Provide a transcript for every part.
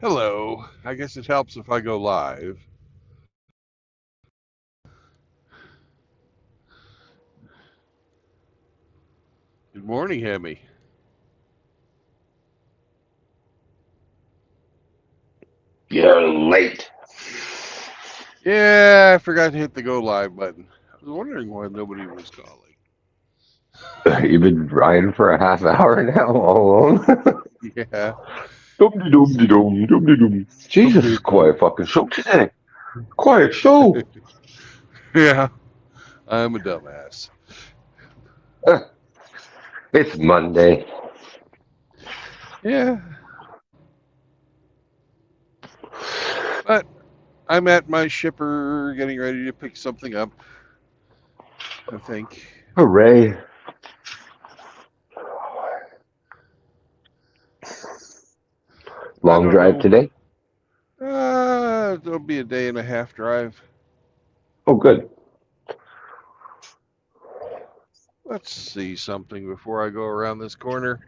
Hello. I guess it helps if I go live. Good morning, Hemi. You're late. Yeah, I forgot to hit the go live button. I was wondering why nobody was calling. You've been riding for a half hour now, all alone. Yeah. Dum de dum de dum dum de dum. Jesus, quiet fucking show today. Quiet show. Yeah, I'm a dumbass. Uh, it's Monday. Yeah, but I'm at my shipper getting ready to pick something up, I think. Hooray! I Long don't drive know. today. It'll be a day and a half drive. Oh, good. Let's see something before I go around this corner.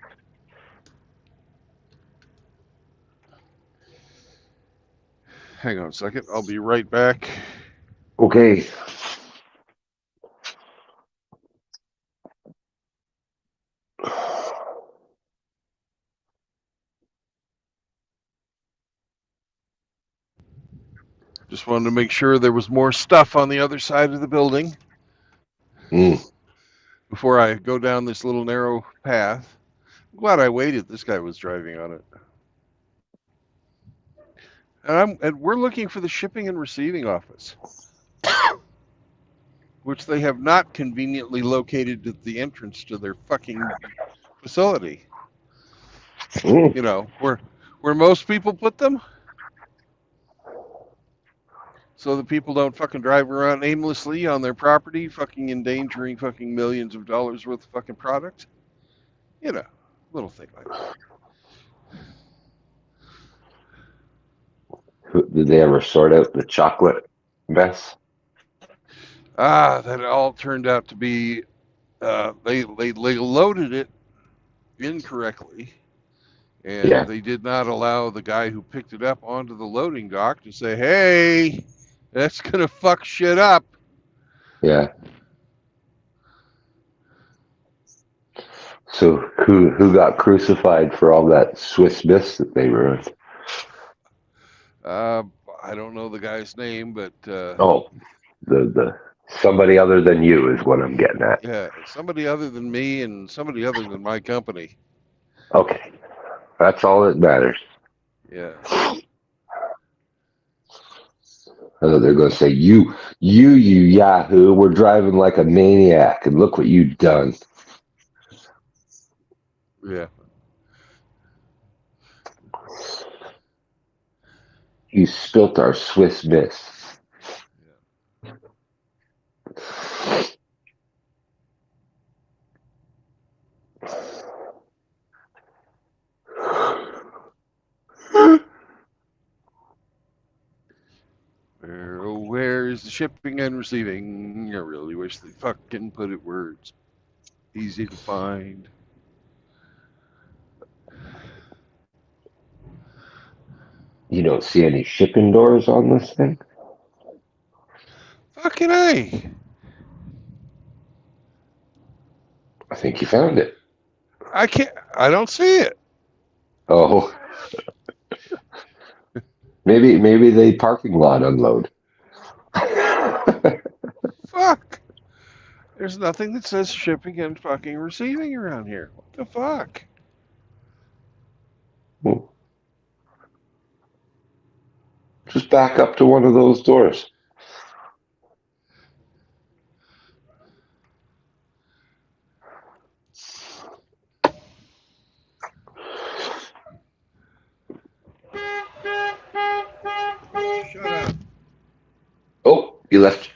Hang on a second. I'll be right back. Okay. Just wanted to make sure there was more stuff on the other side of the building Mm. before I go down this little narrow path. I'm glad I waited. This guy was driving on it. And we're looking for the shipping and receiving office, which they have not conveniently located at the entrance to their fucking facility. Mm. You know, where most people put them, so that people don't fucking drive around aimlessly on their property, fucking endangering fucking millions of dollars worth of fucking product. You know, little thing like that. Did they ever sort out the chocolate mess? That all turned out to be they loaded it incorrectly, and Yeah. they did not allow the guy who picked it up onto the loading dock to say, "Hey, that's gonna fuck shit up." Yeah. So who got crucified for all that Swiss miss that they ruined? Uh, I don't know the guy's name, but Oh, the somebody other than you is what I'm getting at. yeah, somebody other than me and somebody other than my company. Okay, that's all that matters. Yeah, I know they're going to say, you Yahoo, we're driving like a maniac, and look what you've done. yeah. You spilt our Swiss miss. Where is the shipping and receiving? I really wish they fucking put it words easy to find. You don't see any shipping doors on this thing? Fucking A. I think you found it. I can't. I don't see it. Oh, maybe they parking lot unload. Fuck. There's nothing that says shipping and fucking receiving around here. What the fuck? Just back up to one of those doors. Shut up. Oh, you left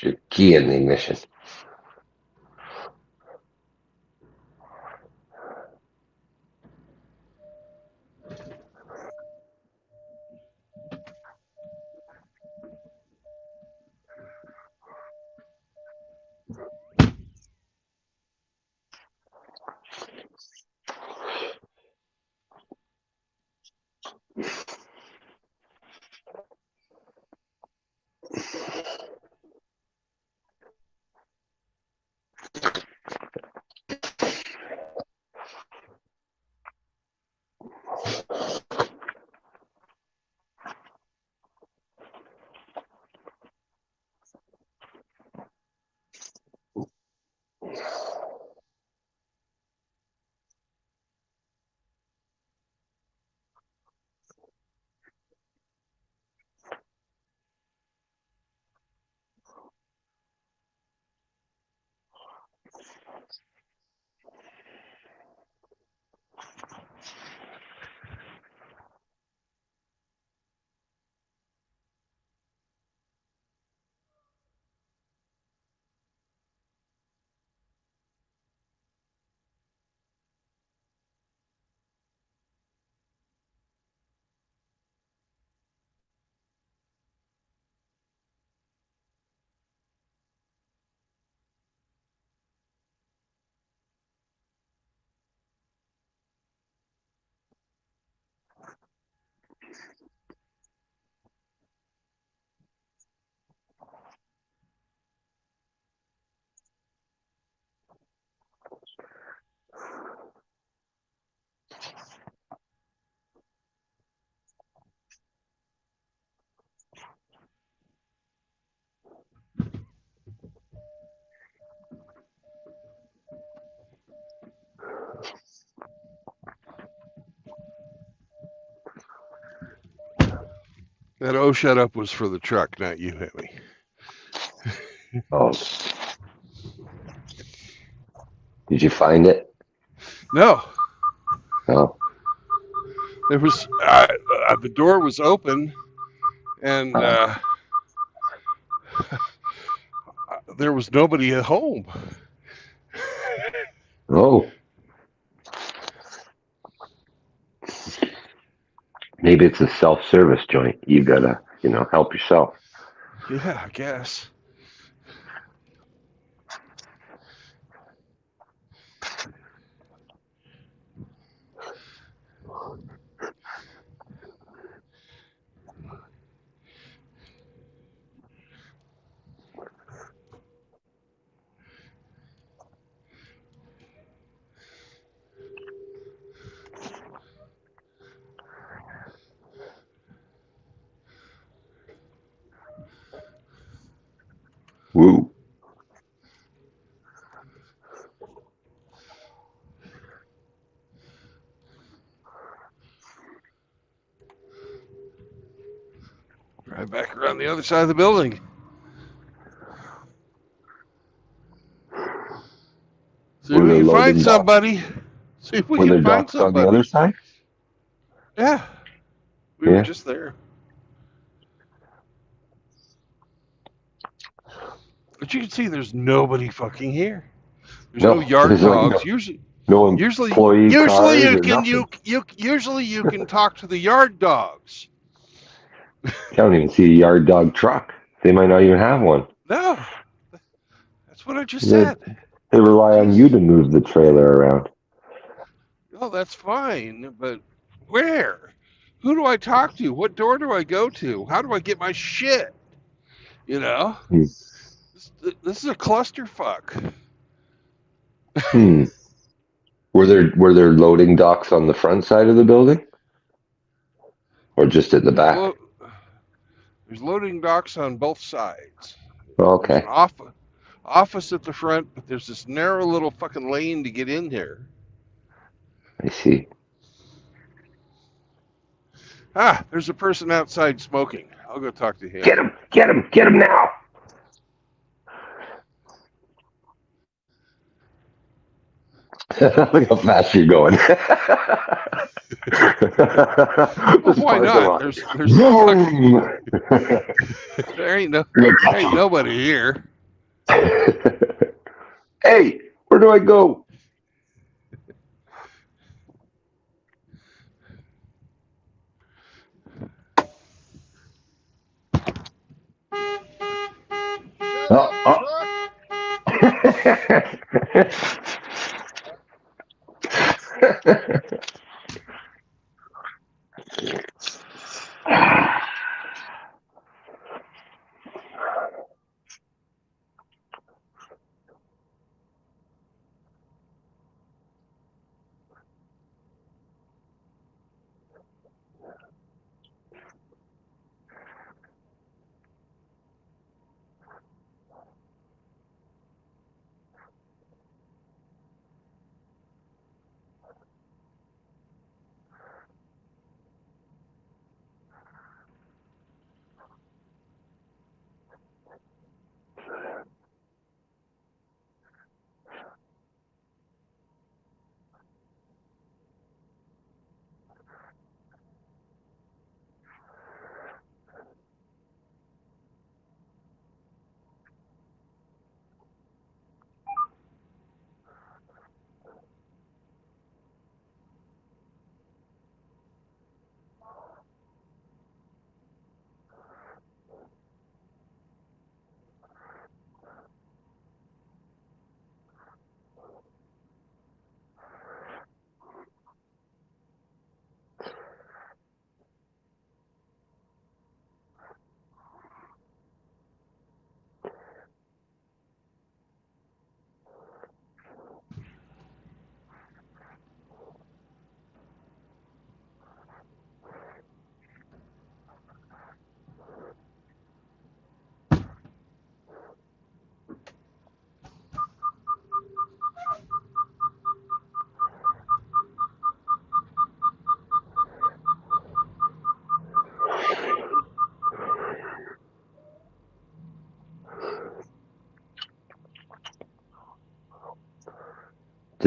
your key in the ignition. That "oh shut up" was for the truck, not you, Hemi. Oh, did you find it? No, No. there was the door was open, and there was nobody at home. Oh, maybe it's a self-service joint. You gotta, help yourself. Yeah, I guess. Woo. Drive back around the other side of the building. See if Were we there can find loading docks? somebody. See if we Were can there find docks on the other somebody. side? Yeah, we were Yeah. just there. But you can see there's nobody fucking here. There's no No, yard there's like dogs. no no employee Usually cars you or can nothing. usually you can talk to the yard dogs. I don't even see a yard dog truck. They might not even have one. No, that's what I just They, said. they rely on you Jeez. to move the trailer around. Oh, that's fine, but where? Who do I talk to? What door do I go to? How do I get my shit? You know, Hmm. this is a clusterfuck. Hmm. Were there loading docks on the front side of the building, or just at the There's back? lo- there's loading docks on both sides. There's an Okay, office at the front, but there's this narrow little fucking lane to get in here. I see. Ah, there's a person outside smoking. I'll go talk to him. Get him! Get him! Get him now! Look how fast you're going. Well, This why parking not? lot. There's fucking Vroom! there ain't nobody here. Hey, where do I go? Oh, oh.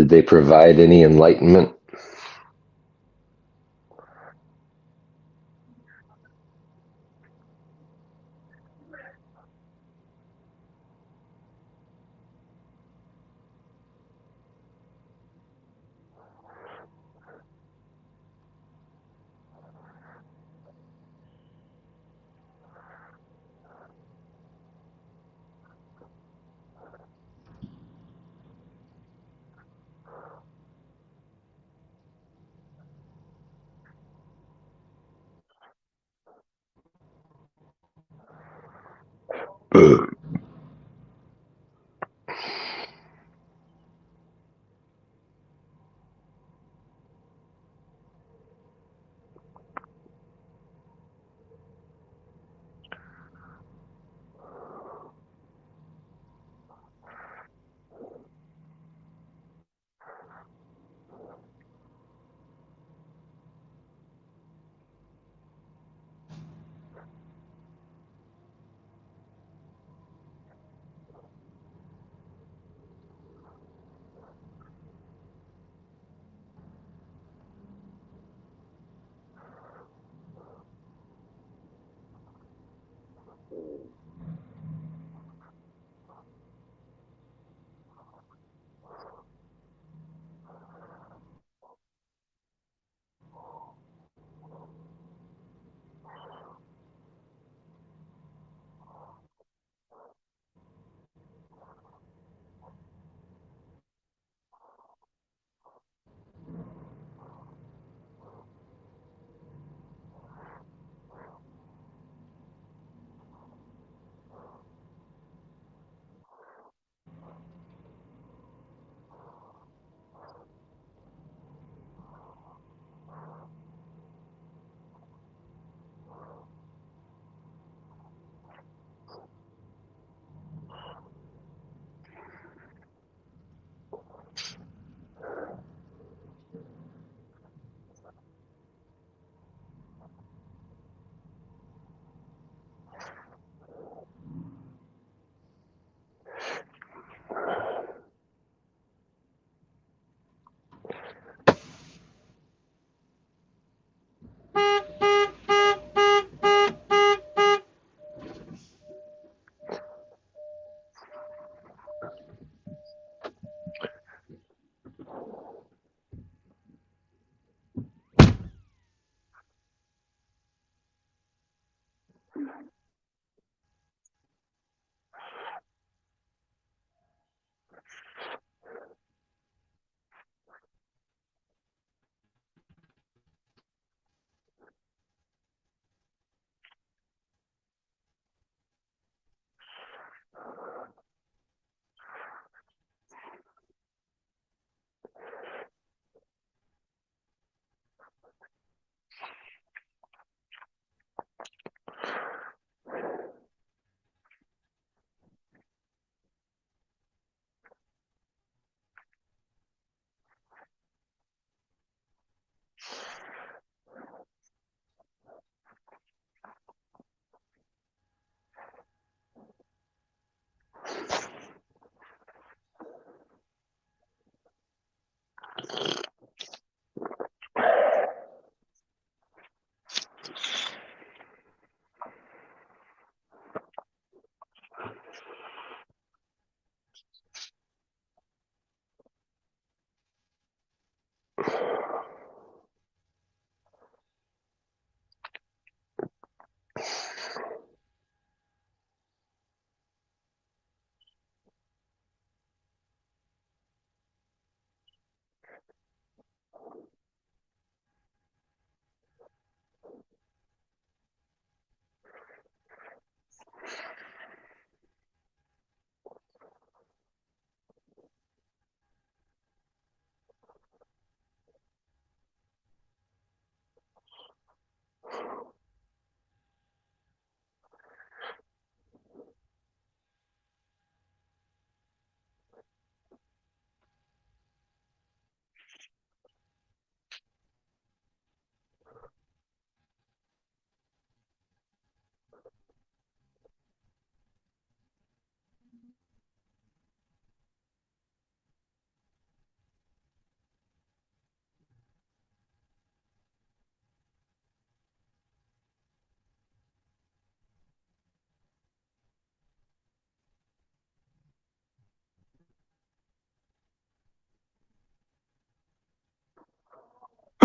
Did they provide any enlightenment?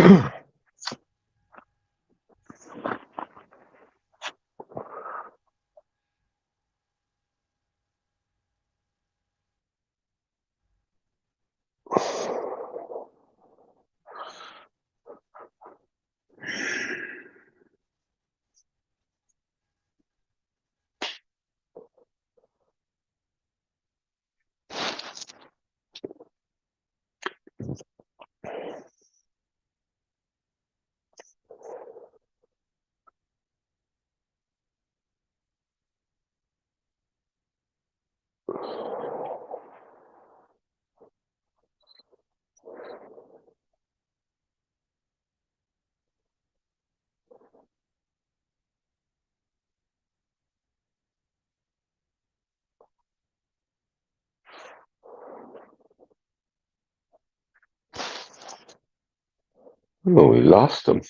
Oh, we lost him.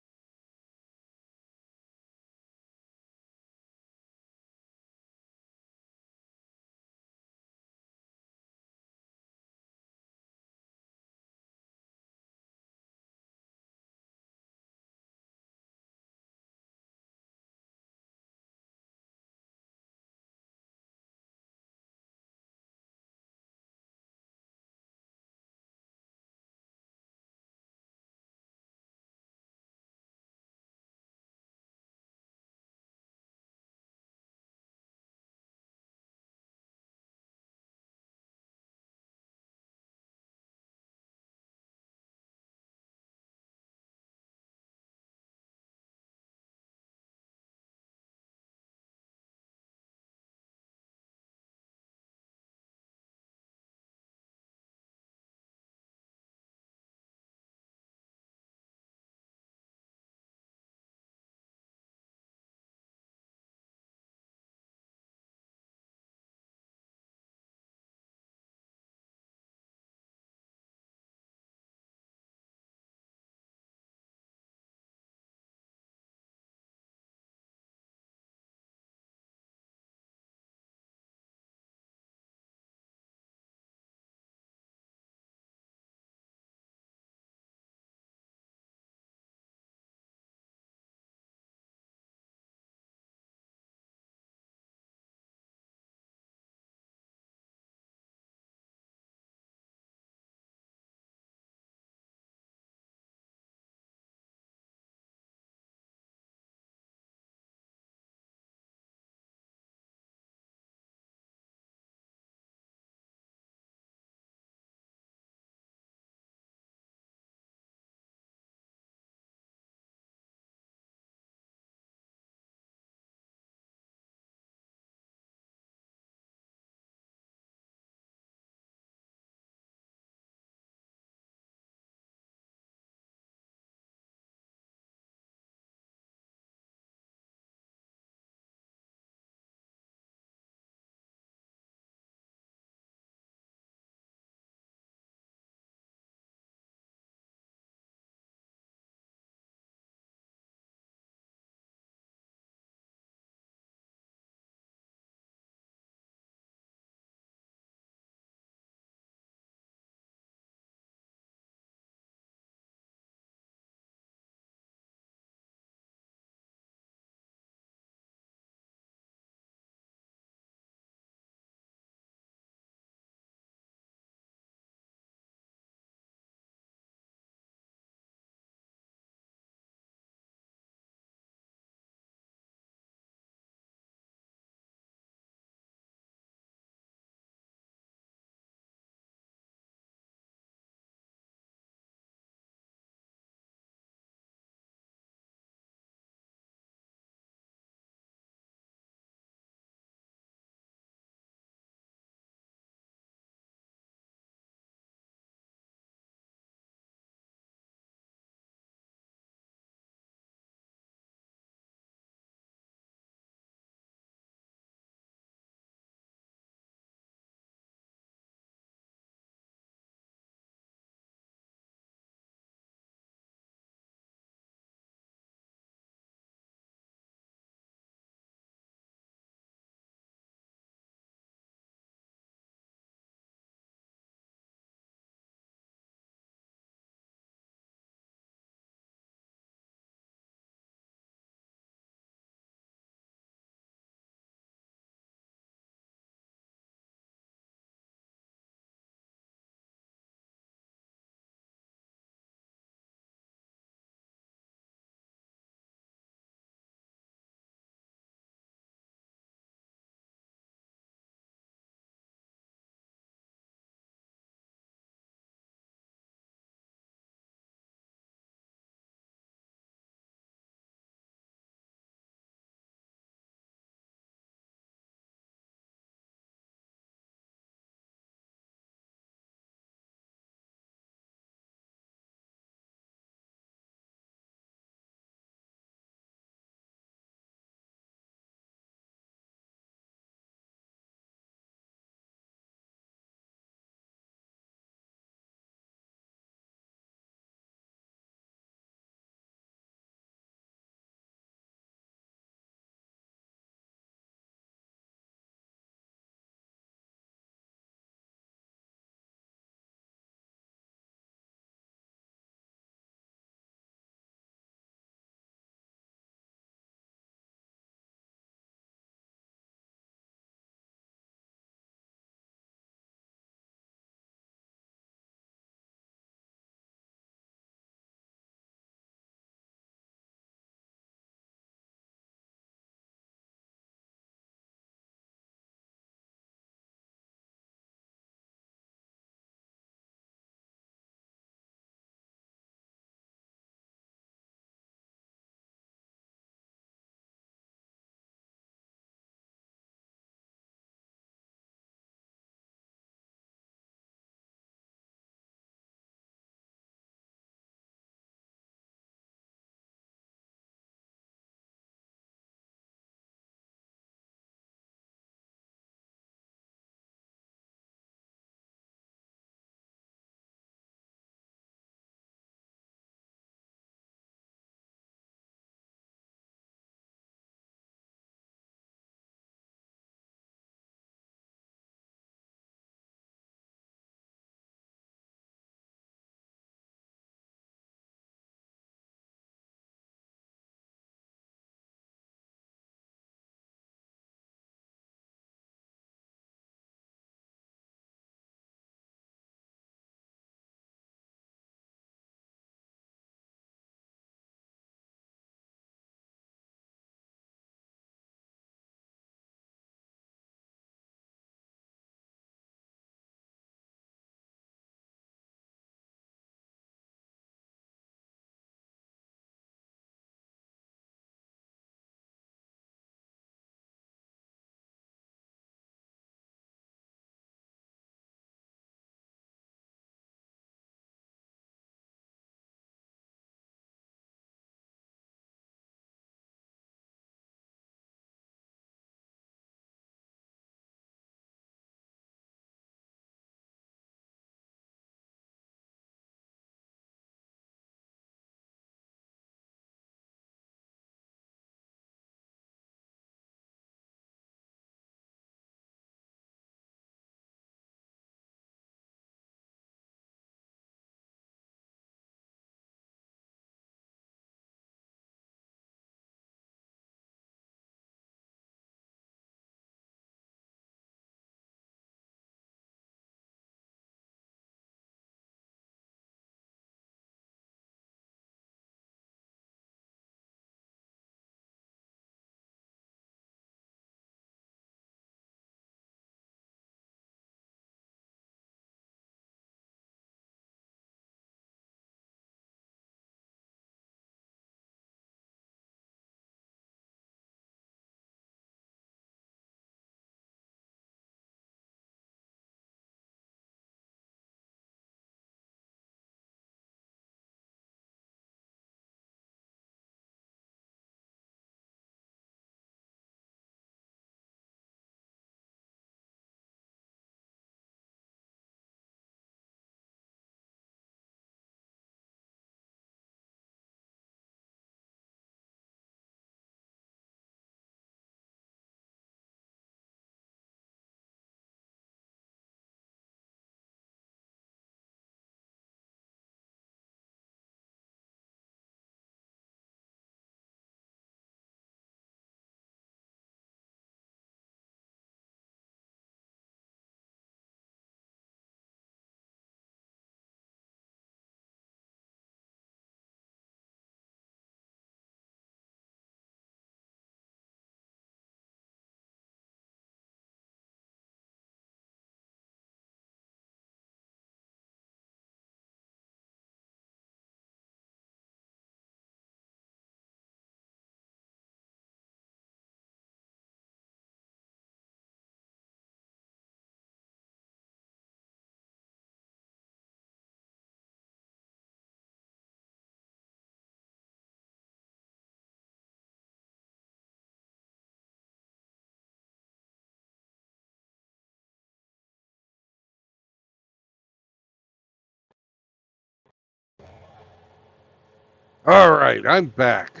All right, I'm back.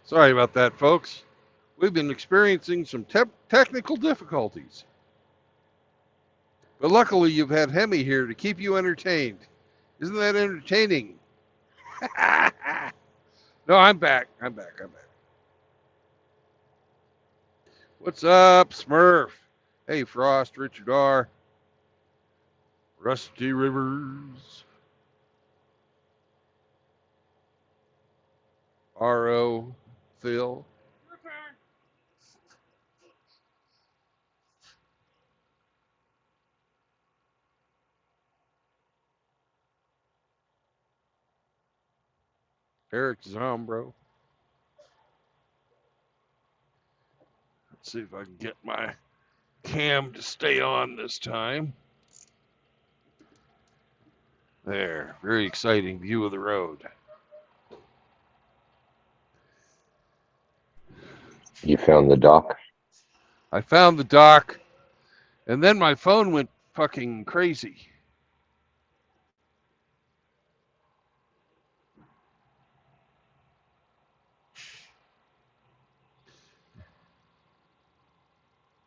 Sorry about that, folks. We've been experiencing some technical difficulties. But luckily, you've had Hemi here to keep you entertained. Isn't that entertaining? No, I'm back. I'm back. I'm back. What's up, Smurf? Hey, Frost, Richard R., Rusty Rivers, R.O., Phil. Eric Zombro. Let's see if I can get my cam to stay on this time. There, very exciting view of the road. You found the dock? I found the dock, and then my phone went fucking crazy.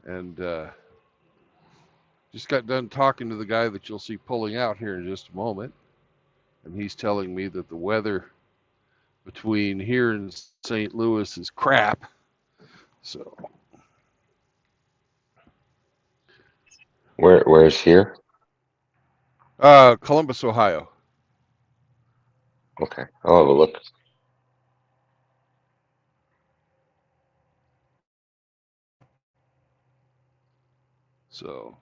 And just got done talking to the guy that you'll see pulling out here in just a moment. And he's telling me that the weather between here and St. Louis is crap. So, Where's here? Columbus, Ohio. Okay, I'll have a look. So,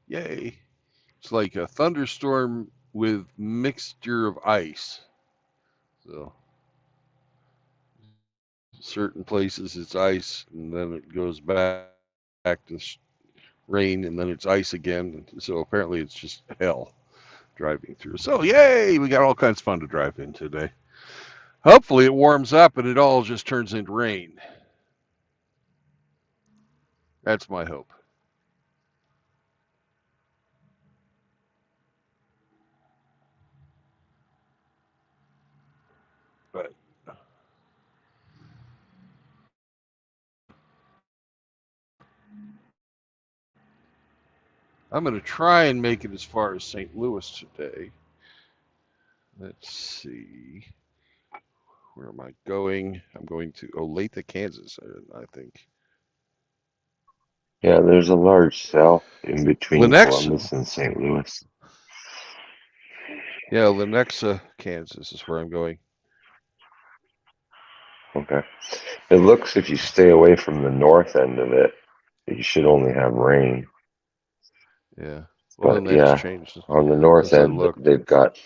yay. It's like a thunderstorm with mixture of ice. So, certain places it's ice, and then it goes back to rain, and then it's ice again. So apparently it's just hell driving through. So yay, we got all kinds of fun to drive in today. Hopefully it warms up and it all just turns into rain. That's my hope. But I'm going to try and make it as far as St. Louis today. Let's see. Where am I going? I'm going to Olathe, Kansas, I think. Yeah, there's a large cell in between Lenexa. Columbus and St. Louis. Yeah, Lenexa, Kansas is where I'm going. Okay. It looks, if you stay away from the north end of it, you should only have rain. Yeah. Well, then But that's yeah, changed on the north since I end, looked. they've got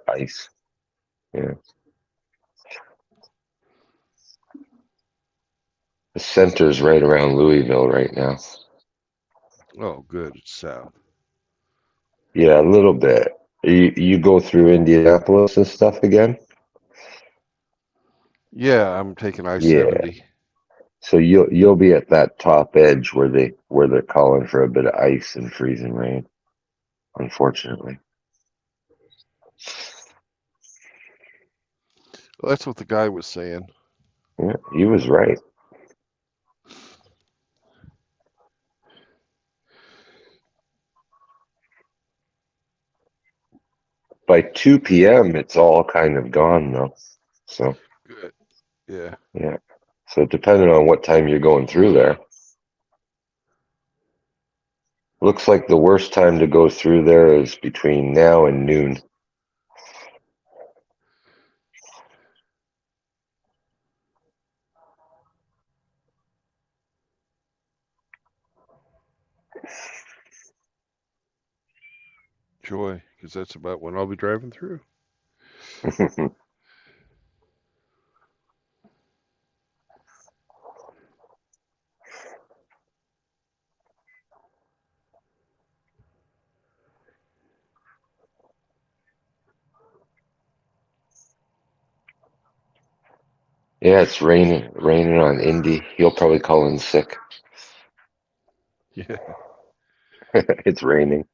ice. Yeah. The center's right around Louisville right now. Oh, good. It's south. Yeah, a little bit. You go through Indianapolis and stuff again? Yeah, I'm taking Yeah. I-70. So you'll be at that top edge where they're calling for a bit of ice and freezing rain, unfortunately. Well, that's what the guy was saying. Yeah, he was right. By 2 p.m. it's all kind of gone though. So Good. Yeah. yeah. So depending on what time you're going through there, looks like the worst time to go through there is between now and noon. Joy, because that's about when I'll be driving through. Yeah, it's raining on Indy. He'll probably call in sick. Yeah. It's raining.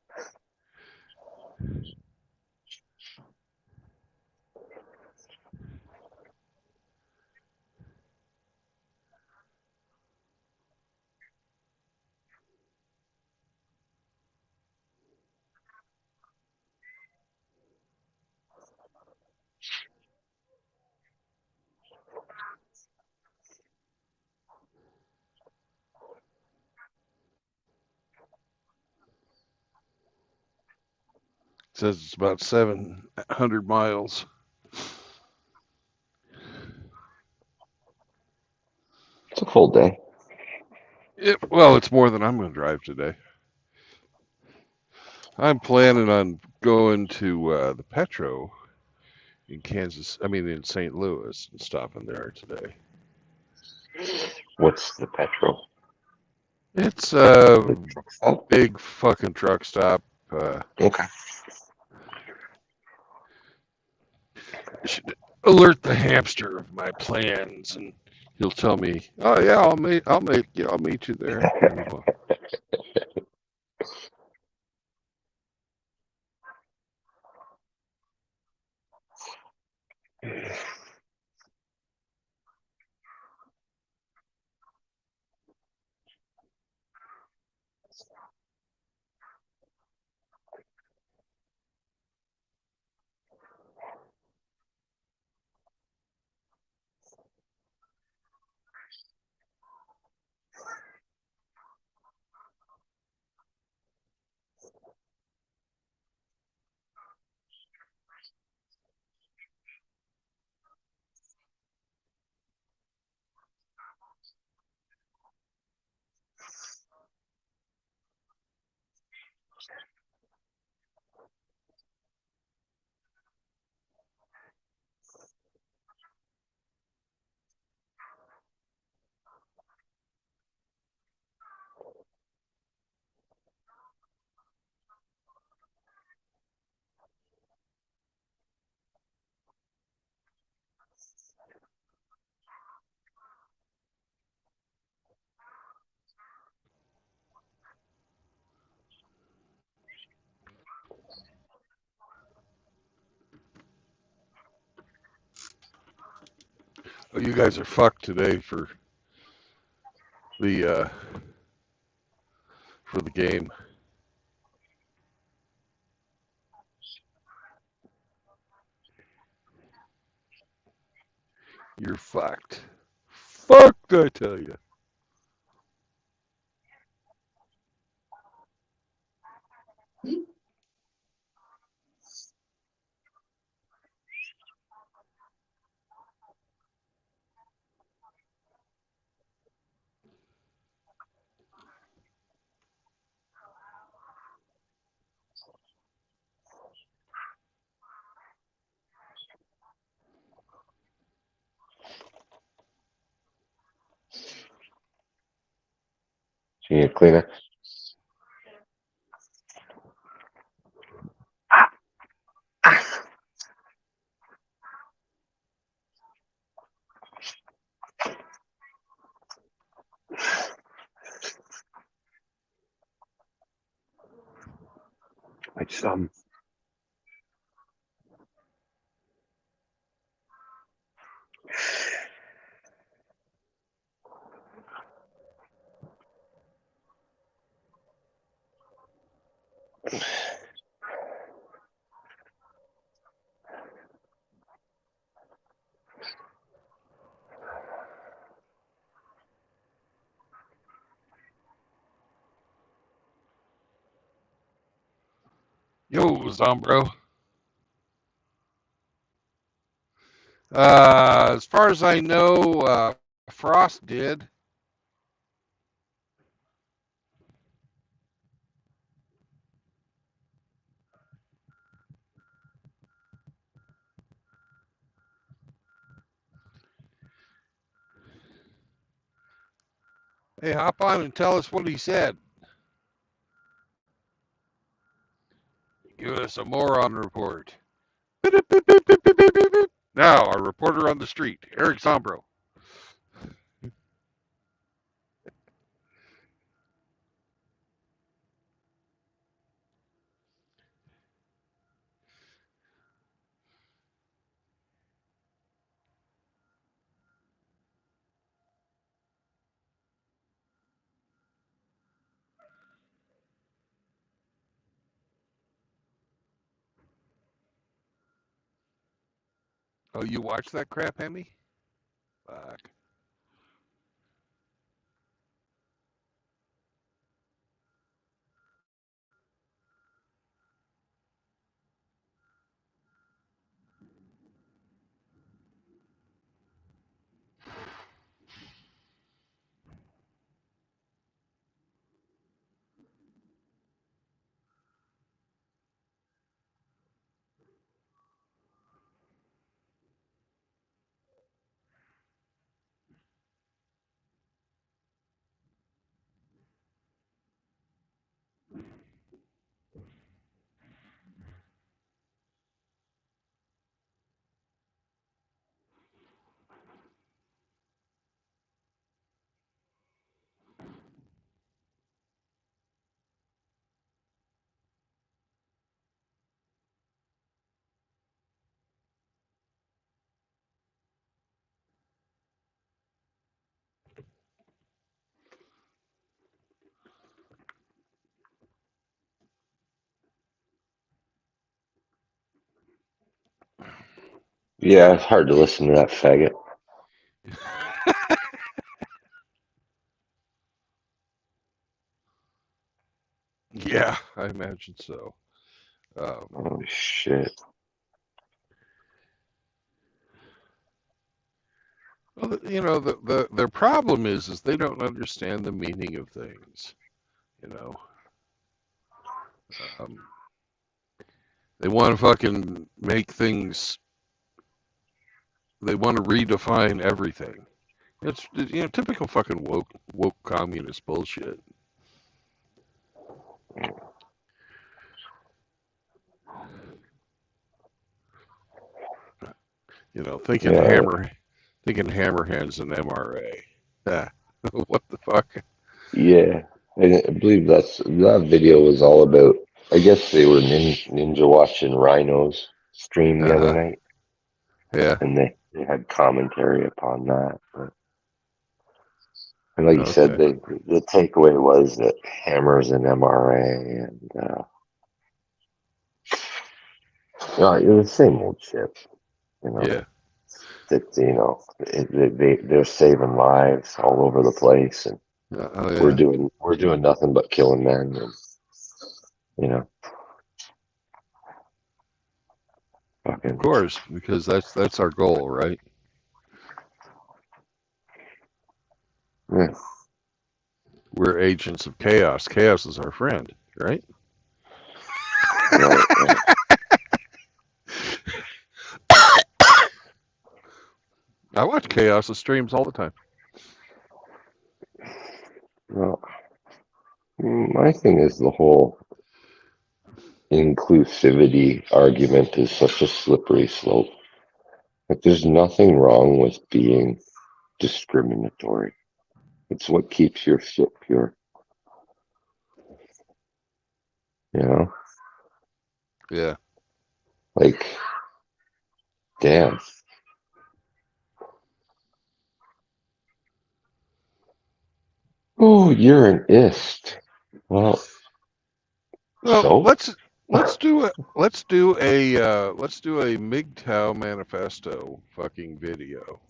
says it's about 700 miles. It's a full day. Well, it's more than I'm going to drive today. I'm planning on going to the Petro in Kansas. I mean, in St. Louis, and stopping there today. What's the petrol? It's a The truck stop? big fucking truck stop. Uh, Okay. should alert the hamster of my plans, and he'll tell me, "Oh yeah, I'll meet you there." And well, oh, you guys are fucked today the uh, for the game. You're fucked. Fucked, I tell you. You need a Kleenex? Like some. Yo, Zombro. As far as I know, Frost did. Hey, hop on and tell us what he said. Give us a moron report. Now, our reporter on the street, Eric Zombro. Oh, you watch that crap, Hemi? Fuck. Yeah, it's hard to listen to that faggot. Yeah, I imagine so. Oh shit. Well, their problem is they don't understand the meaning of things. You know, um, they want to fucking make things. They want to redefine everything. It's typical fucking woke communist bullshit. You know, Yeah, thinking Hammerhand's an MRA. Ah, what the fuck? yeah. I believe that video was all about. I guess they were ninja watching Rhino's stream the other Uh-huh. night, Yeah. and they had commentary upon that. And like you said, Okay. the takeaway was that Hammer's an MRA, and it was the same old shit. You know Yeah. that they're saving lives all over the place, and Oh yeah. we're doing nothing but killing men, and you know, Of fucking course, because that's our goal, right? yeah, We're agents of chaos. Chaos is our friend, right? right, right. I watch Chaos's streams all the time. Well, my thing is the whole inclusivity argument is such a slippery slope. Like, there's nothing wrong with being discriminatory. It's what keeps your shit pure. You know, Yeah. like, damn. Oh, you're an ist. Well, Well, so? let's do a MGTOW manifesto fucking video.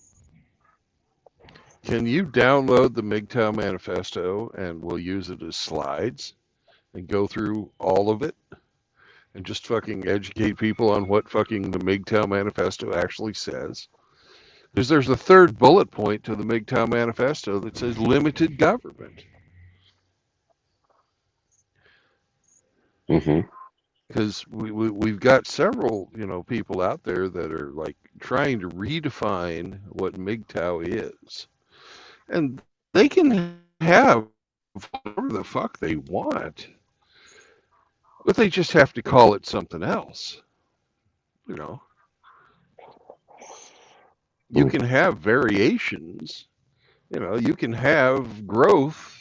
Can you download the MGTOW manifesto and we'll use it as slides and go through all of it and just fucking educate people on what fucking the MGTOW manifesto actually says? Because there's a third bullet point to the MGTOW manifesto that says limited government. Mm-hmm. Because we've got several people out there that are like trying to redefine what MGTOW is, and they can have whatever the fuck they want, but they just have to call it something else. You know, you Mm. can have variations. You can have growth.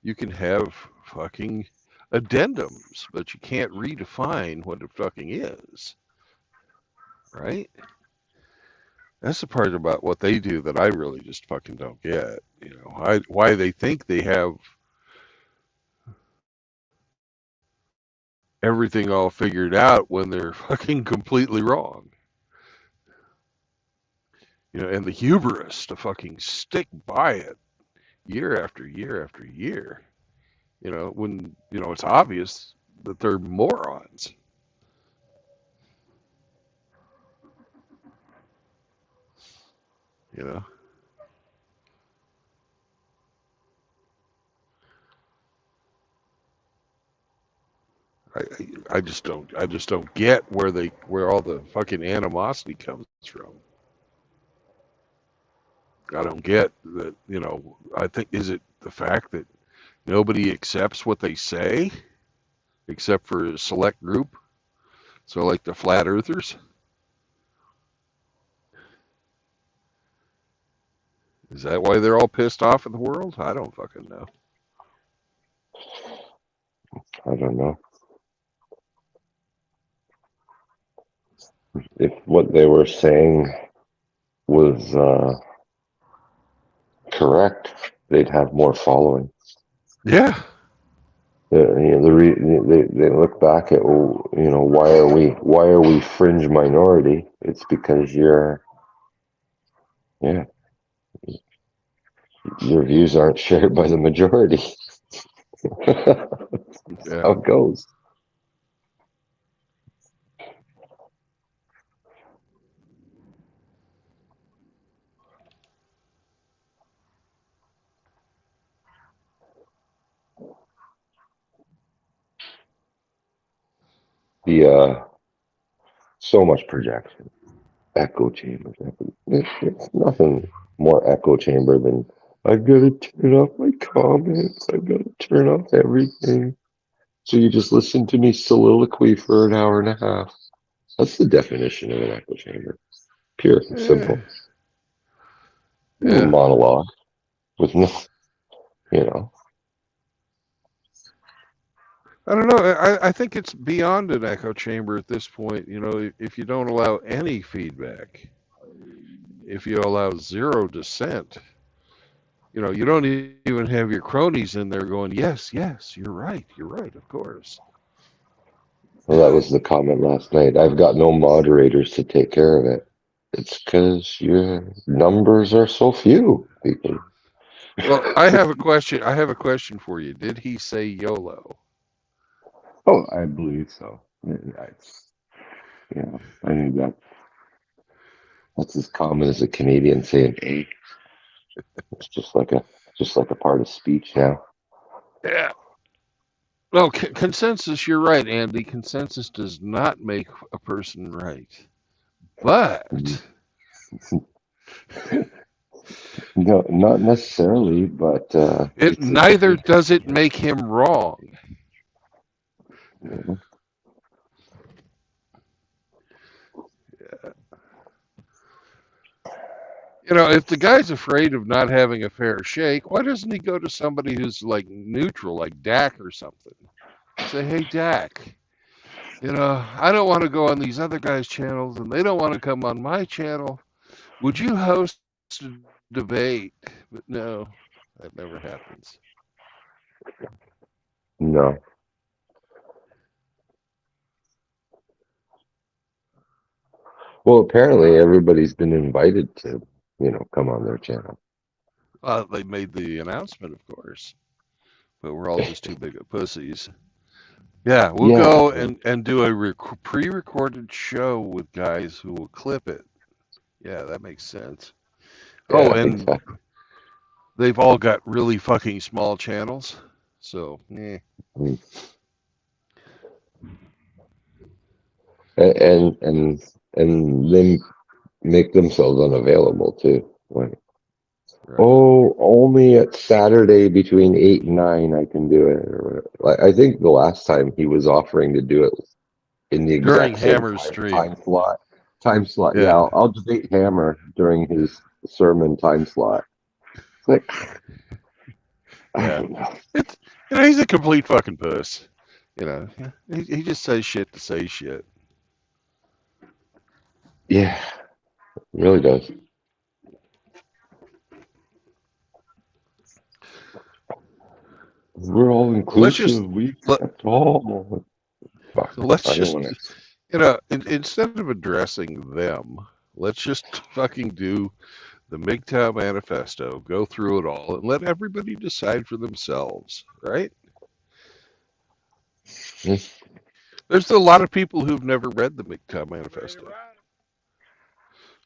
You can have fucking addendums, but you can't redefine what it fucking is, right? That's the part about what they do that I really just fucking don't get. Why they think they have everything all figured out when they're fucking completely wrong. And the hubris to fucking stick by it year after year after year. When it's obvious that they're morons. You know, I just don't get where all the fucking animosity comes from. I don't get that. I think, is it the fact that nobody accepts what they say except for a select group? So like the flat earthers, is that why they're all pissed off at the world? I don't fucking know. I don't know if what they were saying was correct. They'd have more following. Yeah, They look back at, well, why are we fringe minority? It's because yeah, your views aren't shared by the majority. That's Yeah. how it goes. The so much projection, echo chambers. It's nothing more echo chamber than I've got to turn off my comments. I've got to turn off everything. So you just listen to me soliloquy for an hour and a half. That's the definition of an echo chamber. Pure and Yeah. simple. Yeah. Monologue with no, you know. I don't know. I think it's beyond an echo chamber at this point. You know, if you don't allow any feedback, if you allow zero dissent, you know, you don't even have your cronies in there going, yes, yes, you're right, of course. Well, that was the comment last night. I've got no moderators to take care of it. It's because your numbers are so few, people. Well, I have a question. I have a question for you. Did he say YOLO? Oh, I believe so. I think that's as common as a Canadian saying "a." It's just like a part of speech now. Yeah. Well, consensus, you're right, Andy. Consensus does not make a person right. Mhm. But No, not necessarily, but it neither does it make him wrong. you You know, if the guy's afraid of not having a fair shake, why doesn't he go to somebody who's like neutral, like Dak or something? Say, hey, Dak, you know, I don't want to go on these other guys' channels and they don't want to come on my channel. Would you host a debate? But no, that never happens. no. Well, apparently everybody's been invited to, come on their channel. They made the announcement, of course, but we're all just too big of pussies. Yeah, we'll Yeah, go and do a pre-recorded show with guys who will clip it. Yeah, that makes sense. Oh, yeah, and exactly. they've all got really fucking small channels. So, Mm. And then make themselves unavailable too. Like, right. oh, only at Saturday between 8 and 9 I can do it. Or whatever. Like, I think the last time he was offering to do it in the During exact same Hammer's time stream. time slot. Time slot. Yeah, Yeah, I'll debate Hammer during his sermon time slot. It's like I yeah. don't know. It's he's a complete fucking puss. You know, he just says shit to say shit. Yeah, it really does. We're all Well, let's just inclusive. We let accept all. Fuck. let's I don't just want to. instead of addressing them, let's just fucking do the MGTOW manifesto, go through it all, and let everybody decide for themselves, right? There's a lot of people who've never read the MGTOW manifesto.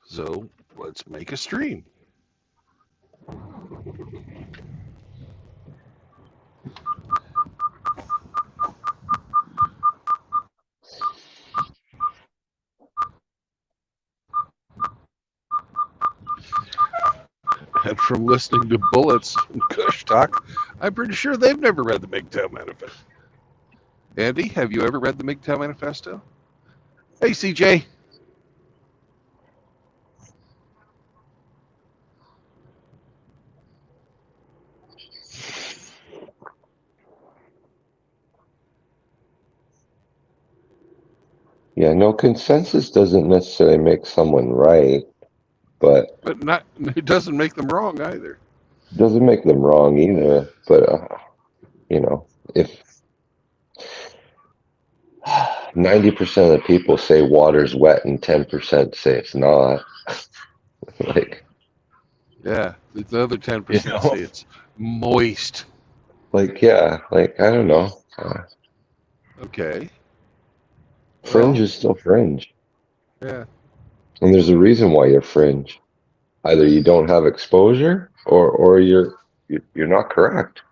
So let's make a stream. And from listening to Bullets and Kush talk, I'm pretty sure they've never read the MGTOW manifesto. Andy, have you ever read the MGTOW manifesto? Hey, CJ. Yeah, no, consensus doesn't necessarily make someone right, but But not it doesn't make them wrong either. doesn't make them wrong either. But you know, if 90% of the people say water's wet and 10% say it's not. Like, Yeah, the other ten you percent know, say it's moist. like, yeah, like, I don't know. Okay, Fringe well, is still fringe. yeah. And there's a reason why you're fringe. Either you don't have exposure or you're not correct.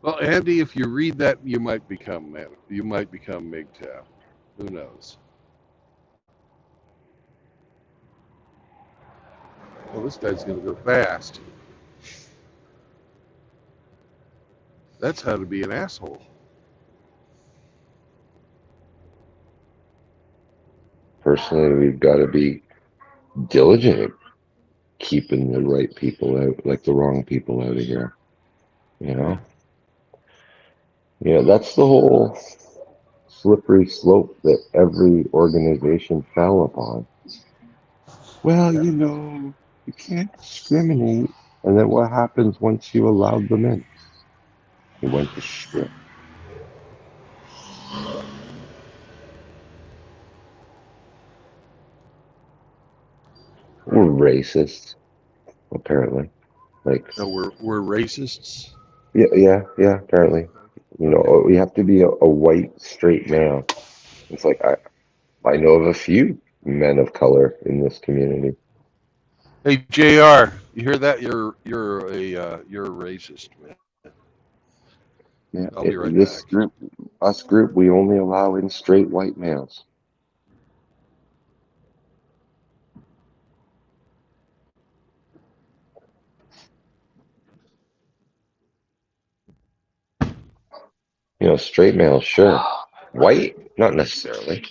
Well, Andy, if you read that, you might become man. You might become MGTOW. Who knows? Well, this guy's going to go fast. That's how to be an asshole. Personally, we've got to be diligent at keeping the right people out, like the wrong people out of here. You Yeah. know? Yeah, that's the whole slippery slope that every organization fell upon. Well, Yeah. you can't discriminate. And then what happens once you allowed them in? It went to shit. We're racist, apparently. Like, No, we're racists. yeah, apparently. Okay. We have to be a white, straight male. It's like, I know of a few men of color in this community. Hey, Jr. You hear that? You're a racist, man. Yeah, I'll be right this back. group, us group, we only allow in straight white males. Straight males, sure. White, not necessarily.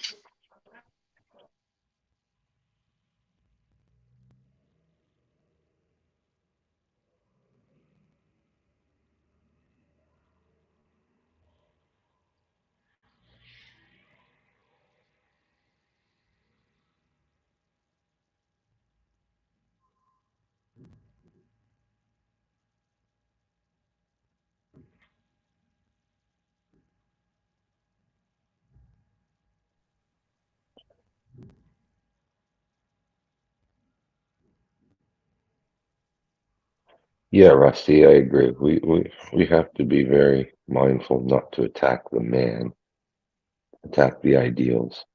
Yeah, Rusty, I agree. We have to be very mindful not to attack the man, attack the ideals.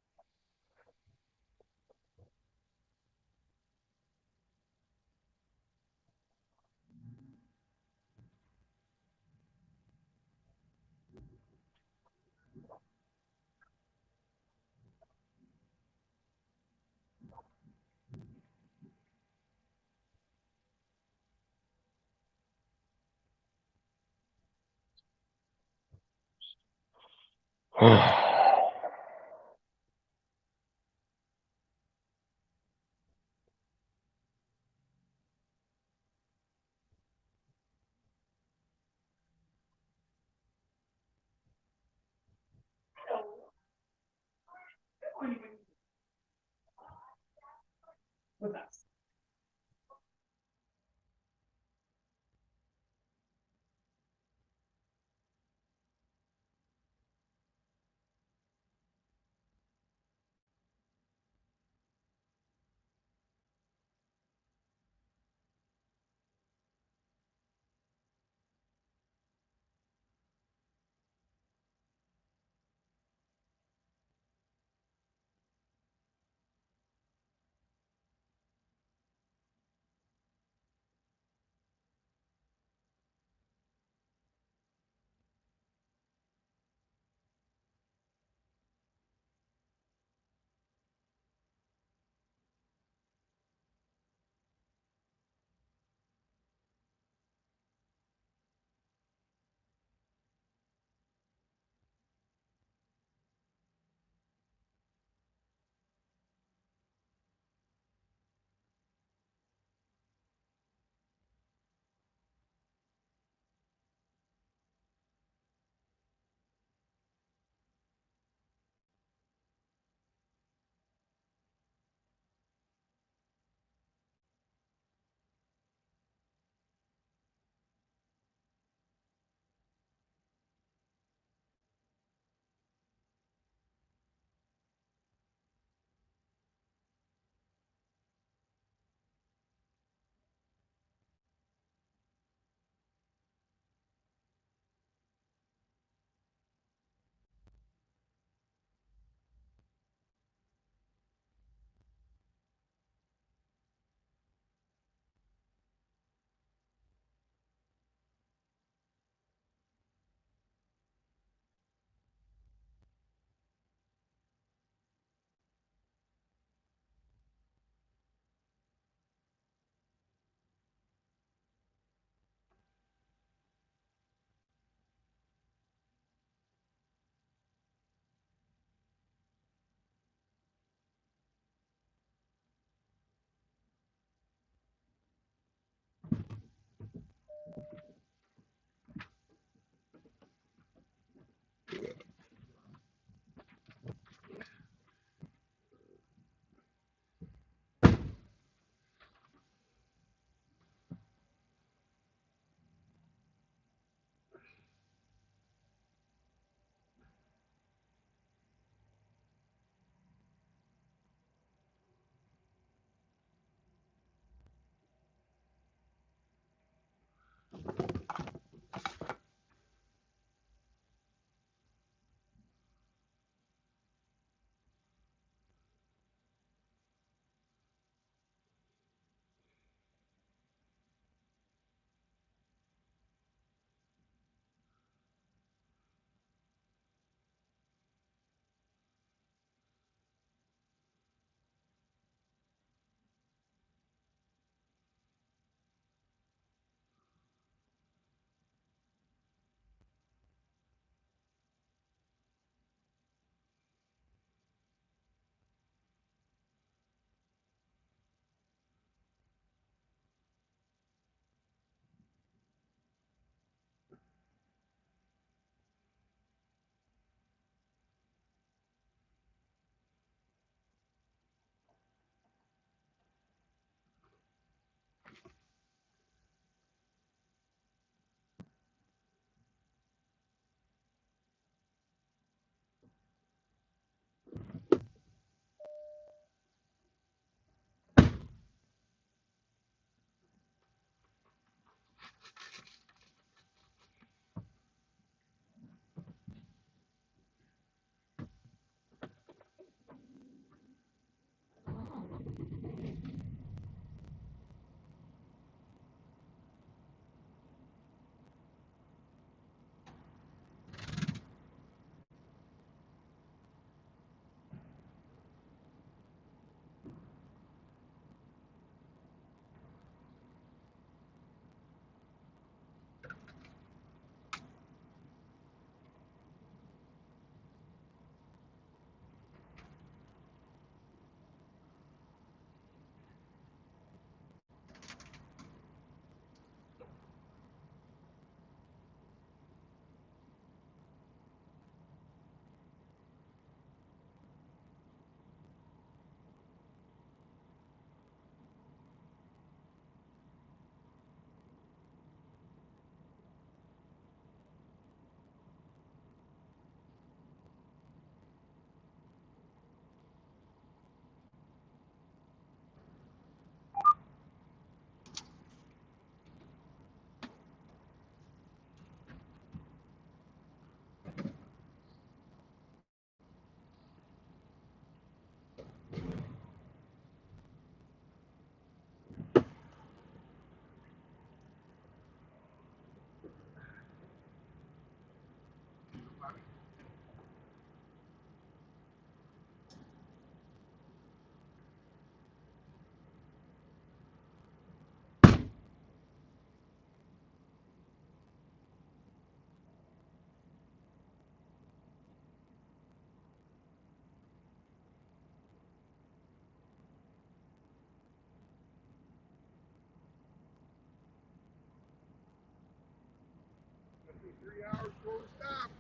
Full stop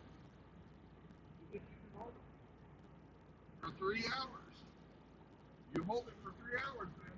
for 3 hours. You hold it for 3 hours, man.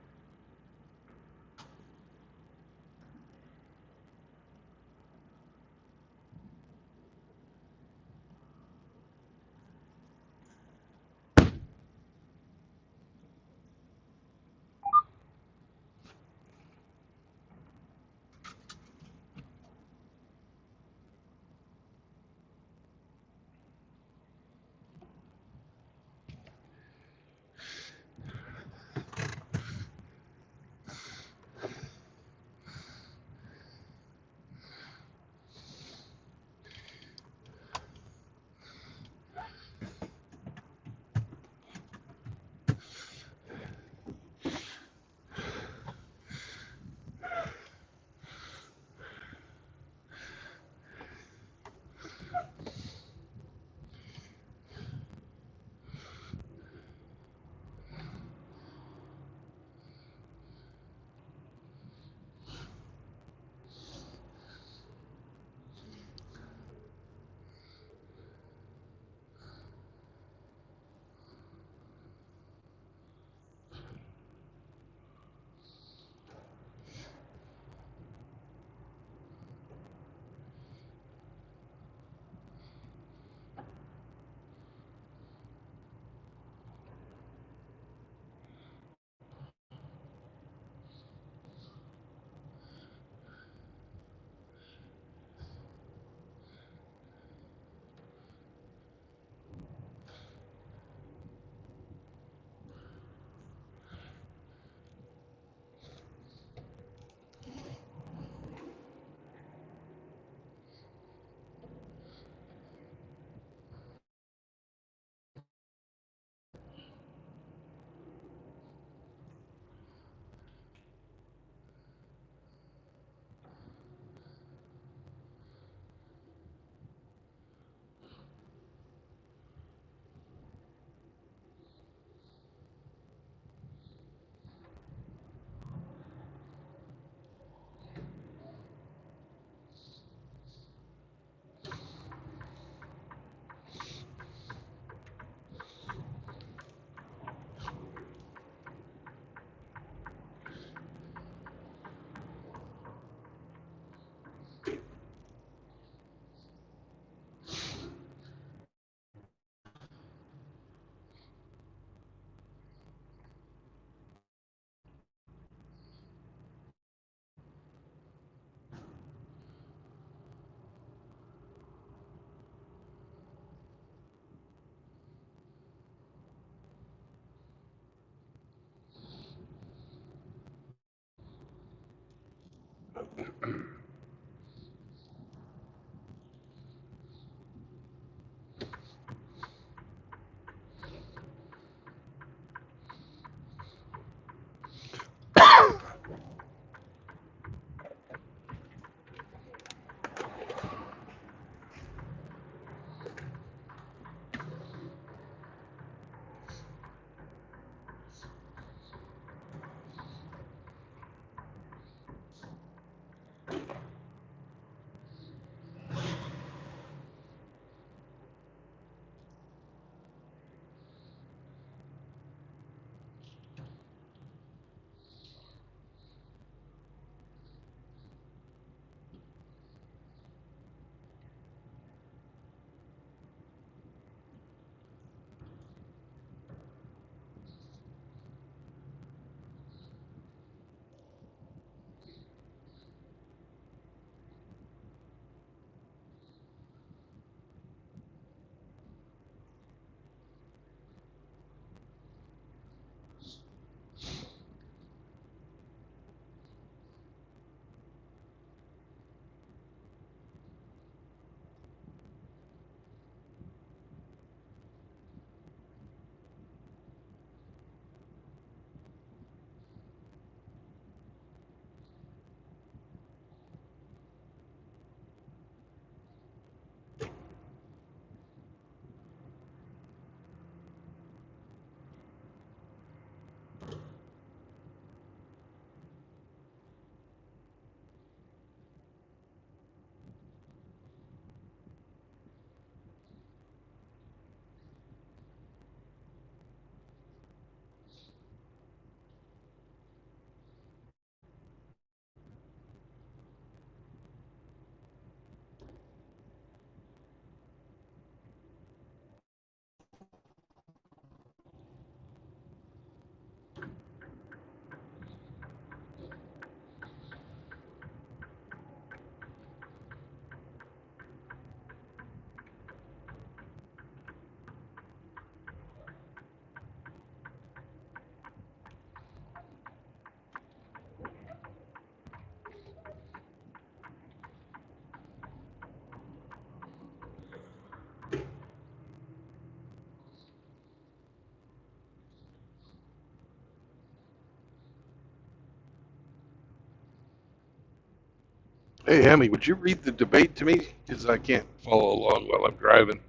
Hey, Emmy, would you read the debate to me? Because I can't follow along while I'm driving.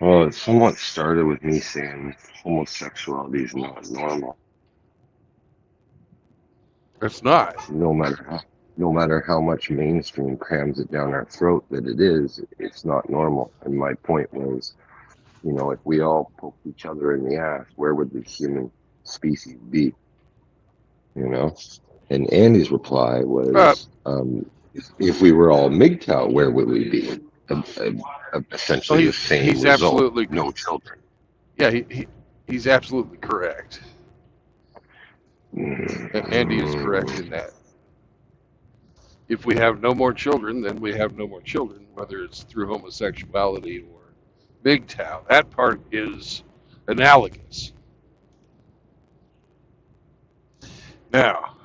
Well, it somewhat started with me saying homosexuality is not normal, It's not. no matter how much mainstream crams it down our throat that it is, it's not normal. And my point was, if we all poked each other in the ass, where would the human species be? You know? And Andy's reply Uh, was, if we were all MGTOW, where would we be? well, Essentially the same he's result, absolutely no children. yeah he's absolutely correct. Andy is correct Mm, in that. If we have no more children, then we have no more children, whether it's through homosexuality or MGTOW. That part is analogous. Now,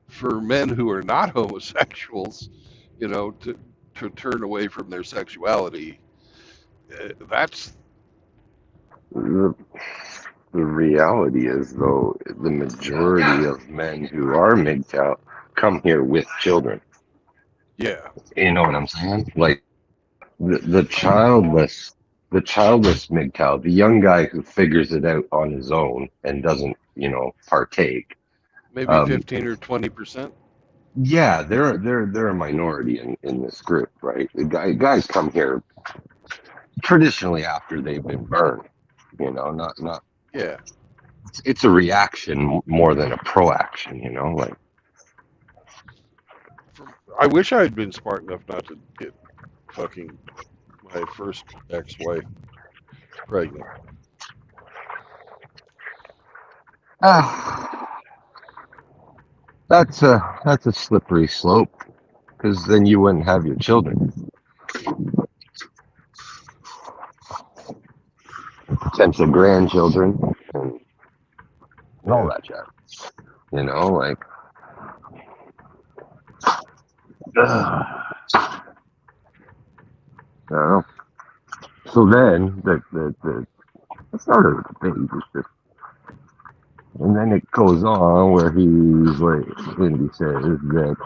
for men who are not homosexuals, to turn away from their sexuality, that's the, the reality is, though, the majority of men who are MGTOW come here with children. yeah, You know what I'm saying? Like the childless MGTOW, the young guy who figures it out on his own and doesn't, partake. maybe Um, 15 or 20%. yeah, they're a minority in this group, right? The guys come here traditionally after they've been burned. Not Yeah, it's a reaction more than a proaction. Like I wish I had been smart enough not to get fucking my first ex-wife pregnant. ah, that's a slippery slope because then you wouldn't have your children, potential grandchildren, and all Yeah, that jazz. Like I don't know. So then the start of the debate is just, and then it goes on where he's like, Lindy says that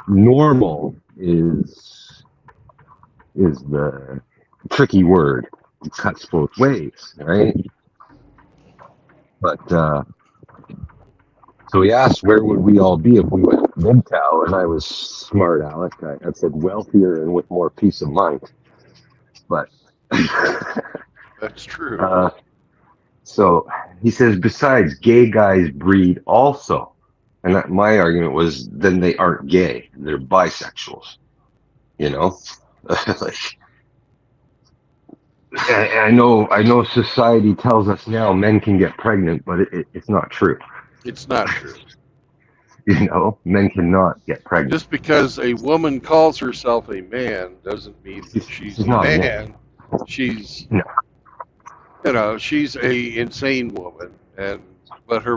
normal is the tricky word. It cuts both ways, right? But so he asked, where would we all be if we went MGTOW? And I was smart, Alec. I said wealthier and with more peace of mind. But that's true. uh, so he says, besides, gay guys breed also. And my argument was, then they aren't gay; they're bisexuals. You know, like I know society tells us now men can get pregnant, but it's not true. It's not true. Men cannot get pregnant. Just because a woman calls herself a man doesn't mean that she's She's a not a man. man. She's, No. she's a insane woman, but her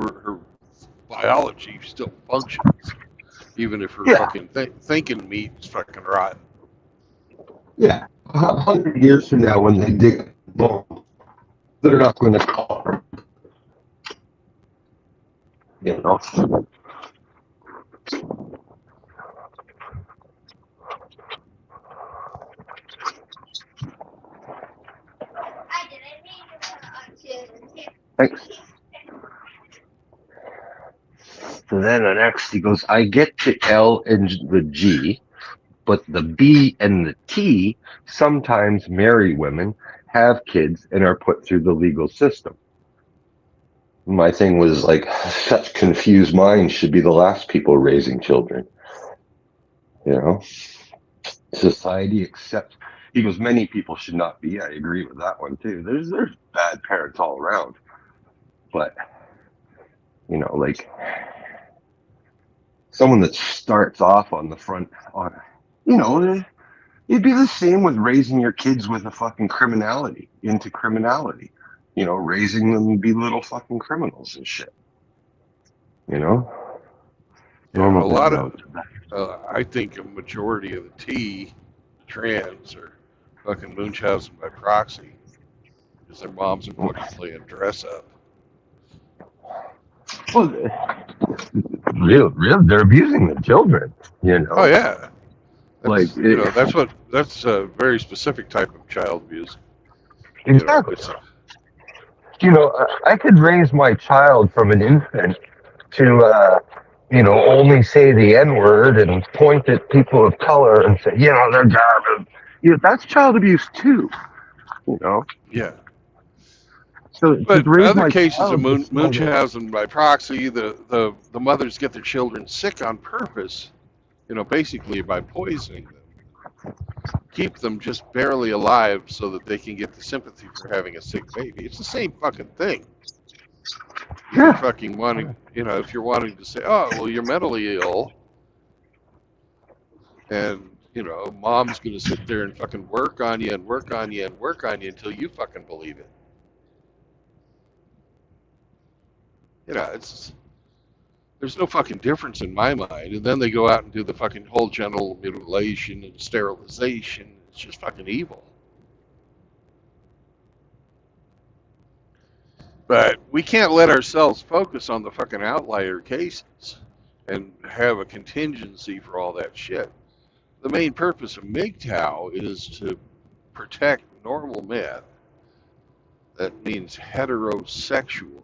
biology still functions, even if her Yeah. fucking thinking meat is fucking rotten. Yeah. 100 years from now, when they dig up the bone, they're not going to call her. You know. Thanks. So then the next he goes, I get the L and the G, but the B and the T sometimes marry women, have kids, and are put through the legal system. My thing was like, such confused minds should be the last people raising children. You know, society accepts. He goes, many people should not be. I agree with that one too. There's bad parents all around, but like someone that starts off on the front on, you know, it'd be the same with raising your kids with a fucking criminality into criminality. Raising them to be little fucking criminals and shit. Yeah, a Normal lot dad of, out. I think a majority of the trans are fucking Munchausen by proxy because their moms are playing dress up. Well, real, they're abusing the children. Oh yeah, Like that's a very specific type of child abuse. exactly. It's I could raise my child from an infant to, only say the N word and point at people of color and say, they're garbage. That's child abuse too. yeah. So to But raise other my cases of child to smell the Munchausen by proxy, the mothers get their children sick on purpose, basically by poisoning them, keep them just barely alive so that they can get the sympathy for having a sick baby. It's the same fucking thing. If you're fucking wanting, if you're wanting to say, oh, well, you're mentally ill, and mom's gonna sit there and fucking work on you and work on you and work on you until you fucking believe it. There's no fucking difference in my mind. And then they go out and do the fucking whole genital mutilation and sterilization. It's just fucking evil. But we can't let ourselves focus on the fucking outlier cases and have a contingency for all that shit. The main purpose of MGTOW is to protect normal men. That means heterosexual,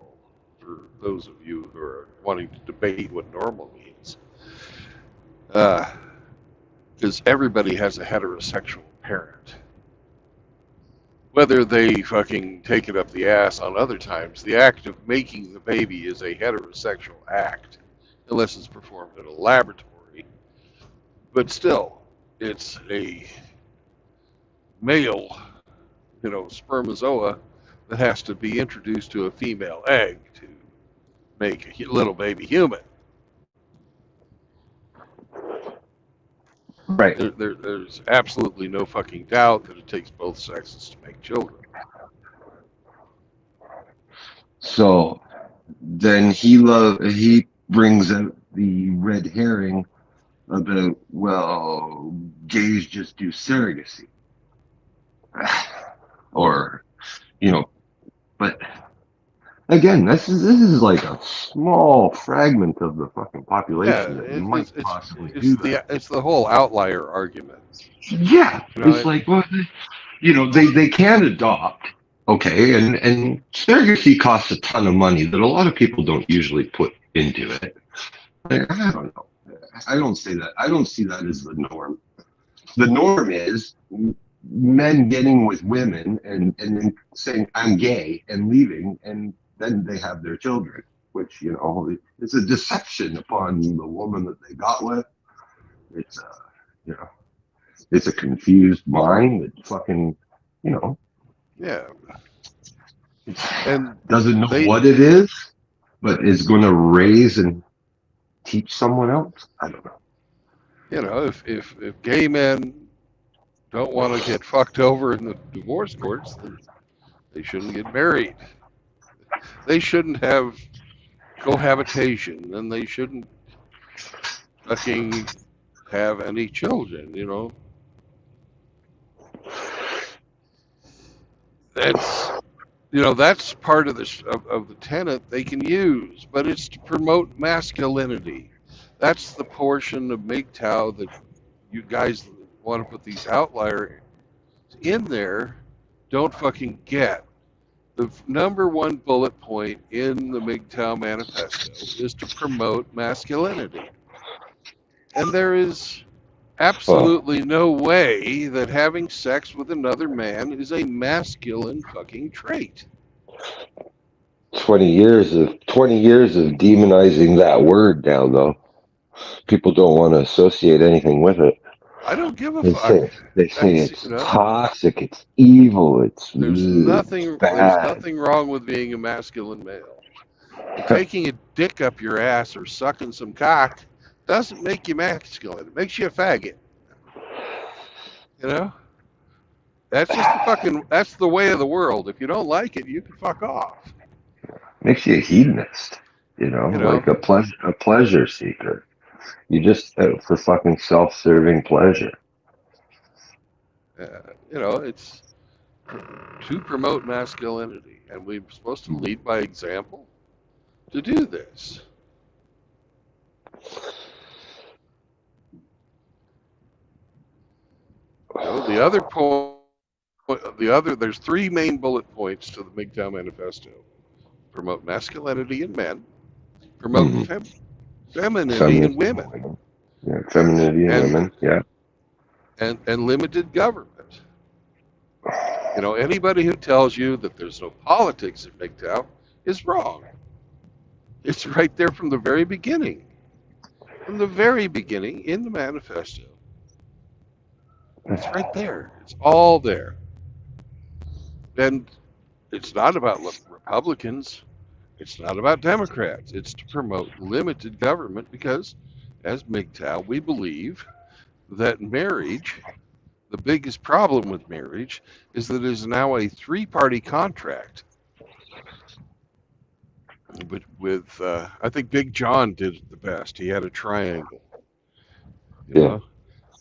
for those of you who are wanting to debate what normal means. Because everybody has a heterosexual parent. Whether they fucking take it up the ass on other times, the act of making the baby is a heterosexual act, unless it's performed in a laboratory. But still, it's a male, spermatozoa that has to be introduced to a female egg to make a little baby human. Right. There's absolutely no fucking doubt that it takes both sexes to make children. So then he brings out the red herring about, well, gays just do surrogacy. Or, but again, this is like a small fragment of the fucking population that might possibly do that. It's the whole outlier argument. Yeah, it's like, well, they can adopt, okay, and surrogacy costs a ton of money that a lot of people don't usually put into it. Like, I don't know. I don't say that. I don't see that as the norm. The norm is men getting with women and then saying I'm gay and leaving, and then they have their children, which is a deception upon the woman that they got with. It's it's a confused mind that fucking yeah, and doesn't know what it is, but is going to raise and teach someone else. I don't know. If gay men don't want to get fucked over in the divorce courts, then they shouldn't get married. They shouldn't have cohabitation, and they shouldn't fucking have any children. That's part of the tenet they can use, but it's to promote masculinity. That's the portion of MGTOW that you guys want to put these outliers in there don't fucking get. The number one bullet point in the MGTOW manifesto is to promote masculinity. And there is absolutely no way that having sex with another man is a masculine fucking trait. 20 years of demonizing that word now, though. People don't want to associate anything with it. I don't give a They fuck. say they say That's it's toxic, it's evil, it's it's there's bad. nothing wrong with being a masculine male. But taking a dick up your ass or sucking some cock doesn't make you masculine. It makes you a faggot. You know? That's the way of the world. If you don't like it, you can fuck off. Makes you a hedonist, You know? like a pleasure seeker. You just for fucking self-serving pleasure. It's to promote masculinity, and we're supposed to lead by example to do this. The other point, there's three main bullet points to the MGTOW manifesto: promote masculinity in men, promote Hmm. femininity in Feminism, women, women. Yeah, femininity in and women. Yeah. limited government. Anybody who tells you that there's no politics in MGTOW is wrong. It's right there from the very beginning. From the very beginning in the manifesto. It's right there. It's all there. And it's not about Republicans. It's not about Democrats. It's to promote limited government because, as MGTOW, we believe that marriage, the biggest problem with marriage, is that it is now a three-party contract. But I think Big John did it the best. He had a triangle. You Yeah. know,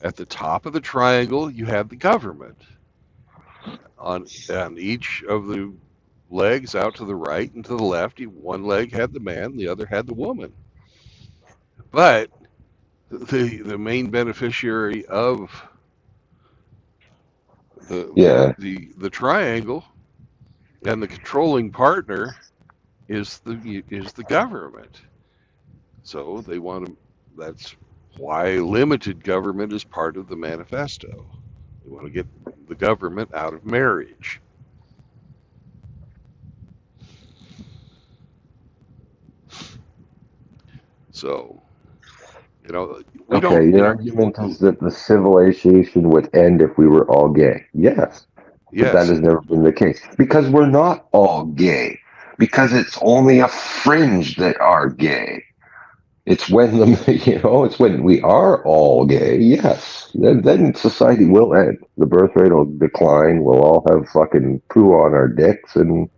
at the top of the triangle, you have the government. On each of the legs out to the right and to the left, one leg had the man, the other had the woman. But the main beneficiary of Yeah. the triangle and the controlling partner is the government. So they want to. That's why limited government is part of the manifesto. They want to get the government out of marriage. So we don't. Okay, your argument is that the civilization would end if we were all gay. Yes, but that Yes, has never been the case because we're not all gay. Because it's only a fringe that are gay. It's when it's when we are all gay. Yes, then society will end. The birth rate will decline. We'll all have fucking poo on our dicks, and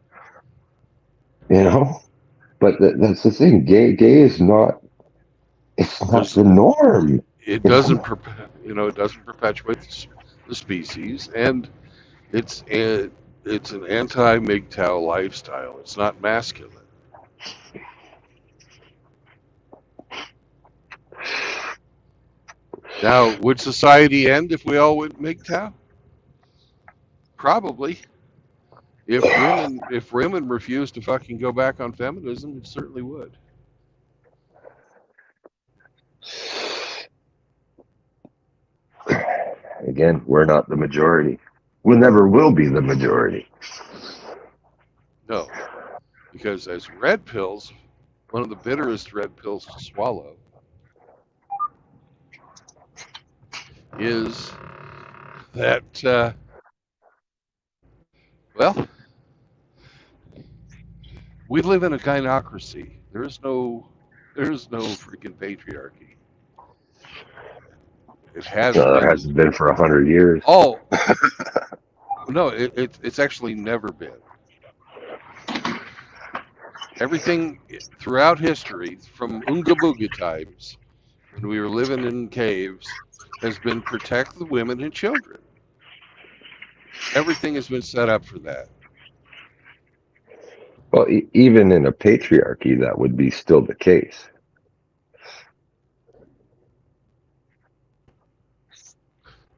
you know. But that's the thing. Gay is not. It's not there's the norm. it It's doesn't not. it doesn't perpetuate the species, and it's a, it's an anti-MGTOW lifestyle. It's not masculine. Now, would society end if we all went MGTOW? Probably. If women refused to fucking go back on feminism, it certainly would. Again, we're not the majority. We never will be the majority. No, because as red pills, one of the bitterest red pills to swallow is that well, we live in a gynocracy. There is no freaking patriarchy. It has It been. hasn't been for 100 years. Oh no, it's actually never been. Everything throughout history, from Oonga Booga times, when we were living in caves, has been protect the women and children. Everything has been set up for that. Well, even in a patriarchy, that would be still the case.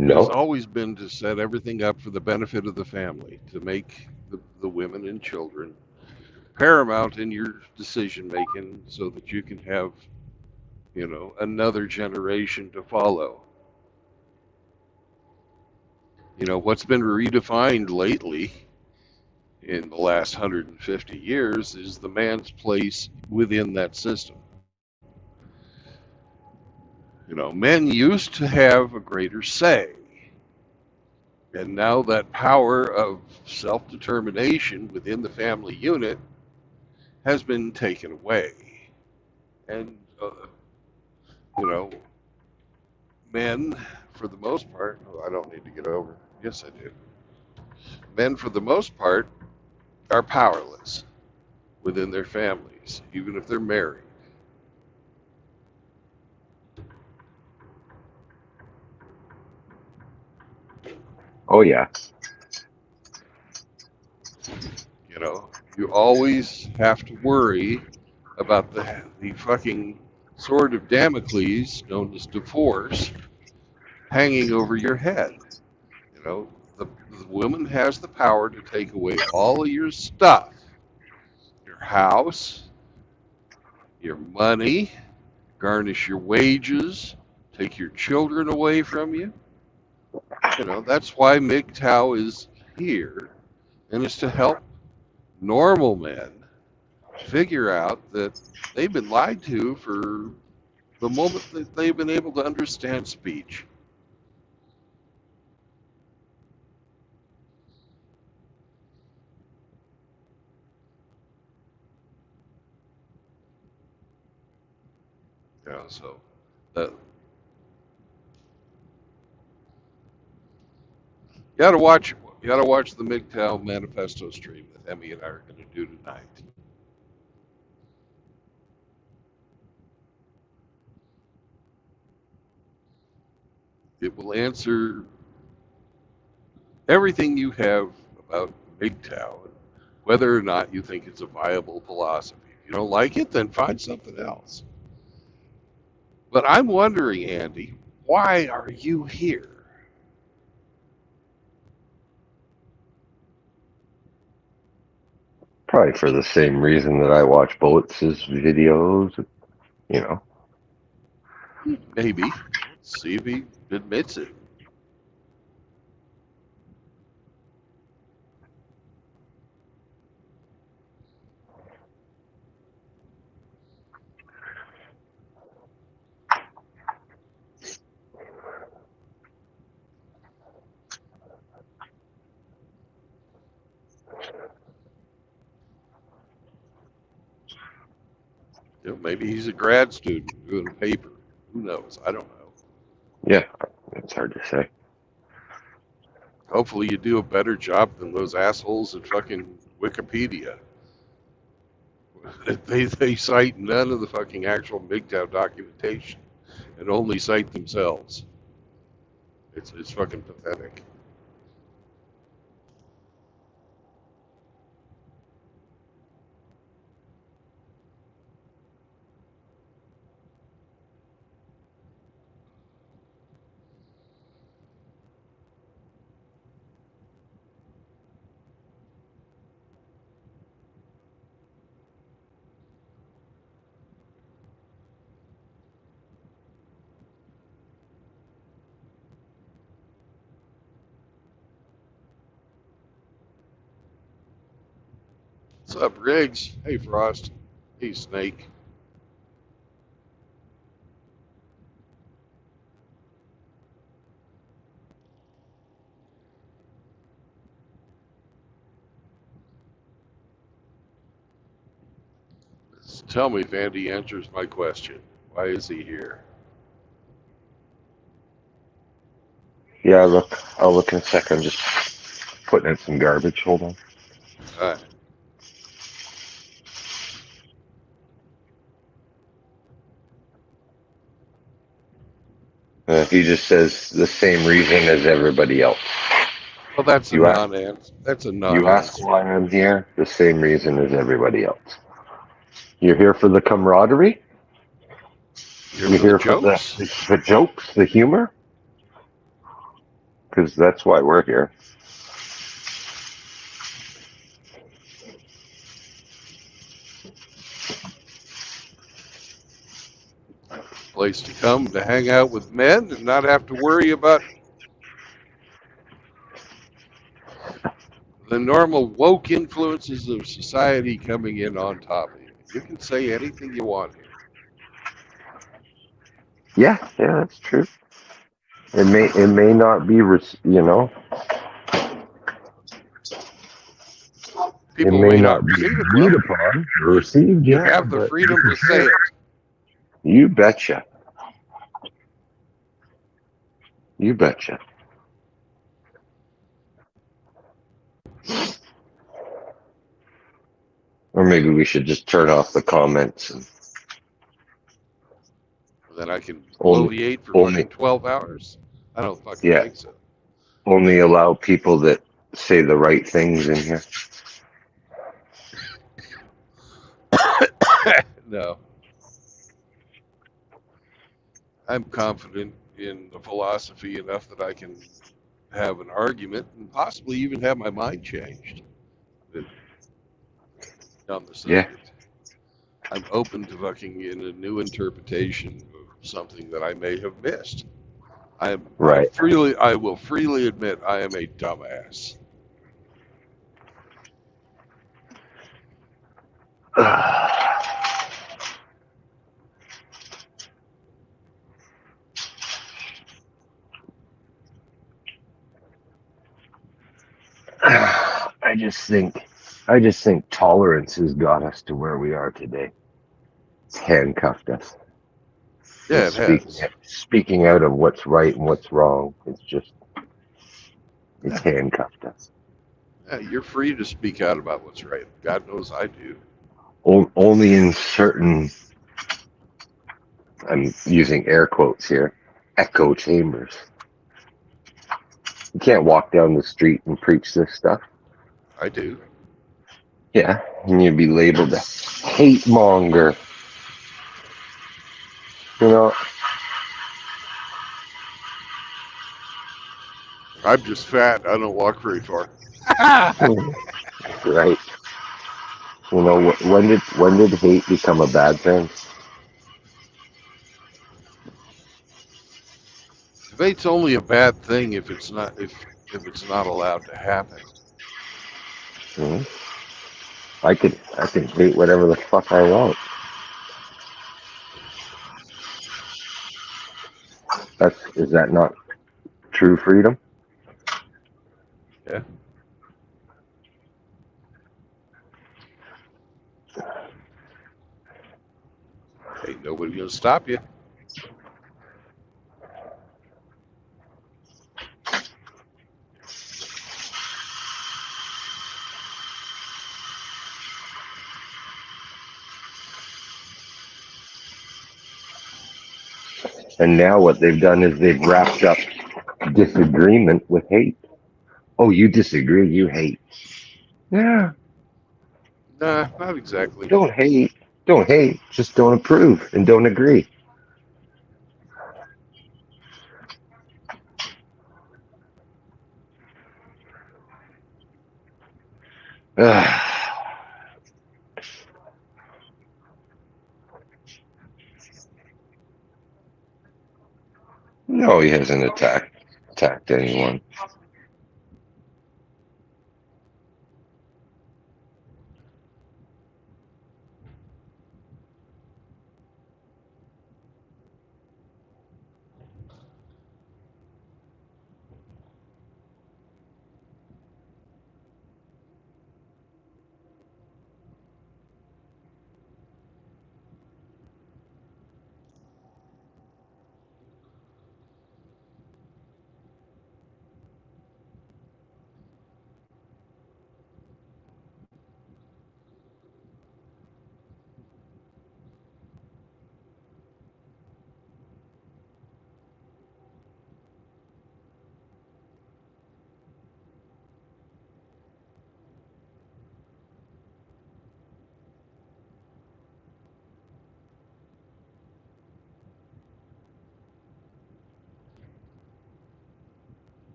It has No. always been to set everything up for the benefit of the family, to make the women and children paramount in your decision making so that you can have, another generation to follow. What's been redefined lately in the last 150 years is the man's place within that system. Men used to have a greater say, and now that power of self-determination within the family unit has been taken away. And, you know, men, for the most part, I don't need to get over. Yes, I do. Men, for the most part, are powerless within their families, even if they're married. Oh yeah. You always have to worry about the fucking sword of Damocles, known as divorce, hanging over your head. The woman has the power to take away all of your stuff, your house, your money, garnish your wages, take your children away from you. That's why MGTOW is here, and it's to help normal men figure out that they've been lied to for the moment that they've been able to understand speech. So that you gotta watch the MGTOW manifesto stream that Emmy and I are going to do tonight. It will answer everything you have about MGTOW, and whether or not you think it's a viable philosophy. If you don't like it, then find something else. But I'm wondering, Andy, why are you here? Probably for the same reason that I watch Bullets' videos, you know. Maybe. See if he admits it. Maybe he's a grad student doing a paper. Who knows? I don't know. Yeah, it's hard to say. Hopefully you do a better job than those assholes at fucking Wikipedia. They cite none of the fucking actual MGTOW documentation and only cite themselves. It's fucking pathetic. What's up, Riggs? Hey, Frost. Hey, Snake. Tell me if Andy answers my question. Why is he here? Yeah, I'll look in a second. I'm just putting in some garbage. Hold on. All right. He just says the same reason as everybody else. Well, that's a You ask, non-answer. That's a you ask non-answer. why I'm here. The same reason as everybody else. You're here for the camaraderie. Here You're for the here for jokes? the jokes, the humor. Because that's why we're here. Place to come to hang out with men and not have to worry about the normal woke influences of society coming in on top of you. You can say anything you want here. Yeah, yeah, that's true. It may not be, it People may may not not be receive it agreed well. upon or received, You yeah, have the but freedom to say it. you betcha. You betcha. Or maybe we should just turn off the comments and Then I can only, bloviate for only, fucking 12 hours. I don't fucking yeah, think so. only allow people that say the right things in here. No, I'm confident in the philosophy enough that I can have an argument and possibly even have my mind changed on the Yeah, subject. I'm open to fucking in a new interpretation of something that I may have missed. right. I will freely admit I am a dumbass. I just think, I just think tolerance has got us to where we are today. It's handcuffed us. Yeah, It's it has. speaking out of what's right and what's wrong. It's Yeah, handcuffed us. yeah, you're free to speak out about what's right. God knows I do. Only in certain, I'm using air quotes here, echo chambers. You can't walk down the street and preach this stuff. I do. Yeah, and you'd be labeled a hate monger. You know, I'm just fat. I don't walk very far. right? You know, when did hate become a bad thing? Debate's only a bad thing if it's not allowed to happen. Hmm? I can hate whatever the fuck I want. Is that not true freedom? Yeah, ain't nobody gonna stop you. And now what they've done is they've wrapped up disagreement with hate. Oh, you disagree, you hate. Yeah, Nah, not exactly. don't hate. Don't hate. Just don't approve and don't agree. No, he hasn't attacked anyone.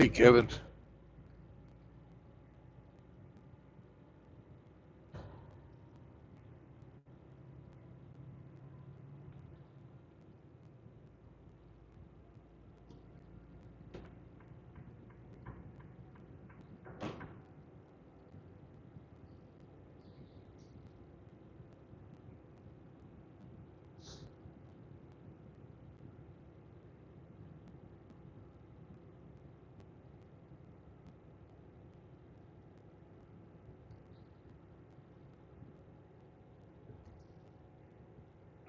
Hey, Kevin.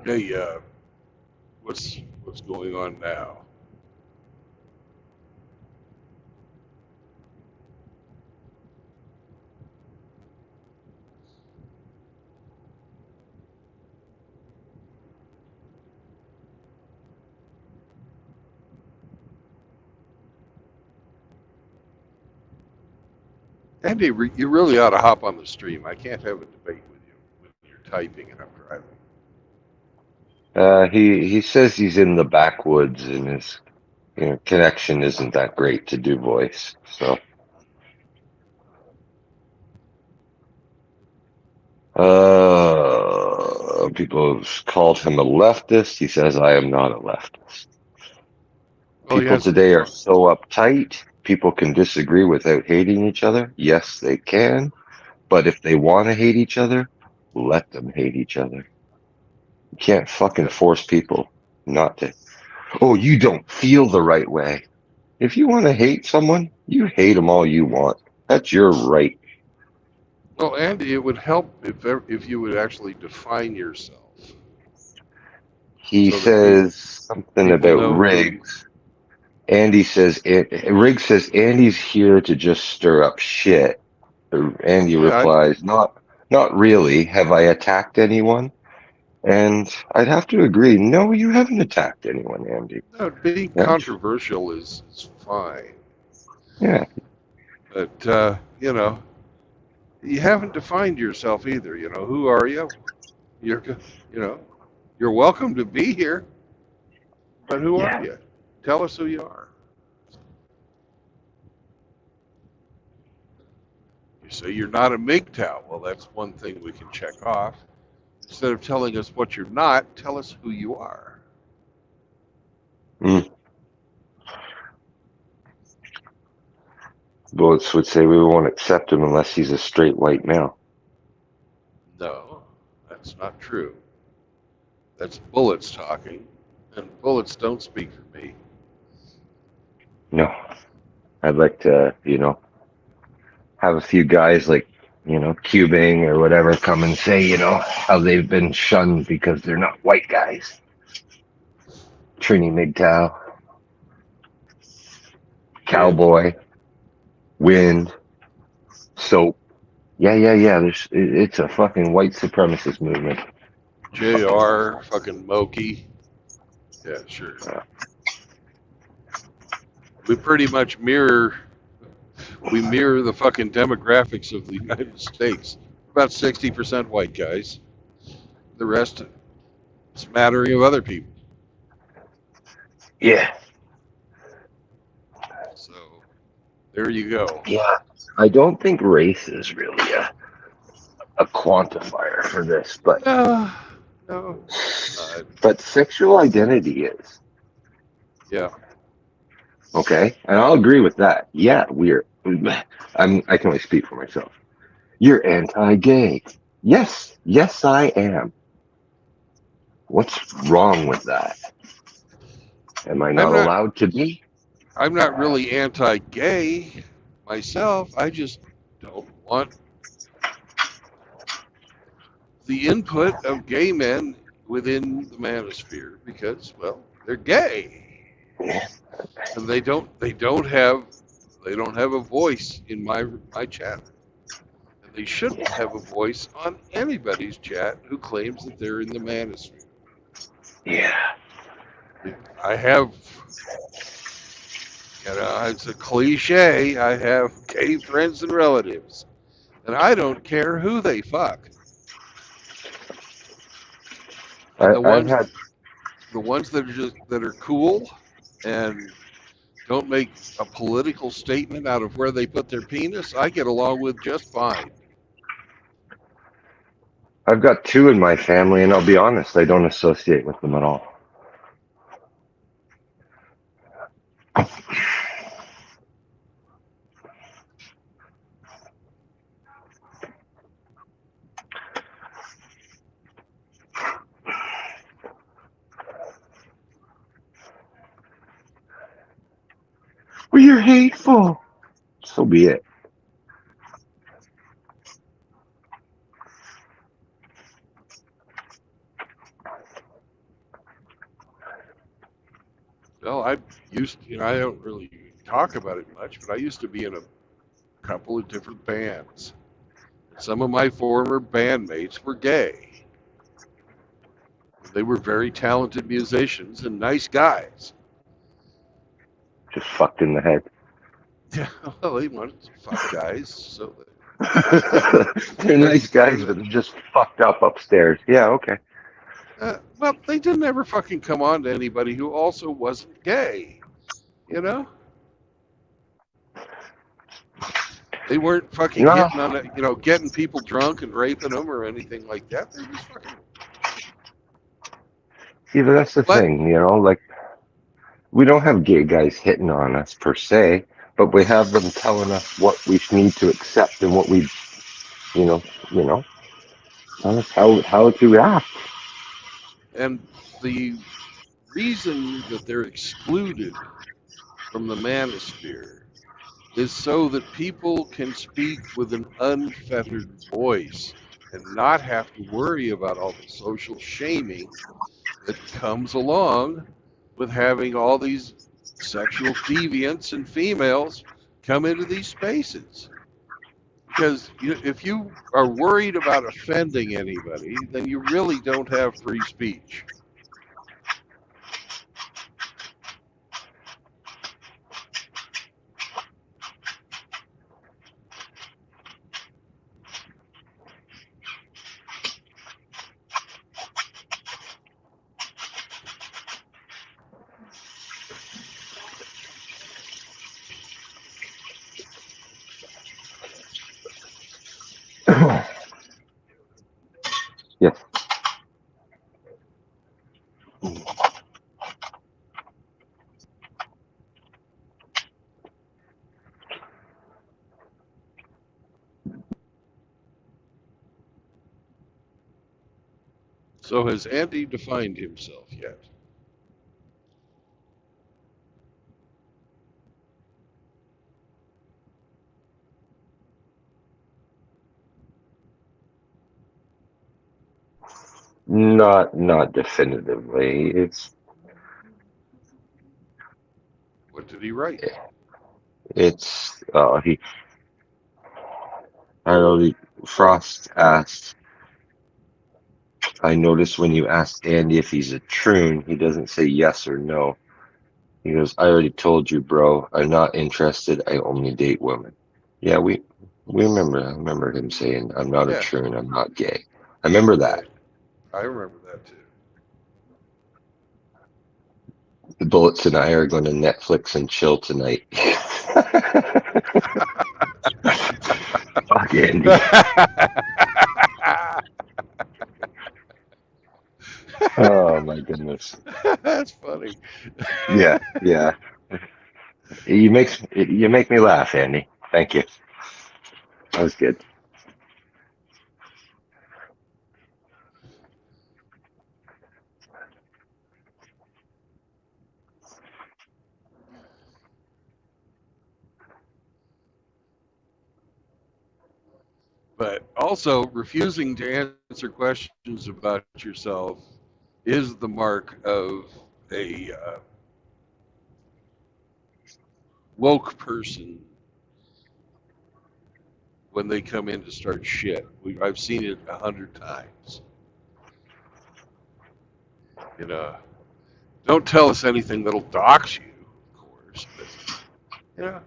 Hey, what's going on now? Andy, you really ought to hop on the stream. I can't have a debate with you when you're typing and I'm driving. He says he's in the backwoods and his connection isn't that great to do voice. So people have called him a leftist. He says I am not a leftist. Well, he People has. today are so uptight. People can disagree without hating each other. Yes, they can. But if they want to hate each other, let them hate each other. You can't fucking Yeah. force people not to. Oh, you don't feel the right way. If you want to hate someone, you hate them all you want. That's your right. Well, Andy, it would help if you would actually define yourself He so that says something people about know who you. Riggs. Andy says, Riggs says Andy's here to just stir up shit. Andy Yeah, replies, not really. Have I attacked anyone? And I'd have to agree. No, you haven't attacked anyone, Andy. no, being That's, controversial is fine, yeah, but you haven't defined yourself either. Who are you? You're, you know, you're welcome to be here, but who are yeah, you? Tell us who you are. You say you're not a MGTOW. Well, that's one thing we can check off. Instead of telling us what you're not, tell us who you are. mm. Bullets would say we won't accept him unless he's a straight white male. No, that's not true. That's bullets talking, and bullets don't speak for me. No, I'd like to, have a few guys like, Cubing or whatever come and say, how they've been shunned because they're not white guys. Trini MGTOW, And Cowboy, Wind, Soap. Yeah, yeah, yeah. It's a fucking white supremacist movement. JR, fucking Moki. Yeah, sure. We pretty much mirror the fucking demographics of the United States. About 60% white guys. The rest, smattering of other people. Yeah, So there you go. yeah. I don't think race is really a quantifier for this, No, no, it's not. but sexual identity is. Yeah. Okay, and I'll agree with that. Yeah, I can only speak for myself. You're anti-gay. Yes, yes, I am. What's wrong with that? Am I I'm not not. allowed to be? I'm not really anti-gay myself. I just don't want the input of gay men within the manosphere because, well, they're gay and they don't have a voice in my chat, and they shouldn't have a voice on anybody's chat who claims that they're in the manosphere. Yeah. I have, it's a cliche. I have gay friends and relatives, and I don't care who they fuck. And I've had the ones that are cool and don't make a political statement out of where they put their penis, I get along with just fine. I've got two in my family, and I'll be honest, I don't associate with them at all. Well, you're hateful. So be it. Well, I don't really talk about it much, but I used to be in a couple of different bands. Some of my former bandmates were gay. They were very talented musicians and nice guys. Just fucked in the head. Yeah, well, they wanted to fuck guys, so They're nice guys, but they're just fucked up upstairs. Yeah, okay. well, they didn't ever fucking come on to anybody who also wasn't gay. You know, they weren't fucking No, hitting on it, getting people drunk and raping them or anything like that. They just fucking. see, but that's the But thing, like we don't have gay guys hitting on us per se, but we have them telling us what we need to accept and what we, you know, you know, tell us how to act. and the reason that they're excluded from the manosphere is so that people can speak with an unfettered voice and not have to worry about all the social shaming that comes along with having all these sexual deviants and females come into these spaces. Because if you are worried about offending anybody, then you really don't have free speech. Yes. So has Andy defined himself yet? Not definitively. What did he write? He I already Frost asked. I noticed when you asked Andy if he's a troon, he doesn't say yes or no. He goes, I already told you, bro. I'm not interested. I only date women. Yeah, we remember. I remember him saying, I'm not a Yeah, troon. I'm not gay. I remember yeah, that. I remember that too. The Bullets and I are going to Netflix and chill tonight. Fuck Andy. Oh my goodness. That's funny. Yeah, yeah. You make me laugh, Andy. Thank you. That was good. But also, refusing to answer questions about yourself is the mark of a woke person when they come in to start shit. I've seen it 100 times. You know, don't tell us anything that'll dox you, of course, but you know,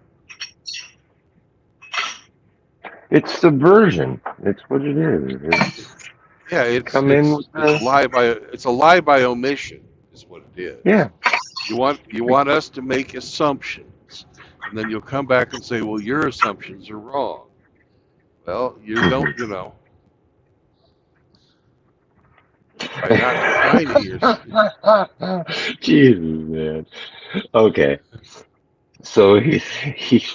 It's subversion. It's what it is. yeah, it's Come in it's with it's a lie by omission is what it is. yeah. You want us to make assumptions, and then you'll come back and say, "Well, your assumptions are wrong." Well, you don't, by not defining your. Jesus, man. Okay. So he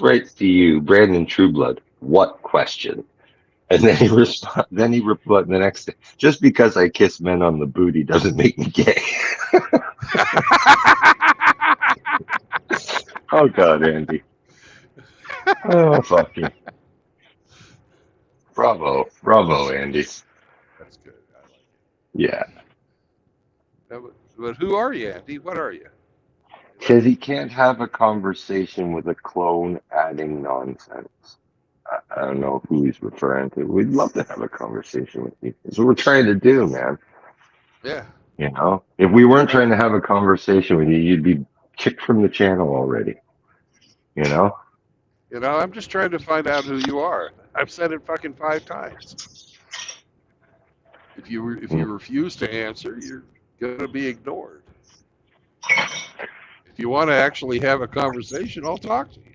writes to you, Brandon Trueblood, what question? And then he responds. Then he replied the next day. Just because I kiss men on the booty doesn't make me gay. Oh God, Andy. Oh fuck you. Bravo, bravo, Andy. That's good. I like Yeah. it. But who are you, Andy? What are you? Says he can't have a conversation with a clone adding nonsense. I don't know who he's referring to. We'd love to have a conversation with you. That's what we're trying to do, man. Yeah. You know, if we weren't I, trying to have a conversation with you, you'd be kicked from the channel already. You know? I'm just trying to find out who you are. I've said it fucking 5 times. If you refuse to answer, you're gonna be ignored. If you want to actually have a conversation, I'll talk to you.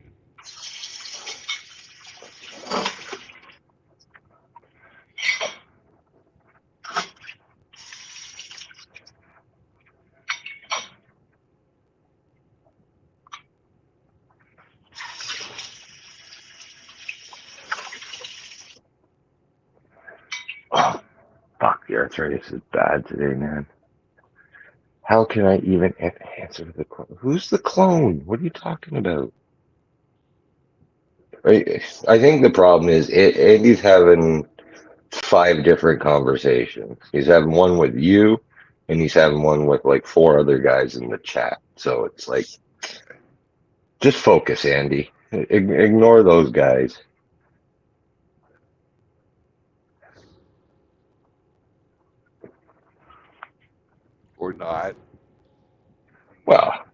Oh, fuck, the arthritis is bad today, man. How can I even answer the clone? Who's the clone? What are you talking about? I think the problem is Andy's having 5 different conversations. He's having one with you, and he's having one with like 4 other guys in the chat. So it's like, just focus, Andy. Ignore those guys. Or not. Well,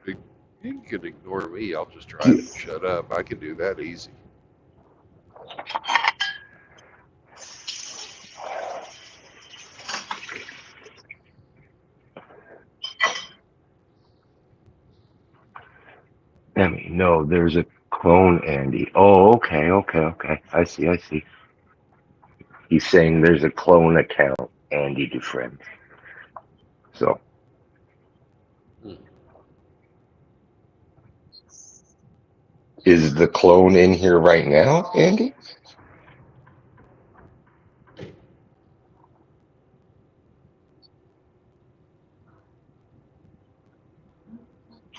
You can ignore me. I'll just try to shut up. I can do that easy. I mean, no, there's a clone Andy. Oh, okay. I see. He's saying there's a clone account, Andy Dufresne. So, Hmm. is the clone in here right now, Andy?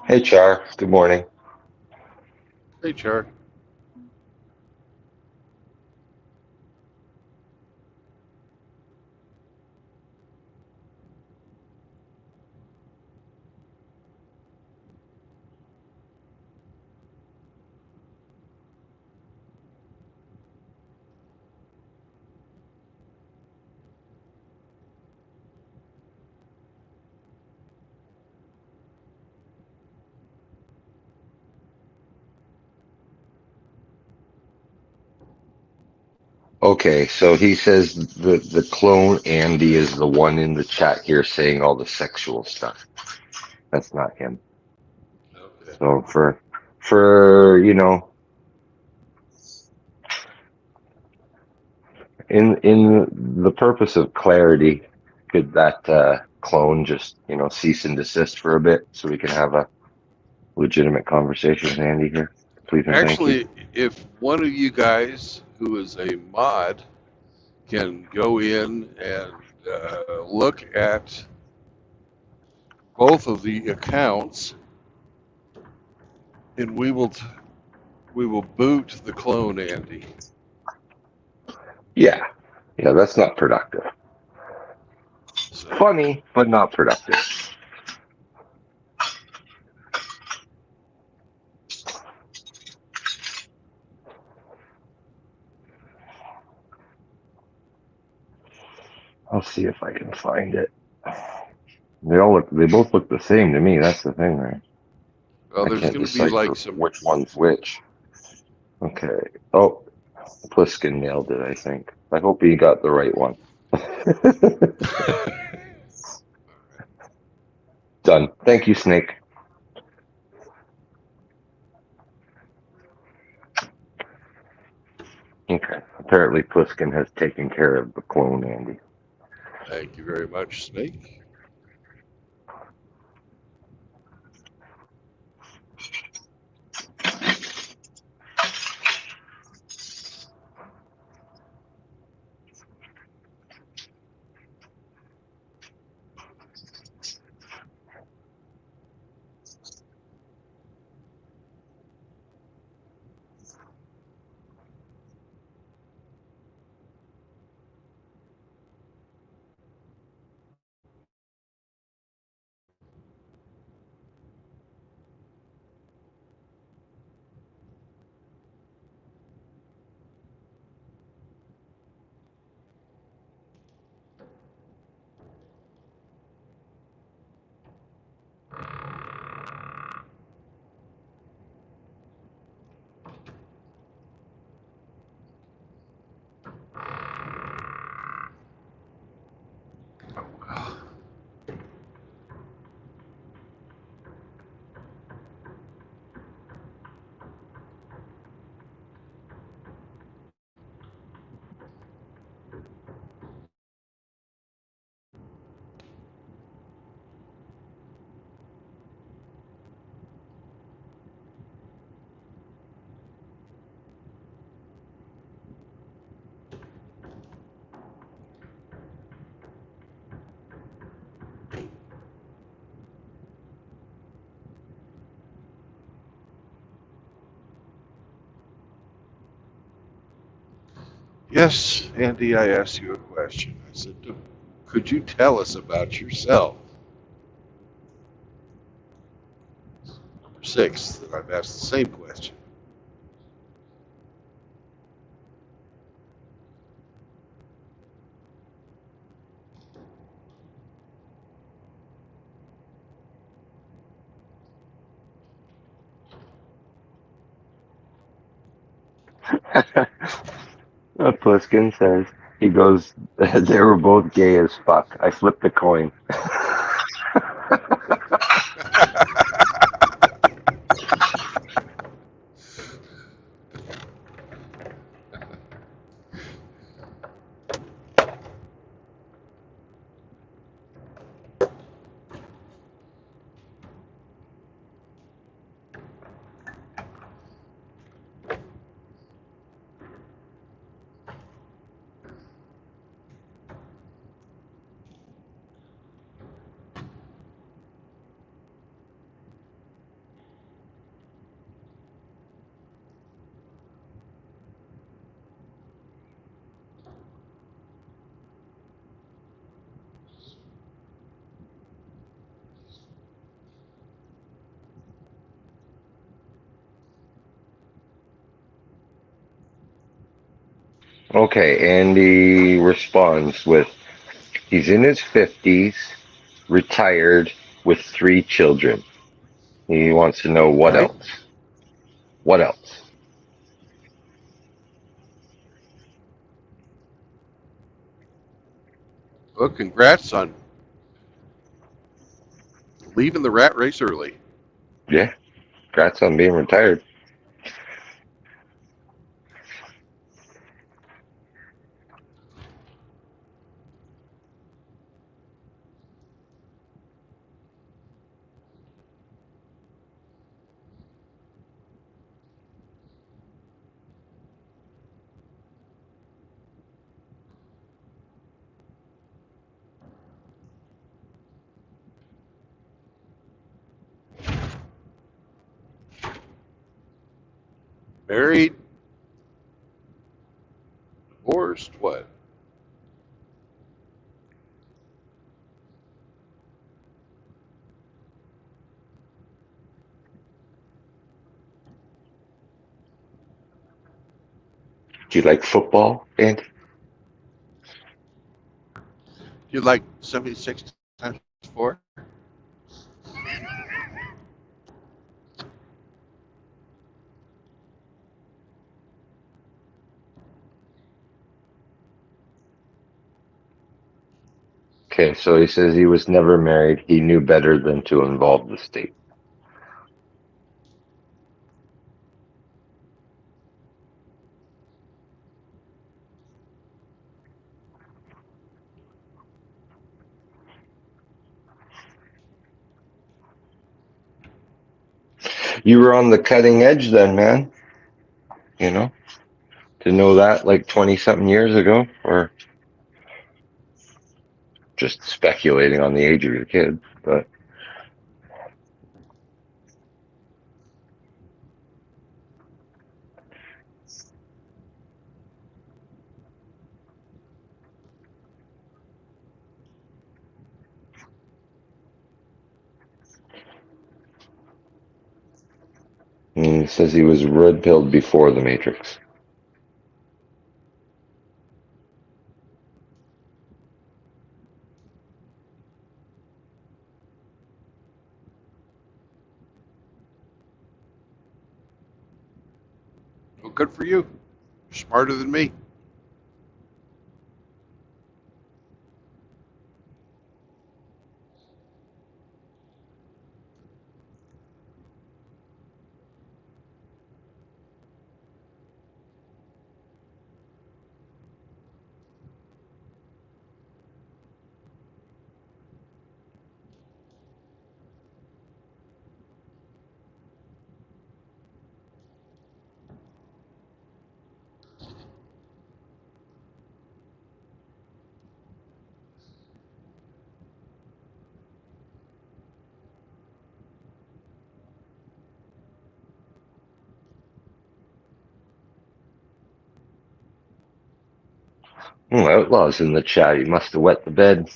Hey, Char. Good morning. Hey, Char. Okay, so he says the clone Andy is the one in the chat here saying all the sexual stuff. That's not him. Okay. So for in the purpose of clarity, could that clone just cease and desist for a bit so we can have a legitimate conversation with Andy here, please and thank you. Actually, if one of you guys who is a mod can go in and look at both of the accounts, and we will boot the clone Andy. Yeah, that's not productive. So, Funny, but not productive. I'll see if I can find it. They both look the same to me. That's the thing, right? well, I there's can't going to be decipher like some. which one's which. Okay. Oh, Pliskin nailed it, I think. I hope he got the right one. Done. Thank you, Snake. Okay. Apparently, Pliskin has taken care of the clone, Andy. Thank you very much, Snake. Yes, Andy, I asked you a question. I said, could you tell us about yourself? Sixth, that I've asked the same question. Pliskin says, he goes, they were both gay as fuck. I flipped the coin. Okay, Andy responds with, he's in his 50s, retired with 3 children. He wants to know what Right? else. What else? Well, congrats on leaving the rat race early. Yeah, congrats on being retired. Married, divorced, what? Do you like football, Andy? You like 76 times 4? Okay, so he says he was never married. He knew better than to involve the state. You were on the cutting edge then, man. You know, to know that like 20 something years ago, or just speculating on the age of your kid, but he says he was red pilled before the Matrix. Well, good for you. You're smarter than me. Outlaw's in the chat. He must have wet the bed.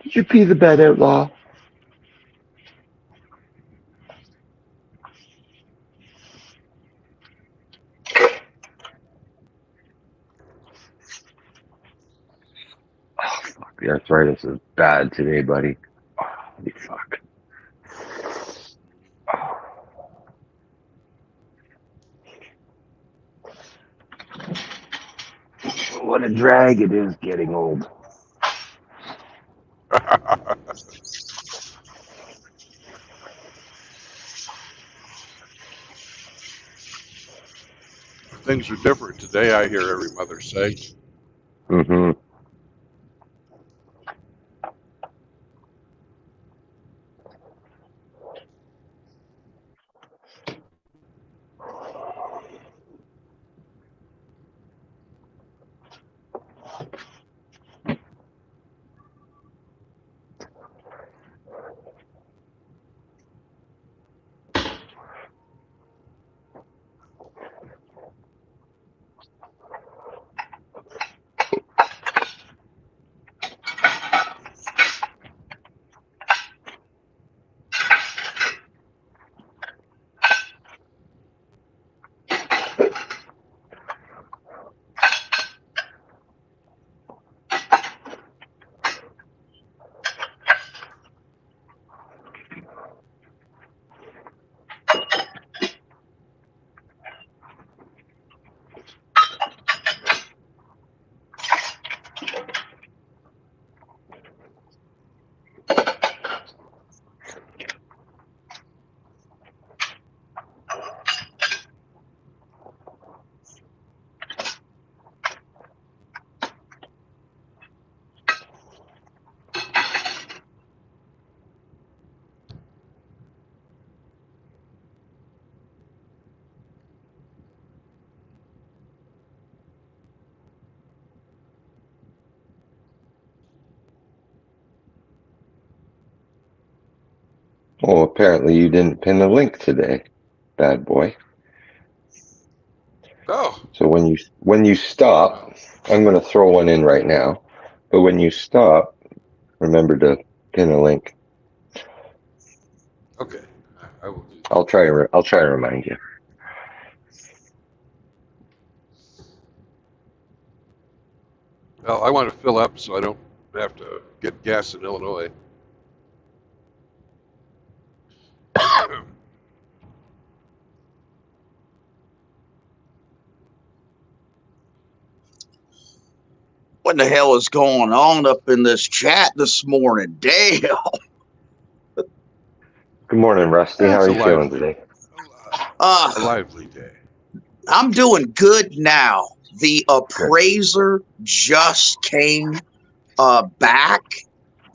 Did you pee the bed, Outlaw? Oh, fuck. The arthritis is bad today, buddy. Oh, holy fuck. Oh, what a drag it is getting old. Things are different today, I hear every mother say. Mm-hmm. Oh, apparently you didn't pin a link today, bad boy. Oh, So when you stop, well, I'm going to throw one in right now. But when you stop, remember to pin a link. okay. I will do that. I'll try to remind you. Well, I want to fill up so I don't have to get gas in Illinois. What the hell is going on up in this chat this morning? Damn. Good morning, Rusty. How That's are a you feeling lively, today? a lively day. I'm doing good now. The Good. appraiser just came back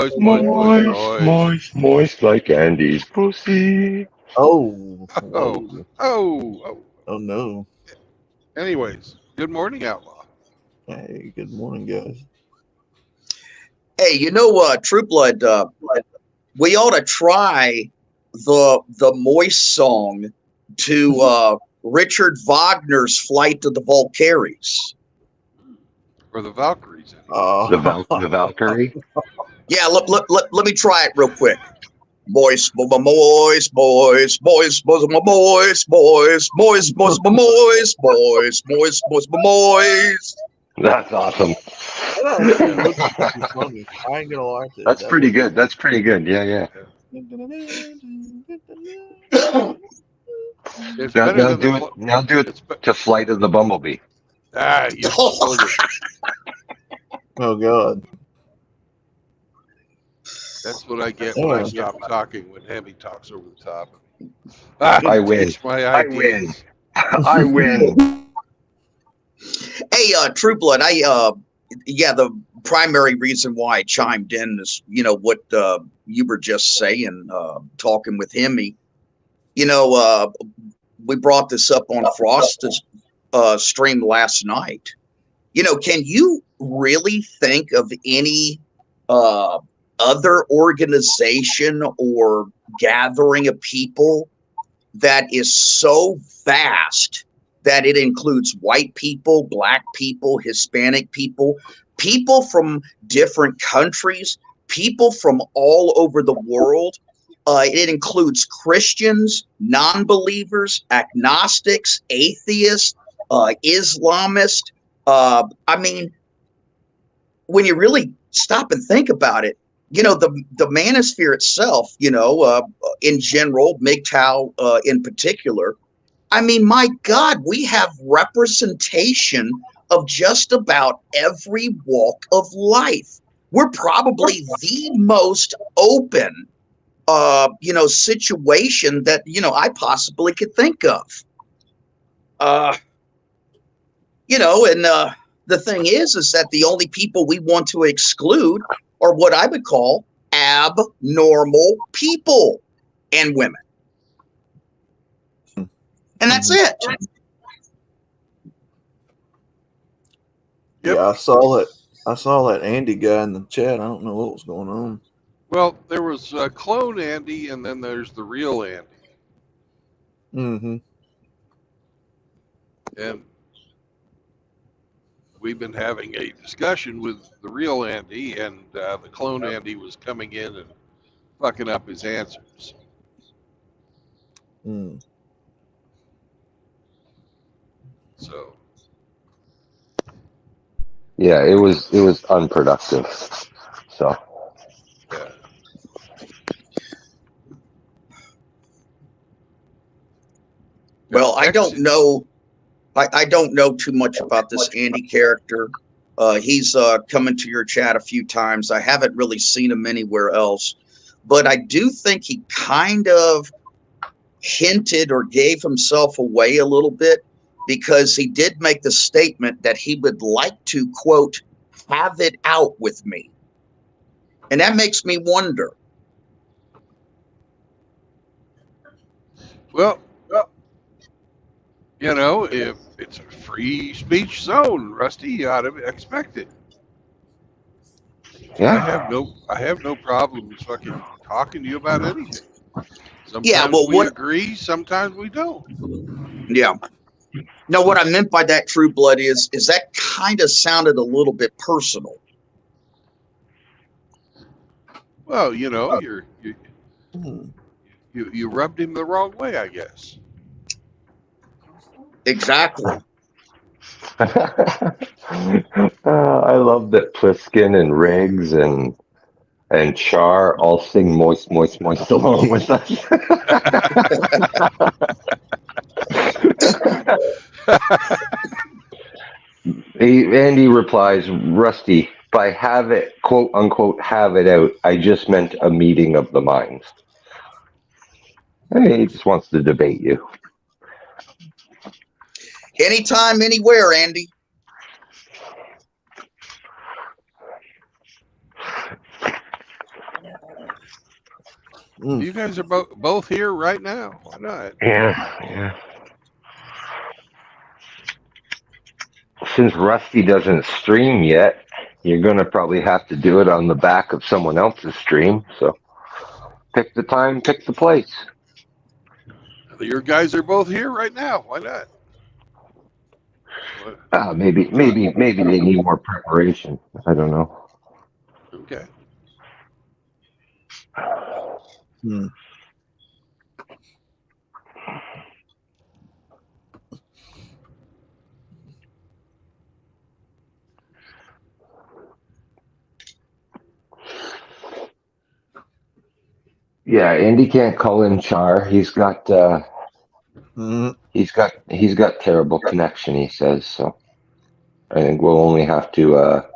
Moist, moist, moist, Moist, moist. moist, moist like Andy's pussy. Oh, Oh, whoa. oh. Oh no. Anyways, good morning, Outlaw. Hey, good morning, guys. Hey, True Blood, we ought to try the Moist song to Richard Wagner's Flight of the Valkyries. Or the Valkyries. The Valkyrie. Yeah, let me try it real quick. Moist, moist, moist, moist, moist, moist, moist, moist, moist, moist, moist, moist, moist. That's awesome. That actually looks pretty funny. I ain't gonna lie to you. That's pretty good. That's pretty good. Yeah. It's Now, better now than do the. it. Now do it to Flight of the Bumblebee. You spoiled it. Oh god. That's what I get when I Yeah. stop talking when Hemi talks over the top. I win. Takes my I ideas. win. I win. Hey, True Blood, the primary reason why I chimed in is, what you were just saying, talking with Hemi. We brought this up on Frost's stream last night. Can you really think of any other organization or gathering of people that is so vast that it includes white people, black people, Hispanic people, people from different countries, people from all over the world? It includes Christians, non-believers, agnostics, atheists, Islamists. When you really stop and think about it, the manosphere itself, in general, MGTOW in particular, my God, we have representation of just about every walk of life. We're probably the most open, situation that, I possibly could think of. The thing is that the only people we want to exclude are what I would call abnormal people and women. And that's it. Yep. Yeah, I saw that Andy guy in the chat. I don't know what was going on. Well, there was clone Andy, and then there's the real Andy. Mm-hmm. And we've been having a discussion with the real Andy, and the clone Andy was coming in and fucking up his answers. Mm. So Yeah, it was unproductive. So yeah. Well, I don't know. I don't know too much about this Andy character. He's come into your chat a few times. I haven't really seen him anywhere else, but I do think he kind of hinted or gave himself away a little bit, because he did make the statement that he would like to, quote, have it out with me. And that makes me wonder. Well, if it's a free speech zone, Rusty, you ought to expect it. yeah. I have no problem fucking talking to you about anything. Sometimes Yeah, well, we agree, sometimes we don't. Yeah. No, what I meant by that, True Blood, is that kind of sounded a little bit personal. Well, you know, you Hmm. you rubbed him the wrong way, I guess. Exactly. I love that Pliskin and Riggs and Char all sing "Moist, Moist, Moist" along with us. Andy replies, "Rusty, by have it, quote unquote, have it out, I just meant a meeting of the minds." Hey, he just wants to debate you. Anytime, anywhere, Andy. Mm. You guys are both here right now. Why not? Yeah. Since Rusty doesn't stream yet, you're gonna probably have to do it on the back of someone else's stream. So pick the time, pick the place. Your guys are both here right now. Why not? Maybe they need more preparation. I don't know. Okay. Hmm. Yeah, Andy can't call in Char. Hmm. He's got terrible connection. He says so. I think we'll only have to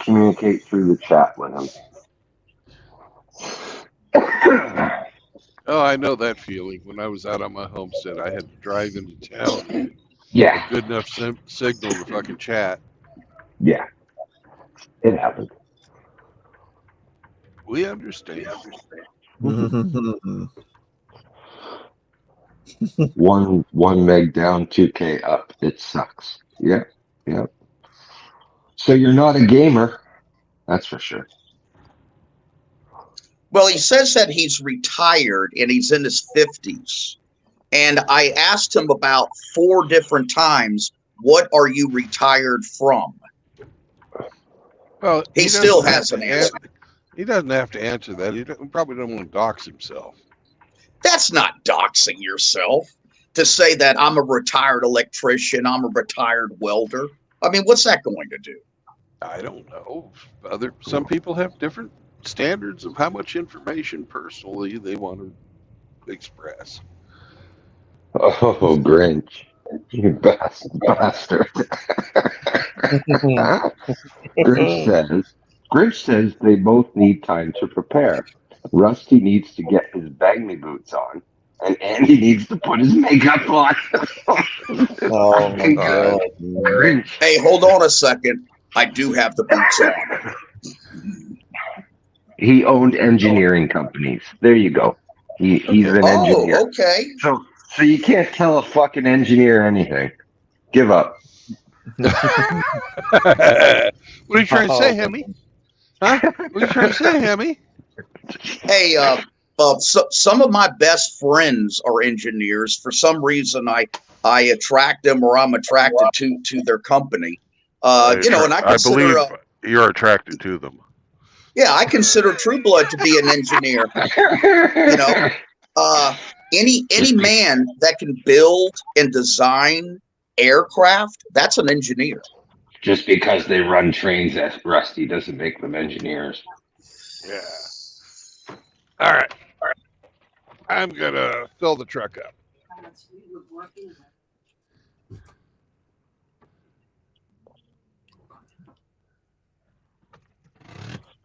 communicate through the chat with him. Oh, I know that feeling. When I was out on my homestead, I had to drive into town to get a Yeah, good enough signal to fucking chat. yeah, it happened. We understand. Hmm. One meg down, 2K up. It sucks. Yeah, yeah. So you're not a gamer, that's for sure. Well, he says that he's retired and he's in his 50s. And I asked him about 4 different times, what are you retired from? Well, He still hasn't answered. He doesn't have to answer that. He probably doesn't want to dox himself. That's not doxing yourself to say that I'm a retired electrician, I'm a retired welder. I mean, what's that going to do? I don't know. Some people have different standards of how much information personally they want to express. Oh, Grinch, you bastard! Grinch says they both need time to prepare. Rusty needs to get his baggy boots on, and Andy needs to put his makeup on. Oh my God. God. Grinch. Hey, hold on a second. I do have the boots on. He owned engineering companies. There you go. He's an engineer. Oh, okay. So you can't tell a fucking engineer anything. Give up. What are you trying to say, Hemi? Huh? What are you trying to say, Hemi? Hey, some of my best friends are engineers. For some reason, I attract them, or I'm attracted to their company. And I consider, you're attracted to them. yeah, I consider True Blood to be an engineer. Any man that can build and design aircraft, that's an engineer. Just because they run trains at Rusty doesn't make them engineers. Yeah. All right. I'm gonna fill the truck up.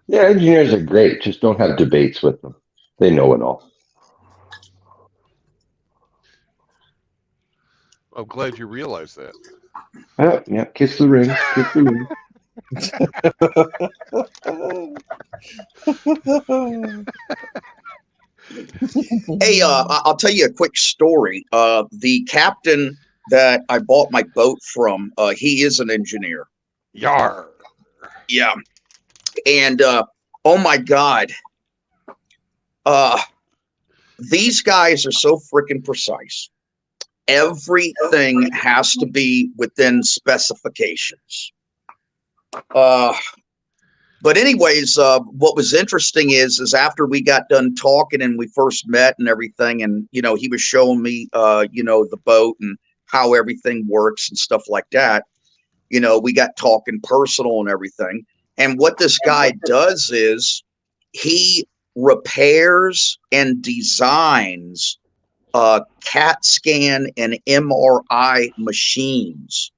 Yeah, engineers are great. Just don't have debates with them. They know it all. I'm glad you realized that. Yeah, kiss the ring. Kiss the ring. Hey, I'll tell you a quick story. The captain that I bought my boat from, he is an engineer. Yar. Yeah. And oh my God. These guys are so freaking precise. everything has to be within specifications. But anyways, what was interesting is after we got done talking and we first met and everything, and he was showing me the boat and how everything works and stuff like that. We got talking personal and everything. And what this guy does is he repairs and designs CAT scan and MRI machines.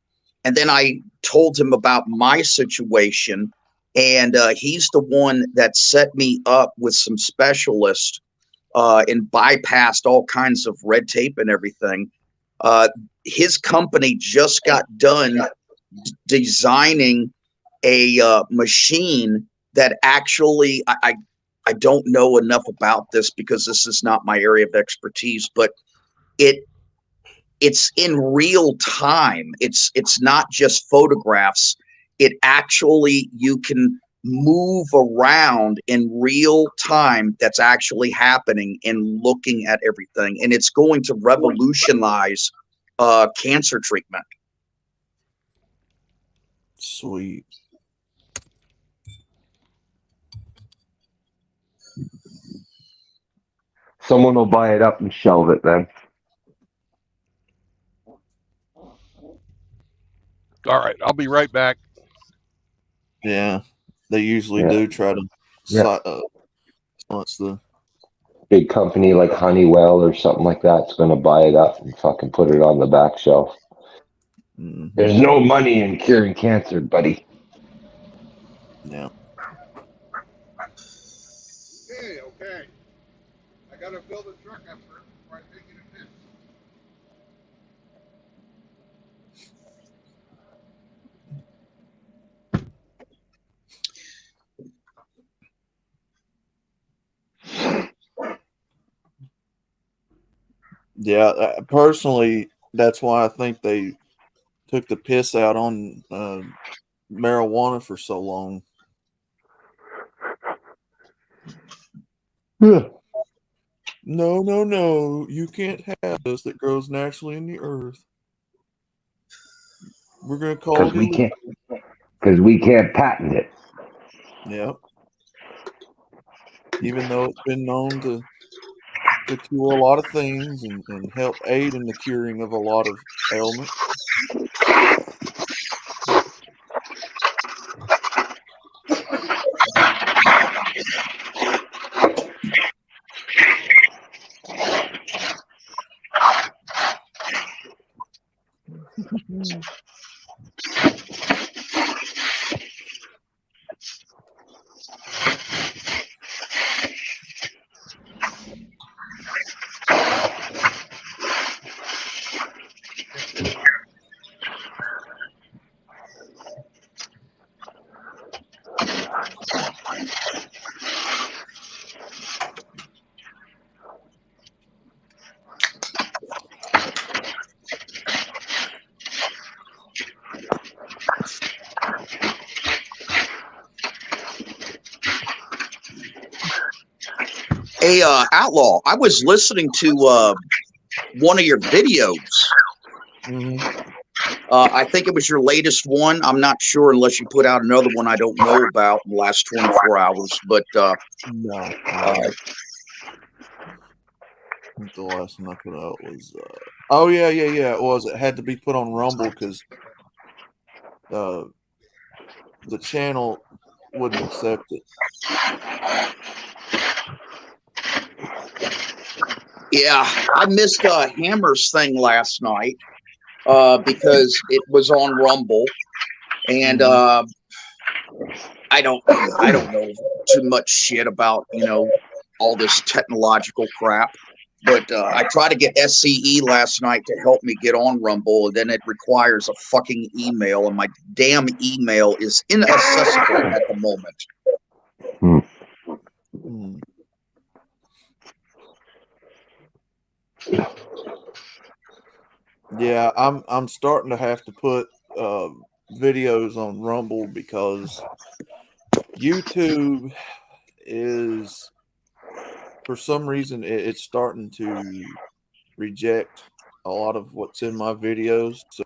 And then I told him about my situation, and he's the one that set me up with some specialists and bypassed all kinds of red tape and everything. His company just got done designing a machine that actually I don't know enough about this because this is not my area of expertise, but it's in real time. It's not just photographs. It actually, you can move around in real time. That's actually happening and looking at everything, and it's going to revolutionize cancer treatment. Sweet. Someone will buy it up and shelve it then. All right, I'll be right back. Yeah, they usually Yeah. do try to Yeah. silence the. Big company like Honeywell or something like that's going to buy it up and fucking put it on the back shelf. Mhm. There's no money in curing cancer, buddy. Yeah. Okay. I gotta build a truck up first before I take it a piss. Yeah, personally, that's why I think they took the piss out on marijuana for so long. Yeah. No, no, no. You can't have this that grows naturally in the earth. We're going to call it illegal. Because we can't patent it. Yep. Even though it's been known to cure a lot of things and help aid in the curing of a lot of ailments. Hey, Outlaw, I was listening to one of your videos. Mm-hmm. I think it was your latest one. I'm not sure unless you put out another one I don't know about in the last 24 hours. But No. I think the last one I put out was. Oh yeah. It was. It had to be put on Rumble because the channel wouldn't accept it. yeah, I missed Hammer's thing last night because it was on Rumble, and I don't know too much shit about all this technological crap. But I tried to get SCE last night to help me get on Rumble, and then it requires a fucking email, and my damn email is inaccessible at the moment. Yeah, I'm starting to have to put videos on Rumble because YouTube is, for some reason, it's starting to reject a lot of what's in my videos, so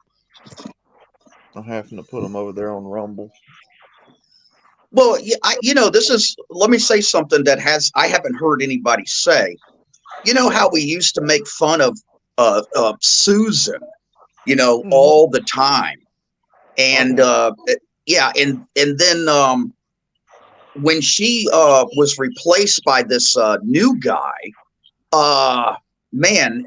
I'm having to put them over there on Rumble. Well, yeah, this is. Let me say something that I haven't heard anybody say. You know how we used to make fun of Susan, all the time, and yeah, and then when she was replaced by this new guy, man,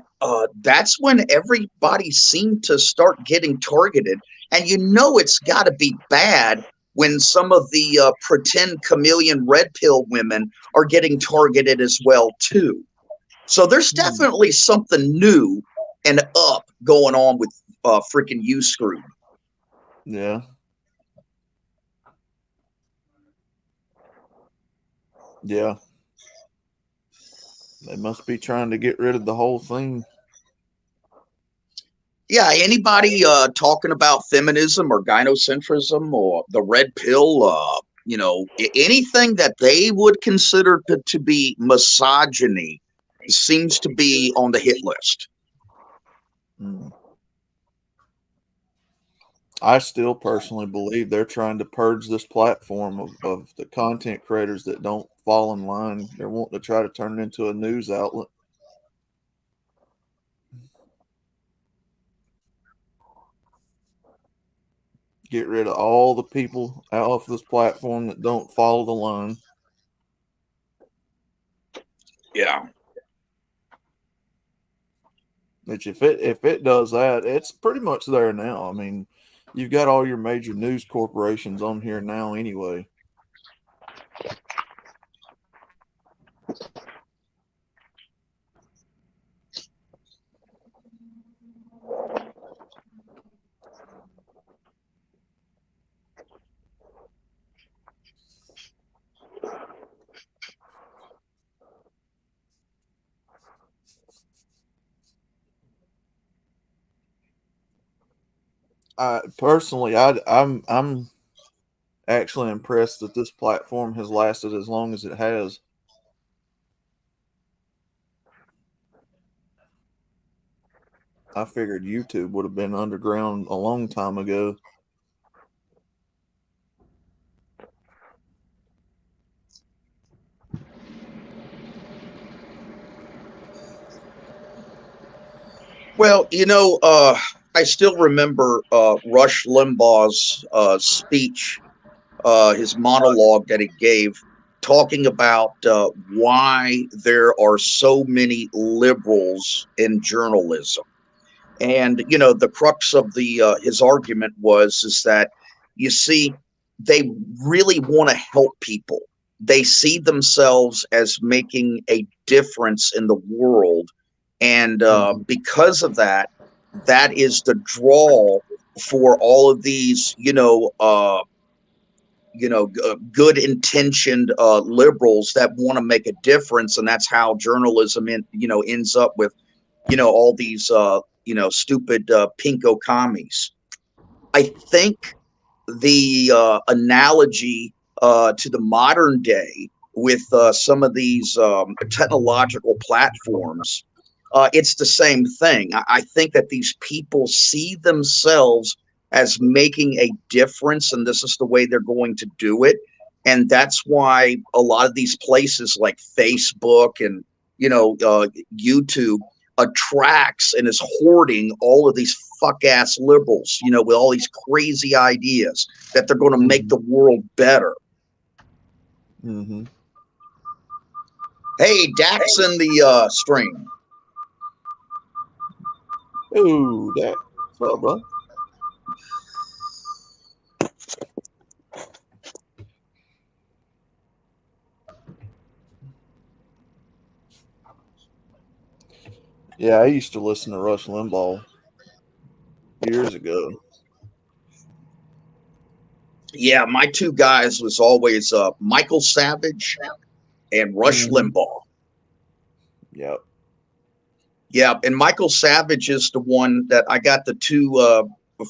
that's when everybody seemed to start getting targeted, and it's got to be bad when some of the pretend chameleon red pill women are getting targeted as well too. So there's definitely something new and up going on with freaking you screwed. Yeah. Yeah. They must be trying to get rid of the whole thing. Yeah, anybody talking about feminism or gynocentrism or the red pill, anything that they would consider to be misogyny seems to be on the hit list. I still personally believe they're trying to purge this platform of the content creators that don't fall in line. They're wanting to try to turn it into a news outlet. Get rid of all the people out of this platform that don't follow the line. Yeah. Which if it does that, it's pretty much there now. I mean, you've got all your major news corporations on here now anyway. Personally, I'm actually impressed that this platform has lasted as long as it has. I figured YouTube would have been underground a long time ago. Well, I still remember Rush Limbaugh's speech, his monologue that he gave, talking about why there are so many liberals in journalism. And the crux of the his argument is that, you see, they really want to help people. They see themselves as making a difference in the world, and because of that, that is the draw for all of these good intentioned liberals that want to make a difference, and that's how journalism ends up with all these stupid pinko commies. I think the analogy to the modern day with some of these technological platforms, it's the same thing. I think that these people see themselves as making a difference, and this is the way they're going to do it. And that's why a lot of these places like Facebook and YouTube attracts and is hoarding all of these fuck ass liberals, with all these crazy ideas that they're going to make the world better. Mm-hmm. Hey, Dax in the stream. Ooh, Dax. What's up, bro? Yeah, I used to listen to Rush Limbaugh years ago. Yeah, my two guys was always Michael Savage and Rush Limbaugh. Yep. Yeah, and Michael Savage is the one that I got the two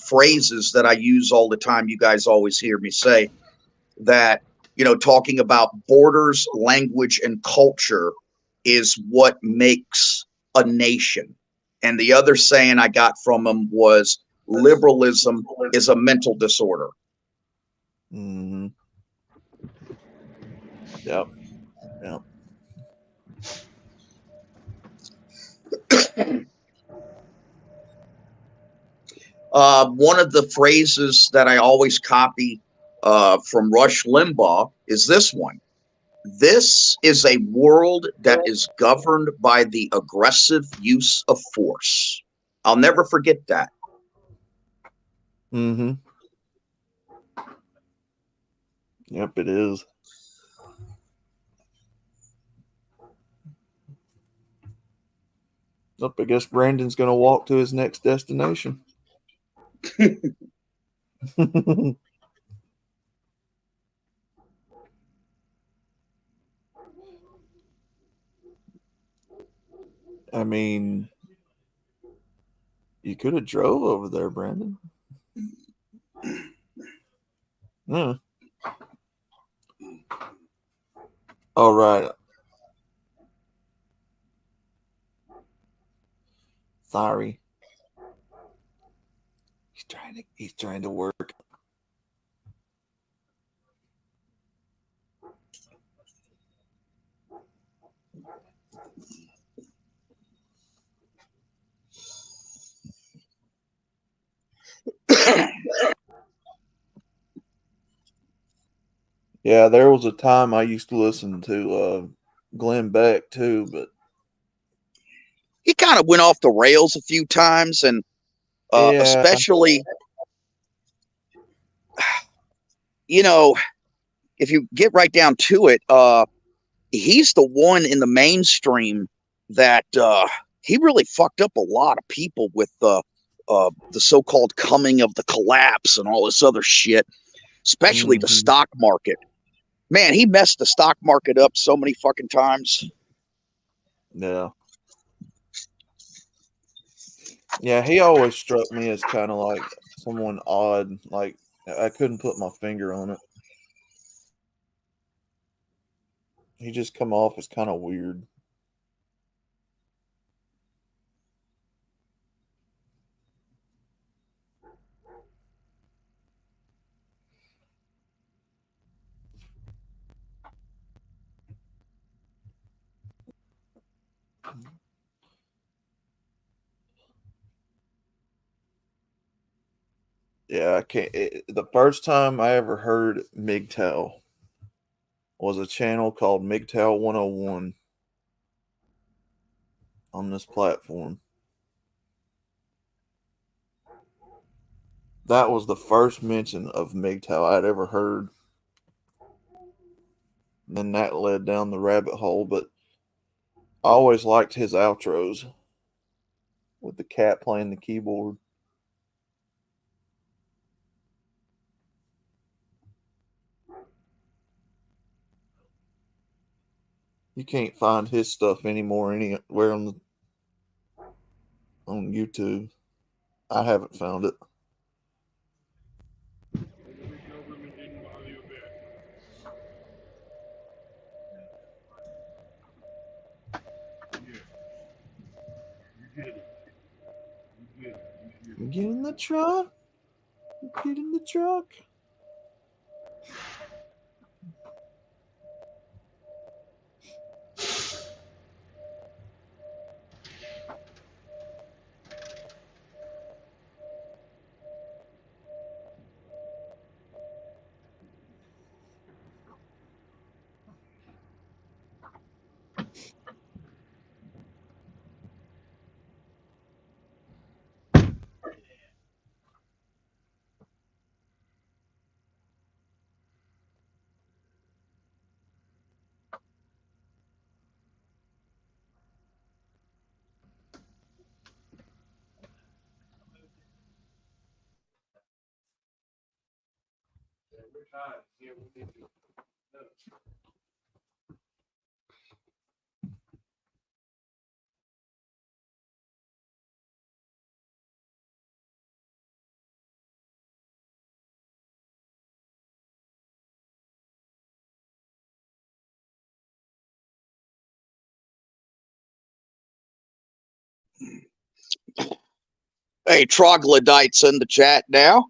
phrases that I use all the time. You guys always hear me say that, talking about borders, language, and culture is what makes a nation. And the other saying I got from him was liberalism is a mental disorder. Mm-hmm. Yep. Yep. One of the phrases that I always copy from Rush Limbaugh is this one. This is a world that is governed by the aggressive use of force. I'll never forget that. Mm-hmm. Yep, it is. Nope, I guess Brandon's going to walk to his next destination. I mean, you could have drove over there, Brandon. Yeah. All right. Sorry. He's trying to work. Yeah, there was a time I used to listen to Glenn Beck too, but He kind of went off the rails a few times, and yeah, especially, you know, if you get right down to it, he's the one in the mainstream that he really fucked up a lot of people with the so-called coming of the collapse and all this other shit, especially the mm-hmm. stock market. Man, he messed the stock market up so many fucking times. Yeah. Yeah, he always struck me as kind of like someone odd. Like I couldn't put my finger on it. He just come off as kind of weird. Yeah, I can't. The first time I ever heard MGTOW was a channel called MGTOW 101 on this platform. That was the first mention of MGTOW I'd ever heard. And then that led down the rabbit hole, but I always liked his outros with the cat playing the keyboard. You can't find his stuff anymore anywhere on YouTube. I haven't found it. Get in the truck. Get in the truck. Hey, troglodytes in the chat now.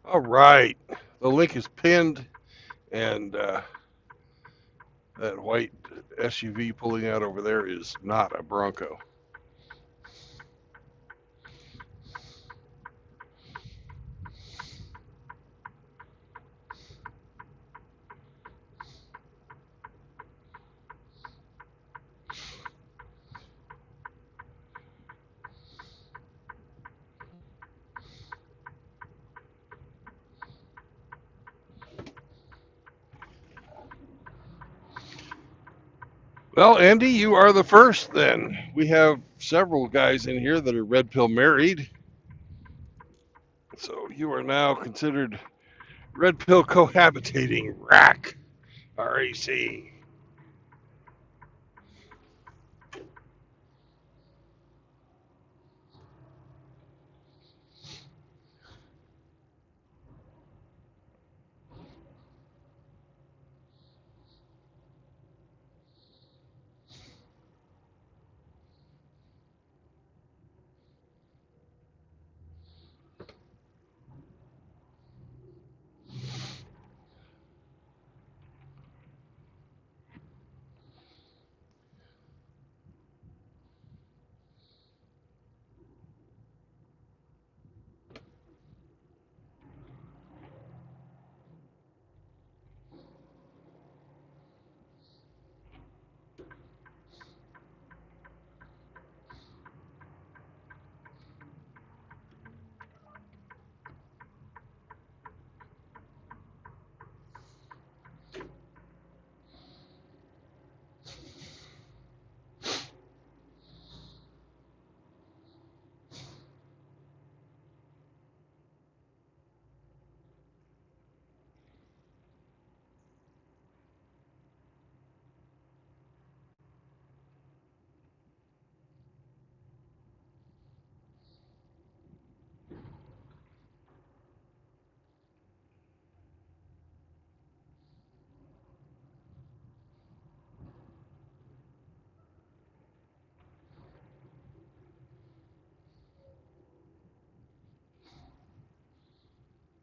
All right. The link is pinned, and that white SUV pulling out over there is not a Bronco. Well, Andy, you are the first then. We have several guys in here that are red pill married. So you are now considered red pill cohabitating. RAC. RAC.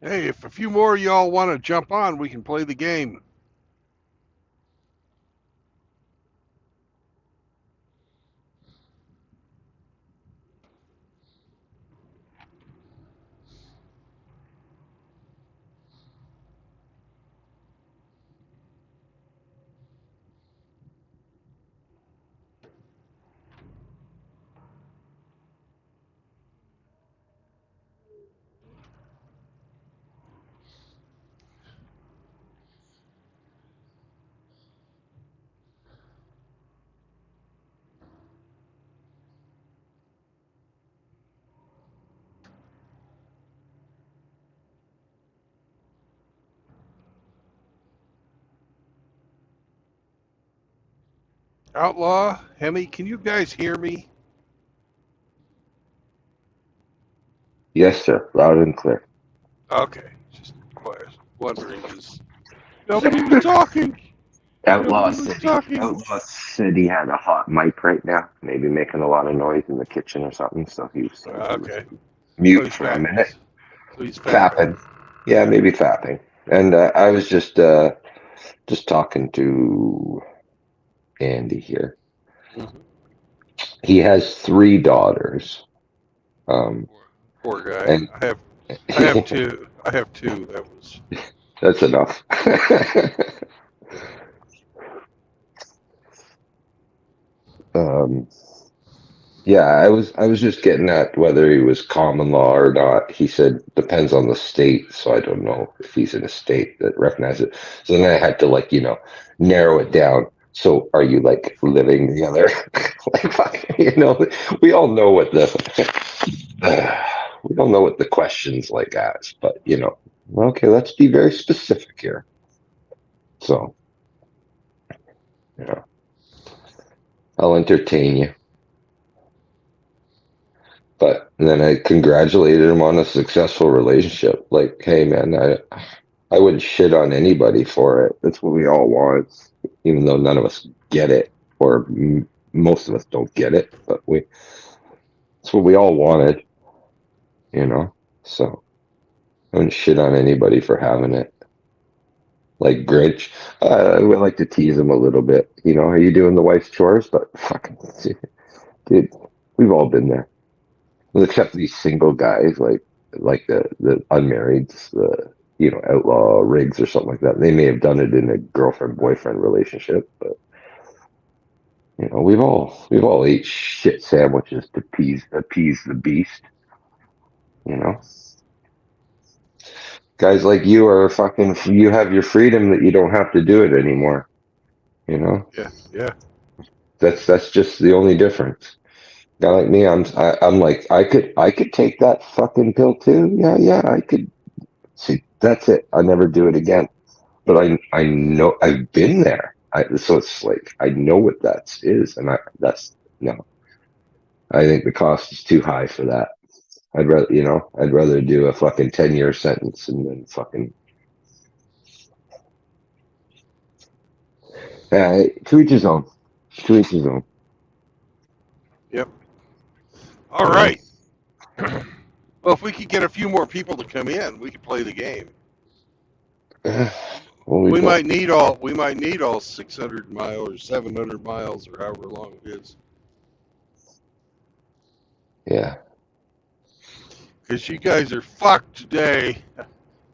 Hey, if a few more of y'all want to jump on, we can play the game. Outlaw, Hemi, can you guys hear me? Yes, sir. Loud and clear. Okay, just wondering because nobody was talking. Outlaw Nobody was said he, talking. Outlaw said he had a hot mic right now, maybe making a lot of noise in the kitchen or something, so he was Okay, so mute he's for a fat. minute. So he's fapping. Fapping. Yeah, maybe fapping. And I was just talking to Andy here. Mm-hmm. He has 3 daughters. Poor guy. And I have two. I have two. That was. that's enough. um, yeah, I was just getting at whether he was common law or not. He said depends on the state, so I don't know if he's in a state that recognizes it. So then I had to narrow it down. So are you like living together? We all know what we don't know what the questions like ask, but okay, let's be very specific here. So, I'll entertain you. But then I congratulated him on a successful relationship. Like, hey man, I wouldn't shit on anybody for it. That's what we all want, even though none of us get it, or most of us don't get it. But it's what we all wanted, So I wouldn't shit on anybody for having it. Like Grinch, I would like to tease him a little bit. Are you doing the wife's chores? But fucking, dude, we've all been there. Well, except these single guys, like the unmarrieds, the outlaw rigs or something like that. They may have done it in a girlfriend boyfriend relationship, but we've all ate shit sandwiches to appease the beast. You know, guys like you are fucking. You have your freedom that you don't have to do it anymore. Yeah. That's just the only difference. Guy like me, I'm like I could take that fucking pill too. Yeah, I could. See, that's it. I'll never do it again. But I know I've been there. So it's like I know what that is, and that's no. I think the cost is too high for that. I'd rather do a fucking 10-year sentence and then fucking. To each his own. To each his own. Yep. All right. Well, if we could get a few more people to come in, we could play the game. We might need all 600 miles or 700 miles or however long it is. Yeah. Because you guys are fucked today.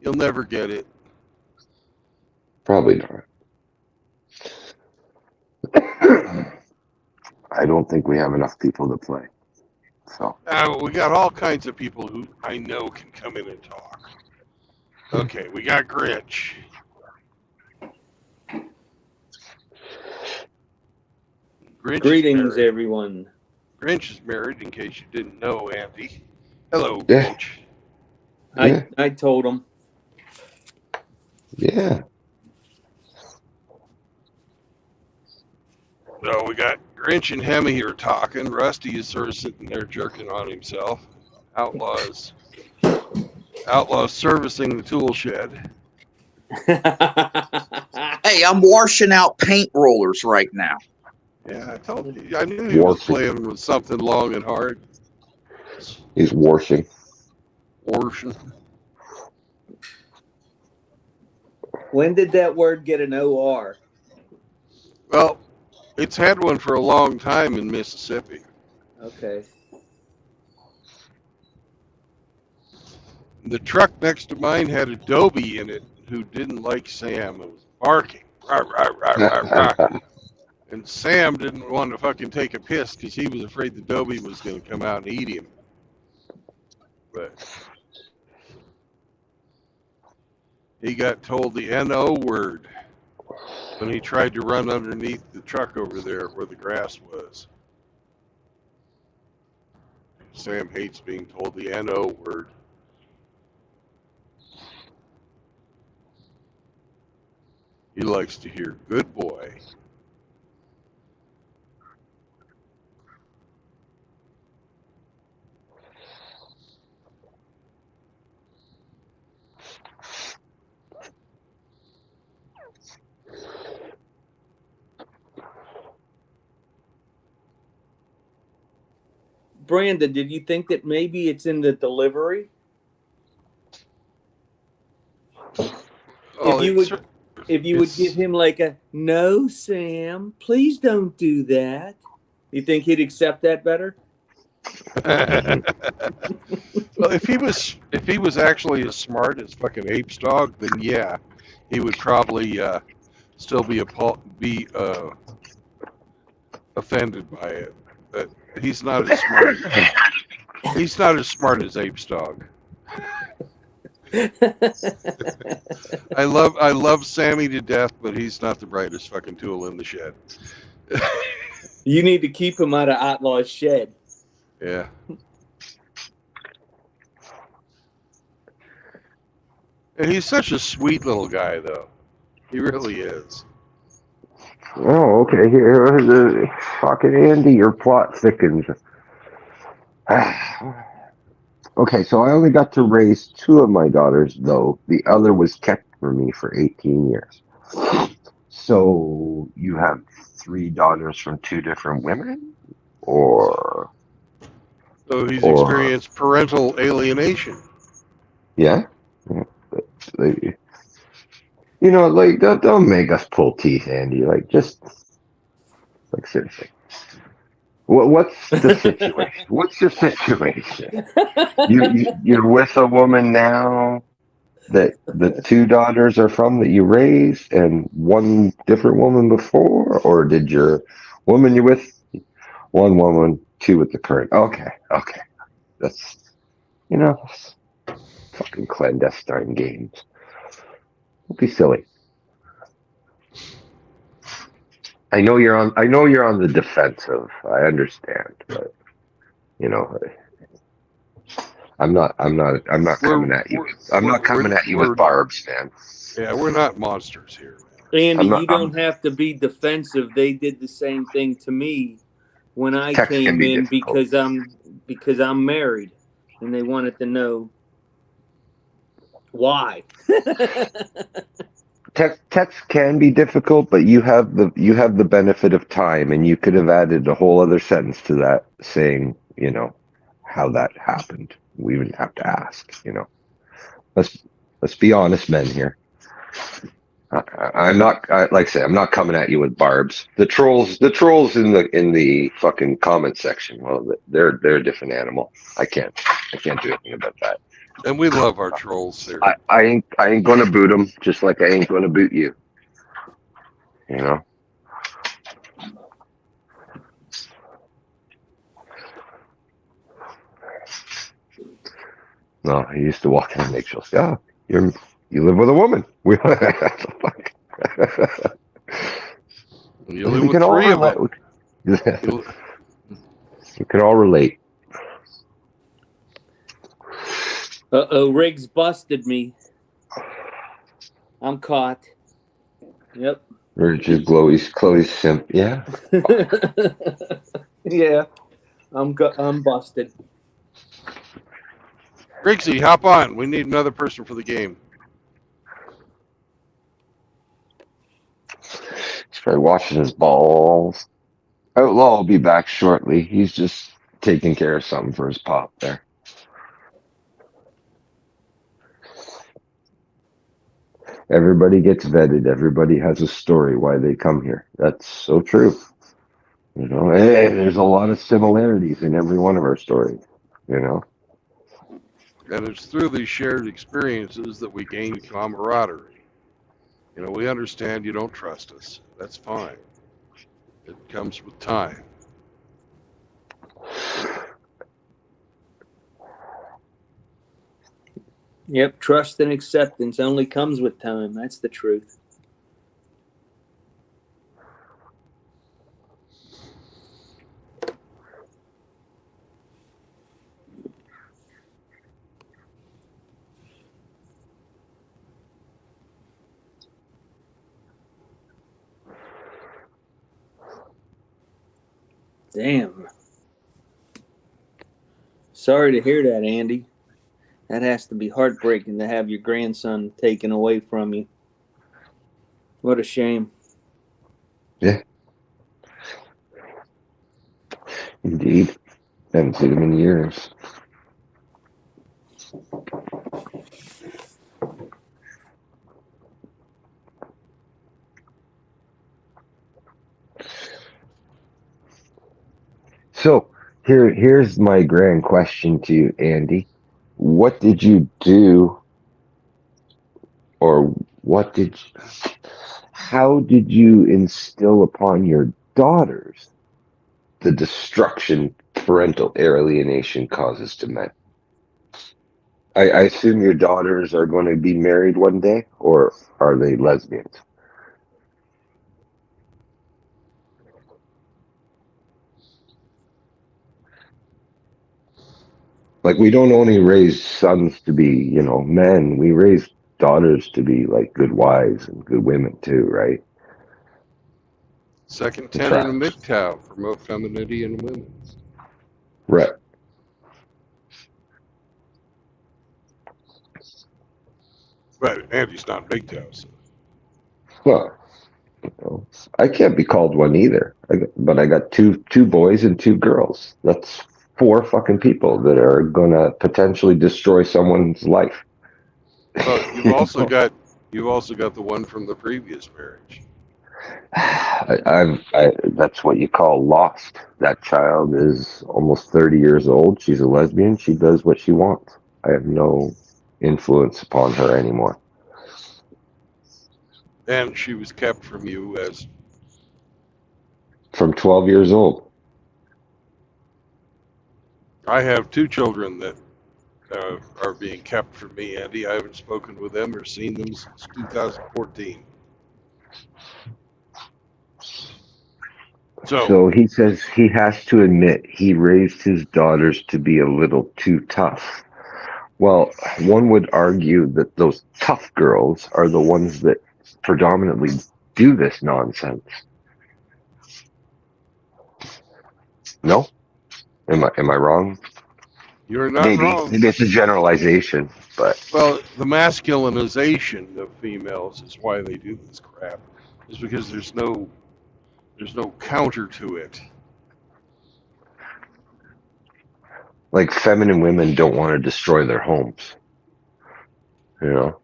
You'll never get it. Probably not. I don't think we have enough people to play. So. We got all kinds of people who I know can come in and talk. Okay, we got Grinch. Greetings, everyone. Grinch is married, in case you didn't know, Andy. Hello, Yeah. Grinch. Yeah. I told him. Yeah. So we got Grinch and Hemi here talking. Rusty is sort of sitting there jerking on himself. Outlaws servicing the tool shed. Hey, I'm washing out paint rollers right now. Yeah, I told you. I knew he was playing with something long and hard. He's washing. Washing. When did that word get an OR? Well, it's had one for a long time in Mississippi. Okay. The truck next to mine had a Dobie in it who didn't like Sam and was barking. Rah, rah, rah, rah, rah. And Sam didn't want to fucking take a piss because he was afraid the Dobie was going to come out and eat him. But he got told the NO word when he tried to run underneath the truck over there where the grass was. Sam hates being told the NO word. He likes to hear good boy. Brandon, did you think that maybe it's in the delivery? Oh, If you would give him like a no, Sam, please don't do that. You think he'd accept that better? Well, if he was actually as smart as fucking Ape's dog, then yeah, he would probably still be offended by it. But he's not as smart. He's not as smart as Ape's dog. I love Sammy to death, but he's not the brightest fucking tool in the shed. You need to keep him out of Outlaw's shed. Yeah. And he's such a sweet little guy, though. He really is. Oh, okay. Here, fucking Andy, your plot thickens. Okay, so I only got to raise two of my daughters, though. The other was kept for me for 18 years. So you have three daughters from two different women? Or... So he's experienced parental alienation. Yeah? You know, like, don't make us pull teeth, Andy. Like, just... Like, seriously. What's the situation? What's the situation? You're with a woman now that the two daughters are from that you raised, and one different woman before, or did your woman you're with one woman, two with the current? Okay, that's fucking clandestine games. Don't be silly. I know you're on the defensive. I understand, but I'm not coming at you. I'm not coming at you with barbs, man. Yeah, we're not monsters here. Andy, you don't have to be defensive. They did the same thing to me when I came in because I'm married, and they wanted to know why. Text can be difficult, but you have the benefit of time, and you could have added a whole other sentence to that saying, how that happened. We wouldn't have to ask, Let's be honest men here. I'm not like I say, I'm not coming at you with barbs. The trolls in the fucking comment section. Well, they're a different animal. I can't do anything about that. And we love our trolls here. I ain't gonna boot them, just like I ain't gonna boot you. No, he used to walk in and make sure. Yeah, you live with a woman. We fuck. You live with three of them. We can all relate. Riggs busted me. I'm caught. Yep. Richard Chloe's simp. Yeah. Yeah. I'm busted. Riggsy, hop on. We need another person for the game. He's probably washing his balls. Outlaw will be back shortly. He's just taking care of something for his pop there. Everybody gets vetted. Everybody has a story why they come here. That's so true. You know, and there's a lot of similarities in every one of our stories. You know, And it's through these shared experiences that we gain camaraderie. You know, we understand you don't trust us. That's fine. It comes with time. Yep, trust and acceptance only comes with time. That's the truth. Damn. Sorry to hear that, Andy. That has to be heartbreaking to have your grandson taken away from you. What a shame. yeah, indeed. Haven't seen him in years. So here's my grand question to you, Andy. What did you do, or how did you instill upon your daughters the destruction parental alienation causes to men? I assume your daughters are going to be married one day, or are they lesbians? Like, we don't only raise sons to be, men. We raise daughters to be like good wives and good women too, right? Second To tenet of track. MGTOW, promote femininity in women. Right. But Andy's not MGTOW, so. Well, I can't be called one either. But I got two boys and two girls. That's four fucking people that are gonna potentially destroy someone's life. Well, You know? you've also got the one from the previous marriage. That's what you call lost. That child is almost 30 years old. She's a lesbian. She does what she wants. I have no influence upon her anymore. And she was kept from you as From 12 years old. I have two children that are being kept from me, Andy. I haven't spoken with them or seen them since 2014. So, So he says he has to admit he raised his daughters to be a little too tough. Well, one would argue that those tough girls are the ones that predominantly do this nonsense. No? Am I wrong? you're not Maybe. wrong. Maybe it's a generalization, but Well, the masculinization of females is why they do this crap. Is because there's no counter to it. like feminine women don't want to destroy their homes. You know?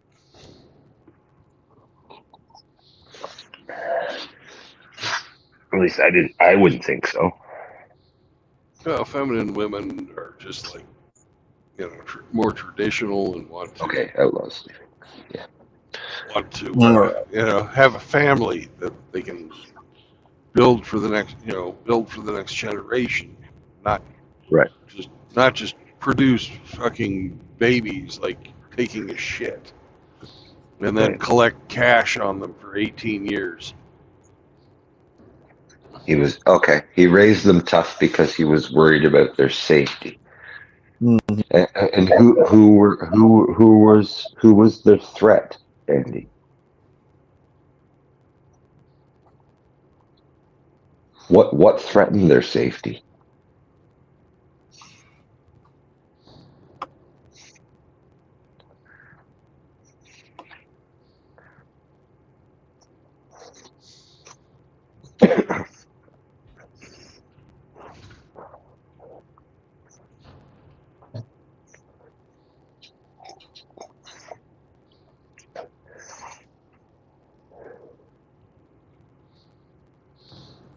At least I wouldn't think so. Well, feminine women are just like more traditional and Okay, outlaws. Yeah. want to All right. have a family that they can build for the next generation, not Right. not just produce fucking babies like taking a shit and then Right. collect cash on them for 18 years. He was okay. He raised them tough because he was worried about their safety. Mhm. And who was the threat, Andy? What threatened their safety?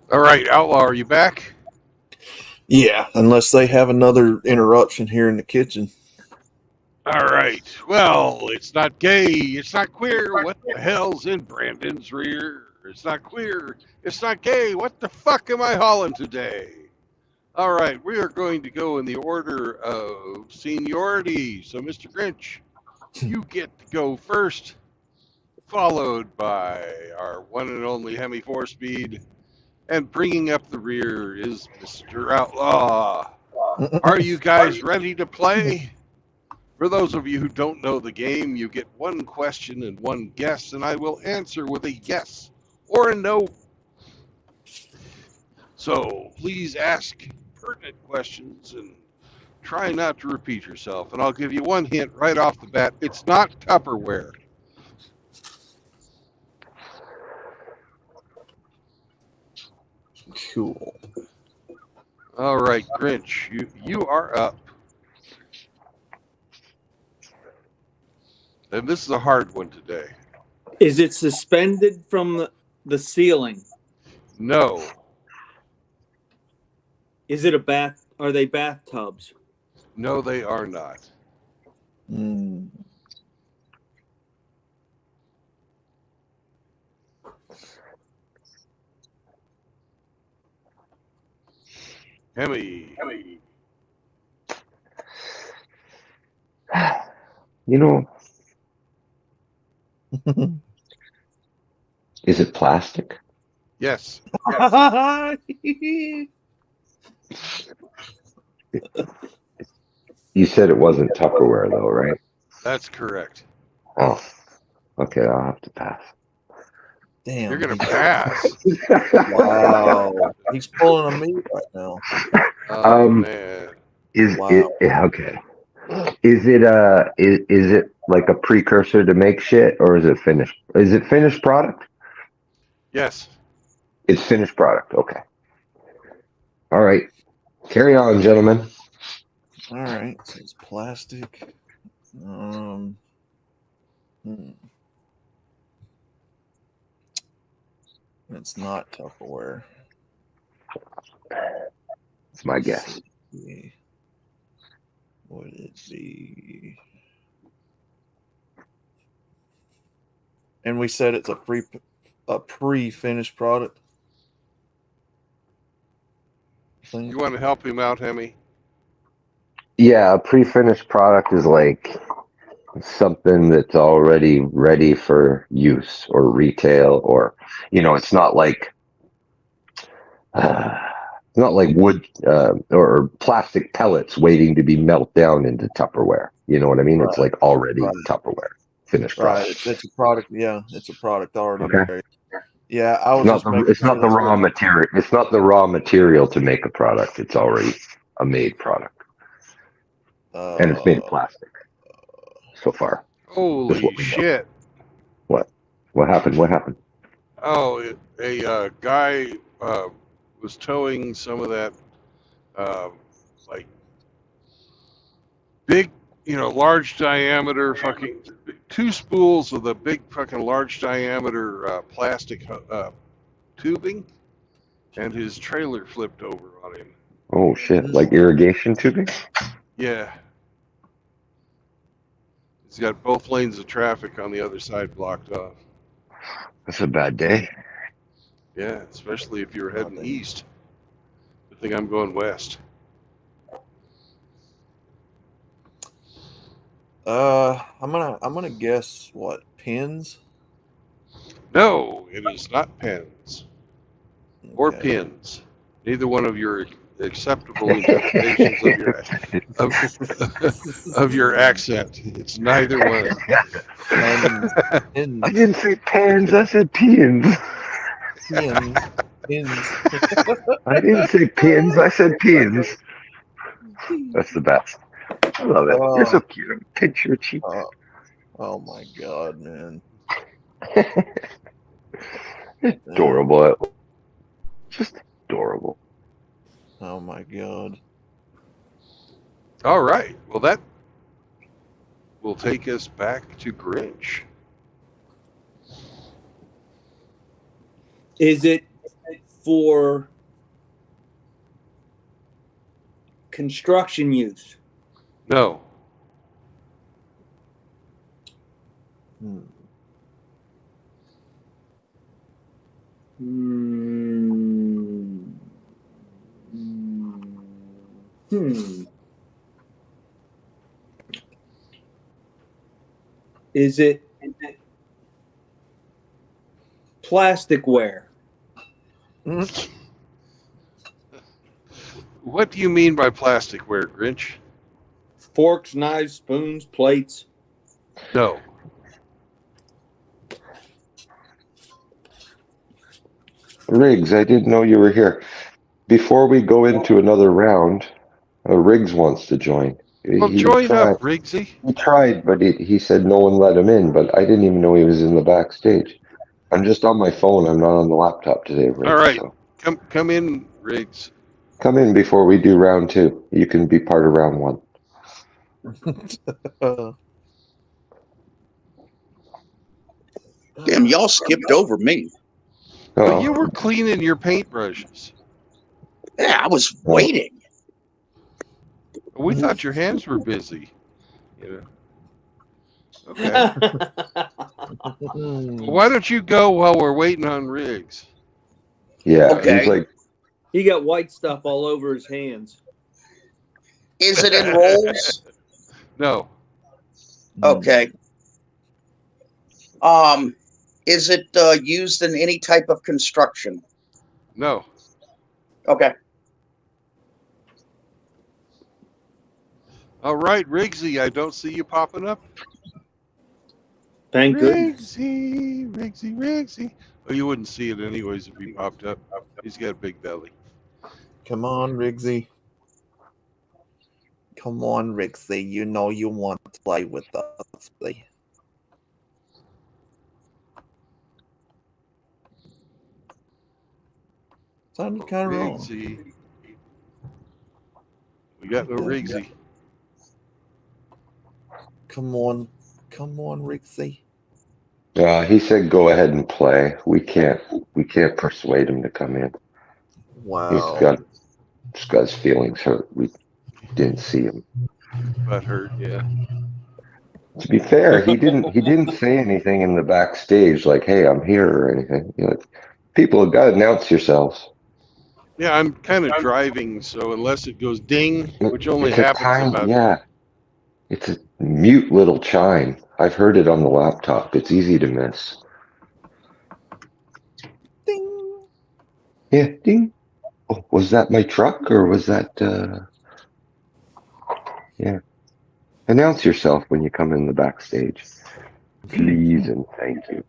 All right, Outlaw, are you back? Yeah, unless they have another interruption here in the kitchen. All right. Well, it's not gay. It's not queer. What the hell's in Brandon's rear? It's not queer. It's not gay. What the fuck am I hauling today? All right, we are going to go in the order of seniority. So, Mr. Grinch, you get to go first, followed by our one and only Hemi 4-speed, and bringing up the rear is Mr. Outlaw. Are you guys ready to play? For those of you who don't know the game, you get one question and one guess, and I will answer with a yes or a no. So please ask pertinent questions and try not to repeat yourself. And I'll give you one hint right off the bat. It's not Tupperware. Cool. All right, Grinch, you are up. And this is a hard one today. Is it suspended from the ceiling? No. Is it a bath? Are they bathtubs? No, they are not. Mm. Hemi. You know, is it plastic? Yes. You said it wasn't Tupperware, though, right? That's correct. Oh, okay. I'll have to pass. Damn. You're going to pass. Wow. He's pulling a meat right now. Oh, man. Is Wow. it okay? Is it like a precursor to make shit, or is it finished? Is it finished product? Yes. It's finished product. Okay. All right. Carry on, gentlemen. All right. So it's plastic. Hmm. It's not Tupperware. It's my guess. Would it be? And we said it's a pre-finished product. You want to help him out, Hemi? Yeah, a pre-finished product is like something that's already ready for use or retail, or it's not like wood or plastic pellets waiting to be melt down into Tupperware. You know what I mean? Right. It's like already Right. Tupperware, finished Right. product. It's a product. Yeah, it's a product already. Okay. There. Yeah, I was just making It's not the raw material. It's not the raw material to make a product. It's already a made product, and it's made of plastic. So far, Holy shit. What happened? What happened? Oh, a guy was towing some of that, like, big, large diameter fucking, 2 spools of the big fucking large diameter plastic tubing, and his trailer flipped over on him. Oh shit! Like irrigation tubing? Yeah. He's got both lanes of traffic on the other side blocked off. That's a bad day. Yeah, especially if you're heading east. Good thing I'm going west. I'm gonna guess what, pins? No, it is not pens or Okay. pins. Neither one of your acceptable interpretations of your accent. It's neither one. Pins. I didn't say pans. I said pins. Pins. I didn't say pins. I said pins. That's the best. I love it. You're so cute. Pinch your cheek. Oh my god, man. Adorable. Just adorable. Oh my god. All right. Well, that will take us back to Grinch. Is it for construction use? No. Hmm. Is it plasticware? What do you mean by plasticware, Grinch? Forks, knives, spoons, plates? No. Riggs, I didn't know you were here. Before we go into another round, Riggs wants to join. Well, He join tried. up, Riggsy. He tried, but he said no one let him in. But I didn't even know he was in the backstage. I'm just on my phone. I'm not on the laptop today, All Riggs. right. So Come in, Riggs. come in before we do round 2. You can be part of round 1. Damn, y'all skipped over me. Well, Oh, you were cleaning your paintbrushes. Yeah, I was Oh. waiting. We thought your hands were busy. You know. Okay. Well, why don't you go while we're waiting on Riggs? yeah. Okay. He's like, He got white stuff all over his hands. Is it in rolls? No. Okay. Is it used in any type of construction? No. Okay. All right, Riggsy, I don't see you popping up. Thank goodness. Riggsy. Well, you wouldn't see it anyways if he popped up. He's got a big belly. Come on, Riggsy. Come on, Riggsy. You know you want to play with us. Sounded kind of wrong. Riggsy. We got no Riggsy. Come on, Riggsy. he said go ahead and play. We can't persuade him to come in. Wow. He's got his feelings hurt. We didn't see him. Butt hurt, yeah. To be fair, he didn't say anything in the backstage like, "Hey, I'm here" or anything. You know, people have got to announce yourselves. Yeah, I'm kind of driving, so unless it goes ding, which only It's a happens tiny, about. yeah. It's a mute little chime. I've heard it on the laptop. It's easy to miss. Ding. Yeah, ding. Oh, was that my truck or was that? Yeah. Announce yourself when you come in the backstage, please and thank you.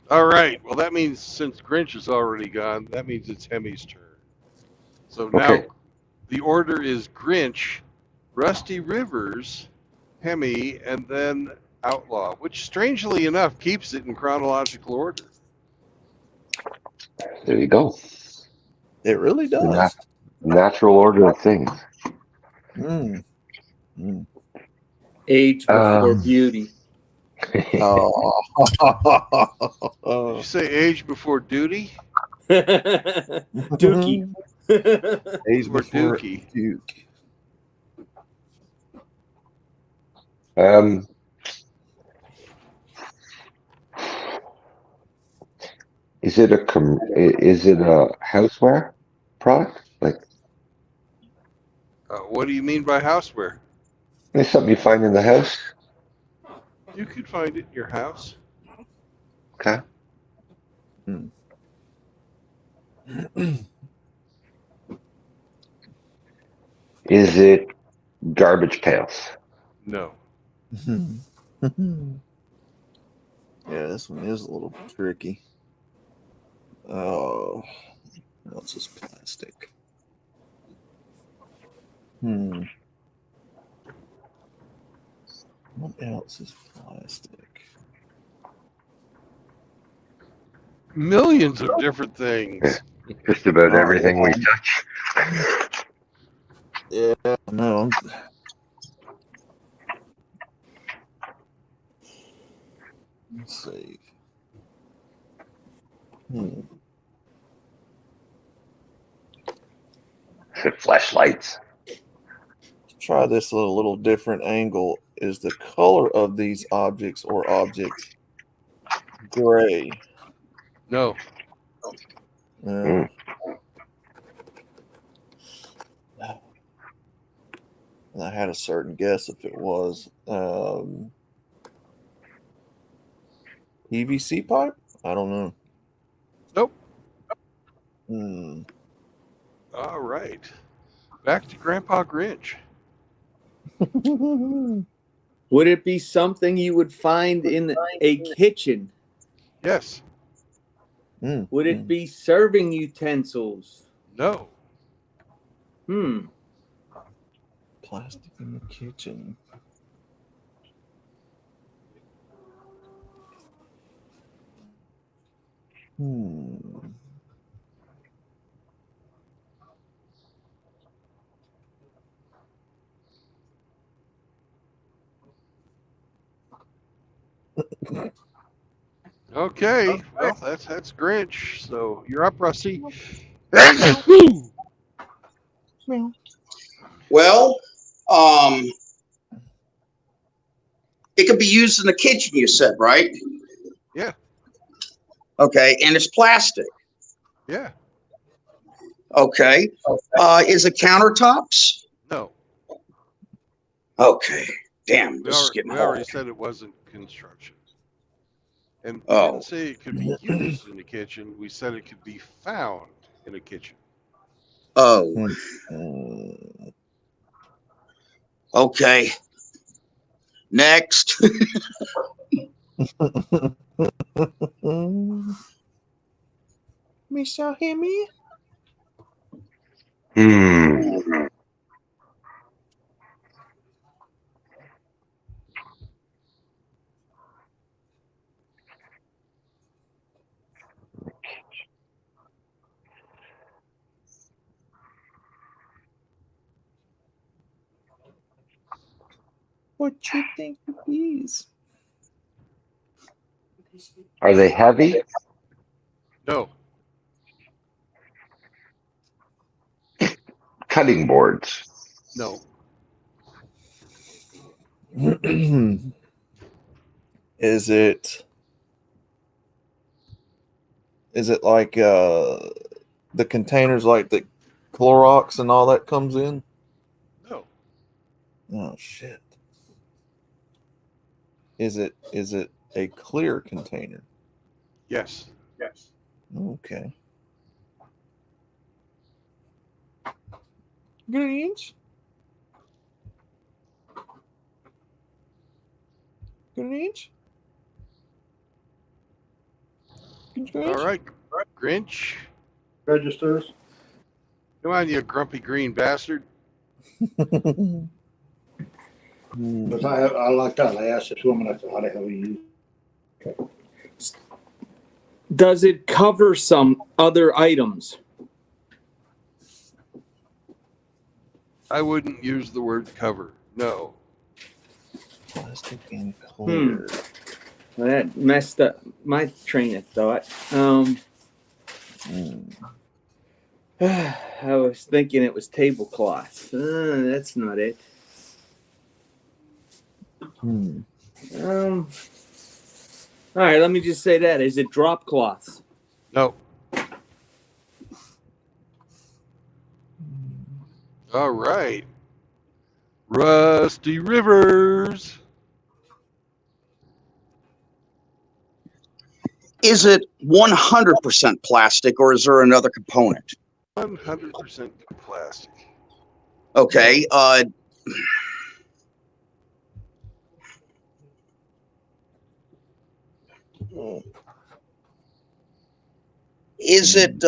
All right. Well, that means since Grinch is already gone, that means it's Hemi's turn. So now Okay. the order is Grinch, Rusty Rivers, Hemi, and then Outlaw, which strangely enough keeps it in chronological order. There you go. It really The does. natural order of things. Mm. Age before beauty. Oh. Did you say age before duty? Dookie. Age Or before Dookie? Duke. Is it a houseware product? Like, What do you mean by houseware? it's something you find in the house? You could find it in your house. Okay. Is it garbage pails? No. Yeah, this one is a little tricky. Oh, what else is plastic? What else is plastic? Millions of different things. Just about Oh, everything we yeah. touch. Yeah, no. Let's see. Flashlights. Try this a little different angle. Is the color of these objects or objects gray? No. Uh, I had a certain guess if it was PVC pipe. I don't know. Nope. Hmm. All right. Back to Grandpa Grinch. Would it be something you would find in a kitchen? Yes. Would it be serving utensils? No. Plastic in the kitchen. Okay. Well, that's Grinch. So you're up, Rusty. Well, it could be used in the kitchen, you said, right? Yeah. Okay, and it's plastic. Yeah. Okay. Is it countertops? No. Okay. Damn, We this is getting already hard. said it wasn't construction. And we Oh. didn't say it could be used in the kitchen. We said it could be found in a kitchen. Oh. Okay. Next. Michelle, hear me? What you think it is? Are they heavy? No. Cutting boards. No. Is it like the containers like the Clorox and all that comes in? No. Oh shit. Is it a clear container? Yes. Okay. Grinch? Grinch? All right. Grinch. Registers. Come on, you grumpy green bastard. Because I like that. I asked this woman, I said, how the hell are you? Does it cover some other items? I wouldn't use the word cover. No. Plastic and clear. Well, that messed up my train of thought. I was thinking it was tablecloths. That's not it. All right, let me just say that. Is it drop cloths? No. All right. Rusty Rivers. Is it 100% plastic or is there another component? 100% plastic. Okay. Is it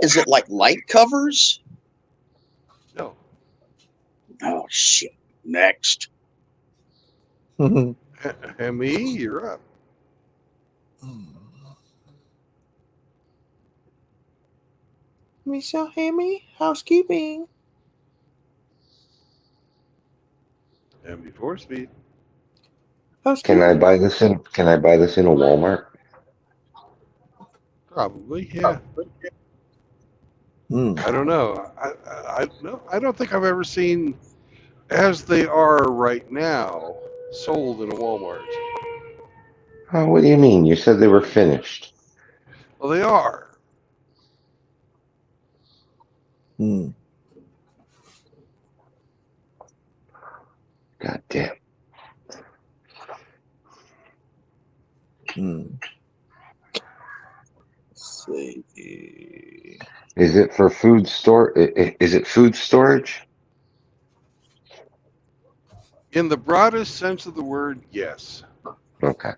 is it like light covers? No. Oh shit. Next. Me, you're up. Michelle, hear me? Housekeeping. And before speed. Can I buy this in? Can I buy this in a Walmart? Probably, yeah. I don't know. I don't think I've ever seen as they are right now sold in a Walmart. Oh, what do you mean? You said they were finished. Well, they are. God damn. Let's see. Is it for food store? Is it food storage? In the broadest sense of the word, yes. Okay.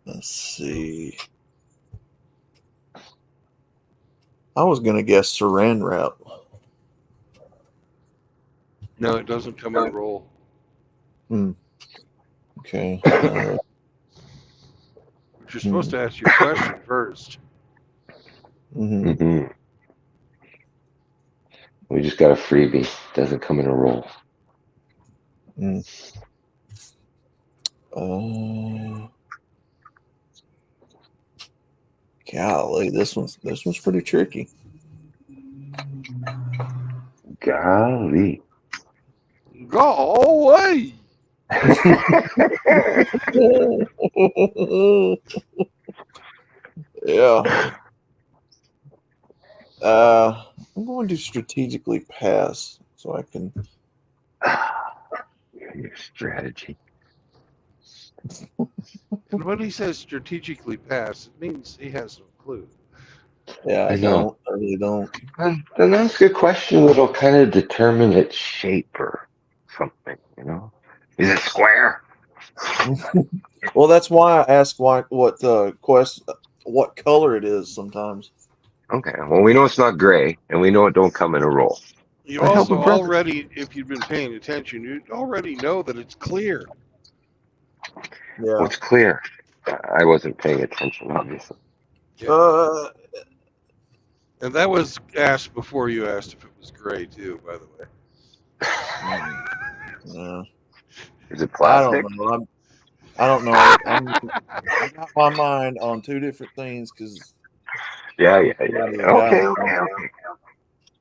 Let's see. I was gonna guess saran wrap. No, it doesn't come in a roll. Okay. But you're supposed to ask your question first. Mm-hmm. We just got a freebie. Doesn't come in a roll. Golly, this one's pretty tricky. Golly. Go away. Yeah. I'm going to strategically pass so I can. Your strategy. And when he says strategically pass, it means he has no clue. Yeah, I know. don't. I really don't. Then ask a question that'll kind of determine its shape or something, you know? Is it square? Well, that's why I ask what color it is sometimes. Okay, well, we know it's not gray, and we know it don't come in a roll. You I help also a brother. already, if you've been paying attention, you already know that it's clear. Yeah. What's clear? I wasn't paying attention, obviously. Yeah. And that was asked before you asked if it was gray, too, by the way. Yeah. Is it plastic? I don't know. I got my mind on two different things because. Yeah. Okay.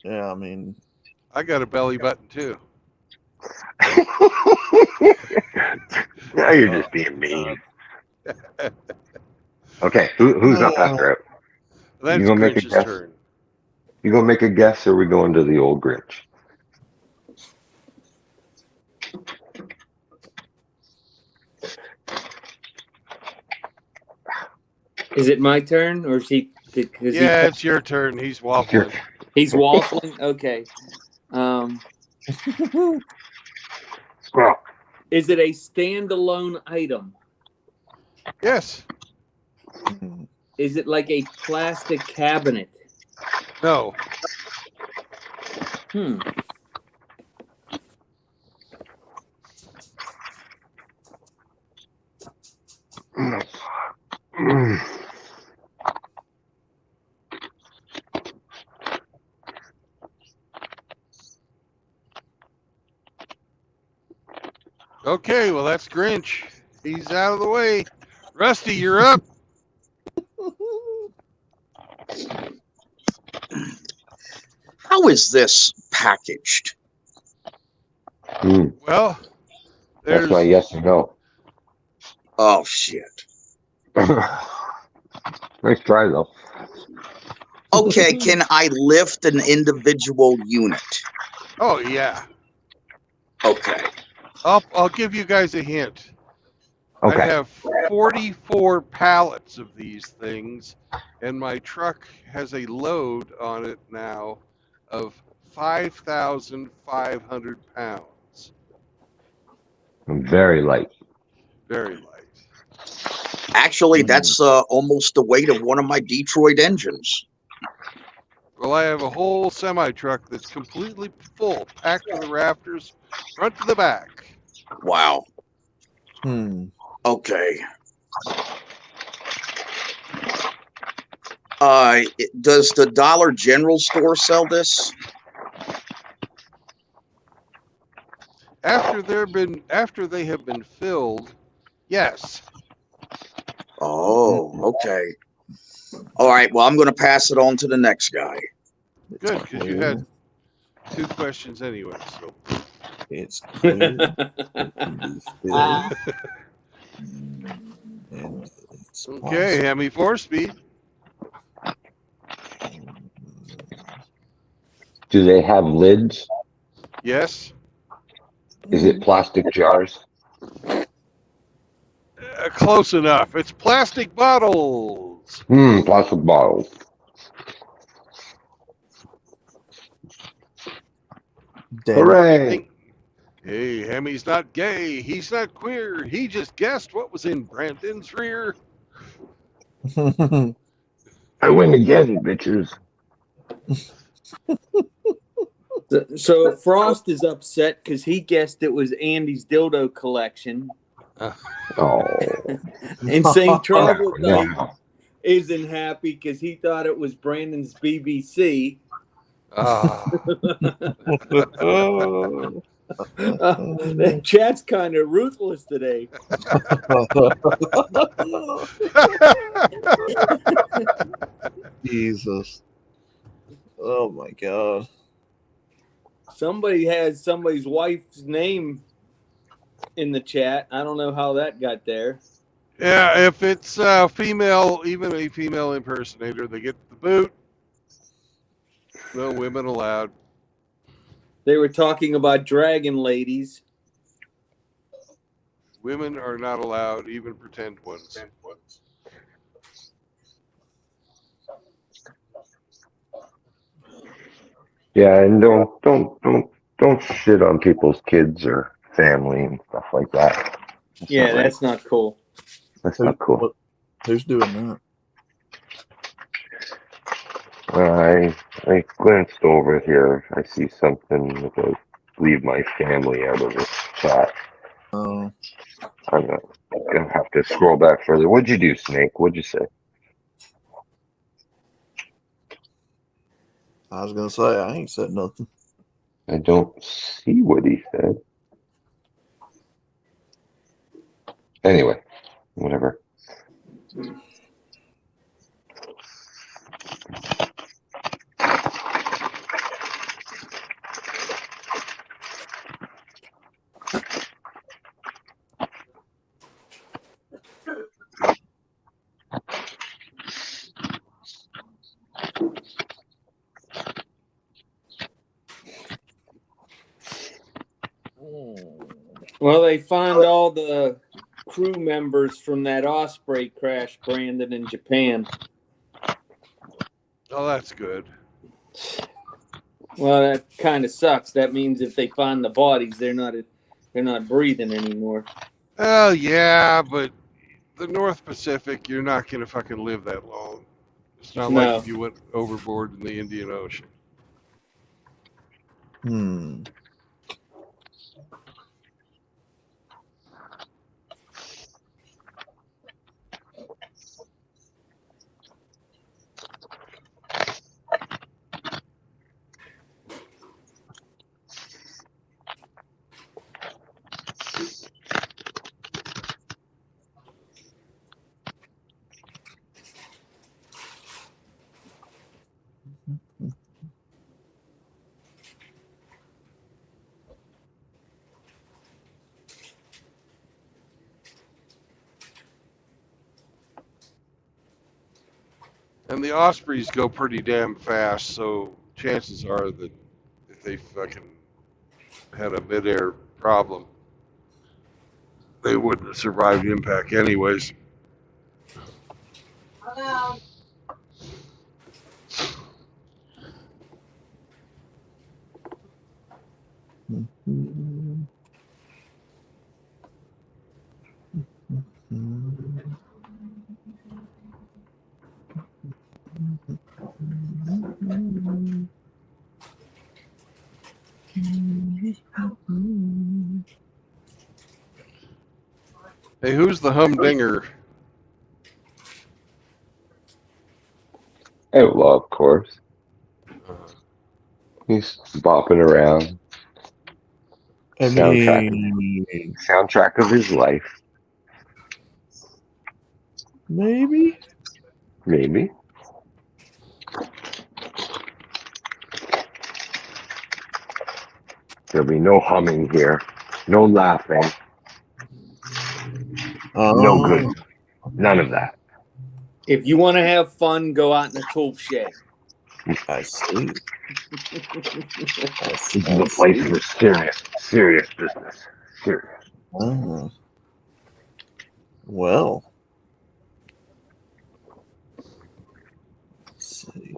Yeah, I mean. I got a belly button, too. Now you're just being mean. Okay, who's up after it? That's You gonna make a Grinch's guess? turn. You gonna make a guess, or are we going to the old Grinch? Is it my turn or is he? Yeah, it's your turn. He's waffling. He's waffling. Okay. Squirrel. Is it a standalone item? Yes. Is it like a plastic cabinet? No. Okay, well, that's Grinch. He's out of the way. Rusty, you're up. How is this packaged? Well, That's my yes or no. Oh, shit. Nice try, though. Okay, can I lift an individual unit? Oh, yeah. Okay. I'll give you guys a hint. Okay. I have 44 pallets of these things, and my truck has a load on it now of 5,500 pounds. Very light. Very light. Actually, that's almost the weight of one of my Detroit engines. Well, I have a whole semi-truck that's completely full, packed to the rafters, front to the back. Wow. Okay. Does the Dollar General store sell this? After they have been filled, yes. Oh, okay. All right. Well, I'm going to pass it on to the next guy. Good, because you had 2 questions anyway. So It's clear. It can be filled. And it's okay, Hemi 4-speed. Do they have lids? Yes. Is it plastic jars? Close enough. It's plastic bottles. Plastic bottles. Hooray! Hey, Hemi's not gay. He's not queer. He just guessed what was in Brandon's rear. I win again, bitches. So Frost is upset because he guessed it was Andy's dildo collection. Oh. And St. Trouble no. isn't happy because he thought it was Brandon's BBC. The chat's kind of ruthless today. Jesus. Oh my God. Somebody has somebody's wife's name in the chat. I don't know how that got there. Yeah, if it's female, even a female impersonator, they get the boot. No women allowed. They were talking about dragon ladies. Women are not allowed, even pretend ones. Yeah, and don't shit on people's kids or family and stuff like that. That's not cool. That's not cool. Who's doing that? I glanced over here. I see something about leave my family out of this chat. Oh. I'm gonna have to scroll back further. What'd you do, Snake? What'd you say? I was gonna say I ain't said nothing. I don't see what he said. Anyway, whatever. Well, they found all the crew members from that Osprey crash, Brandon, in Japan. Oh, that's good. Well, that kind of sucks. That means if they find the bodies, they're not breathing anymore. Oh, yeah, but the North Pacific, you're not going to fucking live that long. It's not like if you went overboard in the Indian Ocean. And the Ospreys go pretty damn fast, so chances are that if they fucking had a midair problem, they wouldn't have survived impact anyways. Hello. Hey, who's the humdinger? Outlaw, of course. Uh, He's bopping around. I Soundtrack, mean, soundtrack of his life, maybe. maybe. There'll be no humming here, no laughing, no good, Oh, none of that. If you want to have fun, go out in a tool shed. I see. This is a place for serious business. Serious. Oh, well. Let's see.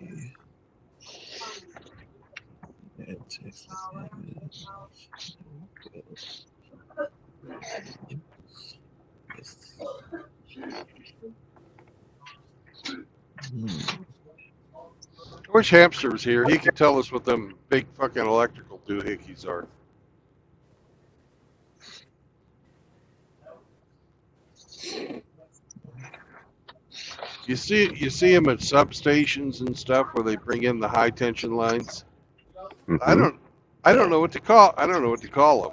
Yeah, Texas. Yes. I wish Hamster was here. He could tell us what them big fucking electrical doohickeys are. You see them at substations and stuff where they bring in the high tension lines. I Mm-hmm. don't know what to call. I don't know what to call them.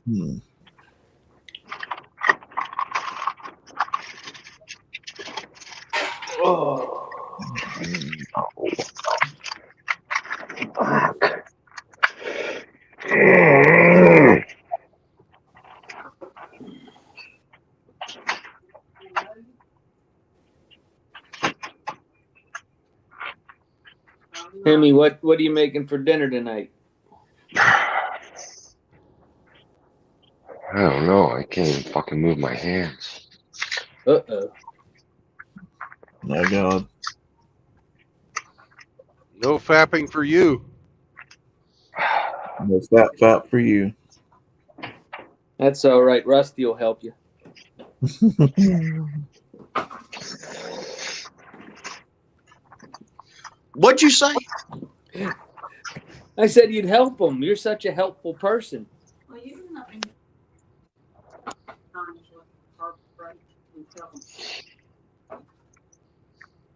Hmm. Oh. Hmm. Hemi, what are you making for dinner tonight? I don't know. I can't even fucking move my hands. Uh-oh. My God. No fapping for you. No fat for you. That's all right. Rusty will help you. What'd you say? I said you'd help him. You're such a helpful person. Well, you do nothing.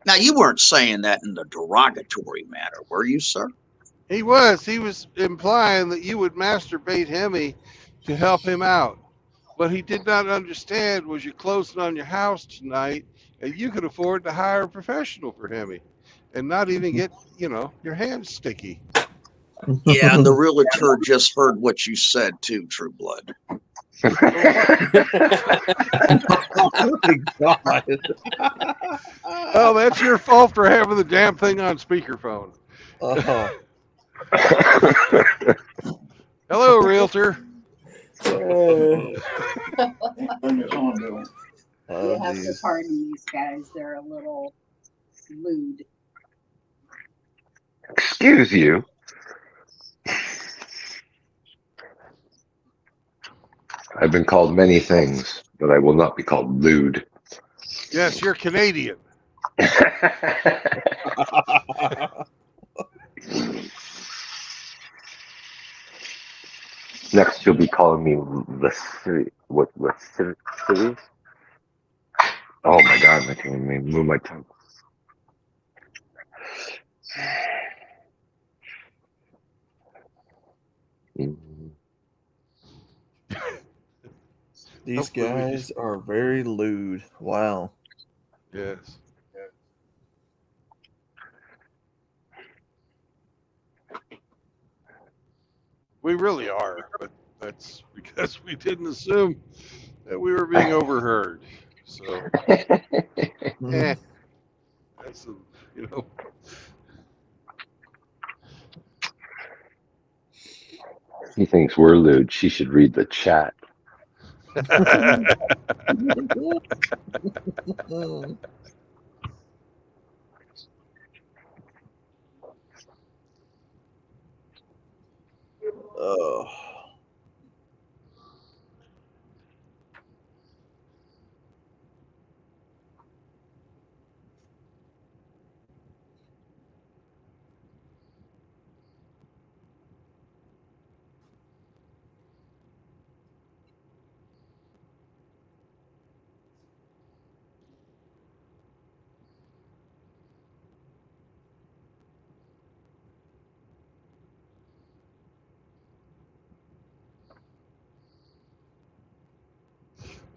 Now, you weren't saying that in a derogatory manner, were you, sir? He was. He was implying that you would masturbate Hemi to help him out. What he did not understand was you're closing on your house tonight, and you could afford to hire a professional for Hemi, and not even get your hands sticky. Yeah, and the realtor just heard what you said too, True Blood. Oh my God. Oh, that's your fault for having the damn thing on speakerphone. Oh, Hello, realtor. It's on, Bill. oh, You have to geez. pardon these guys. They're a little lewd. Excuse you. I've been called many things, but I will not be called lewd. Yes, you're Canadian. Next, you'll be calling me lascivious. What lascivious? Oh my God! I can't even move my tongue. These Hopefully we guys just are very lewd. Wow. yes. We really are, but that's because we didn't assume that we were being overheard. So, Mhm. that's a, you know. He thinks we're lewd. She should read the chat. Oh.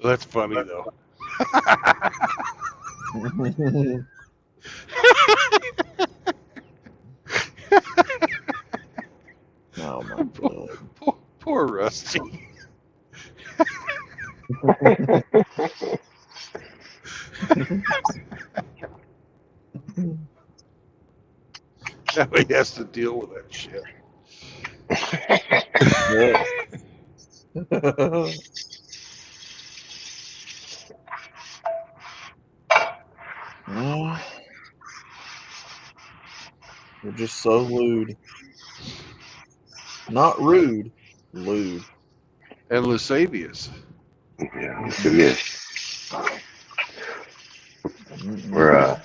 That's funny though. Oh my god. Poor Rusty. Now he has to deal with that shit. You're just so lewd. Not rude, lewd. And lascivious. Yeah, yes, it is. Mm-mm. We're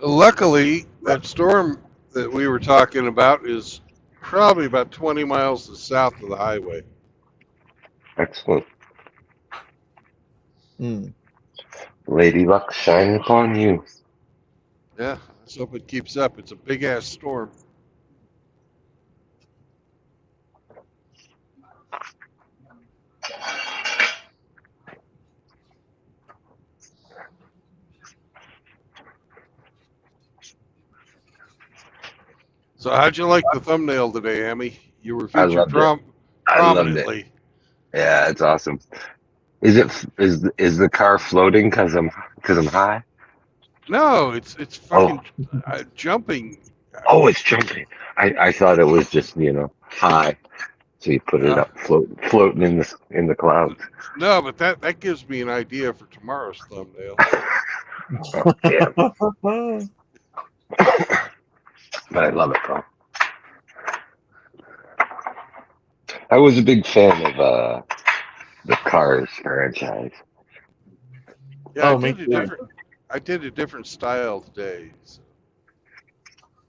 Luckily, that storm that we were talking about is probably about 20 miles south of the highway. excellent. Mm. Lady luck shining upon you. Yeah, let's hope it keeps up. It's a big ass storm. So, how'd you like the thumbnail today, Amy? You were I featured loved it. I loved it. prominently. Yeah, it's awesome. Is the car floating because I'm high? No, it's Oh, fucking jumping. oh, it's jumping. I thought it was just high. So you put it Uh, up, floating in the clouds. no, but that gives me an idea for tomorrow's thumbnail. Oh, damn. But I love it, bro. I was a big fan of the Cars franchise. Yeah, Oh, me too. I did a different style today. So.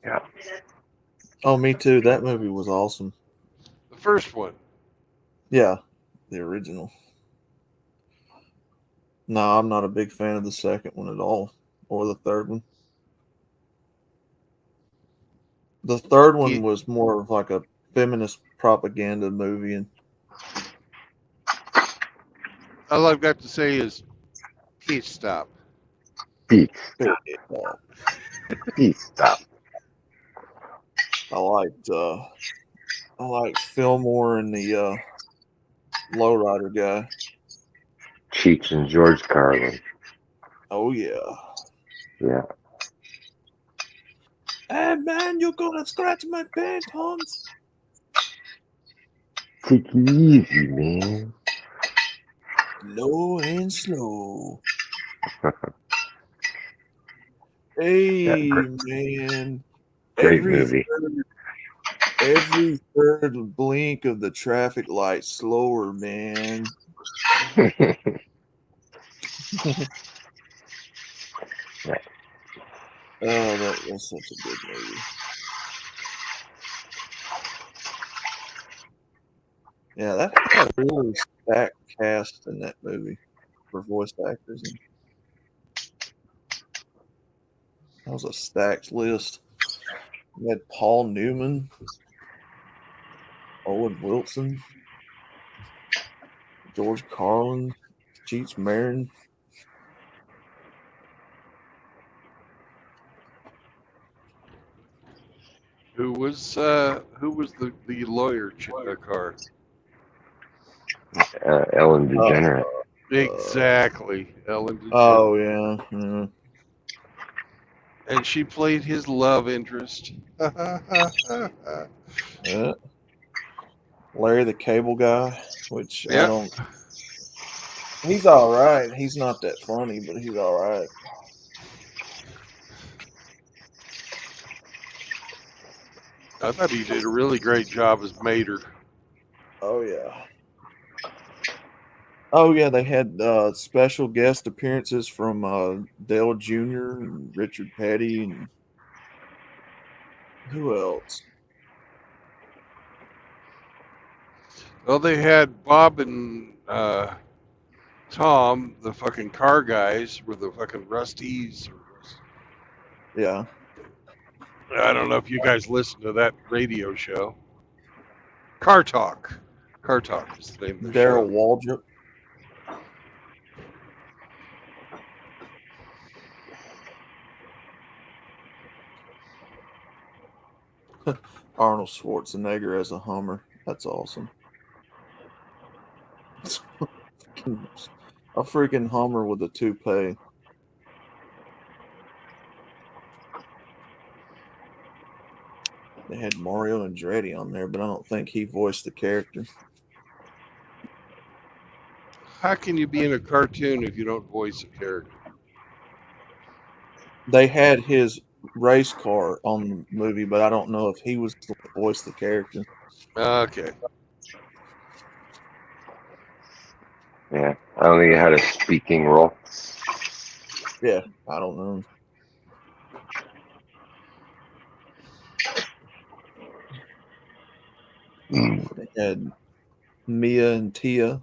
Yeah. Oh, me too. That movie was awesome. The first one. Yeah, the original. No, I'm not a big fan of the second one at all, or the third one. The third one was more of like a feminist propaganda movie, and All I've got to say is, please stop. Peace. uh, Peace. Stop. I liked Fillmore and the lowrider guy. Cheech and George Carlin. Oh yeah. Yeah. Hey man, you're gonna scratch my pants, Hans. Take it easy, man. Low and slow. Yeah, Hey man. great movie. Every third blink of the traffic light slower, man. Yeah. Oh, that was such a good movie. Yeah, that had a really stacked cast in that movie for voice actors. And that was a stacked list. You had Paul Newman, Owen Wilson, George Carlin, Cheech Marin. Who was the lawyer car? Ellen DeGeneres. Exactly, Ellen DeGeneres. Oh yeah. And she played his love interest. Yeah. Larry the Cable Guy, which I Yeah. don't. He's all right. He's not that funny, but he's all right. I thought he did a really great job as Mater. Oh yeah. Oh yeah, they had special guest appearances from Dale Jr. and Richard Petty and who else? Well, they had Bob and Tom, the fucking car guys, were the fucking Rusties. Yeah. I don't know if you guys listen to that radio show. Car Talk. Car Talk is the name of the Daryl show. Waldrop. Arnold Schwarzenegger as a Hummer. That's awesome. A freaking Hummer with a toupee. They had Mario Andretti on there, but I don't think he voiced the character. How can you be in a cartoon if you don't voice a character? They had his race car on the movie, but I don't know if he was the voice the character. Okay. Yeah, I don't think he had a speaking role. Yeah, I don't know. They had Mia and Tia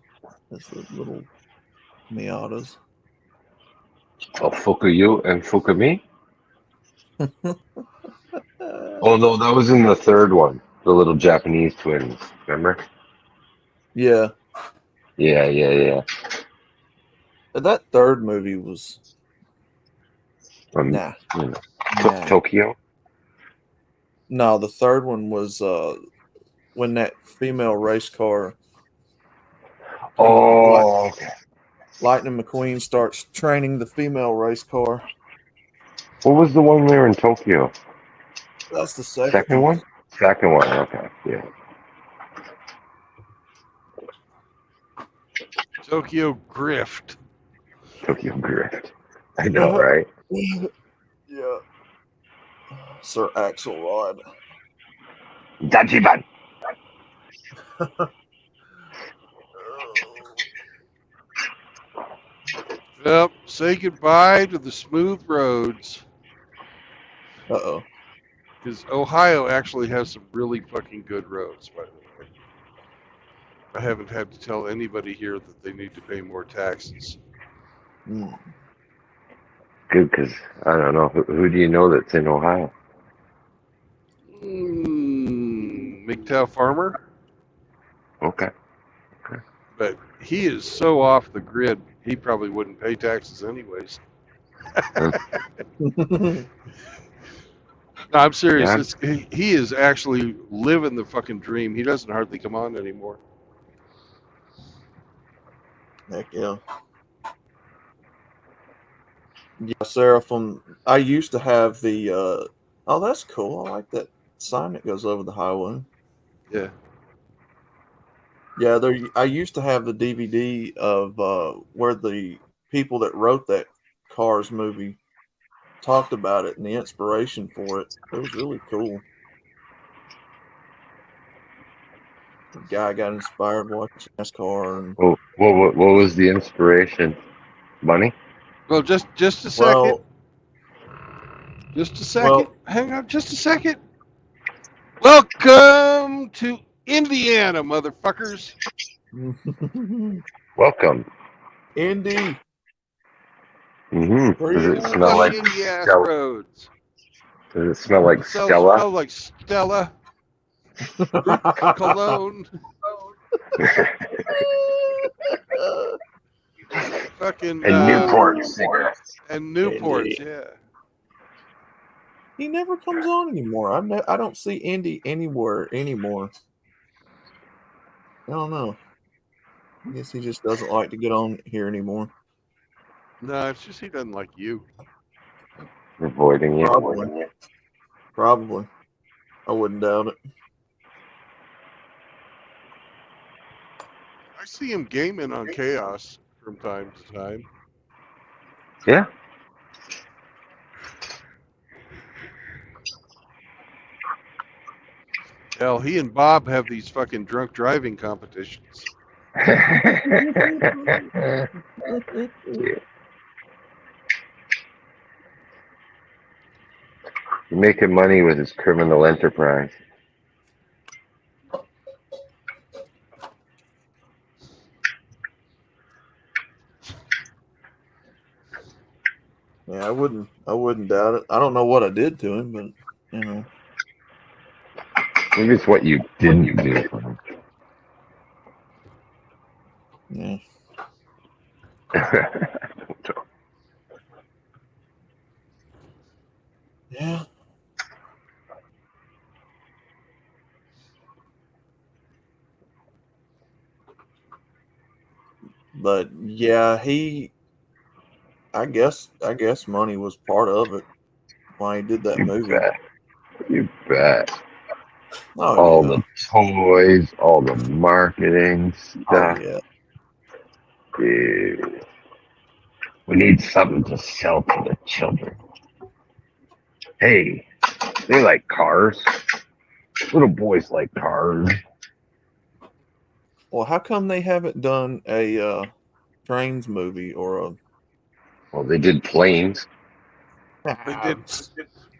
as the little Miatas. Oh, fuck you and fuck me. Oh no, that was in the third one. The little Japanese twins. Remember? Yeah, Yeah. that third movie was You nah. Tokyo. No, the third one was when that female race car. Oh, okay. Lightning McQueen starts training the female race car. What was the one there in Tokyo? That's the second Second one? Second one. Okay. Yeah. Tokyo Grift. Tokyo Drift. I know, right? Yeah. Sir Axelrod. Dajiban. Yep. Say goodbye to the smooth roads. Uh-oh. Because Ohio actually has some really fucking good roads, by the way. I haven't had to tell anybody here that they need to pay more taxes. Mm. Good, because I don't know. Who do you know that's in Ohio? MGTOW Farmer? Okay. But he is so off the grid, he probably wouldn't pay taxes anyways. No, I'm serious. Yeah. He is actually living the fucking dream. He doesn't hardly come on anymore. Heck yeah. Yeah, Seraphim. I used to have the oh, that's cool. I like that sign that goes over the highway. Yeah. Yeah, there. I used to have the DVD of where the people that wrote that Cars movie talked about it and the inspiration for it. It was really cool. The guy got inspired watching NASCAR and Oh, what was the inspiration? Money? Well, just a second. well, Just a second. Hang on just a second. Welcome to Indiana, motherfuckers. Welcome. Indy. Mm-hmm. Where Does you it at? smell like Shitty ass Stella? roads. Does it smell like Stella? Smell like Stella. Cologne. Fucking And Newport cigarettes. And Newports, Indy. yeah. He never comes on anymore. I don't see Indy anywhere anymore. I don't know. I guess he just doesn't like to get on here anymore. No, it's just he doesn't like you. Avoiding you. Probably. Probably. I wouldn't doubt it. I see him gaming on Chaos from time to time. Yeah. Hell, he and Bob have these fucking drunk driving competitions. Making money with his criminal enterprise. Yeah, I wouldn't doubt it. I don't know what I did to him, but you know. Maybe it's what you didn't do for him. Yeah. Yeah. But yeah, I guess money was part of it why he did that You movie. bet. You bet. Oh All yeah. the toys, all the marketing Oh stuff. yeah. Dude. We need something to sell to the children. Hey, they like cars. Little boys like cars. Well, how come they haven't done a trains movie or a Well, they did planes. They did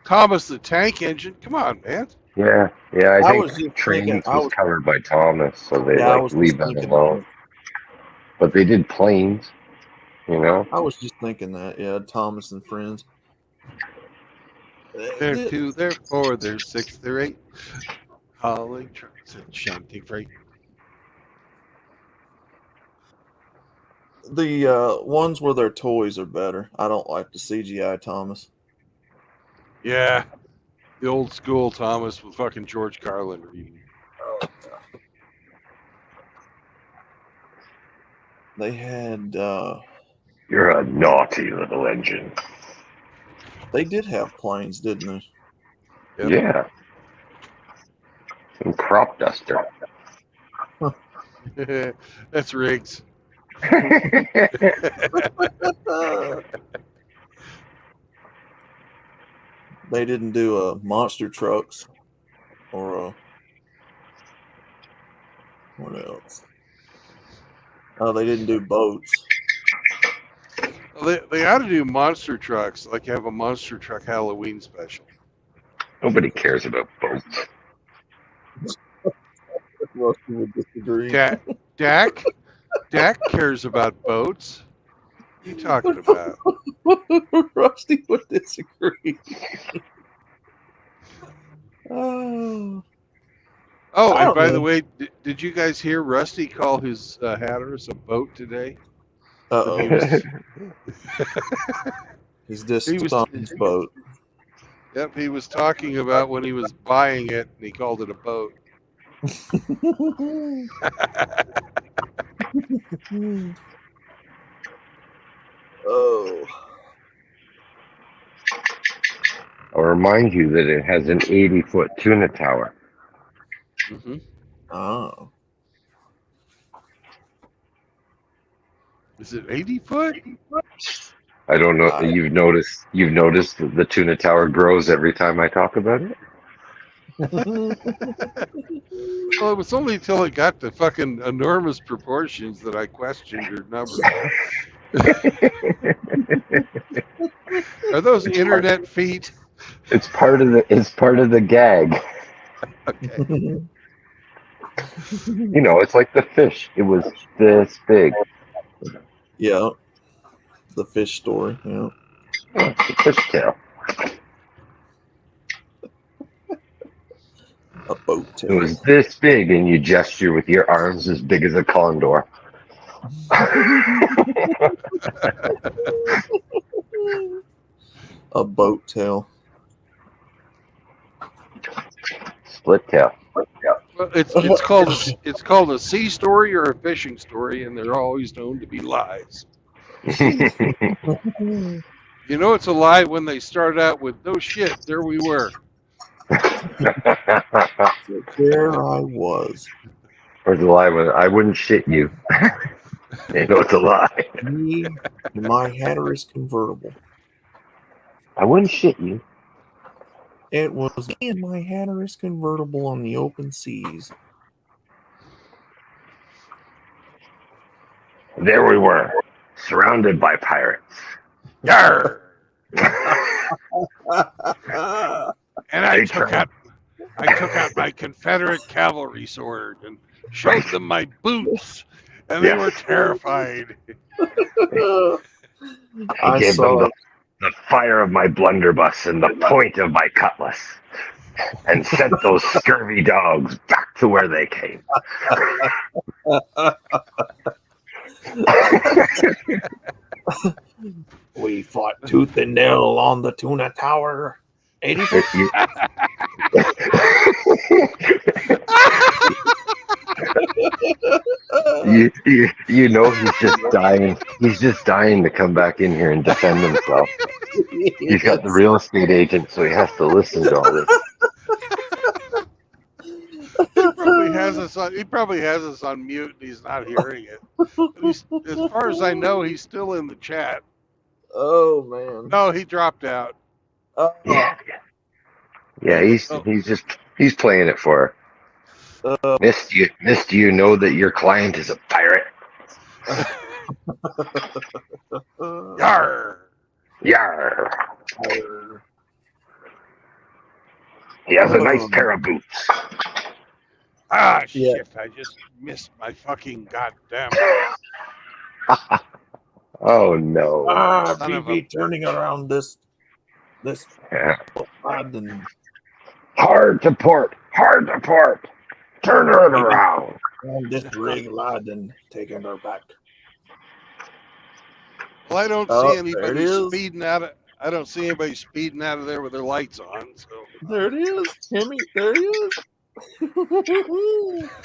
Thomas the Tank Engine. Come on, man. Yeah, I I think was just trains thinking was covered by Thomas, so they I like was leave just that thinking alone. But they did planes, you know. I was just thinking that, yeah, Thomas and Friends. They're 2, they're 4, they're 6, they're 8. Hauling trucks and shunting freight. The ones where their toys are better. I don't like the CGI Thomas. Yeah. The old school Thomas with fucking George Carlin reading. They had You're a naughty little engine. they did have planes, didn't they? Yep. Yeah. And crop duster. That's Riggs. They didn't do monster trucks or what else? Oh, they didn't do boats. Well, they ought to do monster trucks, like have a monster truck Halloween special. Nobody cares about boats. Rusty would disagree. Dak cares about boats. What are you talking about? Rusty would disagree. Oh, Oh, I and don't by know. the way, did you guys hear Rusty call his Hatteras a boat today? Uh-oh. He was, He's just he was- on his boat. yep, he was talking about when he was buying it, and he called it a boat. Oh. I'll remind you that it has an 80-foot tuna tower. Mm-hmm. Oh. Is it 80 foot? I don't know. You've noticed that the tuna tower grows every time I talk about it? Well, it was only until it got to fucking enormous proportions that I questioned your number. Are those internet feet? It's part of the gag. Okay. You know, it's like the fish. It was this big. Yeah. The fish story. Yeah. It's a fish tail. A boat It tail. was this big, and you gesture with your arms as big as a condor. A boat tail. Split tail. Well, it's called a sea story or a fishing story, and they're always known to be lies. You know it's a lie when they start out with "no shit, there we were." There I was. Where's the lie? I wouldn't shit you. You know it's a lie. Me in my Hatteras convertible. I wouldn't shit you. It was me and my Hatteras convertible on the open seas. There we were, surrounded by pirates. Yarr! And I They took tried. out my Confederate cavalry sword and showed them my boots, and they Yeah. were terrified. I gave them saw the fire of my blunderbuss and the point of my cutlass, and sent those scurvy dogs back to where they came. we fought tooth and nail on the tuna tower. 84. You know he's just dying. He's just dying to come back in here and defend himself. He's got the real estate agent, so he has to listen to all this. He probably has us on. He probably has us on mute, and he's not hearing it. But as far as I know, he's still in the chat. Oh man. No, he dropped out. Oh, Yeah, he's playing it for her. Miss, do you know that your client is a pirate? Yarr! Yarr. He has a nice pair of boots. Ah, Yeah. shit! I just missed my fucking goddamn. Oh no. Son of BB turning around this Yeah. rod and Hard to port. Turn her around. this rig rod and taking her back. Well, I don't Oh, see there it anybody is. speeding out of. I don't see anybody speeding out of there with their lights on. So There it is. Himmy, there he is.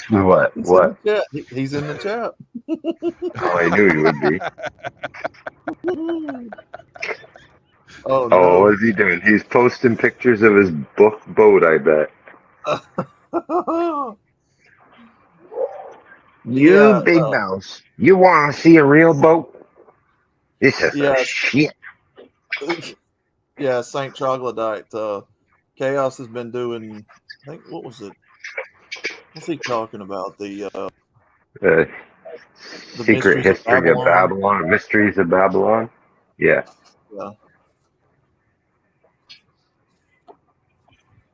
What? He's What? in the chat. He's in the chat. Oh, I knew he would be. Oh Oh, no. what is he doing? He's posting pictures of his boat, I bet. You Yeah, big mouse. You want to see a real boat? This is Yeah. a shit. Yeah, Saint Troglodyte. Chaos has been doing. I think what was it? What's he talking about? The Secret Mysteries of History of Babylon, Mysteries of Babylon. Yeah.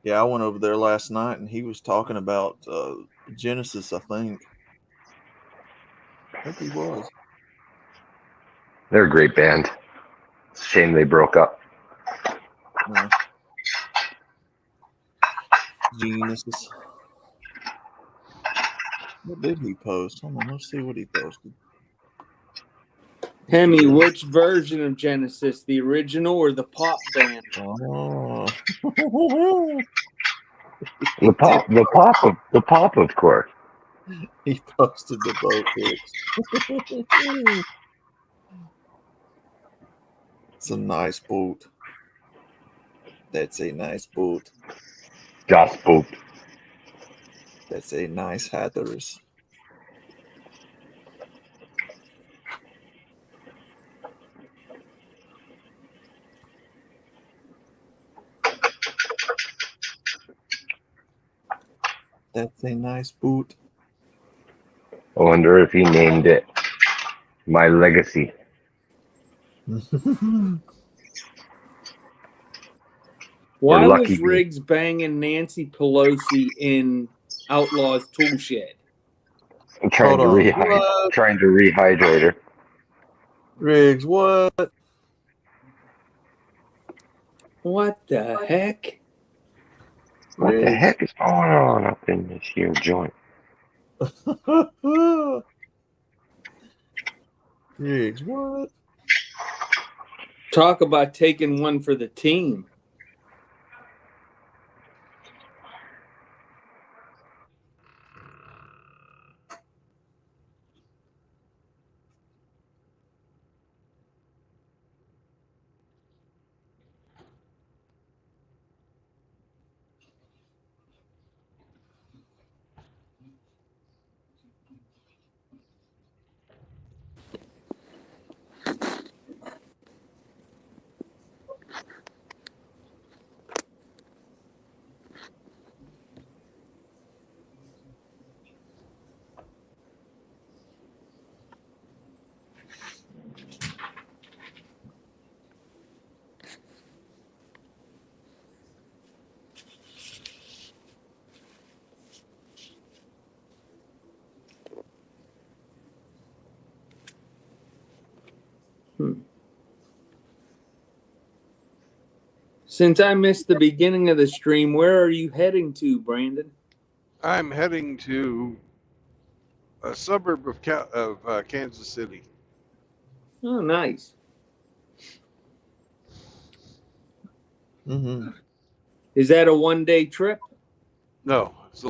Yeah, I went over there last night and he was talking about Genesis, I think. I think he was. They're a great band. It's a shame they broke up. Yeah. Genesis. What did he post? Hold on, let's see what he posted. Hemi, which version of Genesis, the original or the pop band? Oh. The pop, of course. He posted the boat pics. It's a nice boat. That's a nice boat. Das Boot. That's a nice Hatteras. That's a nice boot. I wonder if he named it My Legacy. Why lucky was me. Riggs banging Nancy Pelosi in Outlaws Tool Shed? I'm trying Hold to on. trying to rehydrate her. Riggs, what? What the heck? What the Riggs. heck is going on up in this here joint? Riggs, what? Talk about taking one for the team. Since I missed the beginning of the stream, where are you heading to, Brandon? I'm heading to a suburb of Kansas City. Oh, nice. Mm-hmm. Is that a one-day trip? No, it's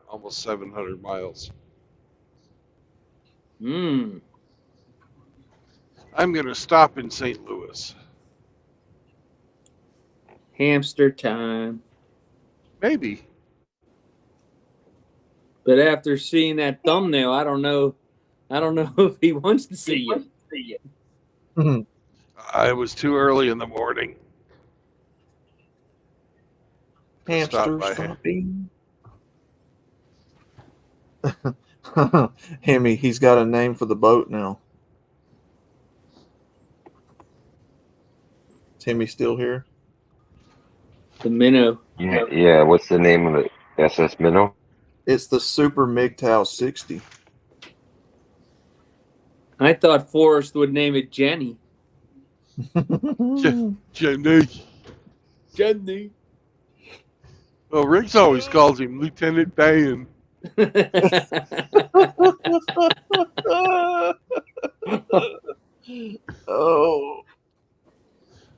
almost 700 miles. Hmm. I'm going to stop in St. Louis. Hamster time. Maybe. But after seeing that thumbnail, I don't know if he wants to see you. Mm-hmm. I was too early in the morning. Hamster Stop by. stopping. Hemi, he's got a name for the boat now. Is Hemi still here? The minnow. Yeah, what's the name of it? SS Minnow? It's the Super MGTOW 60. I thought Forrest would name it Jenny. Jenny. Jenny. Well, Riggs always calls him Lieutenant Dan. Oh.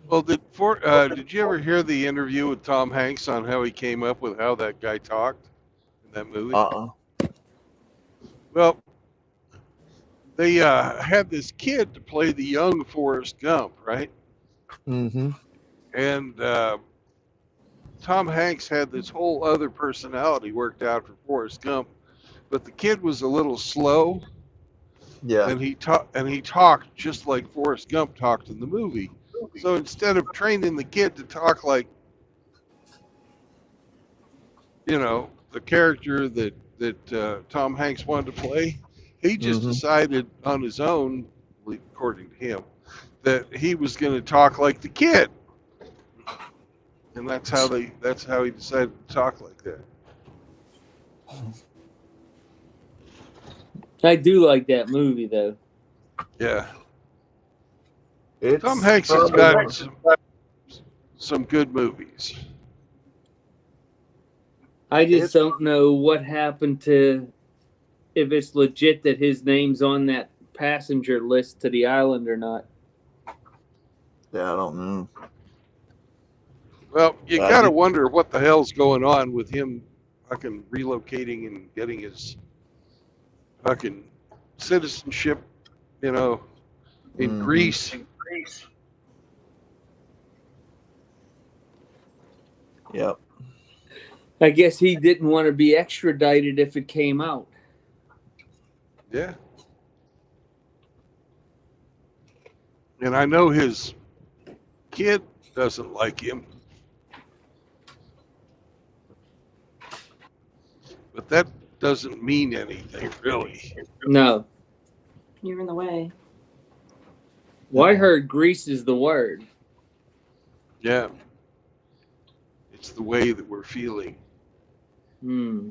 Well, did you ever hear the interview with Tom Hanks on how he came up with how that guy talked in that movie? Well, they had this kid to play the young Forrest Gump, right? Mm-hmm. And Tom Hanks had this whole other personality worked out for Forrest Gump, but the kid was a little slow, Yeah. and he talked just like Forrest Gump talked in the movie. So instead of training the kid to talk like, the character that Tom Hanks wanted to play, he just decided on his own, according to him, that he was going to talk like the kid, and that's how he decided to talk like that. I do like that movie, though. Yeah. It's Tom Hanks has got some good movies. I just don't know what happened to, if it's legit that his name's on that passenger list to the island or not. Yeah, I don't know. Well, you got to wonder what the hell's going on with him fucking relocating and getting his fucking citizenship, in Greece. Yep. I guess he didn't want to be extradited if it came out. Yeah. And I know his kid doesn't like him. But that doesn't mean anything, really. No. You're in the way. Well, I heard Greece is the word. Yeah. It's the way that we're feeling. Hmm.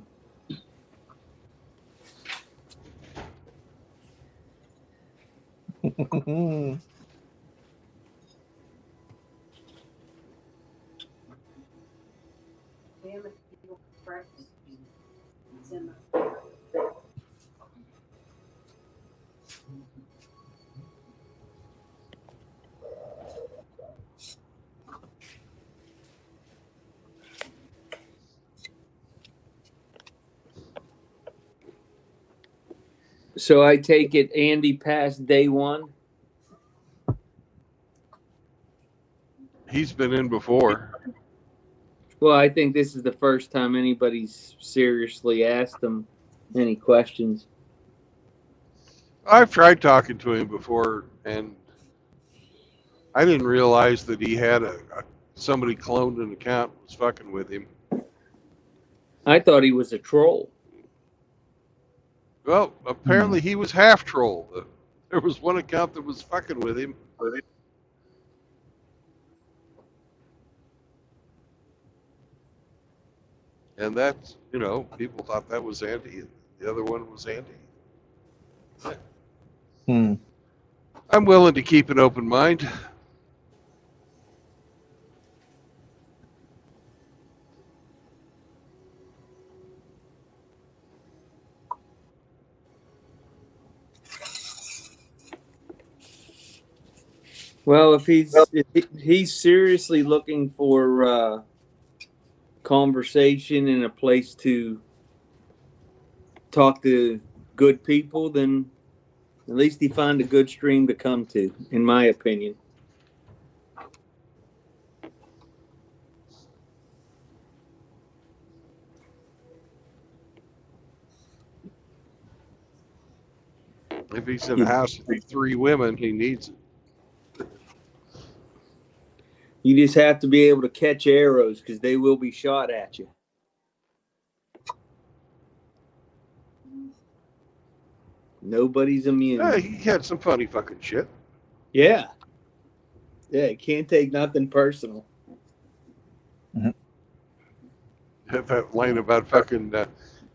So I take it Andy passed day one? He's been in before. Well, I think this is the first time anybody's seriously asked him any questions. I've tried talking to him before, and I didn't realize that he had somebody cloned an account and was fucking with him. I thought he was a troll. Well, apparently he was half troll. There was one account that was fucking with him. And that's, people thought that was Andy. And the other one was Andy. I'm willing to keep an open mind. Well, if he's seriously looking for conversation and a place to talk to good people, then at least he found a good stream to come to, in my opinion. If he's in a house with 3 women, he needs it. You just have to be able to catch arrows because they will be shot at you. Nobody's immune. He had some funny fucking shit. Yeah. Yeah, you can't take nothing personal. That line about fucking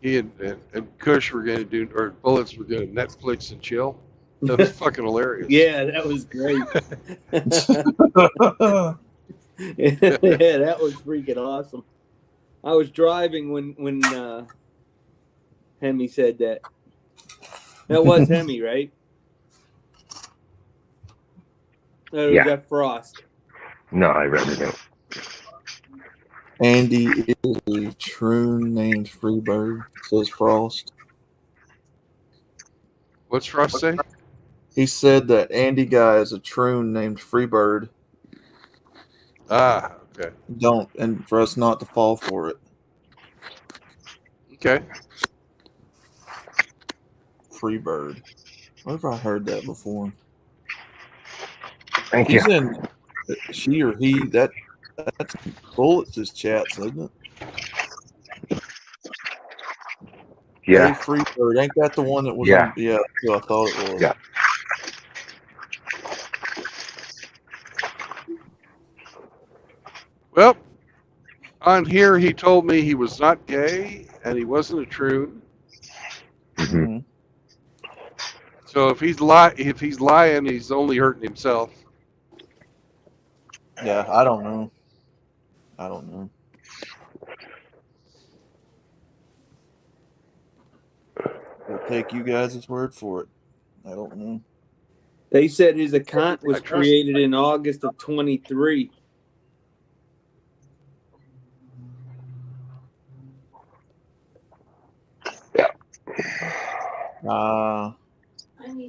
he and Kush were going to do, or Bullets were going to Netflix and chill. That was fucking hilarious. Yeah, that was great. Yeah, that was freaking awesome. I was driving when Hemi said that. That was Hemi, right? Or was Yeah. that Frost? No, I read it out. Andy is a troon named Freebird, says Frost. What's Frost say? He said that Andy guy is a troon named Freebird. Ah, okay. And for us not to fall for it. Okay. Freebird. Where have I heard that before? Thank you. He's in she or he. That's Bullets' chats, isn't it? Yeah. Hey, Freebird. Ain't that the one that was Yeah. on? Yeah, that's who I thought it was. Yeah. Well, on here he told me he was not gay and he wasn't a troon. Mm-hmm. So if he's lying, he's only hurting himself. Yeah, I don't know. I'll take you guys' word for it. I don't know. They said his account was created in August of 23.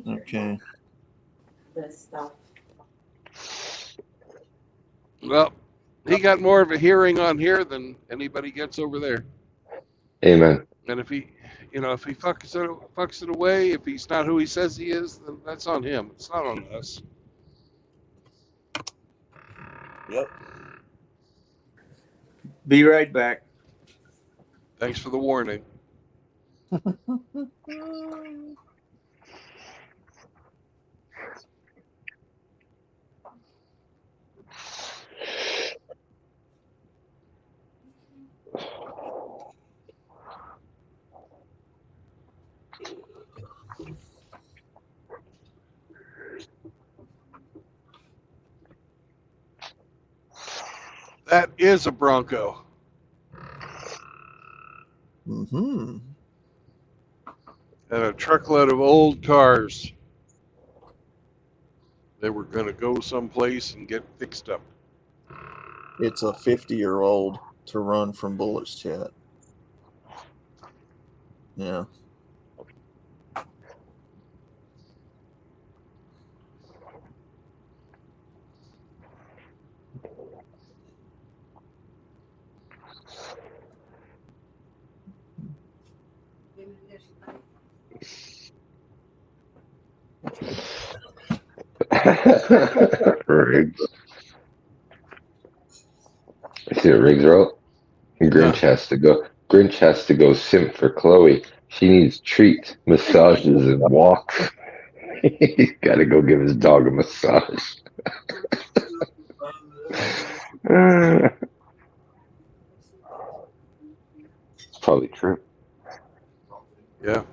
Okay. This stuff. Well, he got more of a hearing on here than anybody gets over there. Amen. And if he fucks it away, if he's not who he says he is, then that's on him. It's not on us. Yep. Be right back. Thanks for the warning. That is a Bronco. Mm-hmm. And a truckload of old cars. They were going to go someplace and get fixed up. It's a 50-year-old to run from Bullets chat. Yeah. Riggs. See what Riggs wrote? Grinch has to go simp for Chloe. She needs treats, massages, and walks. He's got to go give his dog a massage. It's probably true. Yeah.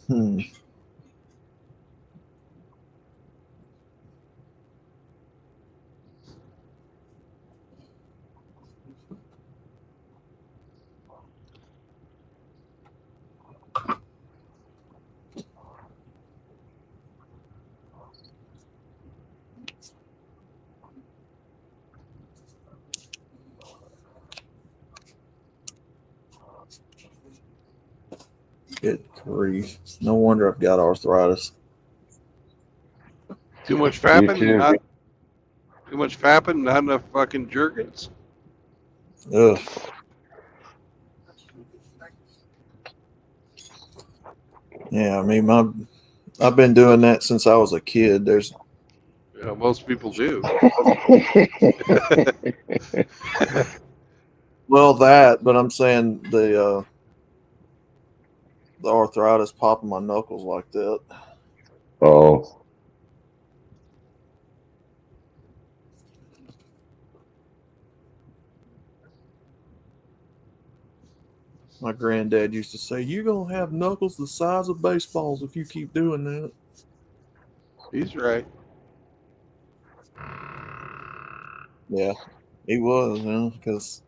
Hmm. Good grief. No wonder I've got arthritis. Too much You fapping, too. not too much fapping, not enough fucking jerkins. Ugh. Yeah, I mean, I've been doing that since I was a kid. There's You know, most people do. well that, but I'm saying the arthritis popping my knuckles like that. Oh, My granddad used to say, "You're gonna have knuckles the size of baseballs if you keep doing that." He's right. Yeah, he was, because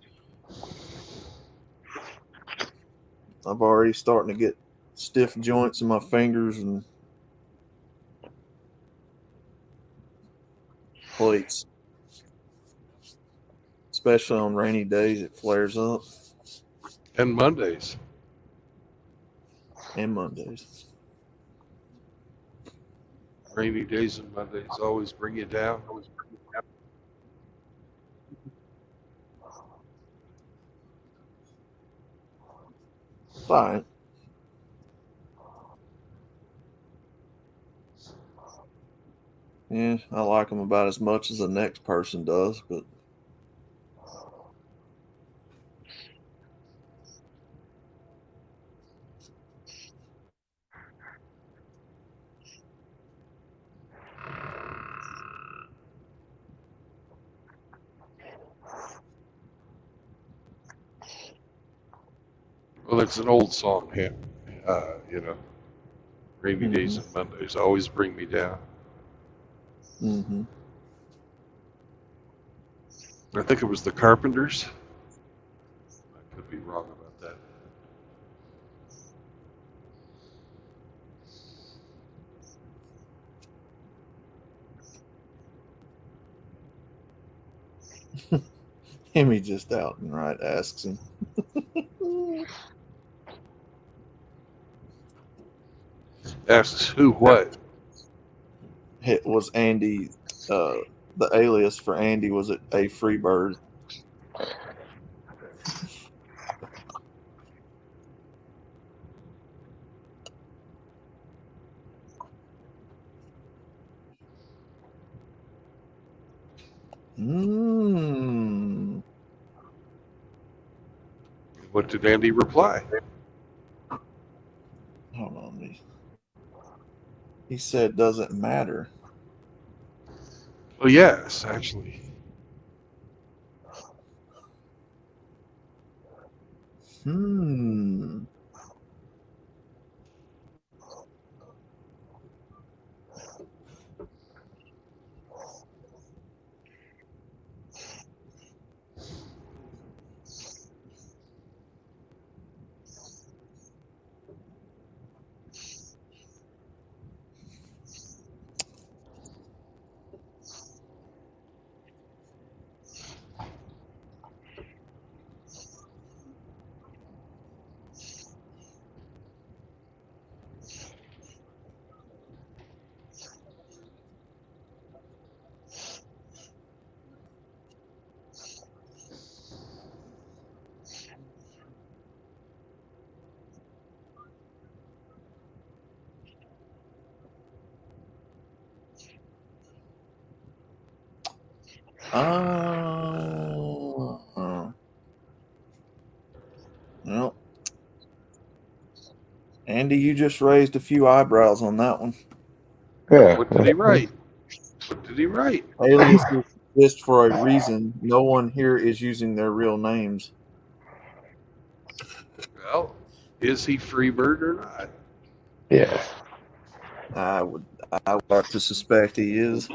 I've already starting to get stiff joints in my fingers and plates, especially on rainy days. It flares up, And Mondays. and Mondays. Rainy days and Mondays always bring you down. Fine. Yeah, I like them about as much as the next person does, but Well, it's an old song, you know. Rainy days mm-hmm, and Mondays always bring me down. mm-hmm. I think it was the Carpenters. I could be wrong about that. Himmy just out and right asks him. Asks who what? It was Andy. The alias for Andy was it a Freebird. Mm. What did Andy reply? Hold on. He said doesn't matter. Oh, yes, actually. Hmm. Well, Andy, you just raised a few eyebrows on that one. Yeah. What did he write? What did he write? Aliases exist for a reason. No one here is using their real names. Well, is he Freebird or not? Yeah. I would like to suspect he is.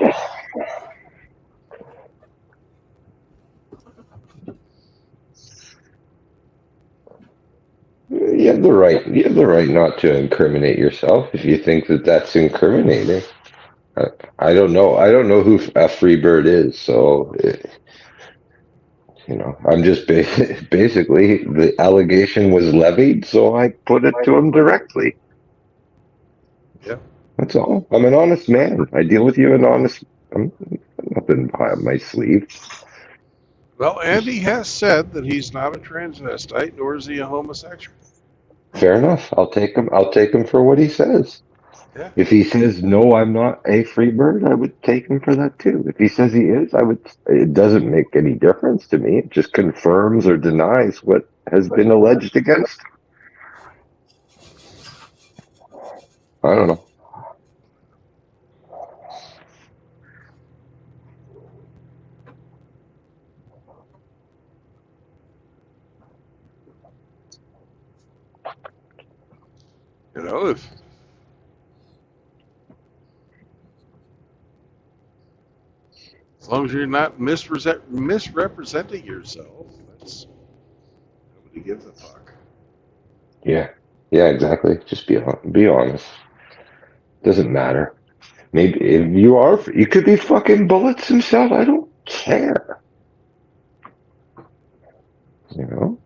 You have the right. You have the right not to incriminate yourself if you think that that's incriminating. I don't know. I don't know who a Freebird is, so I'm just basically the allegation was levied, so I put it to him directly. Yeah. That's all. I'm an honest man. I deal with you in honest. I'm nothing behind my sleeve. Well, Andy has said that he's not a transvestite, nor is he a homosexual. Fair enough. I'll take him. I'll take him for what he says. Yeah. If he says no, I'm not a free bird, I would take him for that too. If he says he is, I would. It doesn't make any difference to me. It just confirms or denies what has been alleged against him. I don't know. If as long as you're not misrepresenting yourself, that's nobody gives a fuck. Yeah. Yeah. Exactly. Just be honest. Doesn't matter. Maybe if you are, you could be fucking bullets himself. I don't care. You know.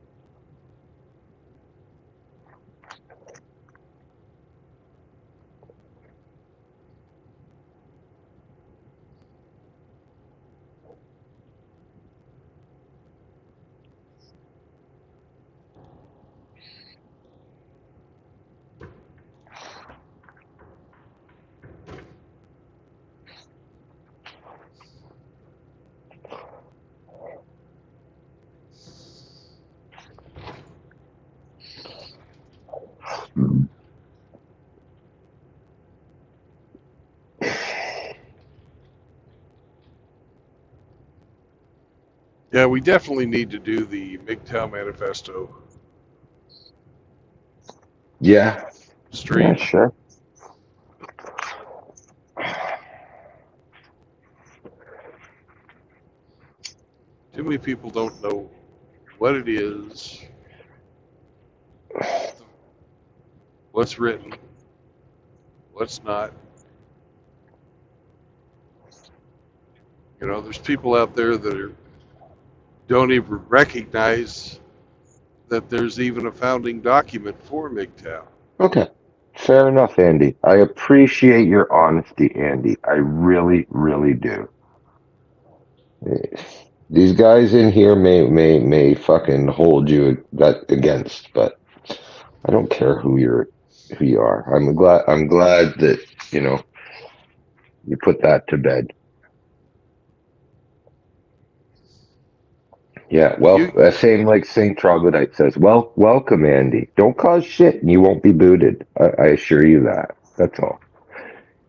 Yeah, we definitely need to do the MGTOW manifesto Yeah. Yeah. stream. Sure. Too many people don't know what it is, what's written, what's not. There's people out there that don't even recognize that there's even a founding document for MGTOW. Okay. Fair enough, Andy. I appreciate your honesty, Andy. I really, really do. These guys in here may fucking hold you that against, but I don't care who you are. I'm glad that you put that to bed. Yeah, well, You, same like Saint Troglodyte says. Well, welcome, Andy. Don't cause shit, and you won't be booted. I assure you that. That's all.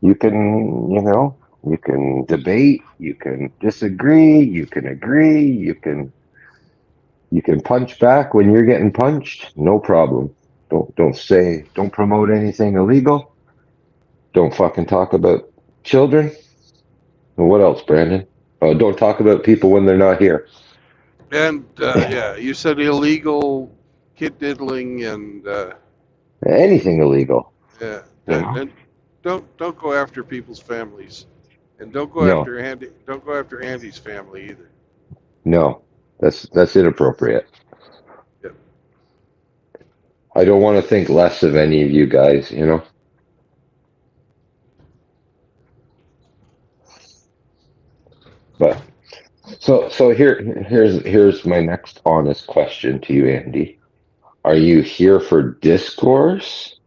You can, you can debate, you can disagree, you can agree, you can punch back when you're getting punched. No problem. Don't promote anything illegal. Don't fucking talk about children. And what else, Brandon? Don't talk about people when they're not here. and yeah, you said illegal kid diddling and Anything illegal. yeah, You know? and don't go after people's families, and don't go No, after Andy. Don't go after Andy's family either. no, that's inappropriate. Yep. I don't want to think less of any of you guys. But so here's my next honest question to you, Andy. Are you here for discourse,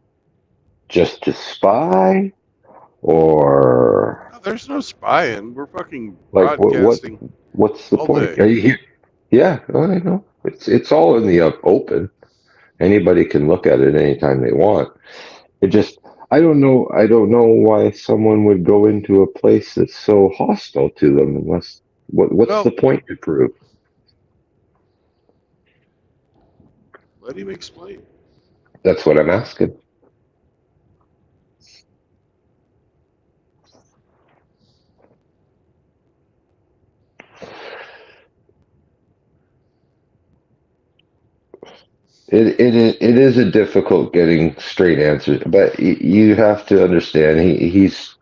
just to spy, or No, there's no spying. We're fucking like what broadcasting. What's the all point? day. Are you here? Yeah, I know. It's all in the open. Anybody can look at it anytime they want. It just I don't know why someone would go into a place that's so hostile to them unless what's the Well, point to prove? let him explain. That's what I'm asking. It is a difficult getting straight answers, but you have to understand he's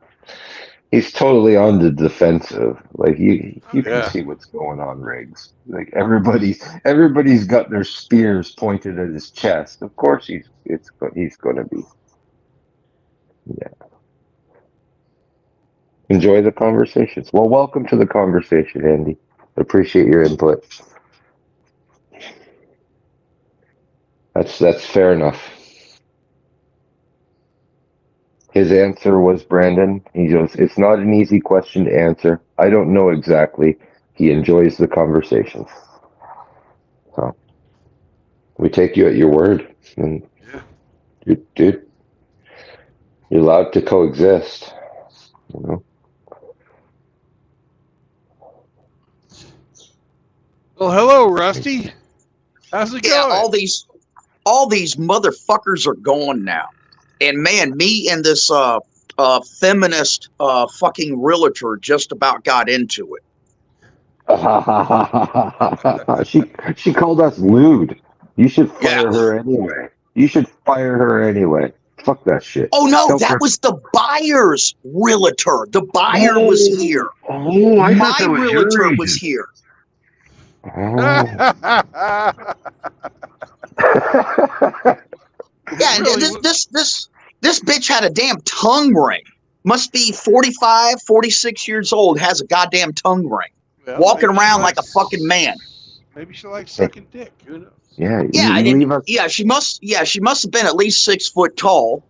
totally on the defensive. Like Oh you can yeah. see what's going on, Riggs. Like everybody's got their spears pointed at his chest. Of course he's going to be. Yeah. Enjoy the conversations. Well, welcome to the conversation, Andy. Appreciate your input. That's fair enough. His answer was Brandon. He goes, "It's not an easy question to answer. I don't know exactly." He enjoys the conversation. So we take you at your word, and Yeah. dude, you're allowed to coexist. You know. Well, hello, Rusty. How's it Yeah, going? all these motherfuckers are gone now. And man, me and this feminist fucking realtor just about got into it. She called us lewd. You should Yeah. fire her anyway. You should fire her anyway. Fuck that shit. Oh no, Tell that her. was the buyer's realtor. The buyer was here. I thought My that was your realtor was agent. here. Oh. Yeah, and Really? this bitch had a damn tongue ring. Must be 45, 46 years old, has a goddamn tongue ring. Well, Walking around like a fucking man. maybe she likes sucking dick. Who knows? Yeah, Yeah, you and leave us. she must have been at least 6 foot tall.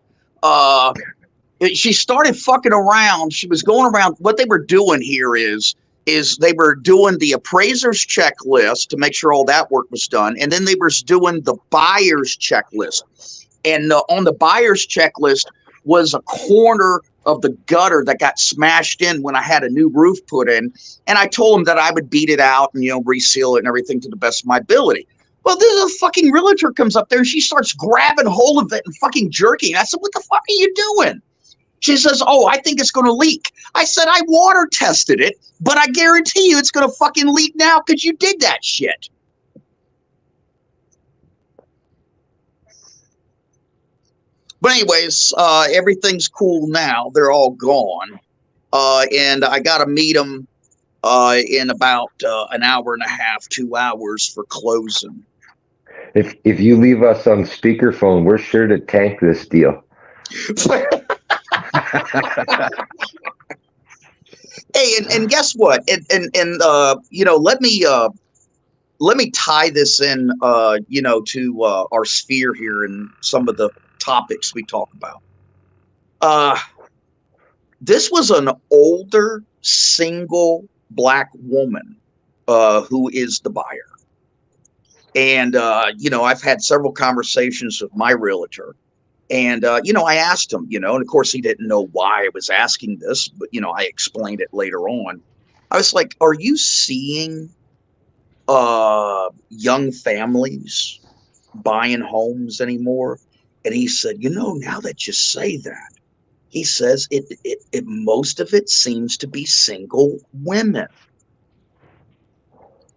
She started fucking around. She was going around. What they were doing here is they were doing the appraiser's checklist to make sure all that work was done, and then they were doing the buyer's checklist. And on the buyer's checklist was a corner of the gutter that got smashed in when I had a new roof put in. And I told them that I would beat it out and, reseal it and everything to the best of my ability. Well, this fucking realtor comes up there and she starts grabbing hold of it and fucking jerking. I said, what the fuck are you doing? She says, oh, I think it's going to leak. I said, I water tested it, but I guarantee you it's going to fucking leak now because you did that shit. But anyways, everything's cool now. They're all gone. And I got to meet them in about an hour and a half, 2 hours for closing. If you leave us on speakerphone, we're sure to tank this deal. Hey, and guess what? And let me tie this in, to our sphere here and some of the topics we talk about. This was an older single black woman who is the buyer. And, I've had several conversations with my realtor. And, I asked him, and of course he didn't know why I was asking this, but, I explained it later on. I was like, are you seeing young families buying homes anymore? And he said, now that you say that, he says it most of it seems to be single women.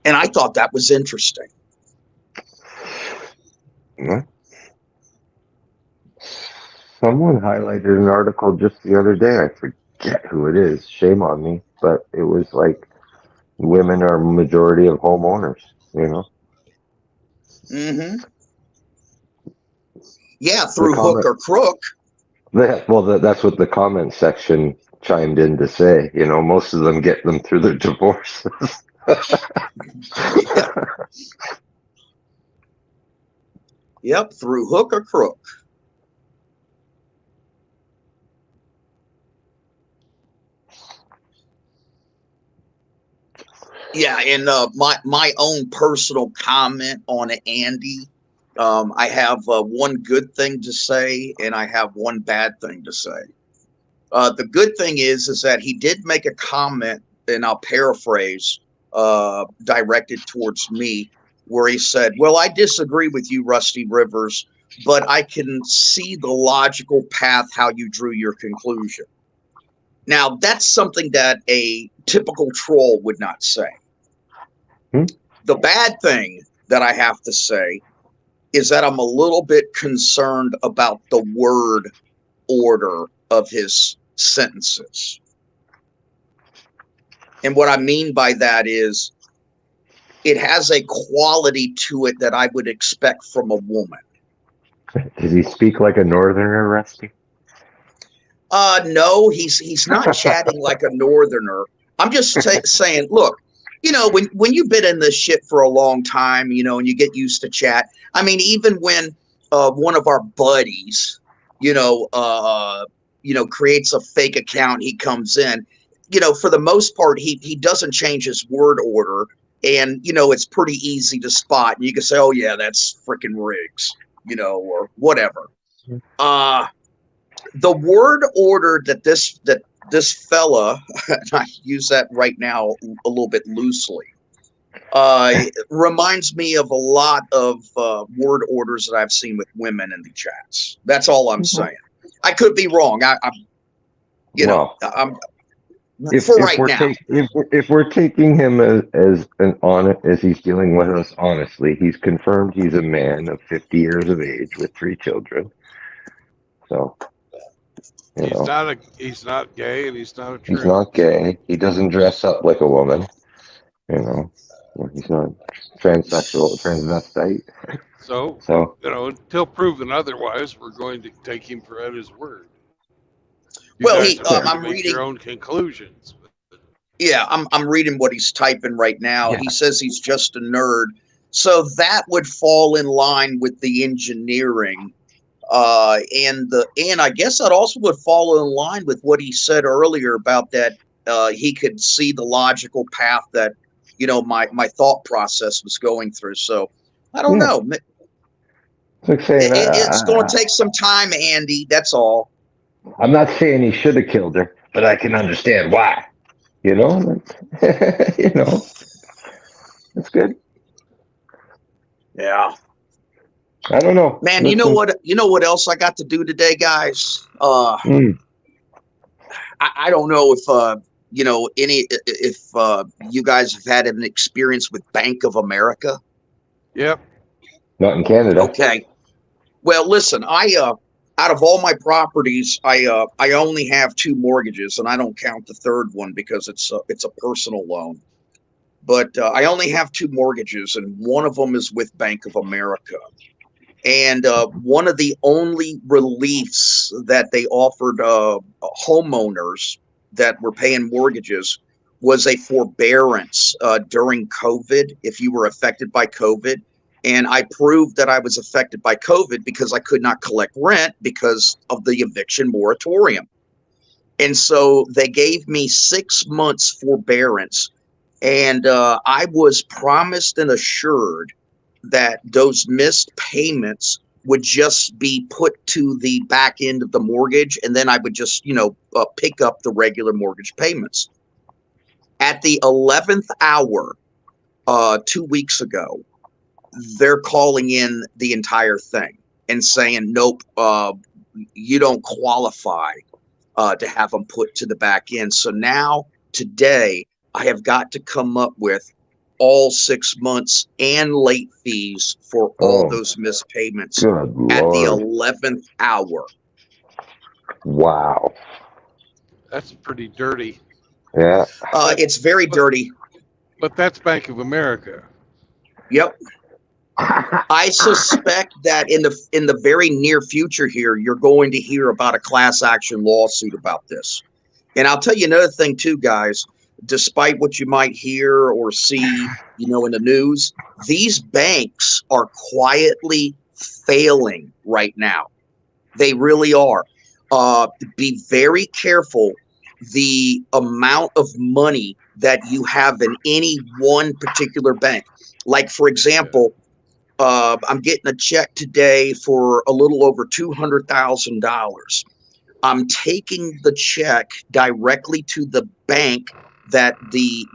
And I thought that was interesting. Someone highlighted an article just the other day. I forget who it is. Shame on me. But it was like women are majority of homeowners, Mm-hmm. Yeah, The through hook comment, or crook. that's what the comment section chimed in to say. Most of them get them through their divorces. Yeah. Yep, through hook or crook. Yeah, and my own personal comment on Andy. I have one good thing to say, and I have one bad thing to say. The good thing is that he did make a comment, and I'll paraphrase, directed towards me, where he said, "Well, I disagree with you, Rusty Rivers, but I can see the logical path how you drew your conclusion." Now, that's something that a typical troll would not say. Hmm? The bad thing that I have to say is that I'm a little bit concerned about the word order of his sentences. And what I mean by that is it has a quality to it that I would expect from a woman. Does he speak like a northerner, Rusty? No, he's not chatting like a northerner. I'm just saying, look, when you've been in this shit for a long time, and you get used to chat. I mean, even when one of our buddies, creates a fake account, he comes in, for the most part, he doesn't change his word order, and it's pretty easy to spot. And you can say, oh yeah, that's freaking Riggs, or whatever. The word order that this fella, and I use that right now a little bit loosely, reminds me of a lot of word orders that I've seen with women in the chats. That's all I'm saying. I could be wrong. I'm for right now. If we're taking him as an honest, as he's dealing with us honestly, he's confirmed he's a man of 50 years of age with 3 children. So. He's not gay, and he's not a trans. He's not gay. He doesn't dress up like a woman. He's not transsexual, transvestite. So until proven otherwise, we're going to take him at his word. I'm reading your own conclusions. Yeah, I'm reading what he's typing right now. Yeah. He says he's just a nerd, so that would fall in line with the engineering. And I guess that also would fall in line with what he said earlier about that he could see the logical path that my thought process was going through. So I don't know. It's going to take some time, Andy. That's all. I'm not saying he should have killed her, but I can understand why. That's good. Yeah. I don't know, man. You know what else I got to do today, guys? I don't know if you guys have had an experience with Bank of America. Yep. Not in Canada. Okay. Well, listen, out of all my properties, I only have 2 mortgages, and I don't count the third one because it's a personal loan. But I only have 2 mortgages, and one of them is with Bank of America. And one of the only reliefs that they offered homeowners that were paying mortgages was a forbearance during COVID if you were affected by COVID. And I proved that I was affected by COVID because I could not collect rent because of the eviction moratorium. And so they gave me 6 months forbearance. And I was promised and assured that those missed payments would just be put to the back end of the mortgage, and then I would just, pick up the regular mortgage payments. At the 11th hour, 2 weeks ago, they're calling in the entire thing and saying, nope, you don't qualify to have them put to the back end. So now, today, I have got to come up with all 6 months and late fees for all those missed payments at the 11th hour. Wow. That's pretty dirty. Yeah. It's very dirty. But that's Bank of America. Yep. I suspect that in the very near future here, you're going to hear about a class action lawsuit about this. And I'll tell you another thing too, guys. Despite what you might hear or see, in the news, these banks are quietly failing right now. They really are. Be very careful the amount of money that you have in any one particular bank. Like, for example, I'm getting a check today for a little over $200,000. I'm taking the check directly to the bank that the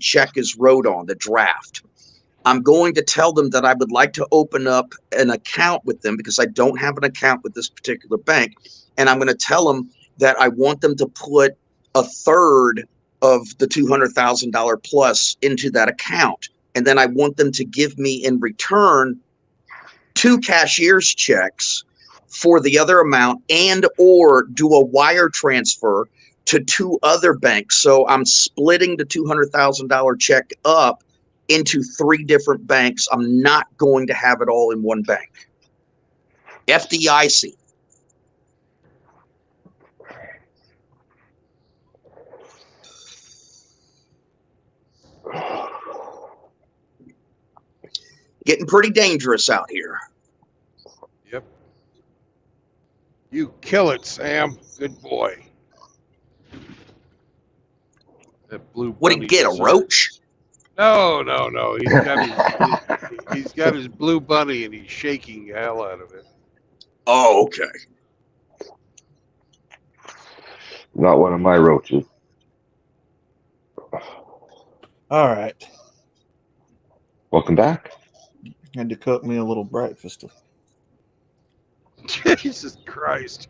check is wrote on, the draft. I'm going to tell them that I would like to open up an account with them because I don't have an account with this particular bank. And I'm going to tell them that I want them to put a third of the $200,000 plus into that account. And then I want them to give me in return 2 cashier's checks for the other amount, and or do a wire transfer to 2 other banks. So I'm splitting the $200,000 check up into 3 different banks. I'm not going to have it all in one bank. FDIC. Getting pretty dangerous out here. Yep. You kill it, Sam. Good boy. That blue What bunny did he get, a deserves- roach? No. He's got his blue bunny and he's shaking the hell out of it. Oh, okay. Not one of my roaches. All right. Welcome back. Had to cook me a little breakfast. Jesus Christ.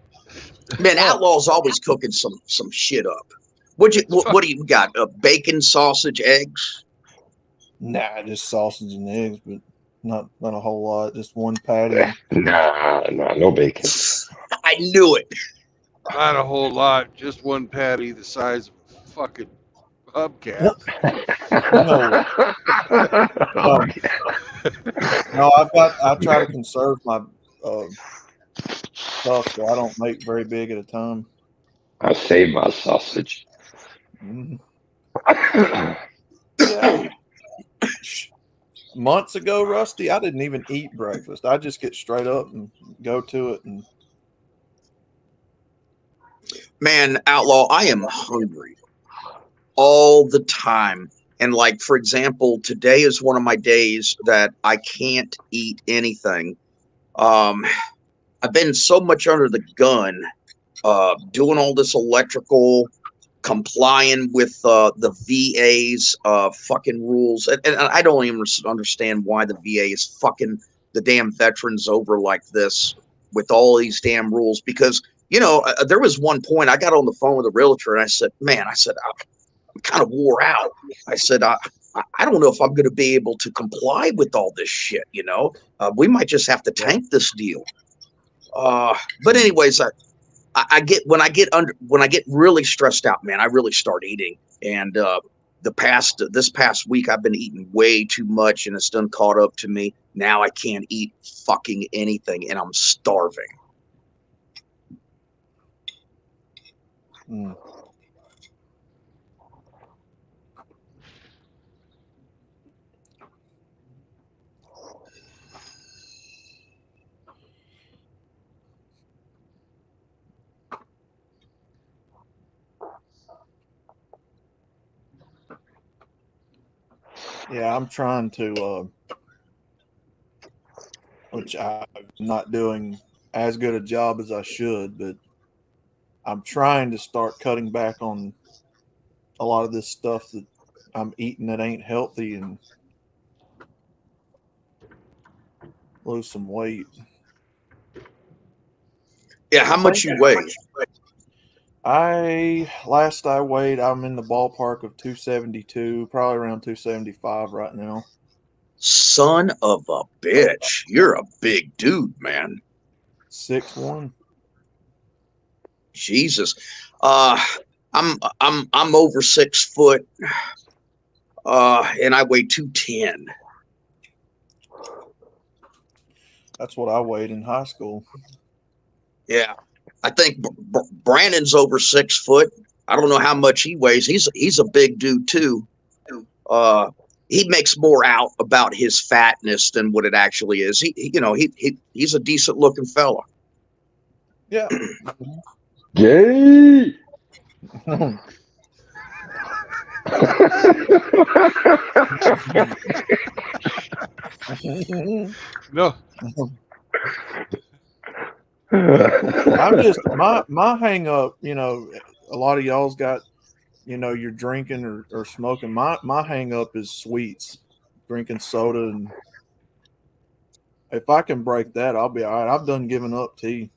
Man, Outlaw's always cooking some shit up. What do you got? Bacon, sausage, eggs? Nah, just sausage and eggs, but not a whole lot. Just one patty. Nah, no bacon. I knew it. Not a whole lot. Just one patty the size of a fucking hubcap. No, I try to conserve my stuff, so I don't make very big at a time. I save my sausage. Yeah. Months ago, Rusty, I didn't even eat breakfast. I just get straight up and go to it. And Man, Outlaw, I am hungry all the time. And like, for example, today is one of my days that I can't eat anything. I've been so much under the gun, doing all this electrical, complying with the VA's fucking rules. And I don't even understand why the VA is fucking the damn veterans over like this with all these damn rules. Because, you know, there was one point I got on the phone with a realtor and I said, man, I'm kind of wore out. I said, I don't know if I'm going to be able to comply with all this shit. You know, we might just have to tank this deal. But anyways, I get when I get really stressed out, man, I really start eating. And this past week, I've been eating way too much, and it's done caught up to me. Now I can't eat fucking anything, and I'm starving. mm. Yeah, I'm trying to, which I'm not doing as good a job as I should, but I'm trying to start cutting back on a lot of this stuff that I'm eating that ain't healthy and lose some weight. Yeah, how much you weigh? Last I weighed, I'm in the ballpark of 272, probably around 275 right now. Son of a bitch, you're a big dude, man. 6'1". Jesus, I'm over 6 foot, and I weigh 210. That's what I weighed in high school. Yeah, I think Brandon's over 6 foot. I don't know how much he weighs. He's a big dude too. He makes more out about his fatness than what it actually is. He's a decent looking fella. Yeah. Gay. No. I'm just my hang up, a lot of y'all's got, you're drinking or smoking. My hang up is sweets, drinking soda, and if I can break that, I'll be all right. I've done giving up tea.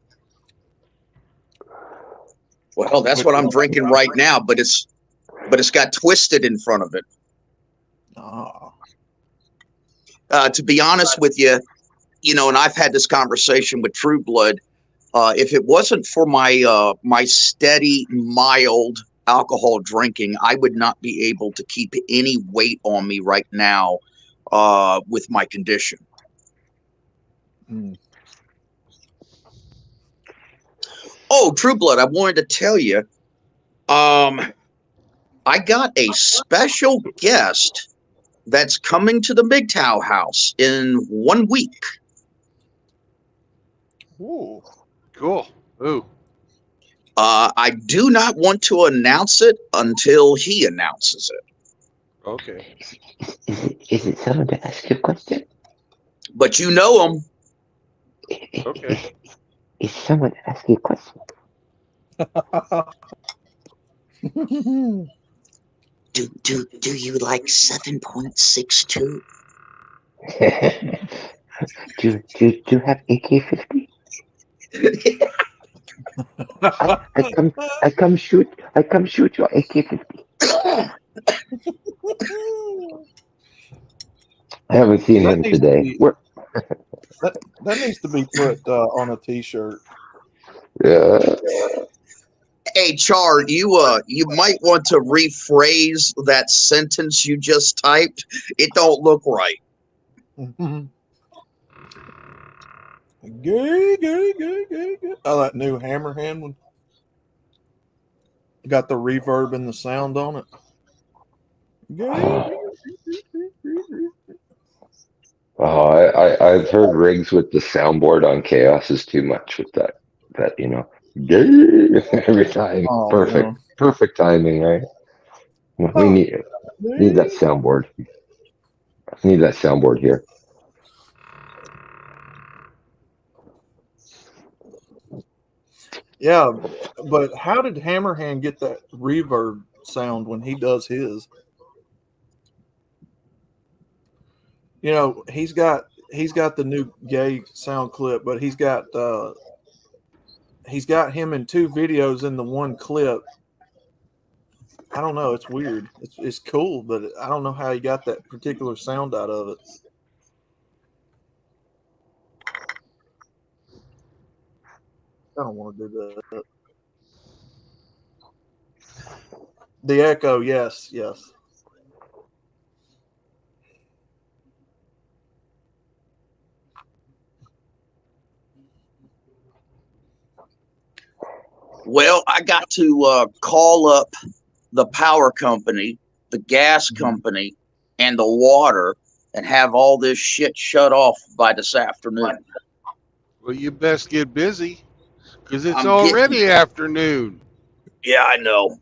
Well, that's what I'm drinking right now, but it's got twisted in front of it. Ah. To be honest with you, and I've had this conversation with True Blood. If it wasn't for my steady, mild alcohol drinking, I would not be able to keep any weight on me right now with my condition. Mm. Oh, True Blood, I wanted to tell you, I got a special guest that's coming to the MGTOW house in 1 week. Ooh. Cool. Ooh. I do not want to announce it until he announces it. Okay. Is it someone to ask you a question? But you know him. Okay. Is someone to ask you a question? Do you like 7.62? do you have AK-50? I come shoot your AK-50. I haven't seen That him needs to today. be that needs to be put on a T-shirt. Yeah. Hey, Char, you might want to rephrase that sentence you just typed. It don't look right. Gay, gay, gay, gay, gay. Oh, that new Hammerhand one. Got the reverb and the sound on it. Gay. Oh, I've heard rigs with the soundboard on Chaos is too much with that every time. Oh, Perfect timing, right? We need that soundboard. Need that soundboard here. yeah, but how did Hammerhand get that reverb sound when he does his? He's got the new gay sound clip, but he's got him in two videos in the one clip. I don't know. It's weird. It's cool, but I don't know how he got that particular sound out of it. I don't want to do that. The echo, yes. Well, I got to call up the power company, the gas company, and the water, and have all this shit shut off by this afternoon. Well, you best get busy because it's I'm getting. already afternoon. Yeah, I know.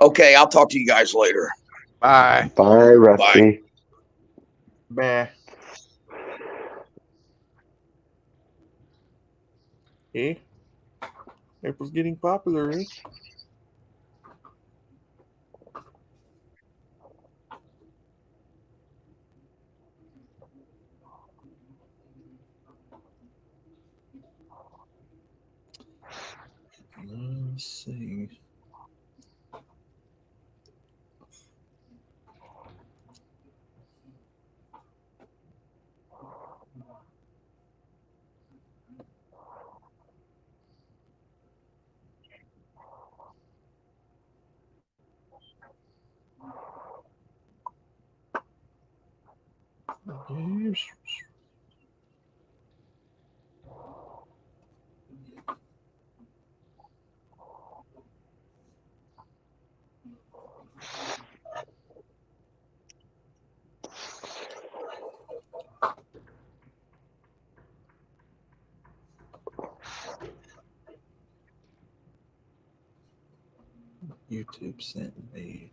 Okay, I'll talk to you guys later. Bye. Bye, Rusty. Bah. Eh? April's getting popular, eh? Let's see. Yes. YouTube sent me.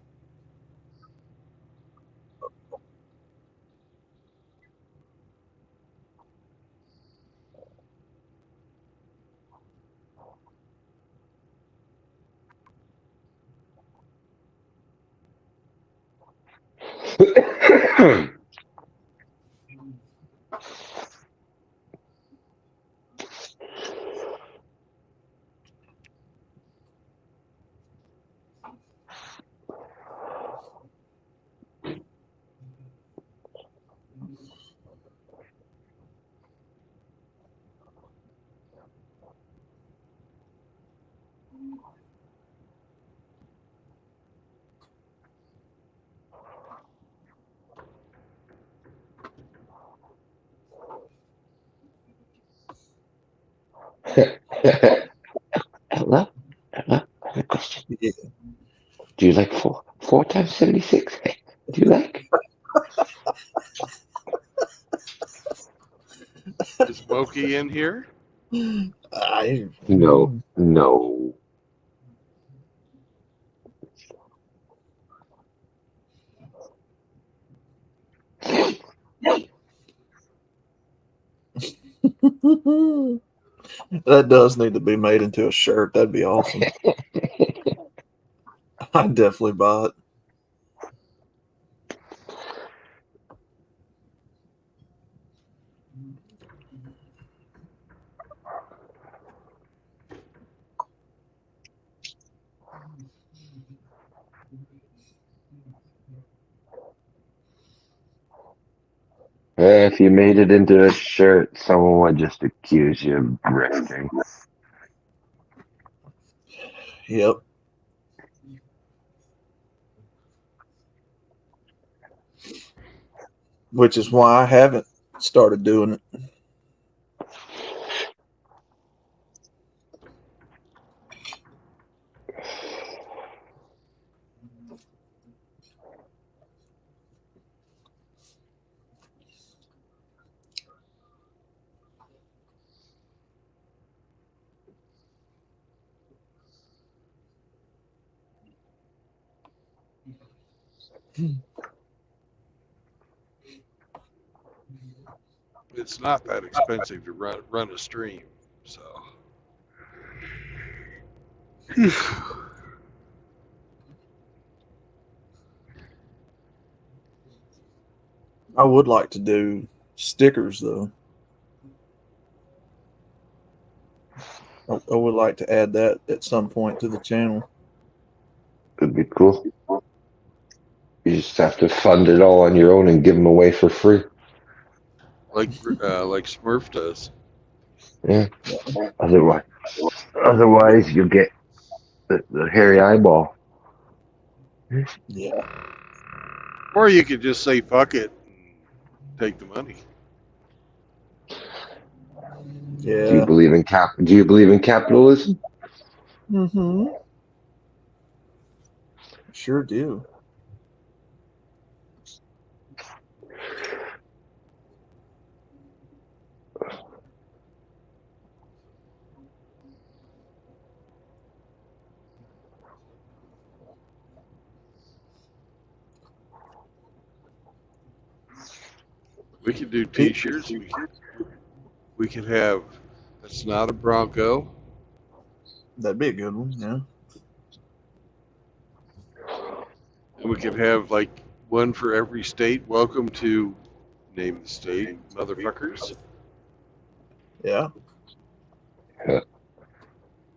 Hello? Hello? I have a question. Yeah. Do you like four times 76? Hey, do you like? Is Wokey in here? No. No. That does need to be made into a shirt. That'd be awesome. I'd definitely buy it. If you made it into a shirt, someone would just accuse you of grifting. Yep. Which is why I haven't started doing it. It's not that expensive to run a stream, so. I would like to do stickers though. I would like to add that at some point to the channel. It'd be cool. You just have to fund it all on your own and give them away for free. like Smurf does. Yeah. Otherwise, you get the hairy eyeball. Yeah. Or you could just say fuck it and take the money. Yeah. Do you believe in capitalism? Mm-hmm. Sure do. We could do T-shirts. We could have. That's not a Bronco. That'd be a good one. Yeah. And we could have like one for every state. Welcome to name the state, motherfuckers. Yeah.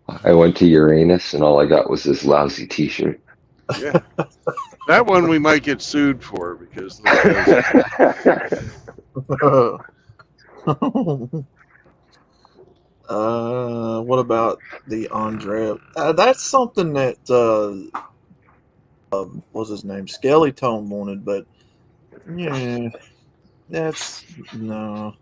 I went to Uranus and all I got was this lousy T-shirt. Yeah. That one we might get sued for because those guys. What about the Andrea? That's something that what's his name? Skellytone wanted, but yeah, that's no.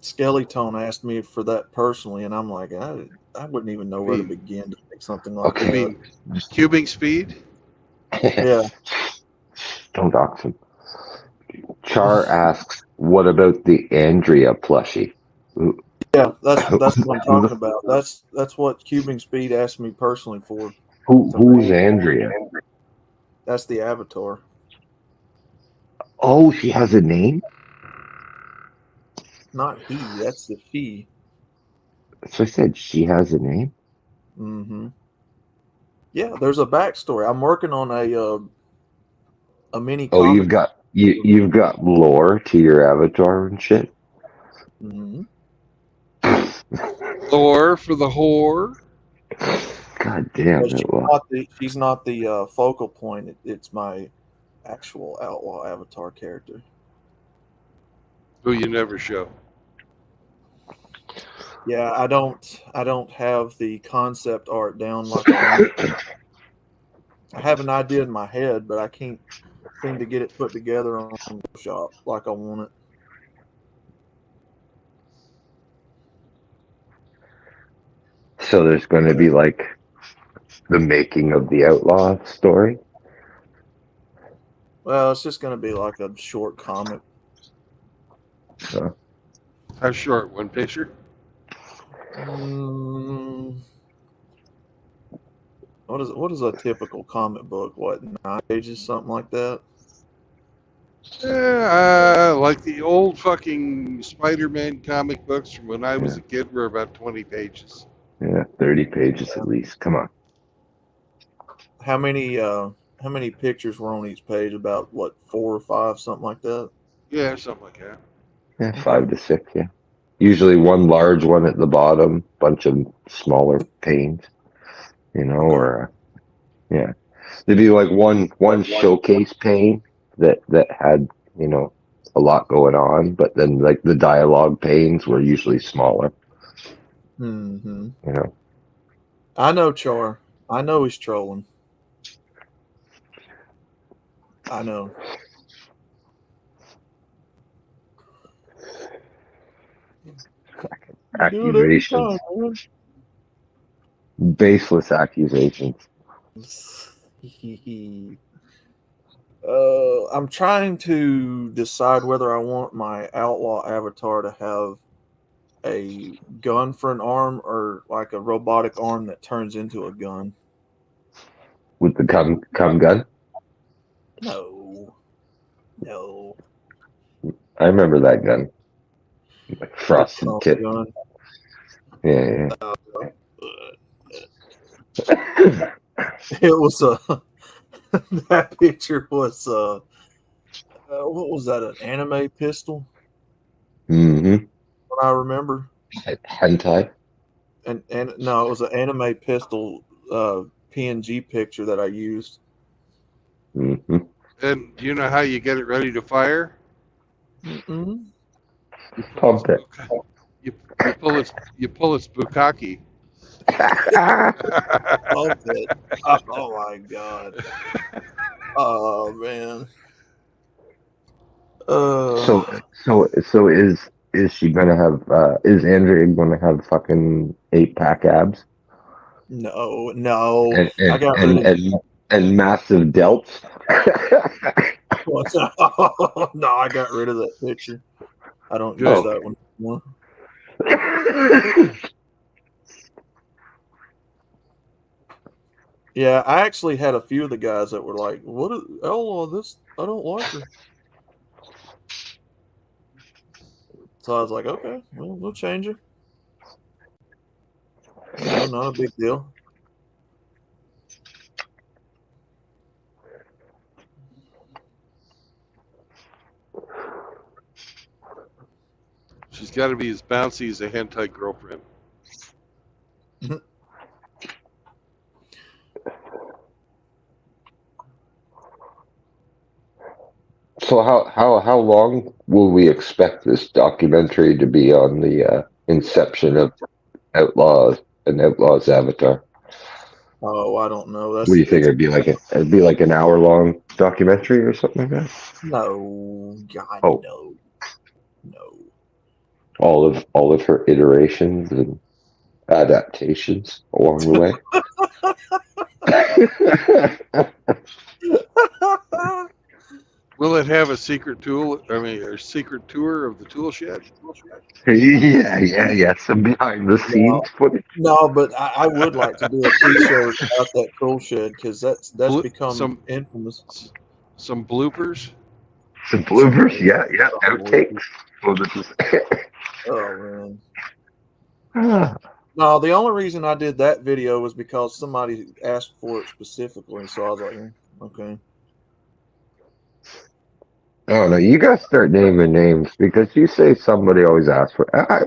Skellytone asked me for that personally, and I'm like, I wouldn't even know where to begin to make something like Okay. You that. mean cubing speed? Yeah. Don't dox him. Char asks, what about the Andrea plushie? Yeah, that's what I'm talking about. That's what Cubing Speed asked me personally for. Who's Andrea? That's the avatar. Oh, she has a name? Not he. That's the she. So I said she has a name? Mm-hmm. Yeah, there's a backstory. I'm working on a mini Oh, comic. you've got lore to your avatar and shit. Mm-hmm. Lore for the whore. God damn But it! Well, she's not the focal point. It's my actual outlaw avatar character. Who you never show. Yeah, I don't have the concept art down like I want it. I have an idea in my head, but I can't seem to get it put together on Photoshop like I want it. so there's going to be like the making of the outlaw story. Well, it's just going to be like a short comic. So, How short? One picture? Mm, what is a typical comic book? What, 9 pages, something like that? Yeah, like the old fucking Spider-Man comic books from when I was yeah, a kid were about 20 pages. yeah, 30 pages at least. Come on. How many pictures were on each page? About what, 4 or 5, something like that? Yeah, something like that. Yeah, Okay. 5 to 6. Yeah, usually one large one at the bottom, bunch of smaller panes. Okay. Or yeah, there'd be like one showcase pane that had a lot going on, but then like the dialogue panes were usually smaller. Mm-hmm. You know, I know Char. I know he's trolling. I know. You do it every accusations, time, man. baseless accusations. I'm trying to decide whether I want my outlaw avatar to have a gun for an arm or like a robotic arm that turns into a gun. With the cum gun. No, no, I remember that gun, like the frosted cum tip. gun. Yeah, It was that picture was what was that? An anime pistol? mm-hmm. What I remember. Hentai. And no, it was an anime pistol PNG picture that I used. Mm-hmm. And do you know how you get it ready to fire? Mm-mm. You pull its Pump it. you pull its bukkake. Love it. Oh my god. Oh man. so Uh so is she gonna have is Andrea gonna have fucking 8-pack abs no. and I and got rid and of and, and massive delts? no, I got rid of that picture. I don't use Good. that one anymore. Yeah, I actually had a few of the guys that were like, "What is Ella? This I don't like her." So I was like, "Okay, well, we'll change her. Not a big deal." She's got to be as bouncy as a hentai girlfriend. So how long will we expect this documentary to be on the inception of Outlaws and Outlaws Avatar? Oh, I don't know. What do you think? It's It'd be like an hour-long documentary or something like that? no, God, Oh, no. all of her iterations and adaptations along the way. Will it have a secret tool? I mean, a secret tour of the tool shed? Yeah. Some behind the No, scenes footage. no, but I would like to do a T-shirt about that tool shed because that's Blo- become infamous. some bloopers. Some Some bloopers. Yeah. bloopers. Outtakes. Well, this is. Oh man. Ah. No, the only reason I did that video was because somebody asked for it specifically, so I was like, okay. Oh no, you gotta start naming names because you say somebody always asks for. I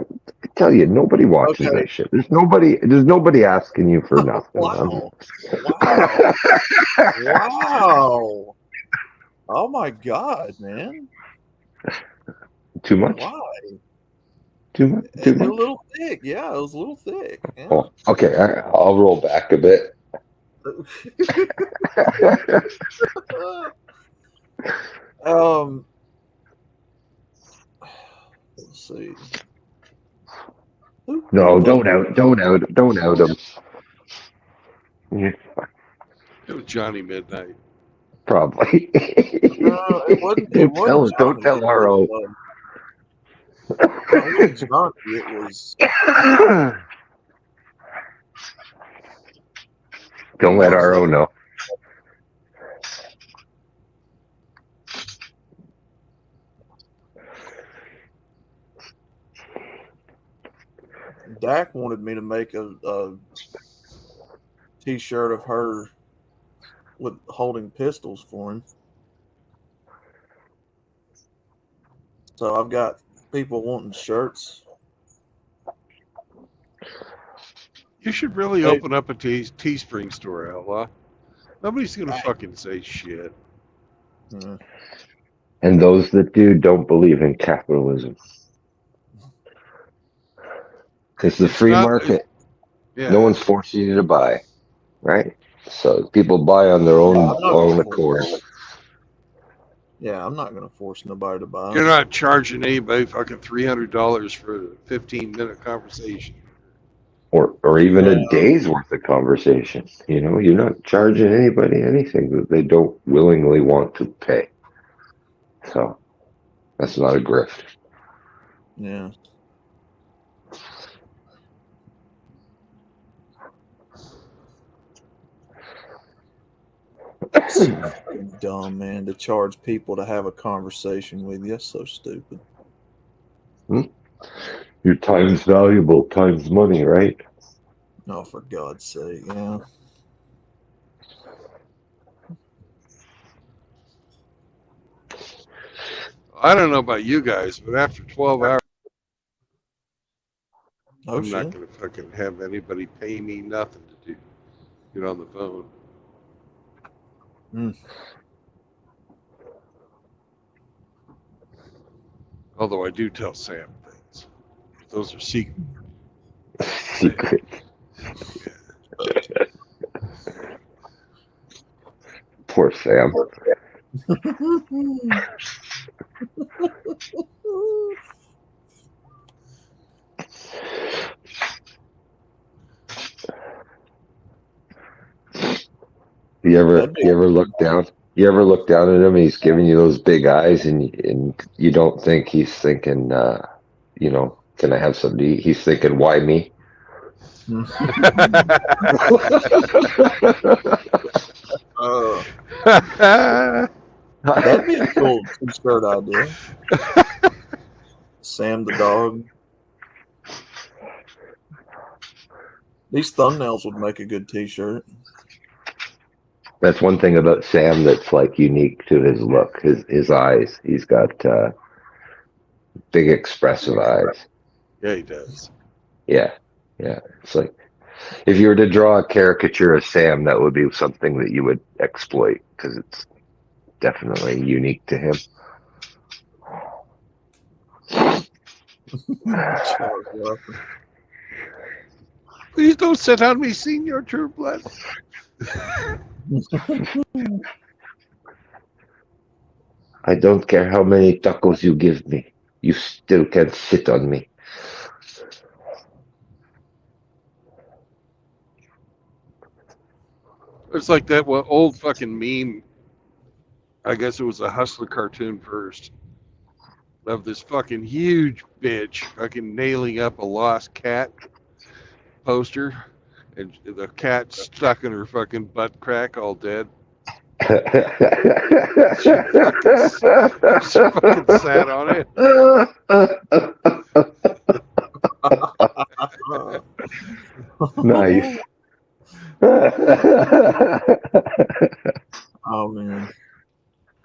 tell you, nobody watches Okay. that shit. There's nobody asking you for nothing. Wow. Wow. Wow. Oh my God, man. Too much. Why? Too much. Too It's a much. little thick. Yeah, it was a little thick. Yeah. Oh, okay. I'll roll back a bit. um, let's see. No, don't out him. Yeah, It was Johnny Midnight. probably. No, it wasn't. It wasn't Don't Johnny. tell It RO. was, no, it wasn't Johnny. It was. Don't let RO know. Dak wanted me to make a T-shirt of her with holding pistols for him. So I've got people wanting shirts. You should really open up a Teespring store, Outlaw. Nobody's gonna fucking say shit. And those that do don't believe in capitalism. Because the free market, yeah. no one's forcing you to buy, right? So people buy on their own accord. Yeah, I'm not going to force nobody to buy. You're not charging anybody fucking $300 for a 15-minute conversation. Or even a day's worth of conversation. You know, you're not charging anybody anything that they don't willingly want to pay. So that's not a grift. Yeah. So dumb, man, to charge people to have a conversation with you. That's so stupid. Your time's valuable. Time's money, right? Oh, for God's sake, yeah. I don't know about you guys, but after 12 hours, I'm not going to fucking have anybody pay me nothing to get on the phone. Although I do tell Sam things. Those are secret. Secret. Poor Sam. You ever look down? You ever look down at him and he's giving you those big eyes and you don't think he's thinking, can I have something to eat? He's thinking, why me? That'd be a cool t-shirt idea. Sam the dog. These thumbnails would make a good t-shirt. That's one thing about Sam that's like unique to his look, his eyes. He's got big expressive eyes. Yeah, he does. Yeah. It's like if you were to draw a caricature of Sam, that would be something that you would exploit because it's definitely unique to him. Please don't sit on me, Senor True Blood. I don't care how many tacos you give me. You still can't sit on me. It's like that old fucking meme I guess it was a Hustler cartoon first of this fucking huge bitch fucking nailing up a lost cat poster, and the cat stuck in her fucking butt crack, all dead. She fucking, she fucking sat on it. Nice. Oh man.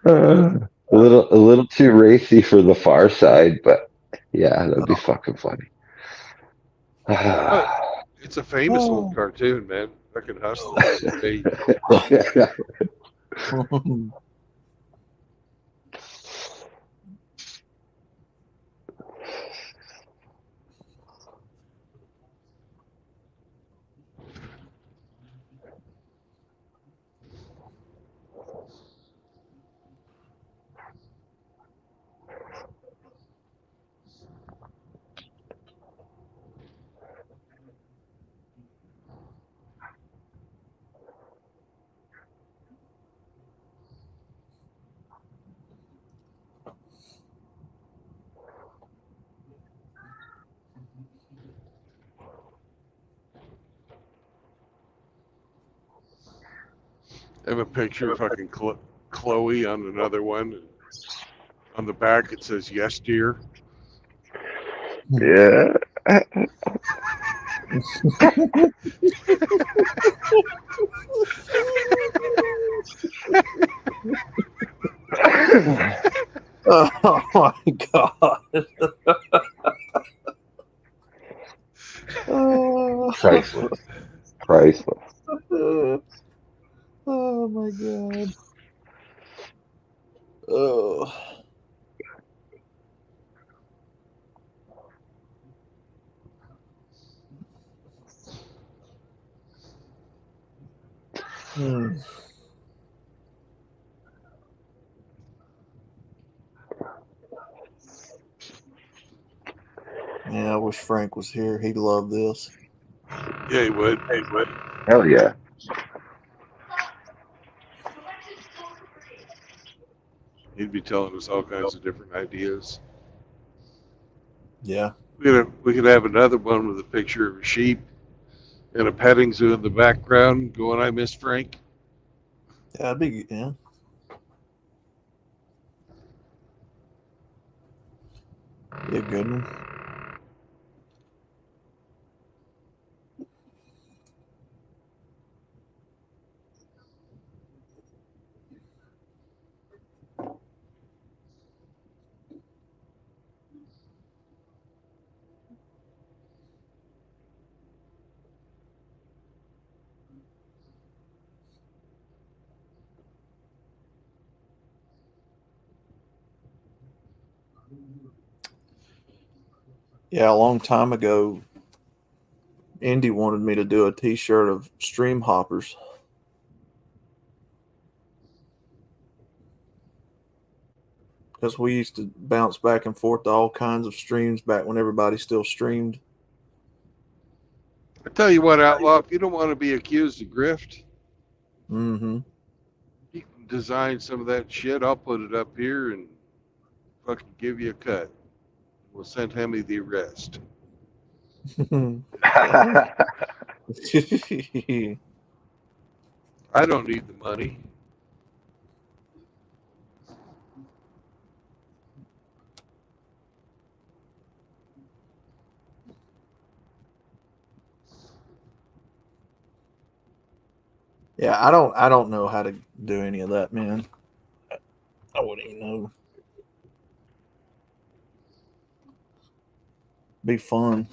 A little too racy for the far side, but yeah, that'd be fucking funny. Oh, it's a famous old cartoon, man. Fucking Hustlers. They, have a picture of fucking Chloe on another one. On the back, it says, "Yes, dear." Yeah. Oh my god. Priceless. Priceless. Oh my god. Oh. Hmm. Yeah, I wish Frank was here. He'd love this. Yeah, he would. Hell yeah. He'd be telling us all kinds of different ideas. Yeah. We could have another one with a picture of a sheep and a petting zoo in the background going, "I miss Frank." Yeah, that'd be yeah. Be a good one. Yeah, a long time ago, Indy wanted me to do a T-shirt of stream hoppers. Because we used to bounce back and forth to all kinds of streams back when everybody still streamed. I tell you what, Outlaw, if you don't want to be accused of grift, Mm-hmm. you can design some of that shit. I'll put it up here and fucking give you a cut. We'll send Hemi the rest. I don't need the money. Yeah, I don't know how to do any of that, man. I wouldn't even know. Be fun.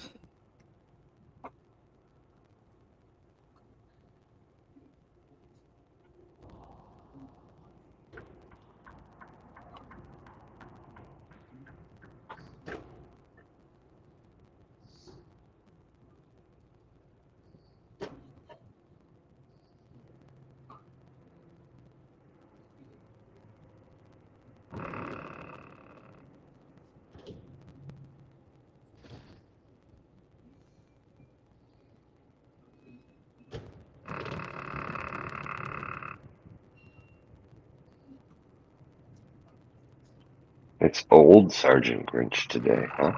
It's old Sergeant Grinch today, huh?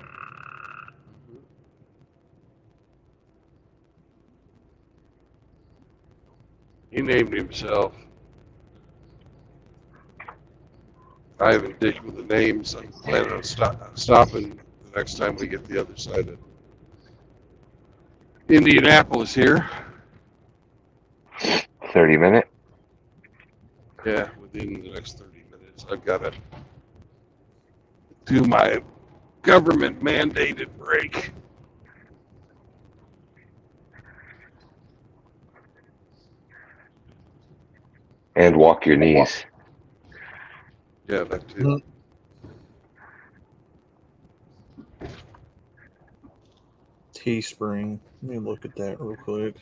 He named himself. I haven't digged with the names. I'm planning on stopping the next time we get the other side of Indianapolis here. 30-minute. Yeah, within the next 30 minutes. I've got to do my government mandated break. And walk your knees. Yeah, that too. Teespring. Let me look at that real quick.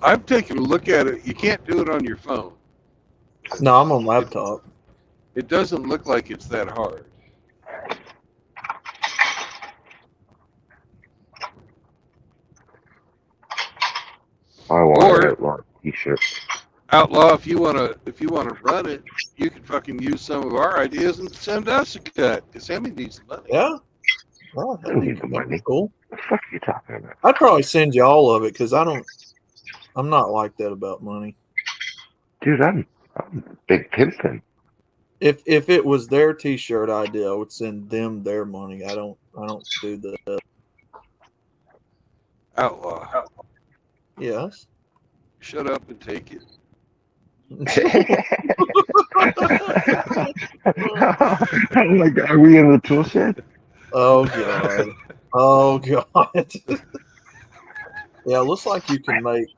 I've taken a look at it. You can't do it on your phone. No, I'm on laptop. It doesn't look like it's that hard. I want Or- an Outlaw t-shirt. Outlaw, if you wanna run it, you can fucking use some of our ideas and send us a cut. Because Sammy needs the money. Yeah. Oh, I don't need the that'd be money. cool. What the fuck are you talking about? I'd probably send you all of it because I'm not like that about money. Dude, I'm big pimpin'. If it was their T-shirt idea, I would send them their money. I don't do the Outlaw, yes. shut up and take it. Oh my God, are we in the tool shed? Oh god. Oh god. Yeah, it looks like you can make.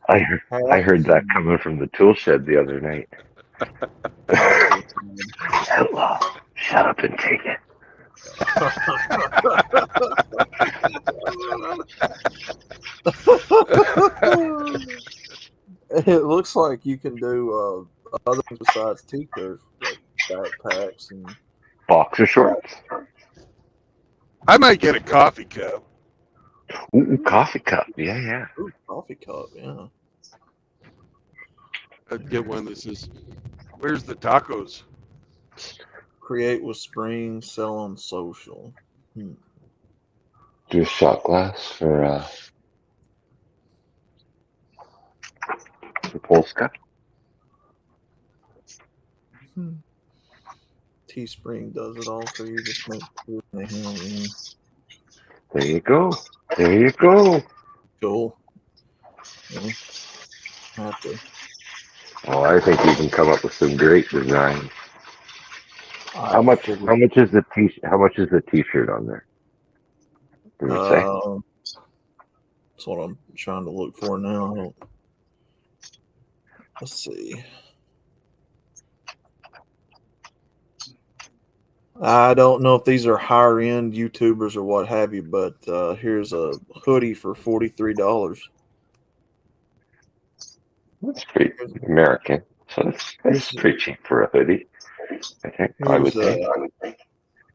I heard that coming from the tool shed the other night. Outlaw, shut up and take it. It looks like you can do other things besides t-shirts, like backpacks and Boxer shorts. I might get a coffee cup. Ooh, coffee cup. Yeah. ooh, coffee cup. Yeah. I'd get one that says, "Where's the tacos?" Create with Spring, sell on social. Do a shot glass for Polska. Teespring does it all for you. Just make sure they have it. There you go. There you go. Cool. Yeah. Have to. Oh, I think you can come up with some great designs. How much is the t-shirt on there? Did it say? That's what I'm trying to look for now. Let's see. I don't know if these are higher end YouTubers or what have you, but here's a hoodie for $43. That's pretty American. So that's pretty cheap for a hoodie. I think. I would think.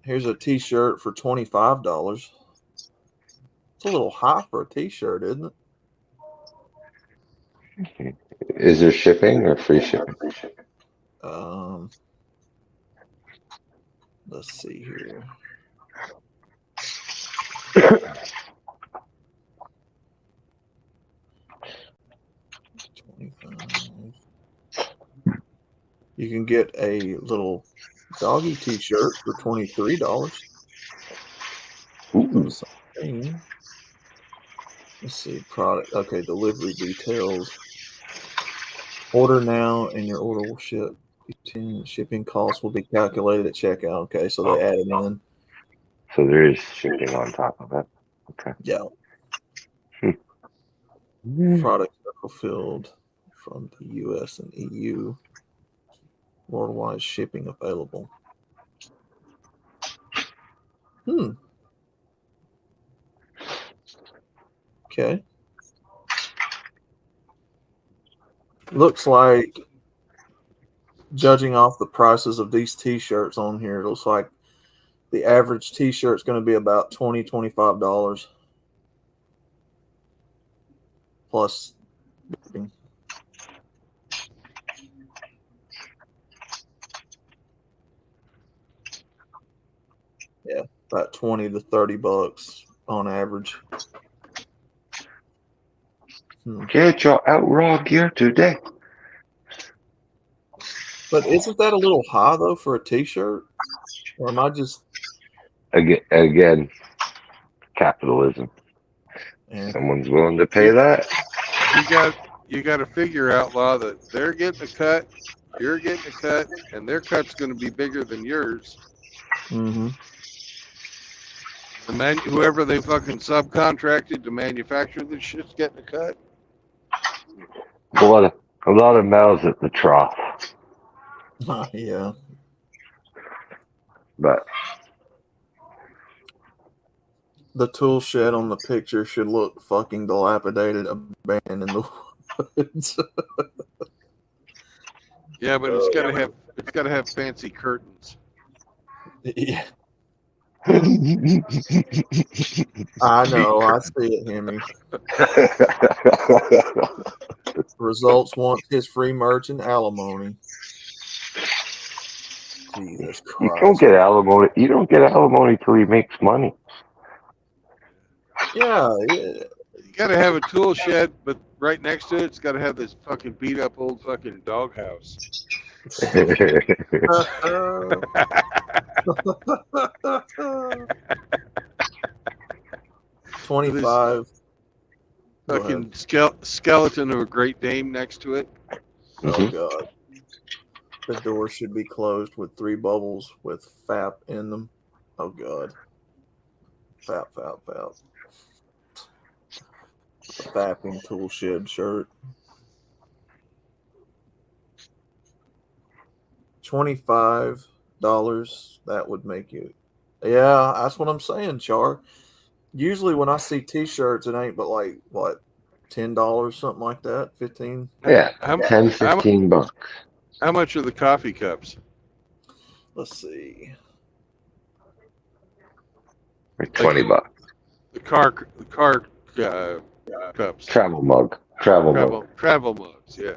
Here's a t-shirt for $25. It's a little high for a t-shirt, isn't it? Is there shipping or free shipping? Let's see here. You can get a little doggy t-shirt for $23. Let's see, product. Okay, delivery details. Order now, and your order will ship. Shipping costs will be calculated at checkout. Okay, so they added in. So there is shipping on top of it. Okay. Yeah. Products are fulfilled from the U.S. and EU. Worldwide shipping available. Okay. Looks like, judging off the prices of these t-shirts on here, it looks like the average t-shirt is going to be about $25 plus shipping. Yeah, about 20 to 30 bucks on average. Get your outraw gear today. But isn't that a little high though for a T-shirt? Or am I just? Again, capitalism. Someone's willing to pay that. You got to figure, Outlaw, that they're getting a cut, you're getting a cut, and their cut's going to be bigger than yours. Mm-hmm. Whoever they fucking subcontracted to manufacture this shit's getting a cut. A lot of mouths at the trough. Yeah. But The tool shed on the picture should look fucking dilapidated, abandoned in the woods. Yeah, but it's got to have fancy curtains. Yeah, I know. I see it, Hemi. Results wants his free merch and alimony. Jesus Christ! You don't get alimony. You don't get alimony till he makes money. Yeah. You got to have a tool shed, but right next to it's got to have this fucking beat up old fucking doghouse. 25. Fucking skeleton of a Great Dane next to it. Oh God! The door should be closed with 3 bubbles with FAP in them. Oh God! FAP. Fapping tool shed shirt. $25. That would make you. Yeah, that's what I'm saying, Char. Usually when I see T-shirts, it ain't but like what, $10, something like that, 15. Yeah, How, 10, 15 bucks. How much are the coffee cups? Let's see. For 20 bucks. The car cups. Travel mug. Travel mug. Travel mugs. Yeah.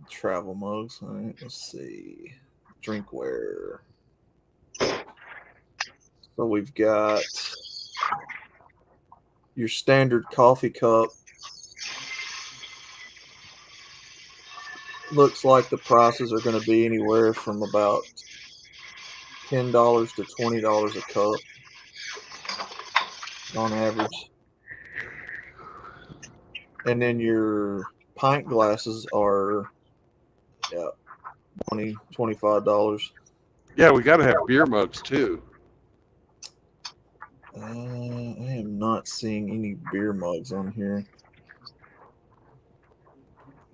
Travel mugs. All right, let's see. Drinkware. So we've got your standard coffee cup. Looks like the prices are going to be anywhere from about $10 to $20 a cup on average. And then your pint glasses are $20, $25. Yeah, we got to have beer mugs too. I am not seeing any beer mugs on here.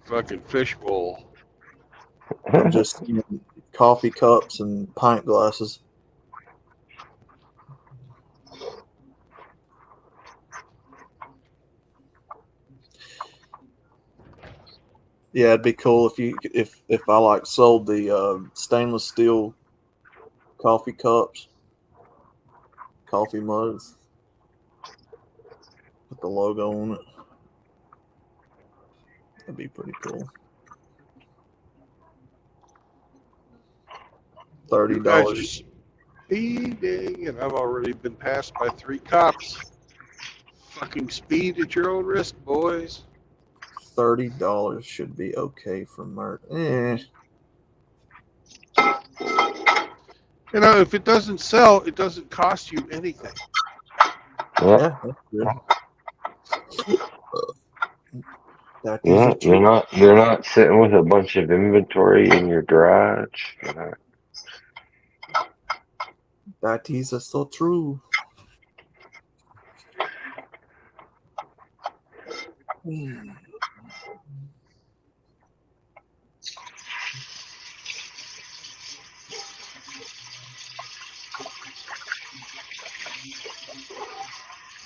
Fucking fishbowl. I'm just seeing coffee cups and pint glasses. Yeah, it'd be cool if I like sold the stainless steel coffee cups, coffee mugs, with the logo on it. That'd be pretty cool. $30. You guys are speeding, and I've already been passed by 3 cops. Fucking speed at your own risk, boys. $30 should be okay for merch. You know, if it doesn't sell, it doesn't cost you anything. Yeah, that's good. Yeah, you're not sitting with a bunch of inventory in your garage. That is so true.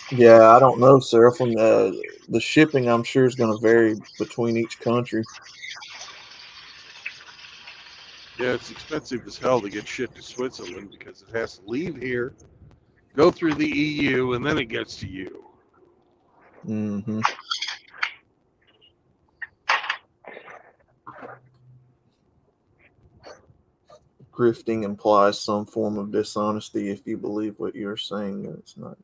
Yeah, I don't know, Sarah. From the shipping, I'm sure is going to vary between each country. Yeah, it's expensive as hell to get shit to Switzerland because it has to leave here, go through the EU, and then it gets to you. Mm-hmm. grifting implies some form of dishonesty if you believe what you're saying. It's not.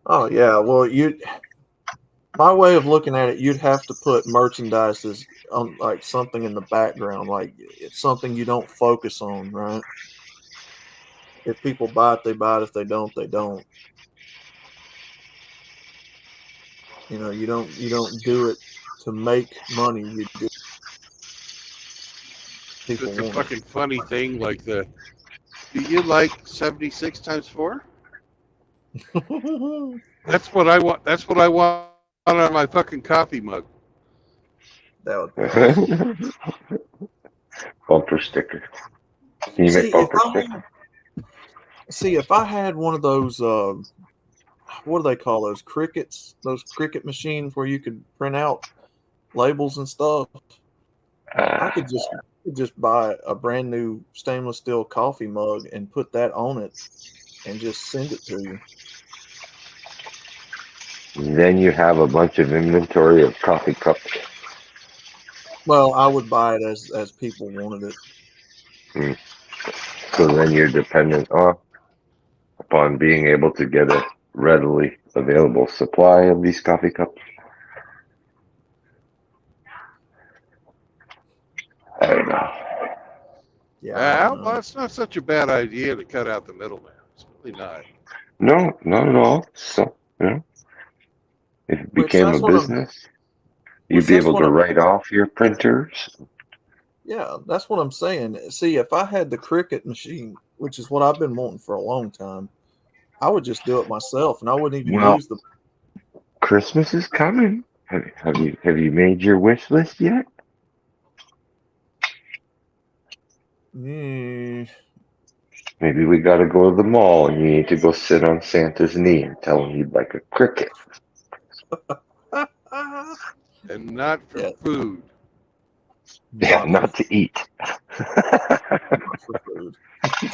Oh yeah, well my way of looking at it, you'd have to put merchandise as like something in the background, like it's something you don't focus on, right? If people buy it, they buy it. If they don't, they don't. You know, you don't do it to make money. You do people Just a want fucking funny thing like do you like 76 times 4? it. That's what I want. That's what I want on my fucking coffee mug. That would be awesome. Bumper sticker. Can you make bumper sticker? If I had one of those, what do they call those crickets? Those cricket machines where you could print out labels and stuff. I could just buy a brand new stainless steel coffee mug and put that on it, and just send it to you. Then you have a bunch of inventory of coffee cups. Well, I would buy it as people wanted it. So then you're dependent upon being able to get a readily available supply of these coffee cups. I don't know. Yeah, Well, it's not such a bad idea to cut out the middleman. It's really not. No, not at all. So, if it became a business, you'd be able to write off your printers. Yeah, that's what I'm saying. See, if I had the Cricut machine, which is what I've been wanting for a long time, I would just do it myself, and I wouldn't even use the. Christmas is coming. Have you made your wish list yet? Mm. Maybe we got to go to the mall, and you need to go sit on Santa's knee and tell him you'd like a Cricut. And not for food. Yeah, not to eat. For food.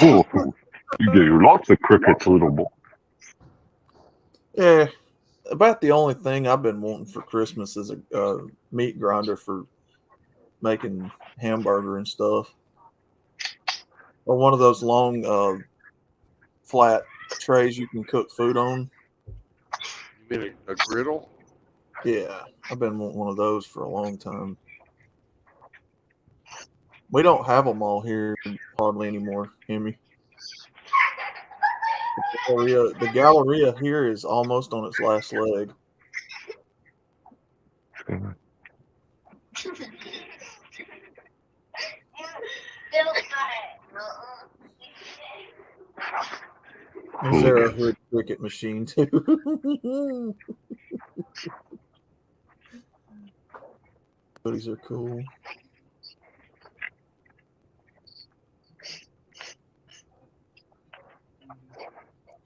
Oh, you get lots of crickets, little boy. Yeah, about the only thing I've been wanting for Christmas is a meat grinder for making hamburger and stuff, or one of those long flat trays you can cook food on. You mean a griddle? Yeah, I've been wanting one of those for a long time. We don't have them all here hardly anymore, Emmy. The Galleria here is almost on its last leg. Is there a hood cricket machine too? These are cool.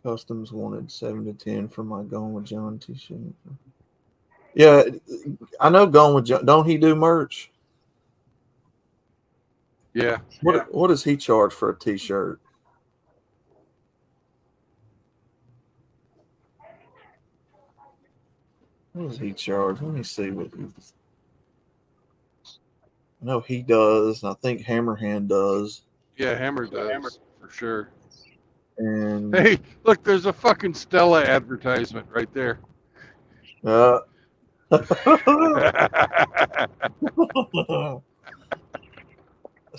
Customs wanted 7 to 10 for my Gone with John t-shirt. Yeah, I know Gone with John. Don't he do merch? Yeah. What does he charge for a t-shirt? What does he charge? Let me see what he's. I know he does. And I think Hammerhand does. Yeah, Hammer does for sure. And hey, look, there's a fucking Stella advertisement right there. let's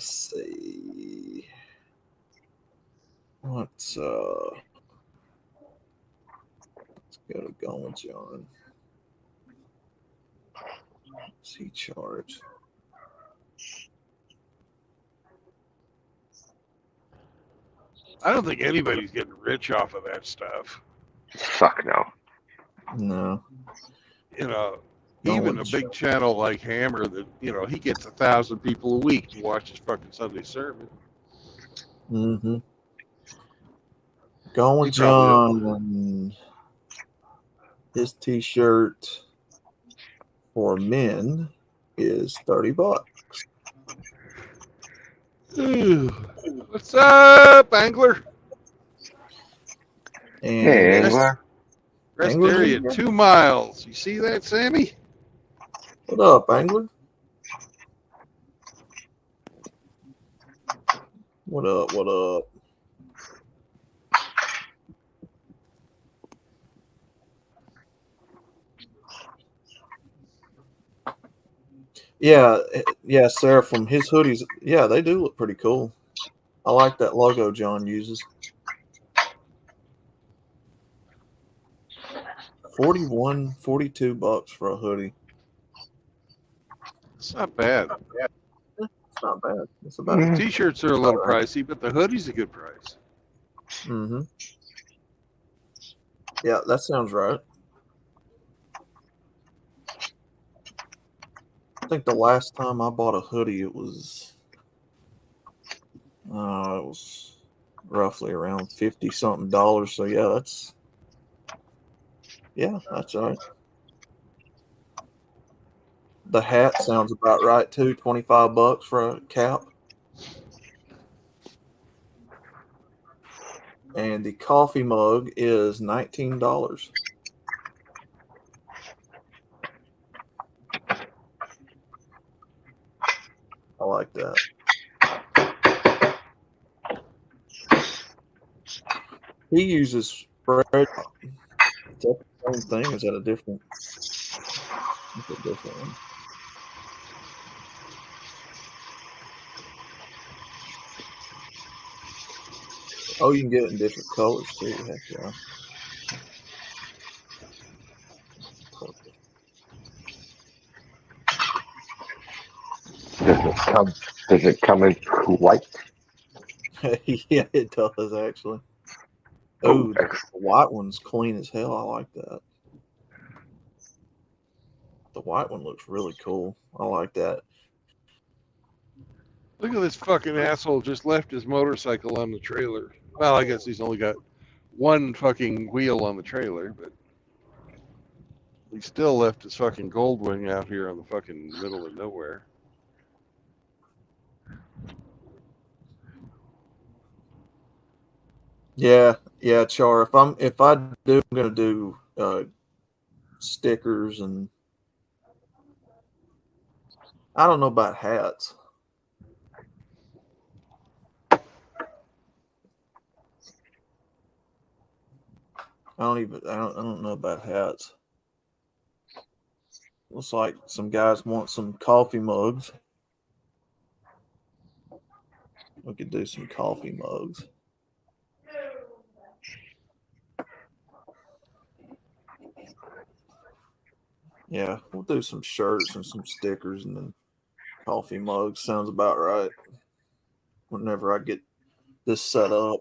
see. Let's go to Gone with John. What's he charge? I don't think anybody's getting rich off of that stuff. Fuck no. No. You know, even a big channel like Hammer that, he gets 1,000 people a week to watch his fucking Sunday sermon. Mm-hmm. Gone with John. His t-shirt for men is $30. What's up, Angler? And hey, Angler. Rest area 2 miles. You see that, Sammy? What up, Angler? What up? What up? Yeah, Sarah, from his hoodies, yeah, they do look pretty cool. I like that logo John uses. 41, $42 for a hoodie. It's not bad. It's not bad. It's about T-shirts are a little pricey, but the hoodie's a good price. Mm-hmm. Yeah, that sounds right. I think the last time I bought a hoodie, it was roughly around $50-something. So that's all right. The hat sounds about right too. $25 for a cap. And the coffee mug is $19. I like that. He uses spread. Is that the same thing? Is that a different? That's a different one. Oh, you can get it in different colors too. Heck yeah. Does it come in white? Yeah, it does actually. Oh, Oh, the white one's clean as hell. I like that. The white one looks really cool. I like that. Look at this fucking asshole just left his motorcycle on the trailer. Well, I guess he's only got one fucking wheel on the trailer, but he still left his fucking Goldwing out here on the fucking middle of nowhere. Yeah, Char. If I do, I'm gonna do stickers, and I don't know about hats. I don't know about hats. Looks like some guys want some coffee mugs. We could do some coffee mugs. Yeah, we'll do some shirts and some stickers, and then coffee mugs. Sounds about right. Whenever I get this set up.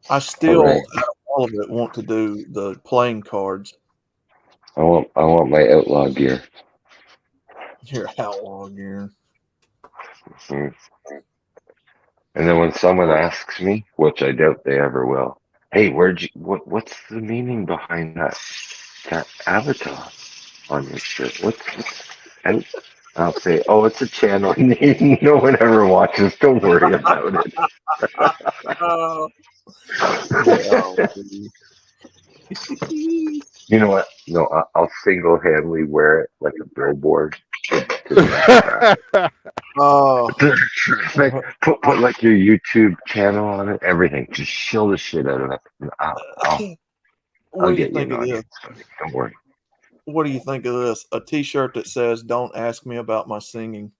I still, right. out of all of it, want to do the playing cards. I want my outlaw gear. Your outlaw gear. Mm. And then when someone asks me, which I doubt they ever will, hey, what's the meaning behind that avatar on your shirt? And I'll say, oh, it's a channel name. No one ever watches. Don't worry about it. You know what? No, I'll single-handedly wear it like a billboard to direct traffic. Oh, Put like your YouTube channel on it, everything. Just shill the shit out of it. And I'll what do you get you think an of this? audience. Don't worry. What do you think of this? A T-shirt that says "Don't ask me about my singing."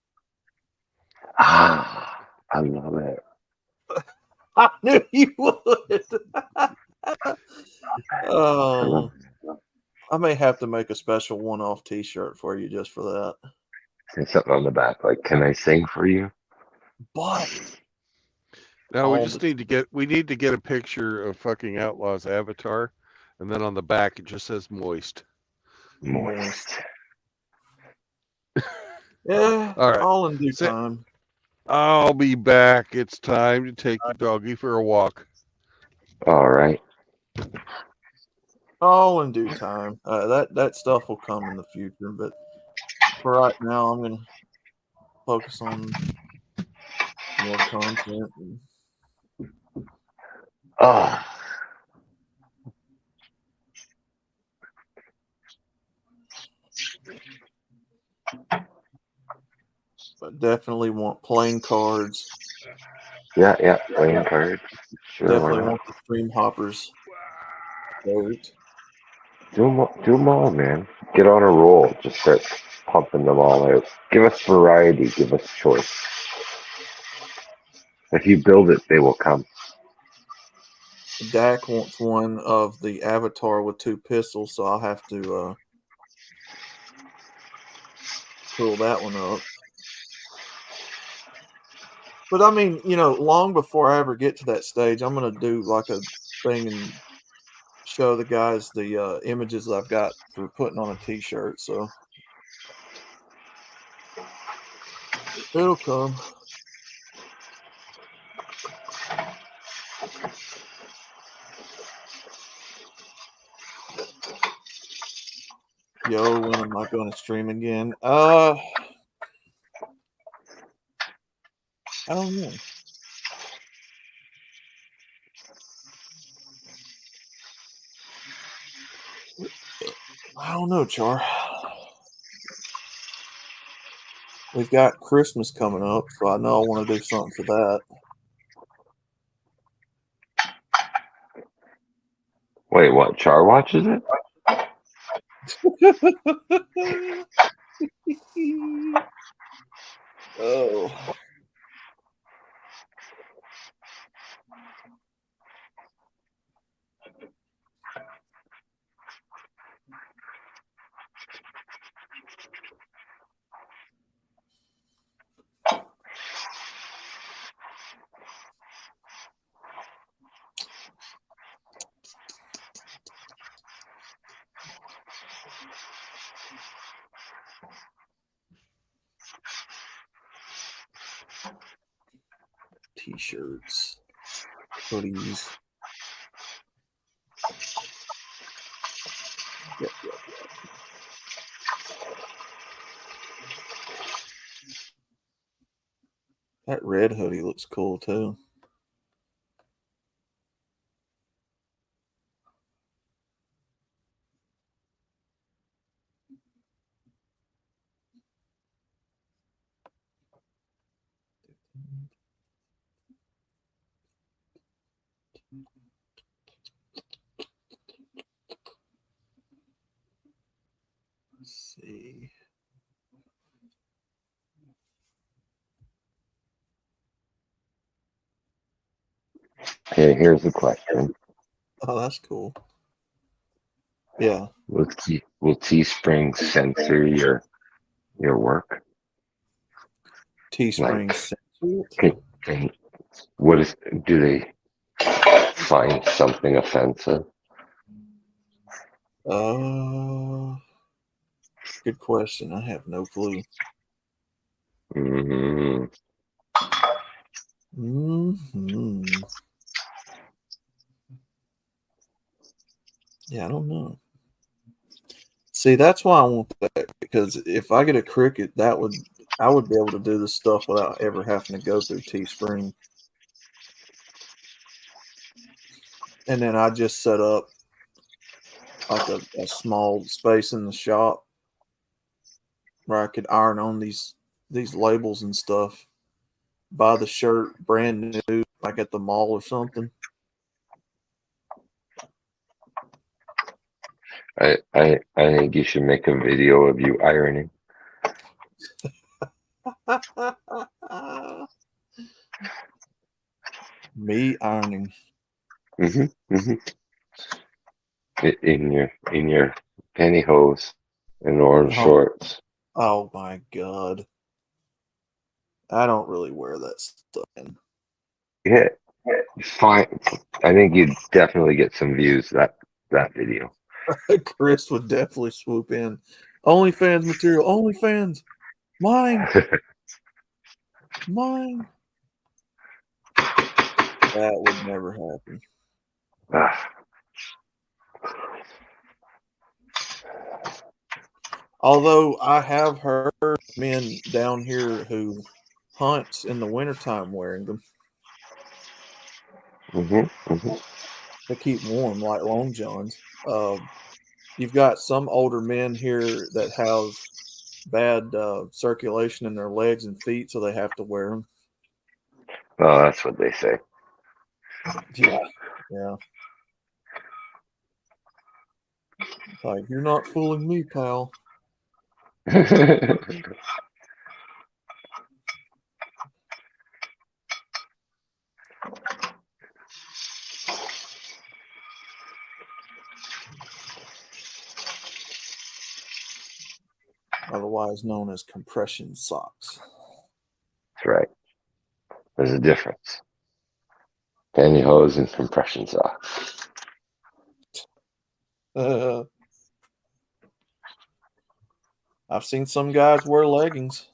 Ah, I love it. I knew you would. Oh, I may have to make a special one-off T-shirt for you just for that. Say something on the back like, "Can I sing for you?" But No, we need to get a picture of fucking Outlaw's avatar, and then on the back it just says moist. Moist. Yeah, All right. all in due time. I'll be back. It's time to take the doggy for a walk. All right. All in due time. That stuff will come in the future, but for right now, I'm gonna focus on more content. Oh, I definitely want playing cards. Yeah, playing cards. Sure, why Definitely not? want the stream hoppers. Vote. Do them all, man. Get on a roll. Just start pumping them all out. Give us variety. Give us choice. If you build it, they will come. Dak wants one of the Avatar with 2 pistols, so I'll have to pull that one up. But I mean, long before I ever get to that stage, I'm gonna do like a thing and show the guys the images that I've got for putting on a T-shirt. So it'll come. Yo, when am I going to stream again? I don't know. I don't know, Char. We've got Christmas coming up, so I know I want to do something for that. Wait, what? Char watches it? Oh. T-shirts, hoodies. Yep. That red hoodie looks cool too. Let's see. Okay, here's the question. Oh, that's cool. Yeah. Will Teespring censor your work? Teespring Like, censored? do they find something offensive? Good question. I have no clue. Mm-hmm. Yeah, I don't know. See, that's why I want that, because if I get a Cricut, I would be able to do this stuff without ever having to go through Teespring. And then I just set up like a small space in the shop where I could iron on these labels and stuff. Buy the shirt brand new, like at the mall or something. I think you should make a video of you ironing. Me ironing. Mm-hmm. In your pantyhose and orange shorts. Oh my god. I don't really wear that stuff. Yeah, fine. I think you'd definitely get some views that video. Chris would definitely swoop in. OnlyFans material. OnlyFans. Mine. Mine. That would never happen. Although I have heard men down here who hunt in the wintertime wearing them. Mm-hmm. They keep warm like long johns. You've got some older men here that have bad circulation in their legs and feet, so they have to wear them. Oh, that's what they say. Yeah, yeah. Like, you're not fooling me, pal. Otherwise known as compression socks. That's right. There's a difference. Pantyhose and compression socks. I've seen some guys wear leggings.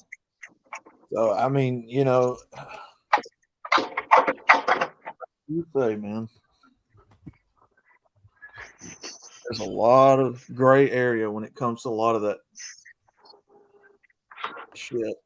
So, I mean, you know, you say, man, there's a lot of gray area when it comes to a lot of that shit.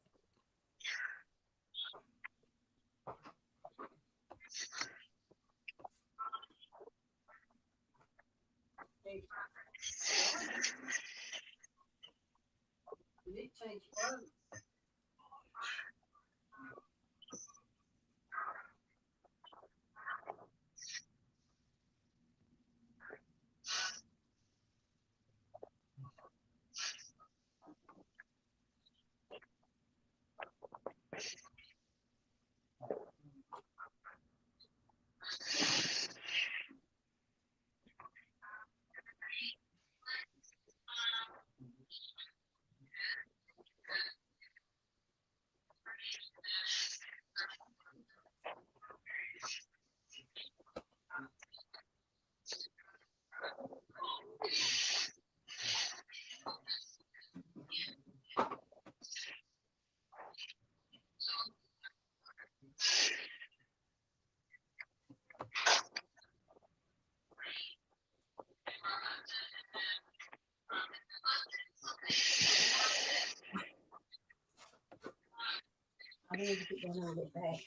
I need to get down on the back.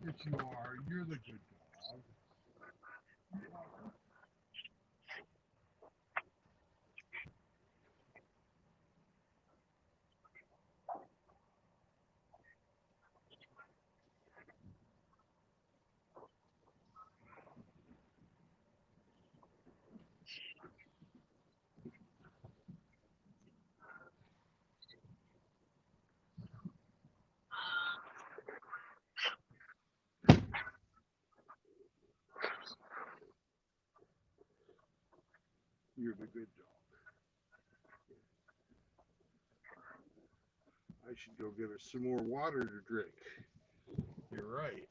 Yes, you are. You're the good dog. You're the good dog. I should go get her some more water to drink. You're right.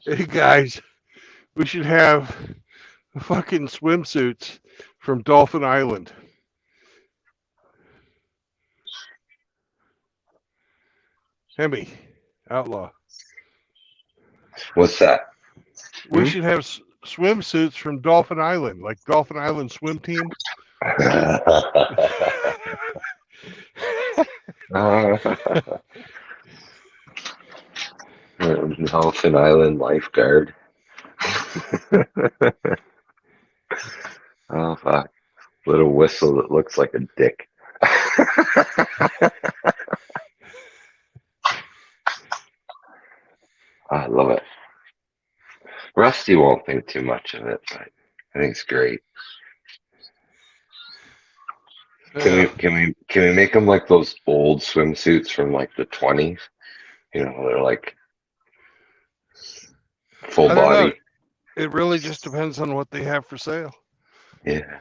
Hey guys, we should have fucking swimsuits from Dolphin Island. Hemi, outlaw. What's that? We should have swimsuits from Dolphin Island, like Dolphin Island swim team. Dolphin Island lifeguard. Oh fuck! Little whistle that looks like a dick. I love it. Rusty won't think too much of it, but I think it's great. Can we make them like those old swimsuits from like the 20s? You know, they're like full I don't know. body. It really just depends on what they have for sale. Yeah.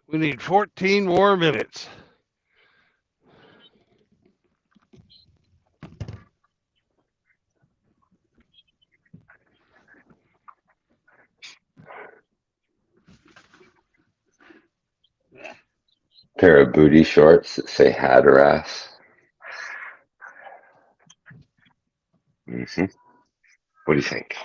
We need 14 more minutes. Pair of booty shorts that say Hatteras. What do you think?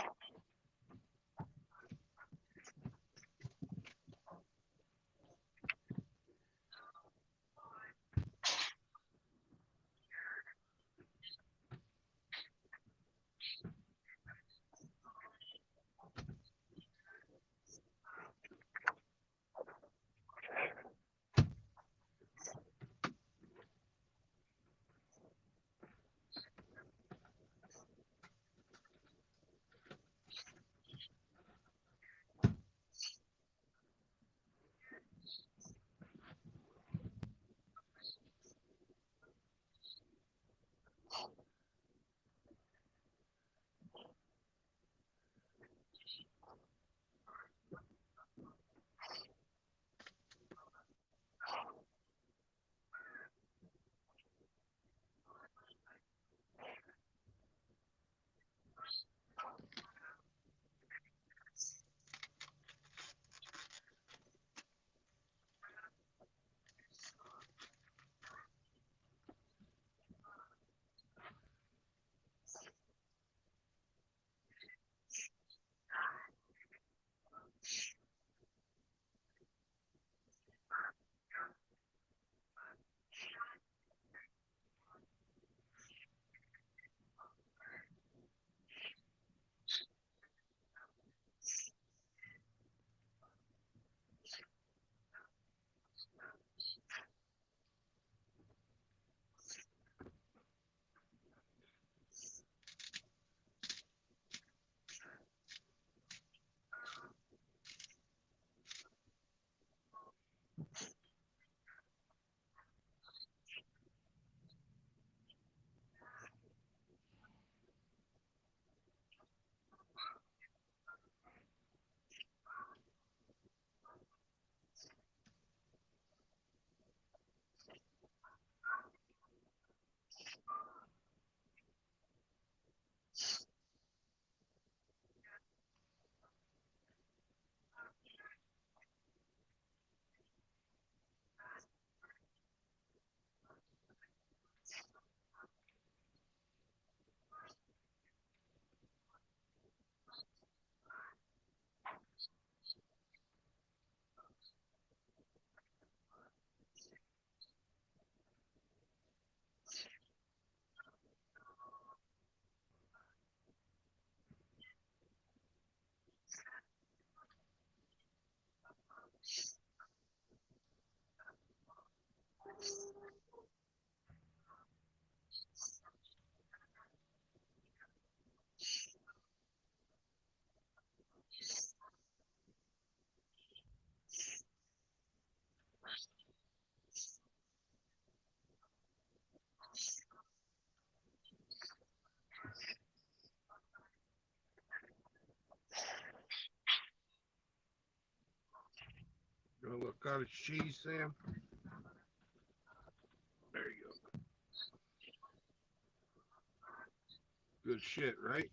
You want a little cottage cheese, Sam? There you go. Good shit, right?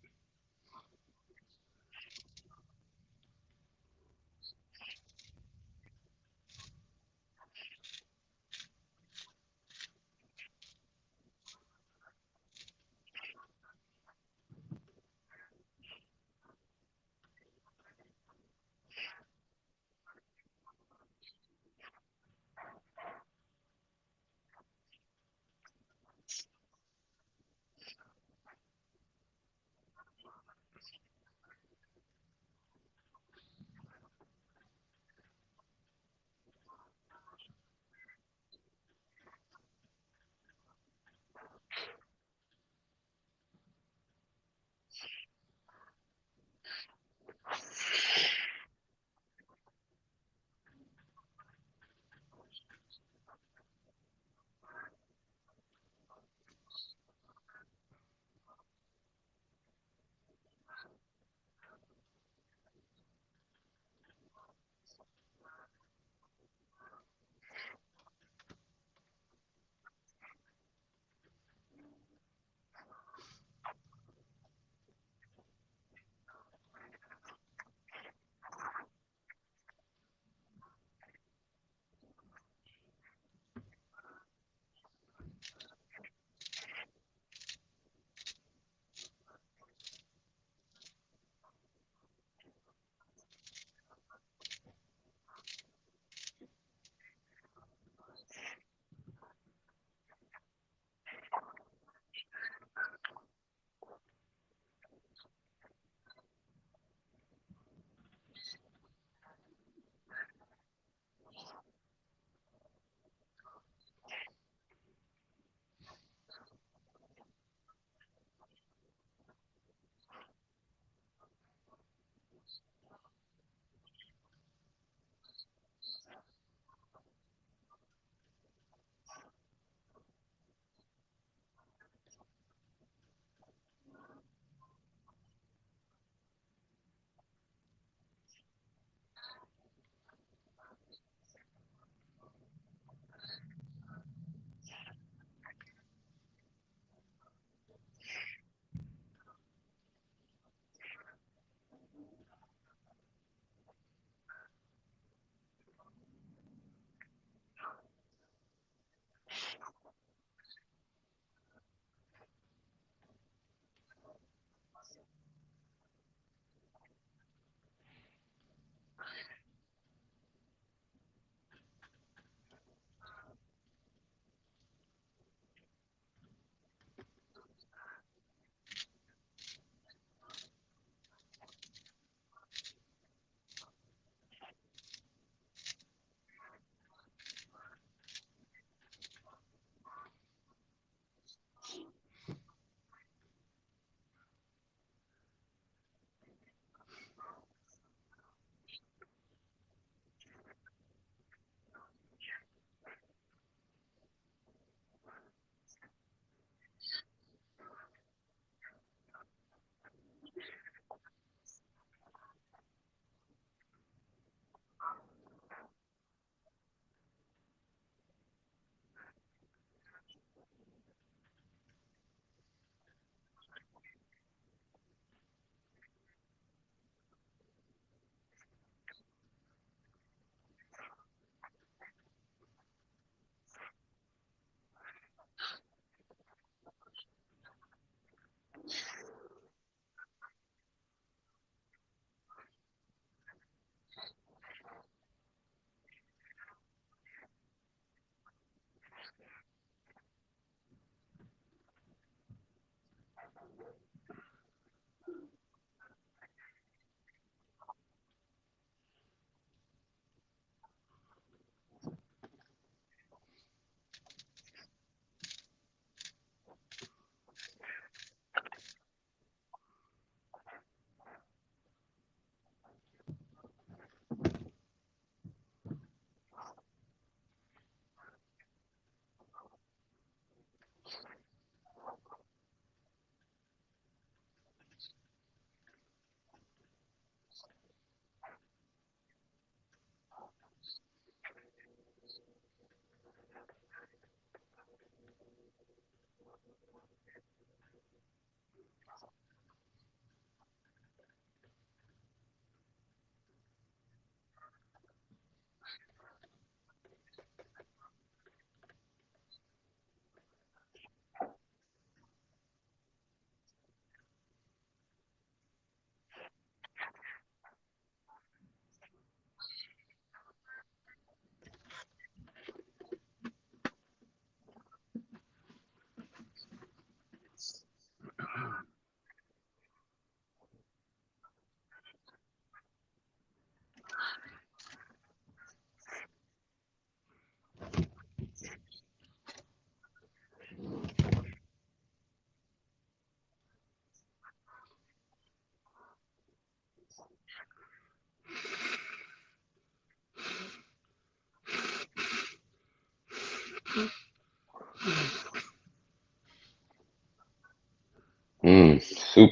Soup.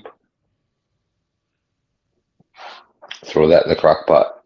Throw that in the crock pot.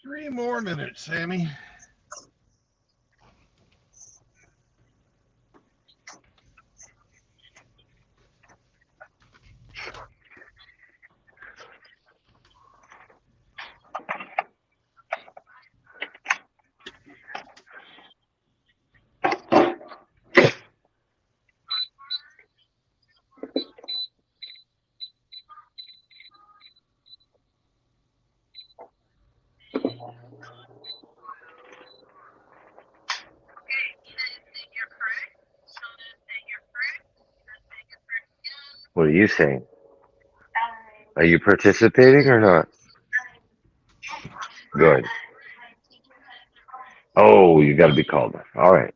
Three more minutes, Sammy. What are you saying? Are you participating or not? Good. Oh, you got to be called. All right.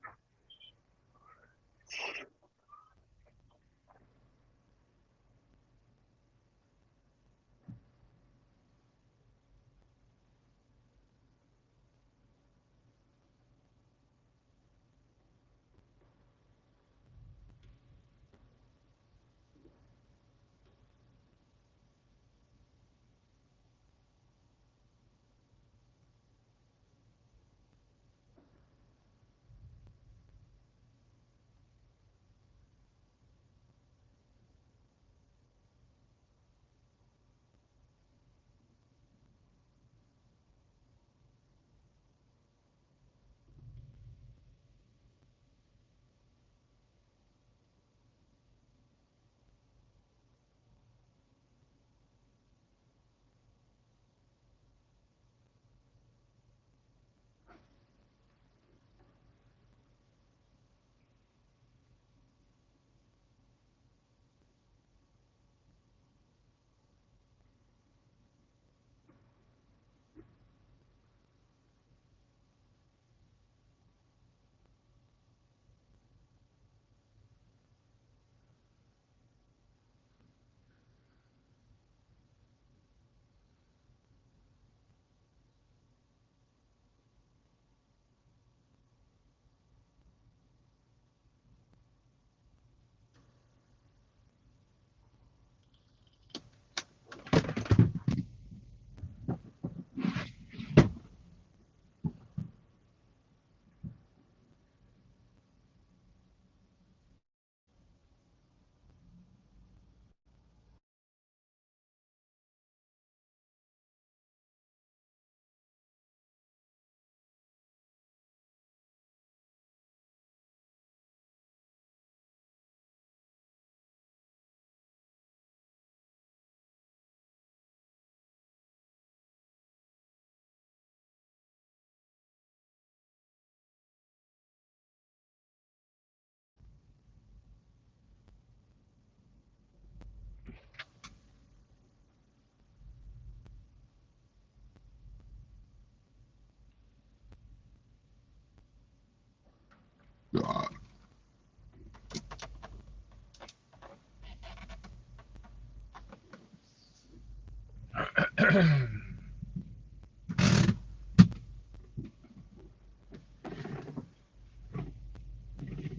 You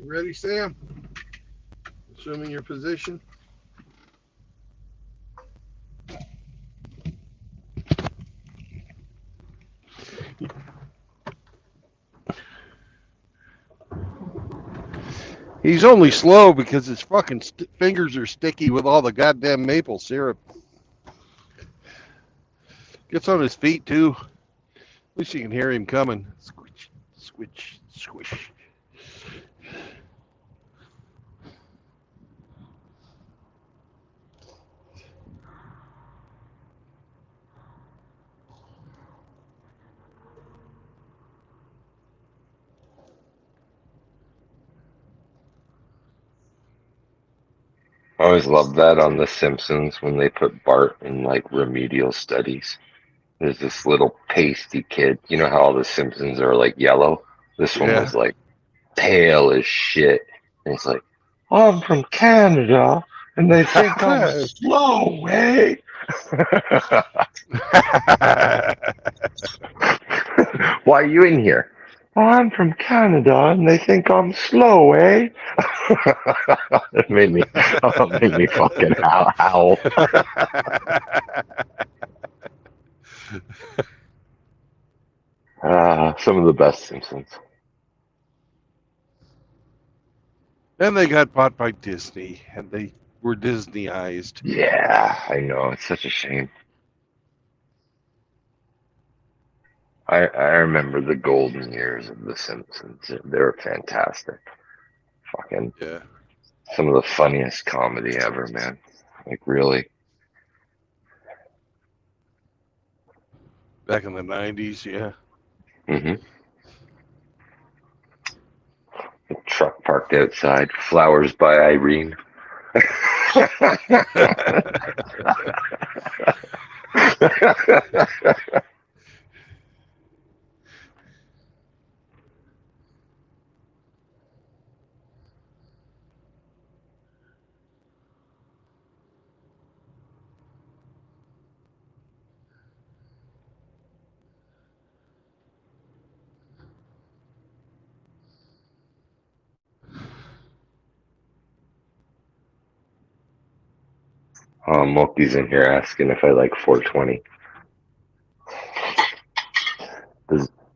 ready, Sam? Assuming your position. He's only slow because his fucking fingers are sticky with all the goddamn maple syrup. Gets on his feet too. At least you can hear him coming. Squish, squish, squish. I always loved that on The Simpsons when they put Bart in like remedial studies. There's this little pasty kid. You know how all the Simpsons are like yellow? This one Yeah. was like pale as shit. And he's like, I'm from Canada and they think I'm slow, eh? Why are you in here? I'm from Canada and they think I'm slow, eh? It made me fucking howl. Some of the best Simpsons. Then they got bought by Disney, and they were Disneyized. Yeah, I know. It's such a shame. I remember the golden years of The Simpsons. They were fantastic. Fucking Yeah. some of the funniest comedy ever, man. Like, really. Back in the 90s, yeah. Mm-hmm. The truck parked outside. Flowers by Irene. Moki's in here asking if I like 420.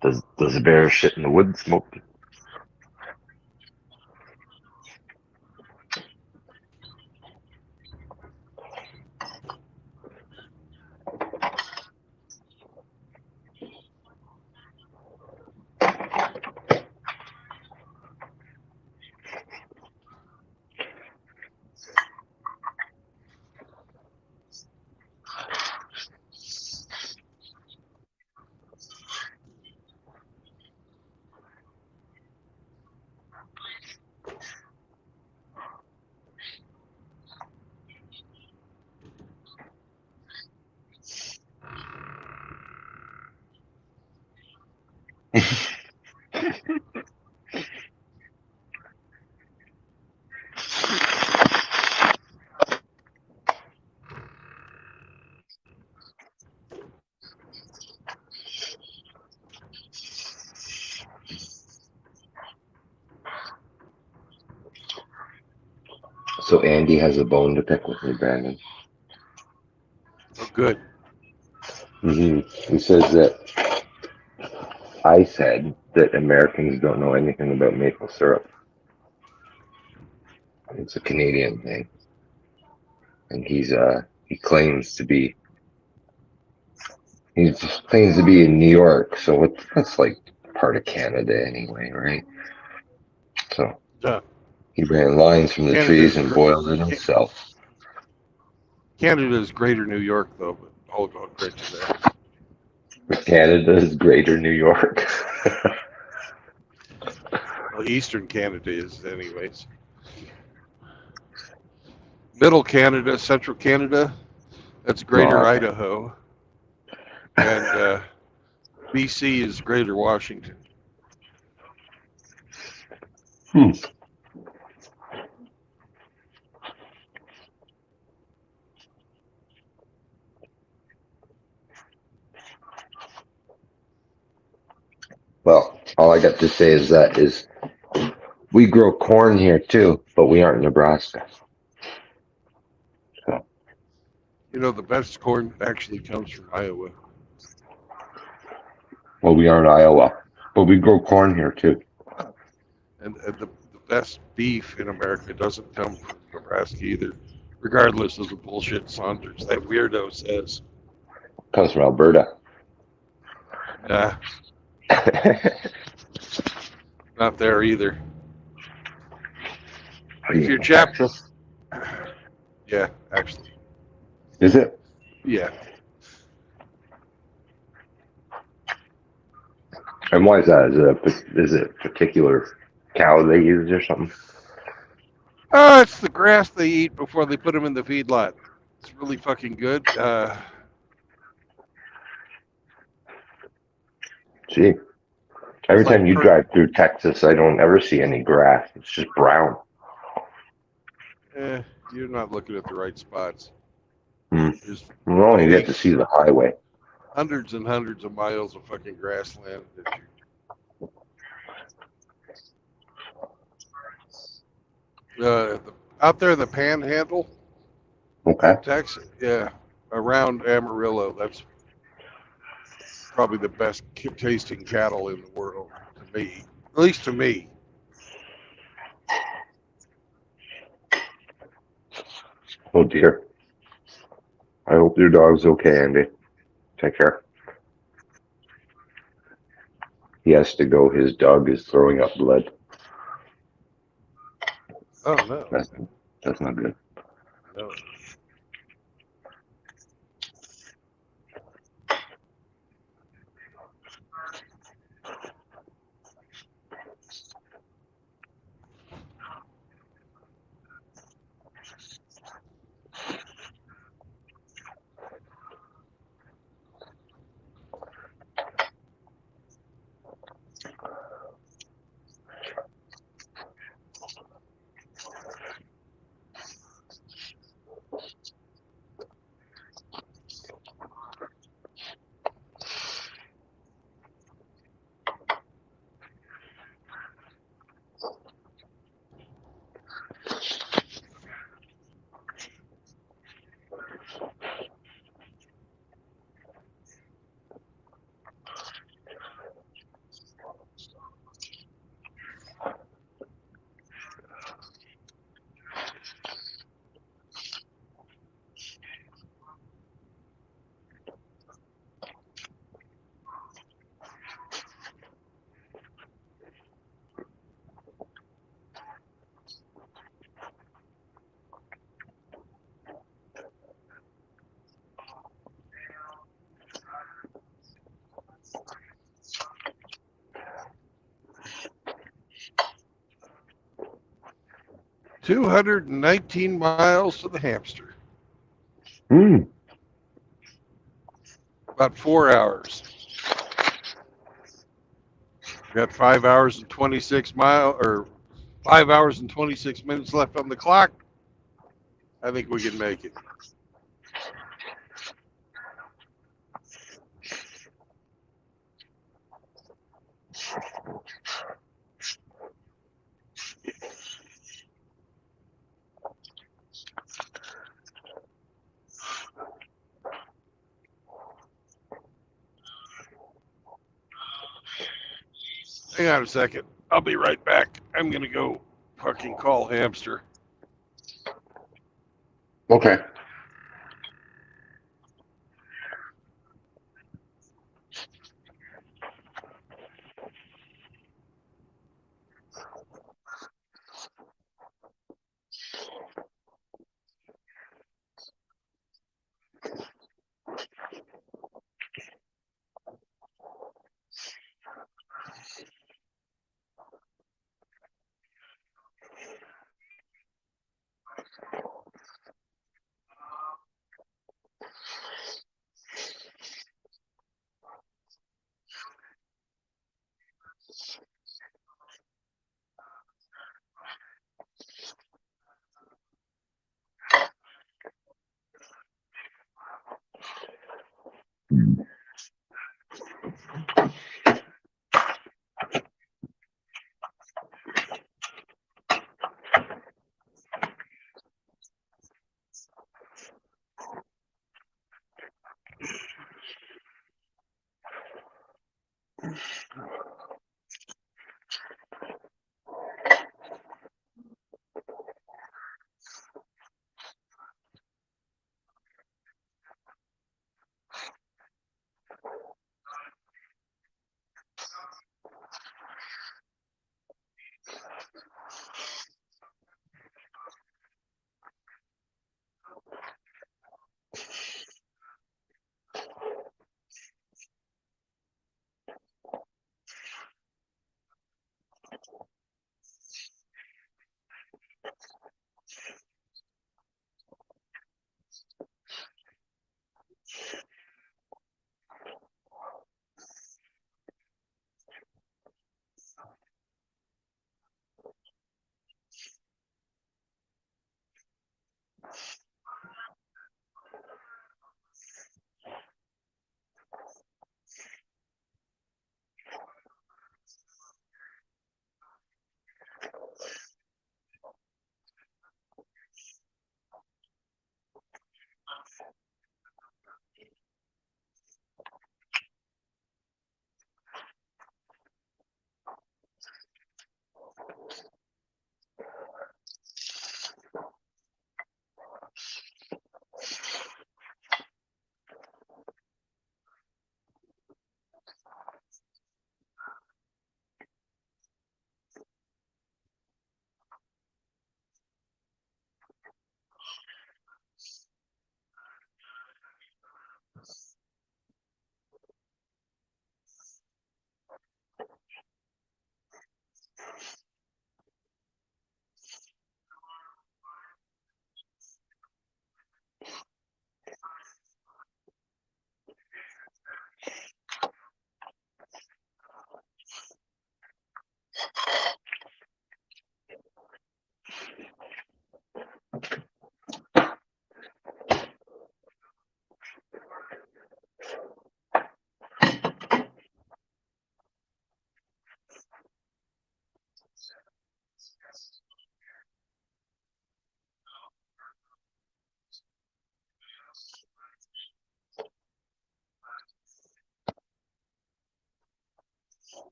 Does a bear shit in the woods, Moki? So Andy has a bone to pick with me, Brandon. Oh, good. He says that I said that Americans don't know anything about maple syrup. It's a Canadian thing, and he claims to be in New York, so that's like part of Canada anyway, right? So Yeah. he ran lines from the trees Canada's and boiled it himself. Canada's Greater New York, though, but I'll grant you that. Canada's Greater New York. Well, Eastern Canada is, anyways. Middle Canada, Central Canada, that's Greater Oh, okay. Idaho. And BC is Greater Washington. All I got to say is we grow corn here too, but we aren't Nebraska. So, You know, the best corn actually comes from Iowa. well, we aren't Iowa, but we grow corn here too. And the best beef in America doesn't come from Nebraska either, regardless of the bullshit Saunders, that weirdo says. Comes from Alberta. Nah, not there either. If you're Texas, yeah, actually, is it? yeah. And why is that? Is it a particular cow they use or something? Oh, it's the grass they eat before they put them in the feedlot. It's really fucking good. Gee, every Like time you drive through Texas, I don't ever see any grass. It's just brown. You're not looking at the right spots. Hmm. There's We only get to see the highway. hundreds and hundreds of miles of fucking grassland that you, out there in the Panhandle, Okay. Texas, yeah, around Amarillo. That's probably the best tasting cattle in the world to me, at least to me. Oh dear. I hope your dog's okay, Andy. Take care. He has to go. His dog is throwing up blood. Oh no, That's not good. no. 219 miles to the hamster. Hmm. About 4 hours. Got 5 hours and 5 hours and 26 minutes left on the clock. I think we can make it. Hang on a second. I'll be right back. I'm going to go fucking call hamster. Okay.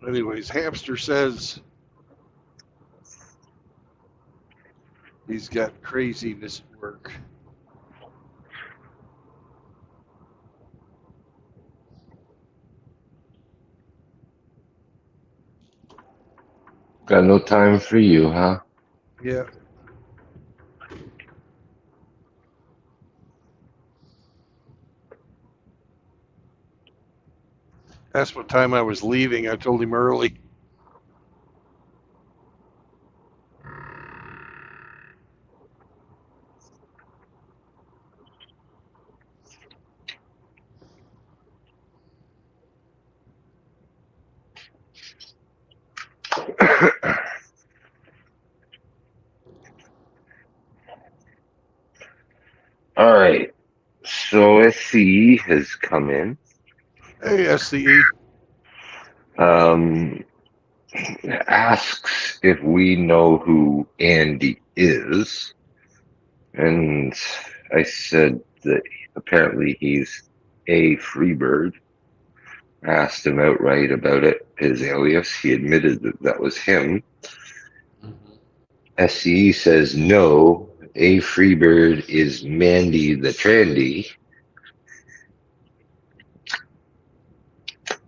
Anyways, Hamster says he's got craziness at work. Got no time for you, huh? Yeah. That's what time I was leaving. I told him early. All right. So SCE has come in. Hey, SCE. Um, asks if we know who Andy is. And I said that apparently he's a Freebird. Asked him outright about it, his alias. He admitted that that was him. SCE says no. A Freebird is Mandy the Trandy.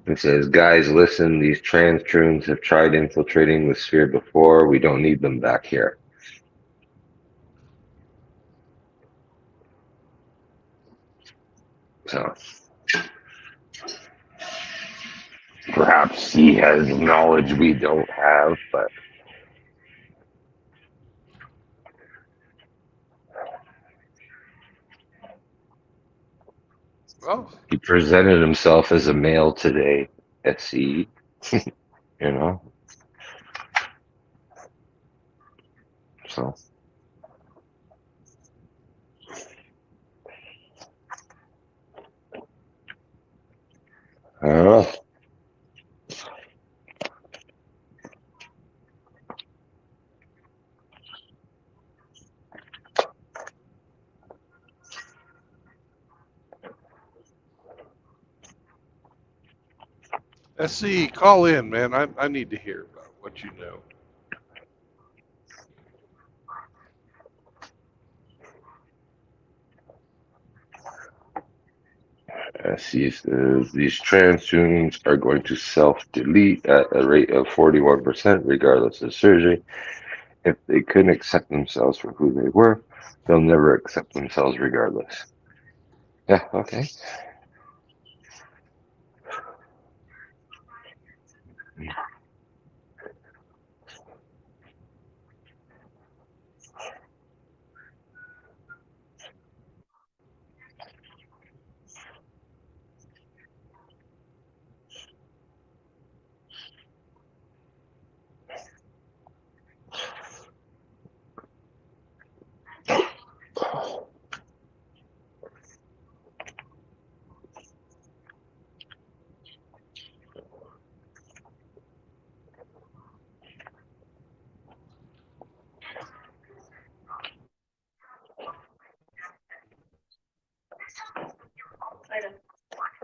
It says, guys, listen, these trans troons have tried infiltrating the sphere before. We don't need them back here. So perhaps he has knowledge we don't have, but Well, he presented himself as a male today at CE, you know? So I don't know. SC, call in, man. I need to hear about what you know. These trans humans are going to self-delete at a rate of 41%, regardless of surgery. If they couldn't accept themselves for who they were, they'll never accept themselves regardless. Yeah, okay.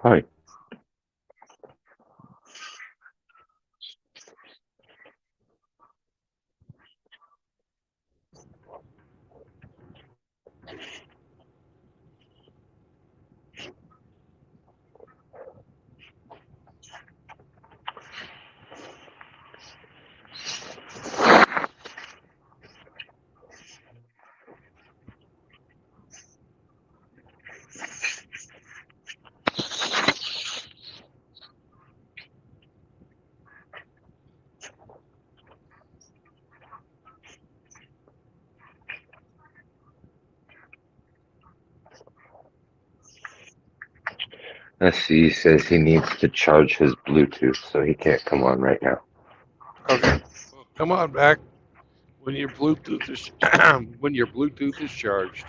Hi. SC says he needs to charge his Bluetooth, so he can't come on right now. Okay. Well, come on back when your Bluetooth is when your Bluetooth is charged.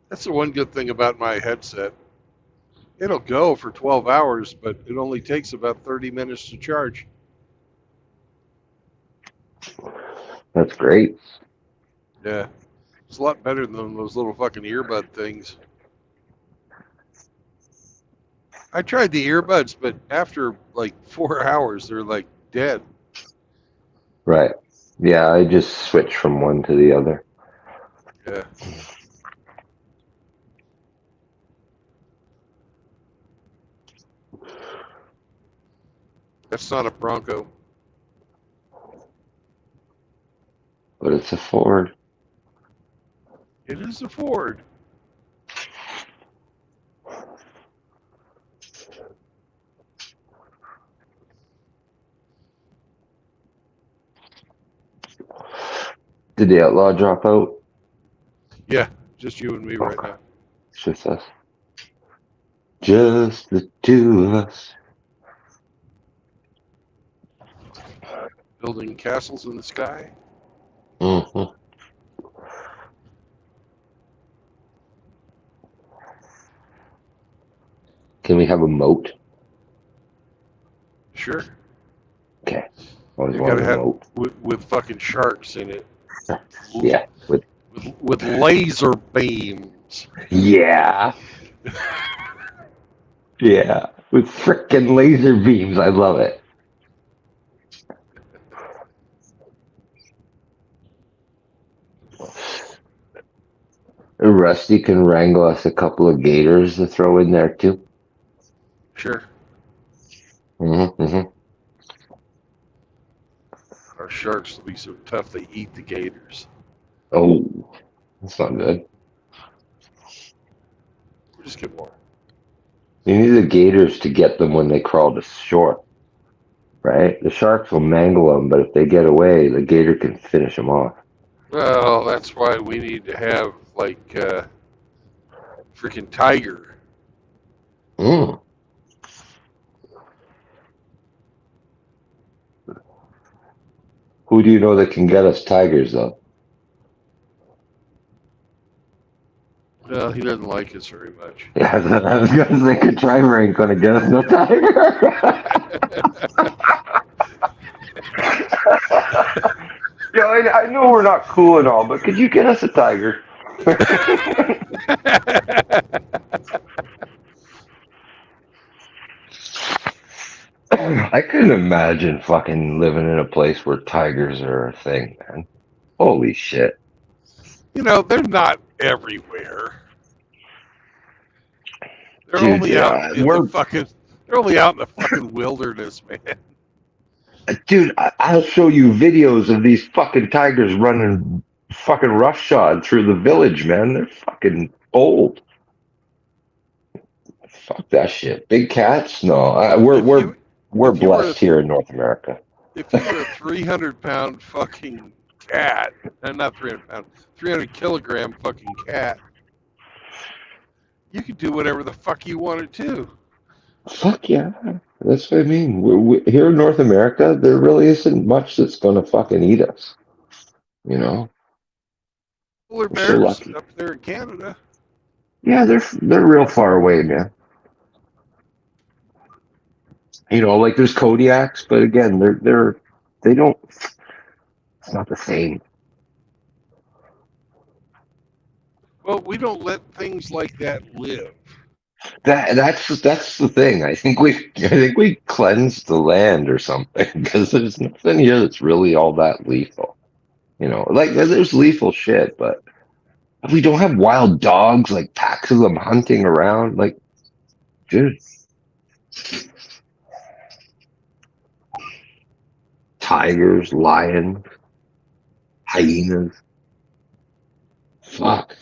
That's the one good thing about my headset. It'll go for 12 hours, but it only takes about 30 minutes to charge. That's great. Yeah. It's a lot better than those little fucking earbud things. I tried the earbuds, but after like 4 hours, they're like dead. Right. Yeah, I just switched from one to the other. Yeah. That's not a Bronco. But it's a Ford. It is a Ford. Did the outlaw drop out? Yeah, just you and me right now. It's just us. Just the two of us. Building castles in the sky. Mm-hmm. Can we have a moat? Sure. Okay. Always You gotta wanted a have moat. with fucking sharks in it. Yeah. With laser beams. Yeah. Yeah. With frickin' laser beams. I love it. Rusty can wrangle us a couple of gators to throw in there too. Sure. Mm-hmm. Our sharks will be so tough they eat the gators. Oh, that's not good. Just get more. You need the gators to get them when they crawl to shore, right? The sharks will mangle them, but if they get away, the gator can finish them off. Well, that's why we need to have like freaking tiger. Mm. Who do you know that can get us tigers, though? Well, he doesn't like us very much. Yeah, I was gonna say, good driver ain't gonna get us no tiger. Yeah, I know we're not cool and all, but could you get us a tiger? I couldn't imagine fucking living in a place where tigers are a thing, man. Holy shit. You know, they're not everywhere. They're Dude, only out in the we're fucking. They're only out in the fucking wilderness, man. dude, I'll show you videos of these fucking tigers running fucking roughshod through the village, man. They're fucking old. Fuck that shit. Big cats? No, we're If we're you we're if you were a blessed here in North America. if you were a 300-pound fucking cat, and not 300-pound, 300-kilogram fucking cat, you could do whatever the fuck you wanted to. Fuck yeah. That's what I mean. Here in North America, there really isn't much that's gonna fucking eat us. You know, Polar we're so bears lucky. up there in Canada. Yeah, they're real far away, man. You know, like there's Kodiaks, but again, they don't. It's not the same. Well, we don't let things like that live. That's the thing. I think we cleansed the land or something because there's nothing here that's really all that lethal. You know, like there's lethal shit, but we don't have wild dogs like packs of them hunting around. Like, dude, tigers, lions, hyenas. Fuck.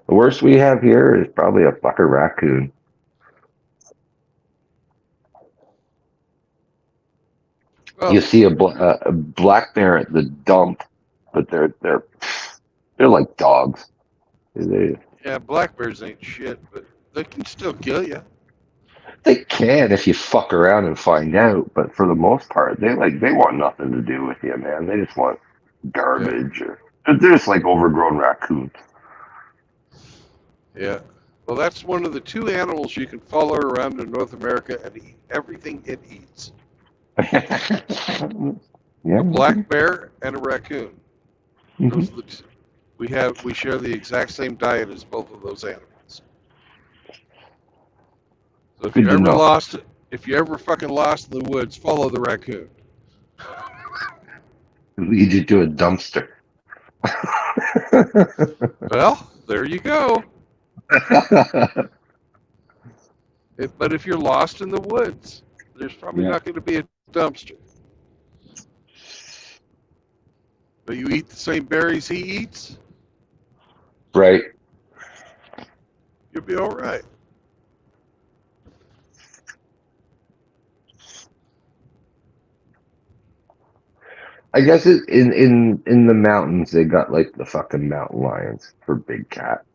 The worst we have here is probably a fucking raccoon. You Well, see a black bear at the dump, but they're like dogs. They yeah, black bears ain't shit, but they can still kill you. they can if you fuck around and find out, but for the most part, they want nothing to do with you, man. They just want Yeah, garbage or they're just like overgrown raccoons. yeah. Well, that's one of the two animals you can follow around in North America and eat everything it eats. Yeah. A black bear and a raccoon. Mhm. Those are the two. We share the exact same diet as both of those animals. So Good to know. if you ever fucking lost in the woods, follow the raccoon. Lead you to a dumpster. Well, there you go. But if you're lost in the woods, there's probably Yeah. not going to be a dumpster. But you eat the same berries he eats, Right. you'll be all right. I guess in the mountains they got like the fucking mountain lions for big cats.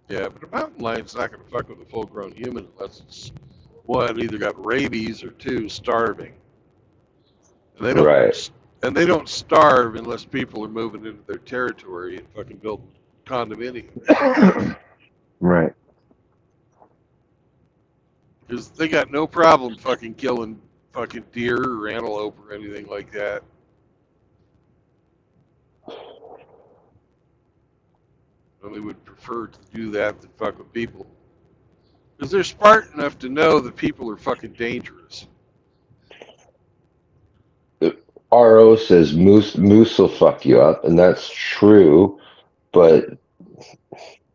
Yeah, but a mountain lion's not going to fuck with a full-grown human unless it's one either got rabies or two starving. And they don't Right. and they don't starve unless people are moving into their territory and fucking building condominiums. Right. Because they got no problem fucking killing fucking deer or antelope or anything like that. And they would prefer to do that than fuck with people. Because they're smart enough to know that people are fucking dangerous. RO says moose will fuck you up, and that's true, but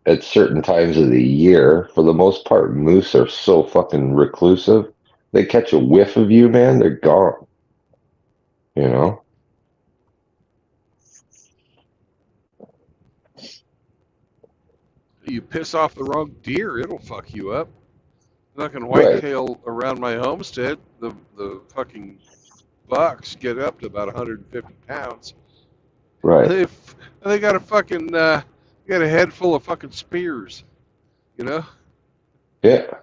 at certain times of the year, for the most part, moose are so fucking reclusive. They catch a whiff of you, man, they're gone. You know? You piss off the wrong deer, it'll fuck you up. Fucking Right. whitetail around my homestead, the fucking bucks get up to about 150 pounds. Right. They got a fucking got a head full of fucking spears, you know. Yeah.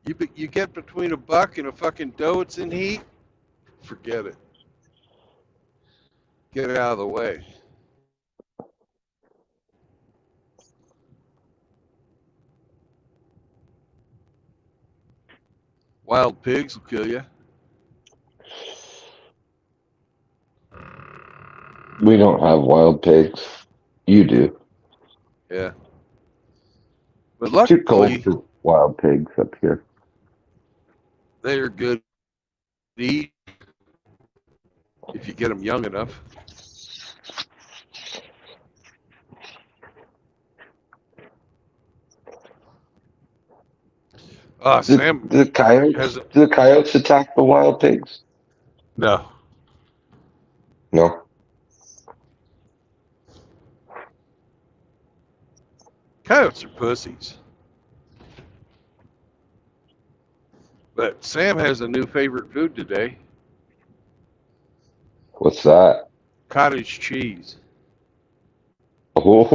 You get between a buck and a fucking doe, it's in heat. Forget it. Get out of the way. Wild pigs will kill you. We don't have wild pigs. You do. Yeah. But It's too cold luckily, for wild pigs up here. they're good to eat if you get them young enough. Sam The coyotes? has Do the coyotes attack the wild pigs? no. No. Coyotes are pussies. But Sam has a new favorite food today: What's that? cottage cheese. Oh,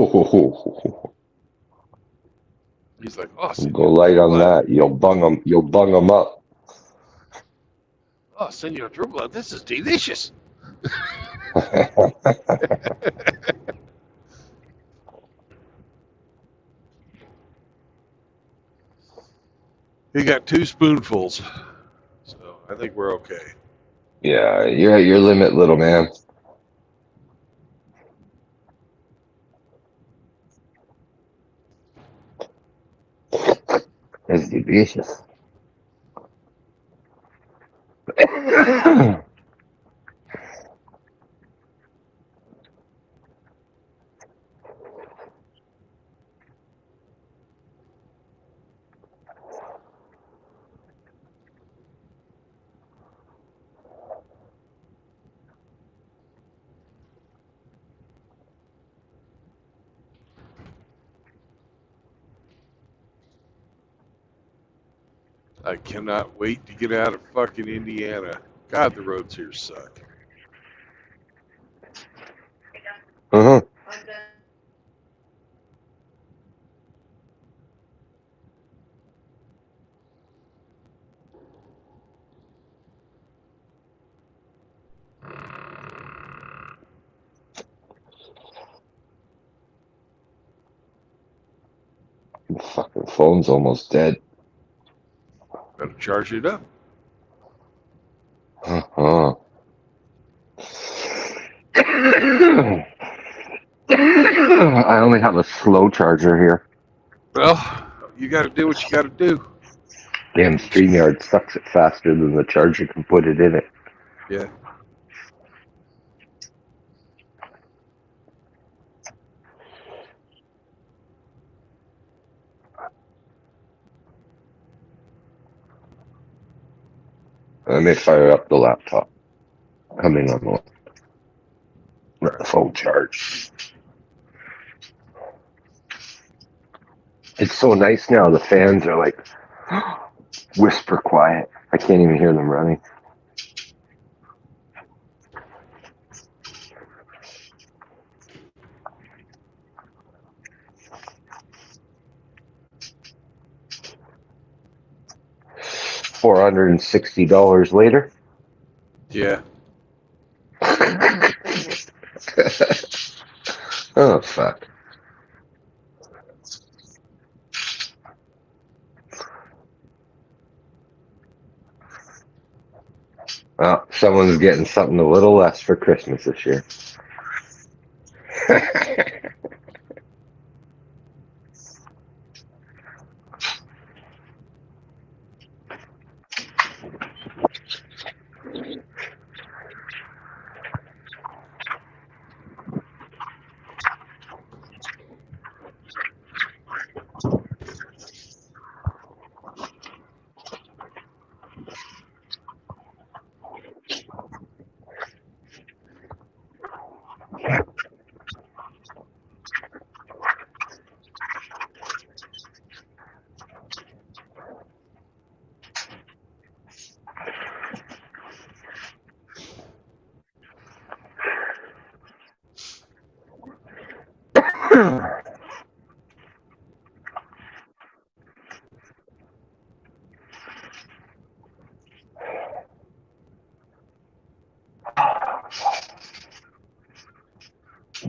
He's like, oh, go Senor light on Trueblood. that. You'll bung them. You'll bung them up. Oh, Senor Trueblood, this is delicious. He got 2 spoonfuls, so I think we're okay. Yeah, you're at your limit, little man. It's delicious. I cannot wait to get out of fucking Indiana. God, the roads here suck. Uh-huh. Fucking phone's almost dead. Better charge it up. Uh-huh. I only have a slow charger here. Well, you got to do what you got to do. Damn, StreamYard sucks it faster than the charger can put it in it. Yeah. Let me fire up the laptop. Coming on the phone charge. It's so nice now. The fans are like whisper quiet. I can't even hear them running. $460 later. Yeah. Oh, fuck. Well, someone's getting something a little less for Christmas this year.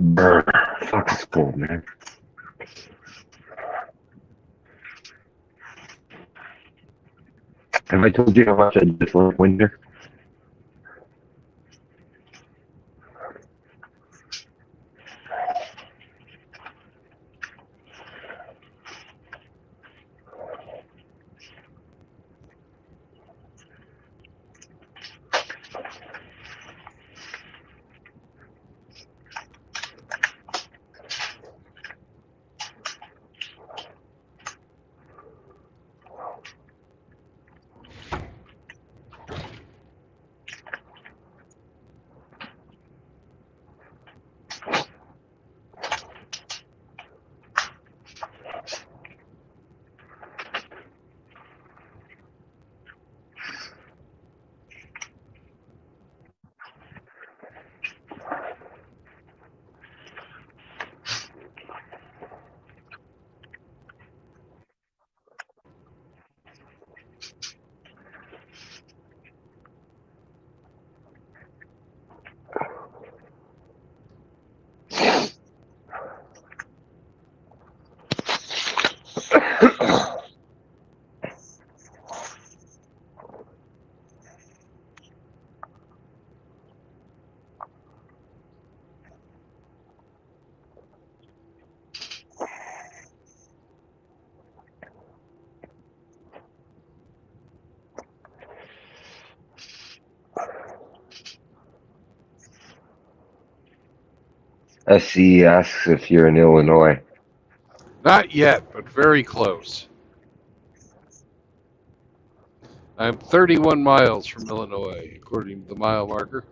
Brr. Fuck, it's cold, man. Have I told you how much I dislike winter? SC asks if you're in Illinois. Not yet, but very close. I'm 31 miles from Illinois, according to the mile marker.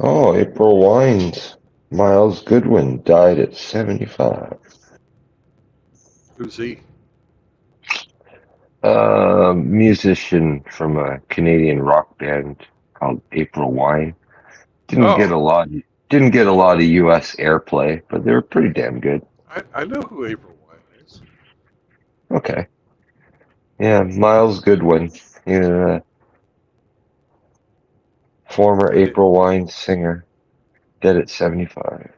Oh, April Wines. Miles Goodwin died at 75. Who's he? Musician from a Canadian rock band called April Wine. Didn't get a Oh, lot of U.S. airplay, but they were pretty damn good. I know who April Wine is. Okay. Yeah, Miles Goodwin. He's a former It, April Wine singer. Dead at 75.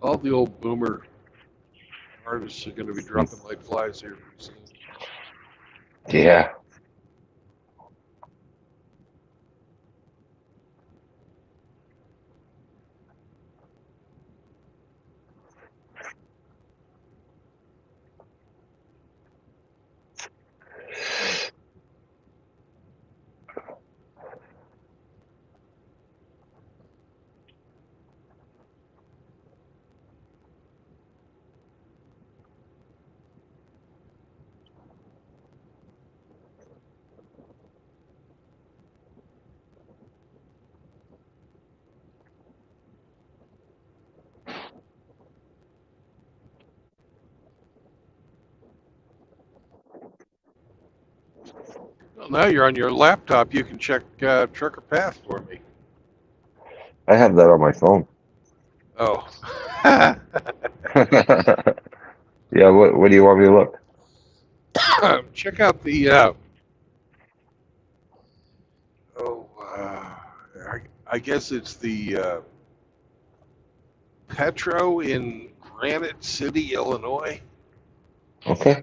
all the old boomer artists are going to be dropping like flies here pretty soon. Yeah. Well, now you're on your laptop. You can check Trucker Path for me. I have that on my phone. Oh. Yeah, what do you want me to look? Check out the I guess it's the Petro in Granite City, Illinois. Okay.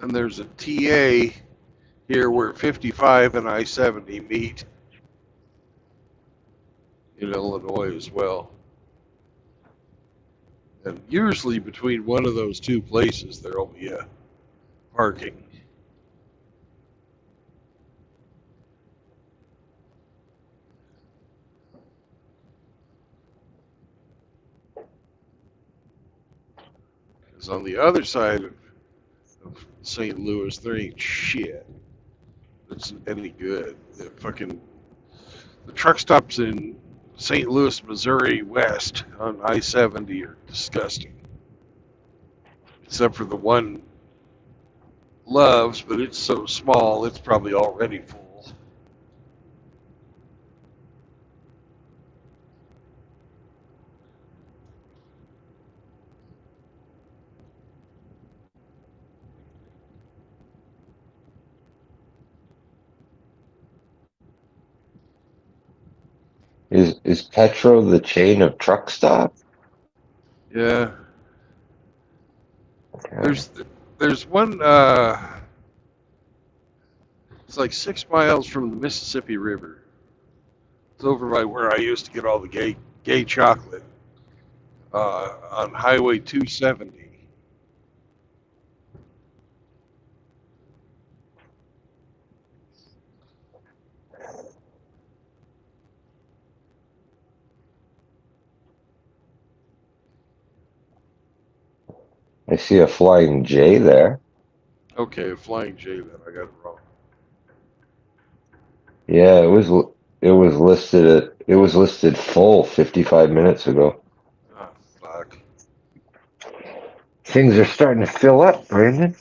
And there's a TA here where 55 and I-70 meet in Illinois as well. And usually between one of those two places, there will be a parking. Because on the other side of St. Louis, there ain't shit that's any good. The truck stops in St. Louis, Missouri West on I-70 are disgusting. Except for the one Loves, but it's so small, it's probably already full. Is Petro the chain of truck stop? Yeah, Okay. there's one. It's like 6 miles from the Mississippi River. It's over by where I used to get all the gay chocolate on Highway 270. I see a flying J there. Okay, Flying J. Then I got it wrong. Yeah, it was listed full 55 minutes ago. Ah, fuck. Things are starting to fill up, Brandon.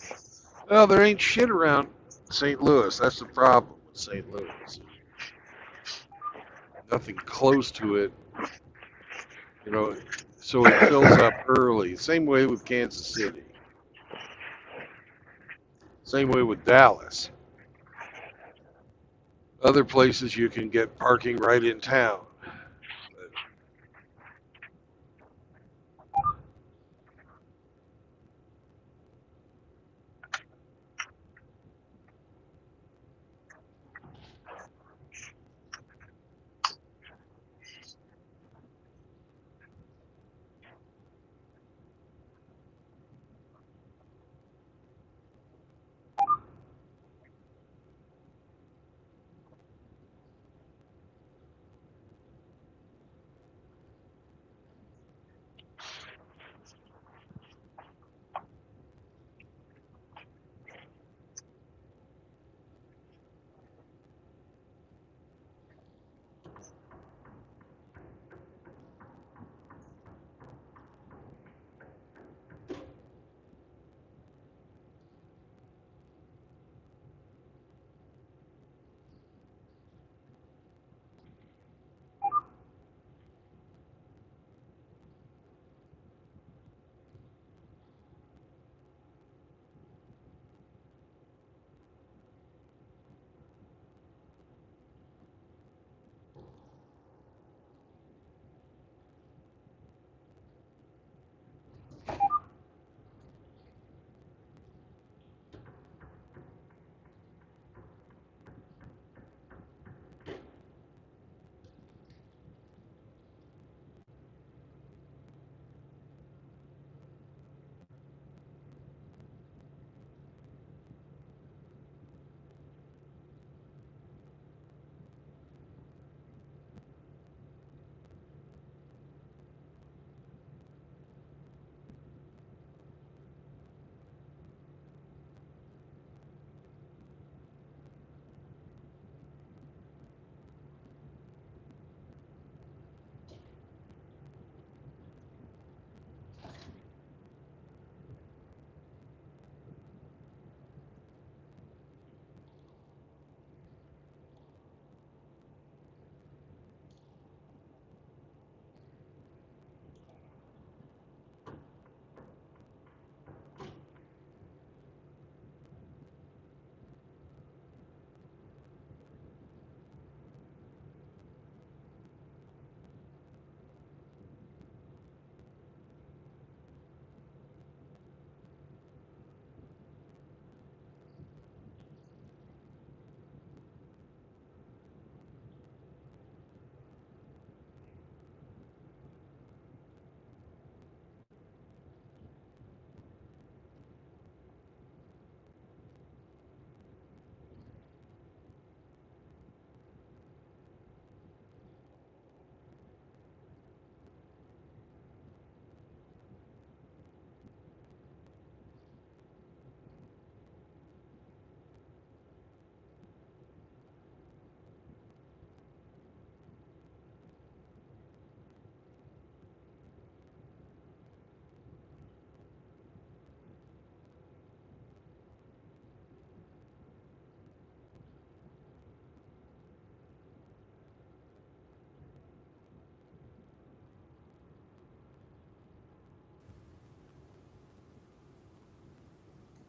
Well, there ain't shit around St. Louis. That's the problem with St. Louis. Nothing close to it, you know. So it fills up early. Same way with Kansas City. Same way with Dallas. Other places you can get parking right in town.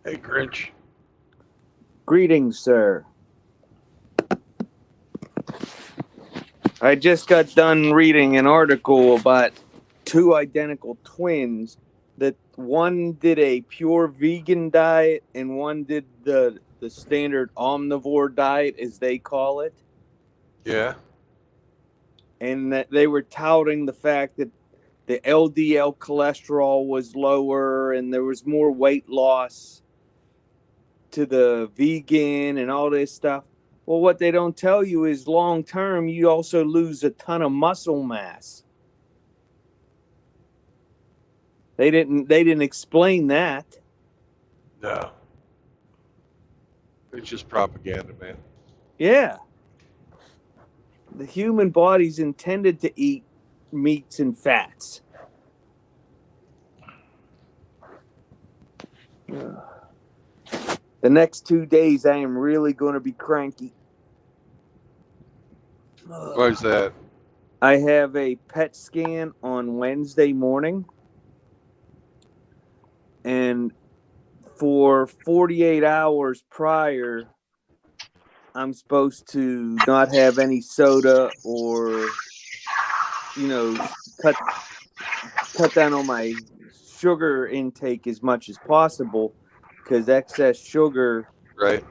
Hey, Grinch. Greetings, sir. I just got done reading an article about two identical twins. That one did a pure vegan diet and one did the standard omnivore diet, as they call it. Yeah. And that they were touting the fact that the LDL cholesterol was lower and there was more weight loss to the vegan and all this stuff. Well, what they don't tell you is long term, you also lose a ton of muscle mass. They didn't explain that. No. It's just propaganda, man. Yeah. The human body's intended to eat meats and fats. The next 2 days, I am really going to be cranky. Why is that? I have a PET scan on Wednesday morning. And for 48 hours prior, I'm supposed to not have any soda or, cut down on my sugar intake as much as possible, because excess sugar Right.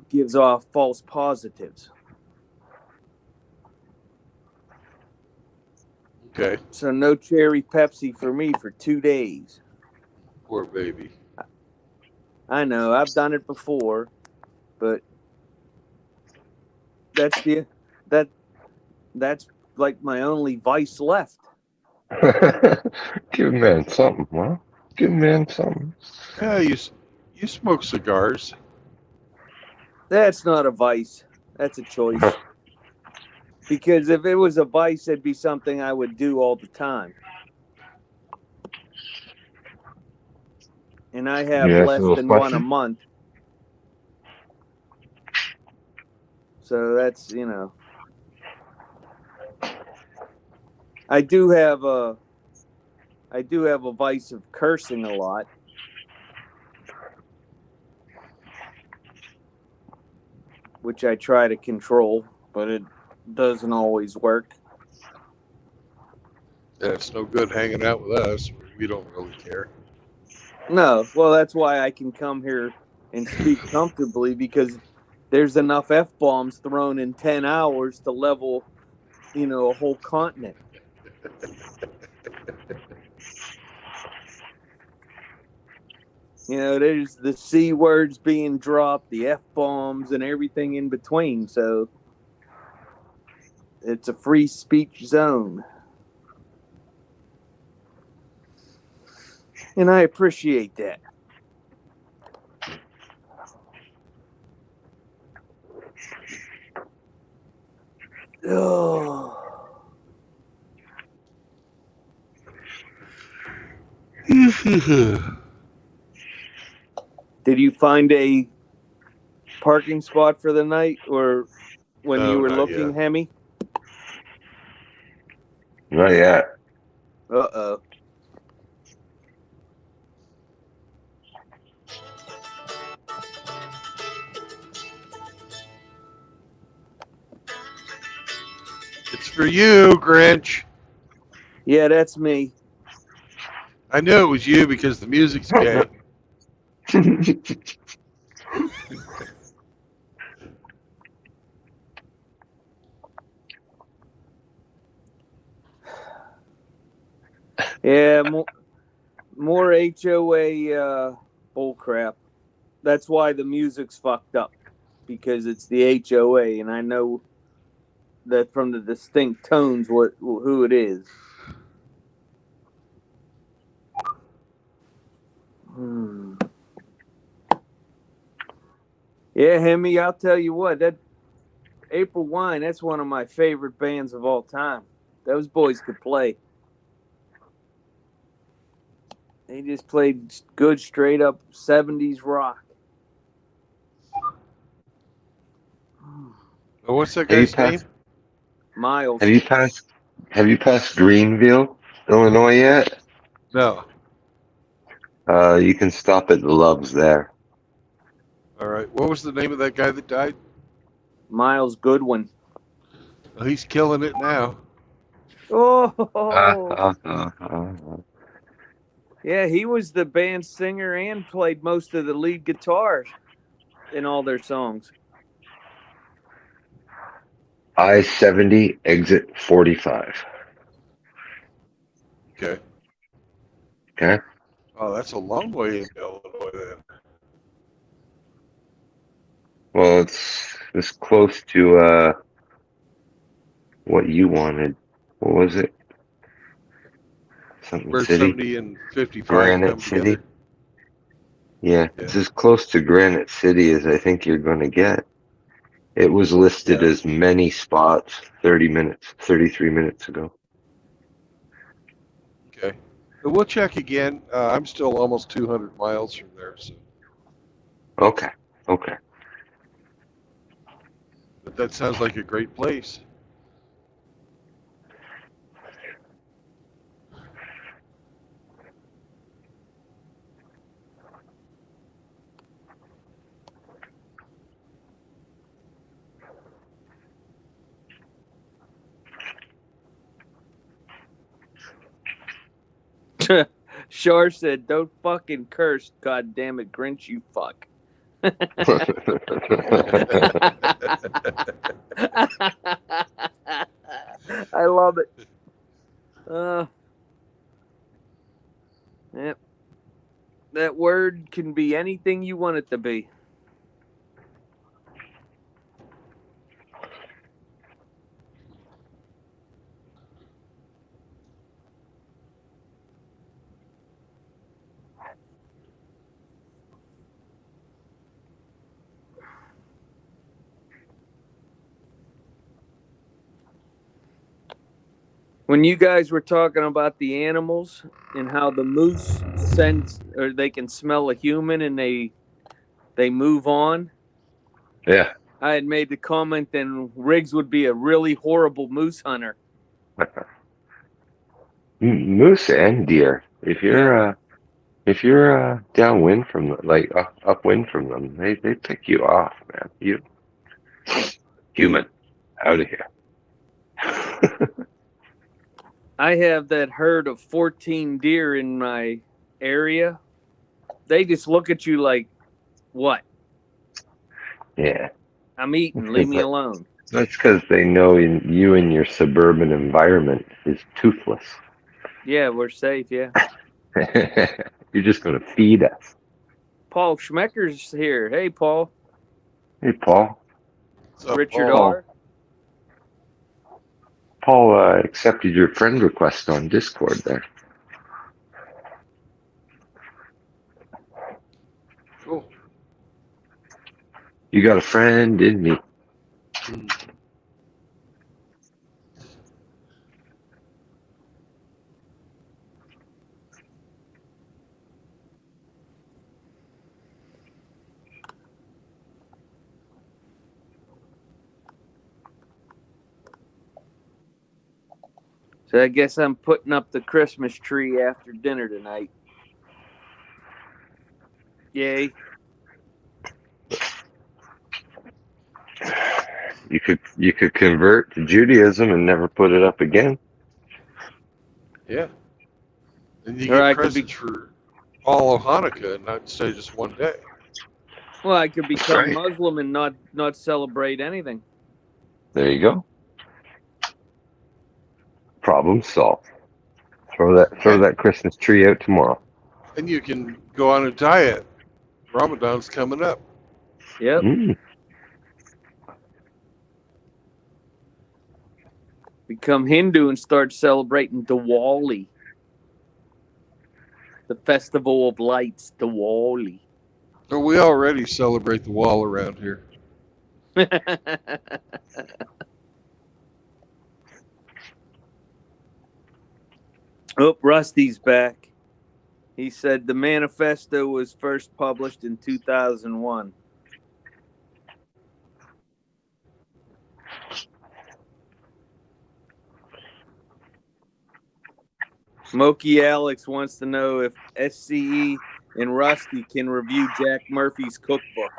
gives off false positives. Okay. So no cherry Pepsi for me for 2 days. Poor baby. I know, I've done it before, but that's like my only vice left. Give man something, huh? Give man something. Yeah, you smoke cigars. That's not a vice. That's a choice. Because if it was a vice, it'd be something I would do all the time. And I have Yeah, it's a less little than one a spicy. month. So that's, I do have a vice of cursing a lot. Which I try to control, but it doesn't always work. Yeah, it's no good hanging out with us. We don't really care. No, well, that's why I can come here and speak comfortably, because there's enough F-bombs thrown in 10 hours to level, a whole continent. There's the C words being dropped, the F-bombs, and everything in between. So it's a free speech zone. And I appreciate that. Oh. Did you find a parking spot for the night, or when you No, were not looking, yet. Hemi? Not yet. Uh-oh. It's for you, Grinch. Yeah, that's me. I knew it was you because the music's gay. Yeah, more HOA bullcrap. That's why the music's fucked up, because it's the HOA, and I know that from the distinct tones who it is. Yeah, Hemi, I'll tell you what, that April Wine, that's one of my favorite bands of all time. Those boys could play. They just played good, straight up 70s rock. Oh, what's that Have you guy's name? passed? Miles. Have you passed Greenville, Illinois yet? No. You can stop at the Loves there. All right. What was the name of that guy that died? Miles Goodwin. Oh, he's killing it now. Oh, yeah, he was the band singer and played most of the lead guitar in all their songs. I-70 exit 45. Okay. Okay. Oh, that's a long way into Illinois then. Well, it's close to what you wanted. What was it? Something Where City? 70 and 55 Granite come City? together. Yeah, Yeah. it's as close to Granite City as I think you're going to get. It was listed Yeah. as many spots 33 minutes ago. Okay. But we'll check again. I'm still almost 200 miles from there, so. Okay. Okay. But that sounds like a great place. Shar said, "Don't fucking curse, god damn it, Grinch, you fuck." I love it. Yep. That word can be anything you want it to be. When you guys were talking about the animals and how the moose sense or they can smell a human and they move on, Yeah. I had made the comment then Riggs would be a really horrible moose hunter. Moose and deer. If you're downwind from them, like upwind from them, they pick you off, man. You human out of here. I have that herd of 14 deer in my area. They just look at you like, what? Yeah. I'm eating. Leave me alone. That's because they know you in your suburban environment is toothless. Yeah, we're safe. Yeah. You're just going to feed us. Paul Schmecker's here. Hey, Paul. Hey, Paul. What's up, Richard Paul? R. Paul accepted your friend request on Discord there. Cool. You got a friend in me. So I guess I'm putting up the Christmas tree after dinner tonight. Yay. You could convert to Judaism and never put it up again. Yeah. And you Or get I could be presents for all of Hanukkah and not say just one day. well, I could become right. Muslim and not celebrate anything. There you go. Problem solved. Throw that Christmas tree out tomorrow. And you can go on a diet. Ramadan's coming up. Yep. Mm. Become Hindu and start celebrating Diwali. The festival of lights, Diwali. But we already celebrate the wall around here. Oh, Rusty's back. He said the manifesto was first published in 2001. Smokey Alex wants to know if SCE and Rusty can review Jack Murphy's cookbook.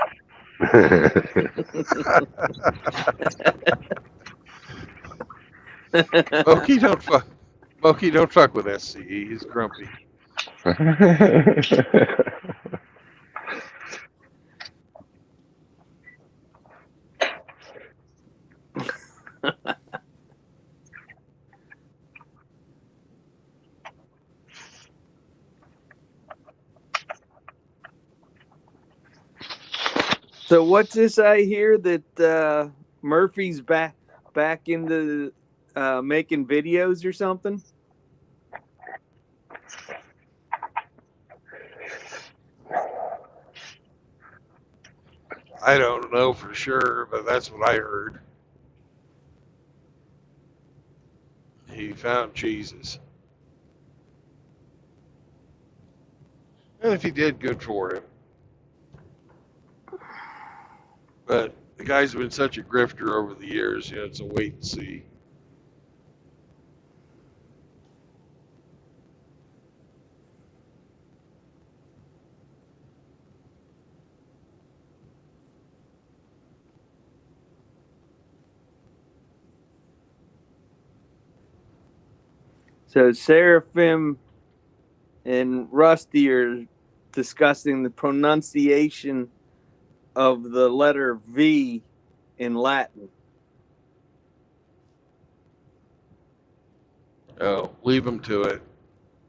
Moki, don't fuck. Moki, don't fuck with SCE. He's grumpy. So what's this I hear that Murphy's back into making videos or something? I don't know for sure, but that's what I heard. He found Jesus. And if he did, good for him. But the guy's been such a grifter over the years, you know, it's a wait and see. So Seraphim and Rusty are discussing the pronunciation of the letter V in Latin. Oh, leave him to it.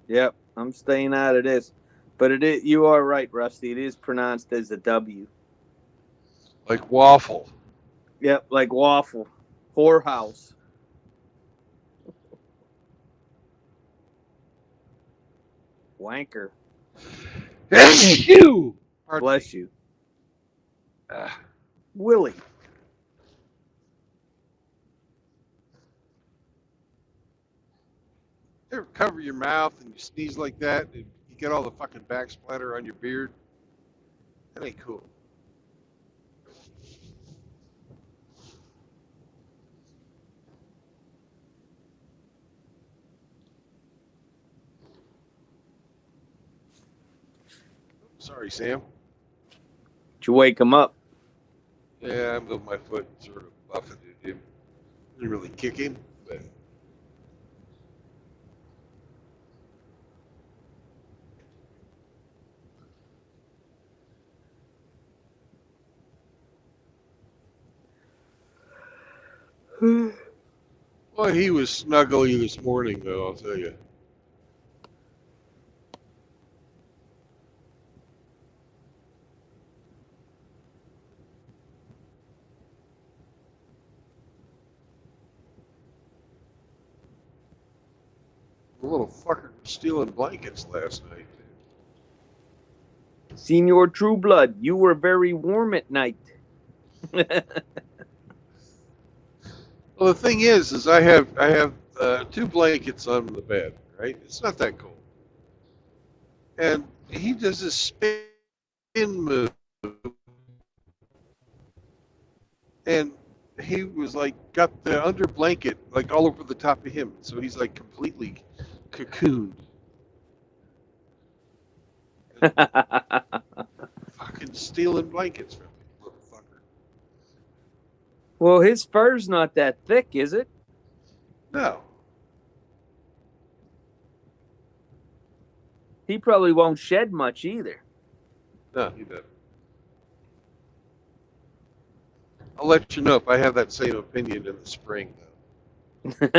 Yep, I'm staying out of this. But you are right, Rusty. It is pronounced as a W. Like waffle. Yep, like waffle. Whorehouse. Wanker. You. Bless you. Ah. Willie. Ever cover your mouth and you sneeze like that and you get all the fucking back splatter on your beard? That ain't cool. Sorry, Sam. Did you wake him up? Yeah, I moved my foot and sort of buffeted him. Didn't really kick him, but well, he was snuggly this morning, though. I'll tell you. The little fucker was stealing blankets last night. Senior True Blood, you were very warm at night. Well, the thing is I have 2 blankets on the bed, right? It's not that cold, and he does this spin move, and he was like got the under blanket like all over the top of him, so he's like completely cocooned. Fucking stealing blankets from me, little fucker. Well, his fur's not that thick, is it? No. He probably won't shed much either. No, he doesn't. I'll let you know if I have that same opinion in the spring, though.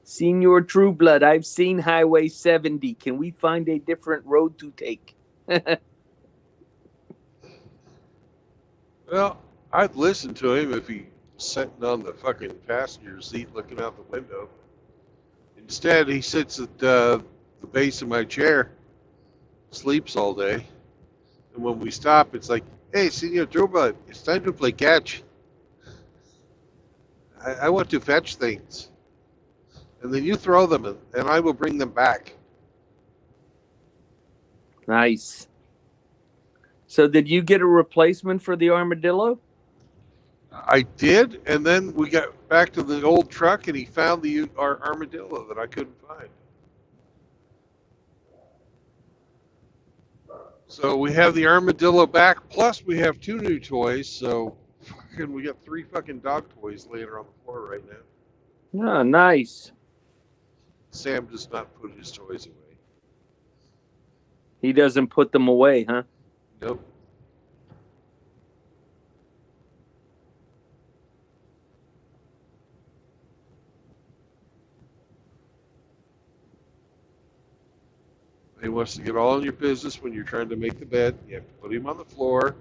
Senior True Blood, I've seen Highway 70. Can we find a different road to take? Well, I'd listen to him if he was sitting on the fucking passenger seat looking out the window. Instead, he sits at the base of my chair, sleeps all day. And when we stop, it's like, hey, Senor Truba, it's time to play catch. I want to fetch things. And then you throw them, and I will bring them back. Nice. So did you get a replacement for the armadillo? I did, and then we got back to the old truck, and he found our armadillo that I couldn't find. So we have the armadillo back, plus we have 2 new toys. So we got 3 fucking dog toys laying on the floor right now. Oh, nice. Sam does not put his toys away. He doesn't put them away, huh? Nope. He wants to get all in your business when you're trying to make the bed. You have to put him on the floor.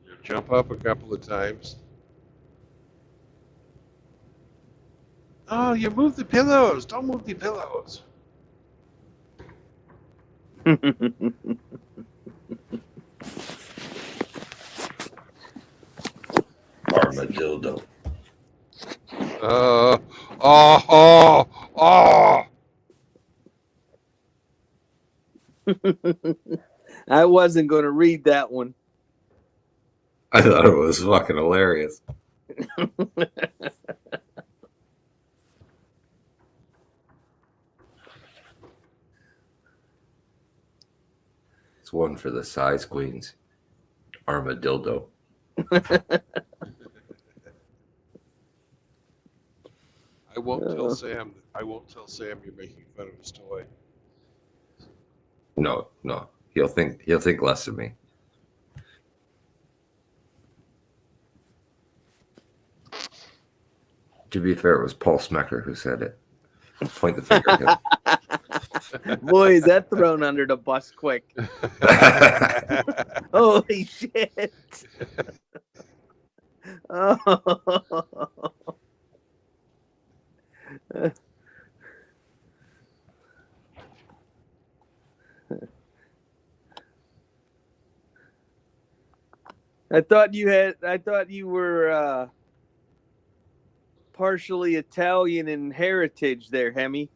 You jump up a couple of times. Oh, you moved the pillows. Don't move the pillows. Armadillo. Oh, oh, oh. I wasn't going to read that one. I thought it was fucking hilarious. It's one for the size queens. Armadillo. I won't tell Sam. I won't tell Sam you're making fun of his toy. No. He'll think less of me. To be fair, it was Paul Smecker who said it. Point the finger at him. Boy, is that thrown under the bus quick. Holy shit. Oh. I thought you were partially Italian in heritage there, Hemi.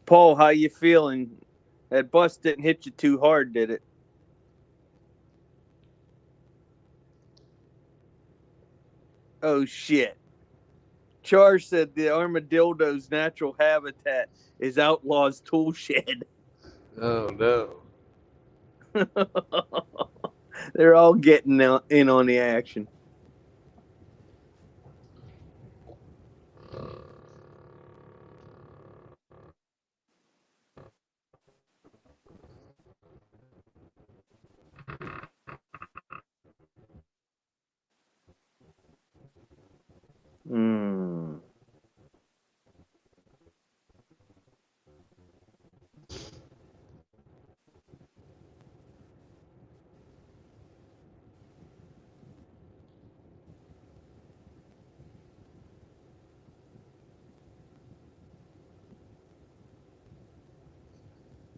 Paul, how you feeling? That bus didn't hit you too hard, did it? Oh, shit. Char said the armadillo's natural habitat is Outlaw's tool shed. Oh, no. They're all getting in on the action. Hmm.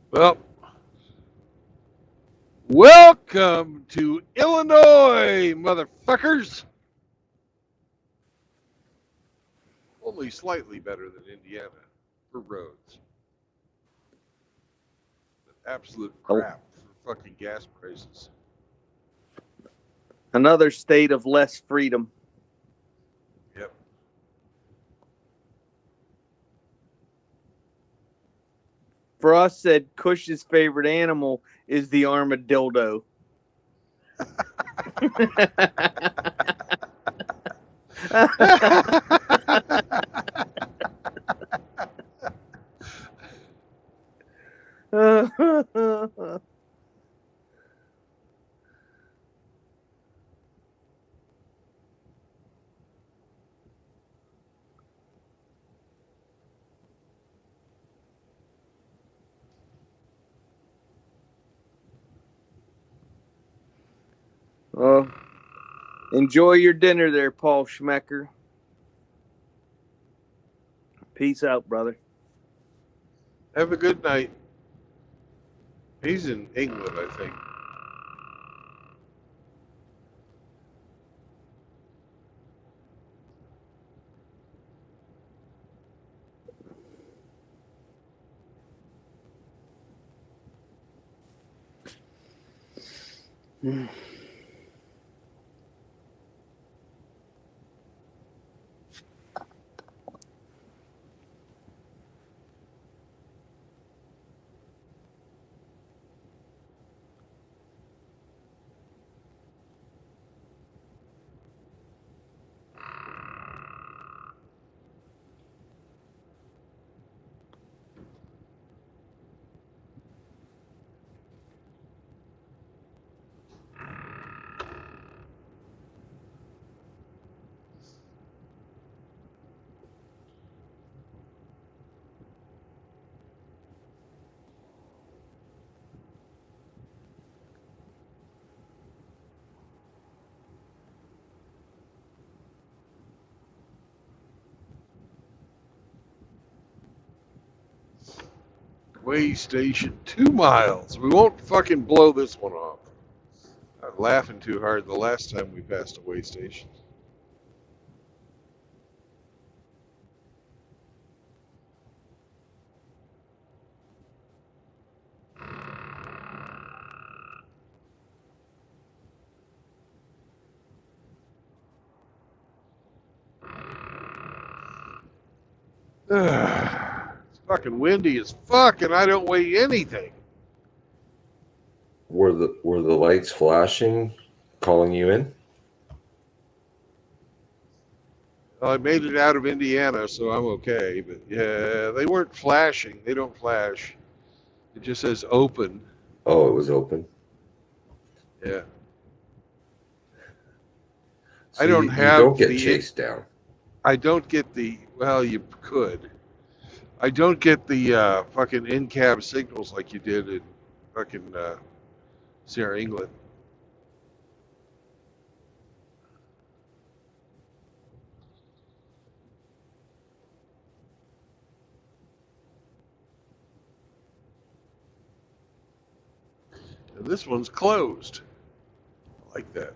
Well, welcome to Illinois, motherfuckers. Only slightly better than Indiana for roads. But absolute crap for fucking gas prices. Another state of less freedom. Yep. For us, said Cush's favorite animal is the armadillo. Well, enjoy your dinner there, Paul Schmecker. Peace out, brother. Have a good night. He's in England, I think. Way station, 2 miles. We won't fucking blow this one off. I'm laughing too hard the last time we passed a way station. It's fucking windy as fuck, and I don't weigh anything. Were the lights flashing, calling you in? Well, I made it out of Indiana, so I'm okay. But yeah, they weren't flashing. They don't flash. It just says open. Oh, it was open. Yeah. So I don't you have don't get the. chased down. I don't get the. Well, you could. I don't get the fucking in-cab signals like you did in fucking Sierra England. And this one's closed. I like that.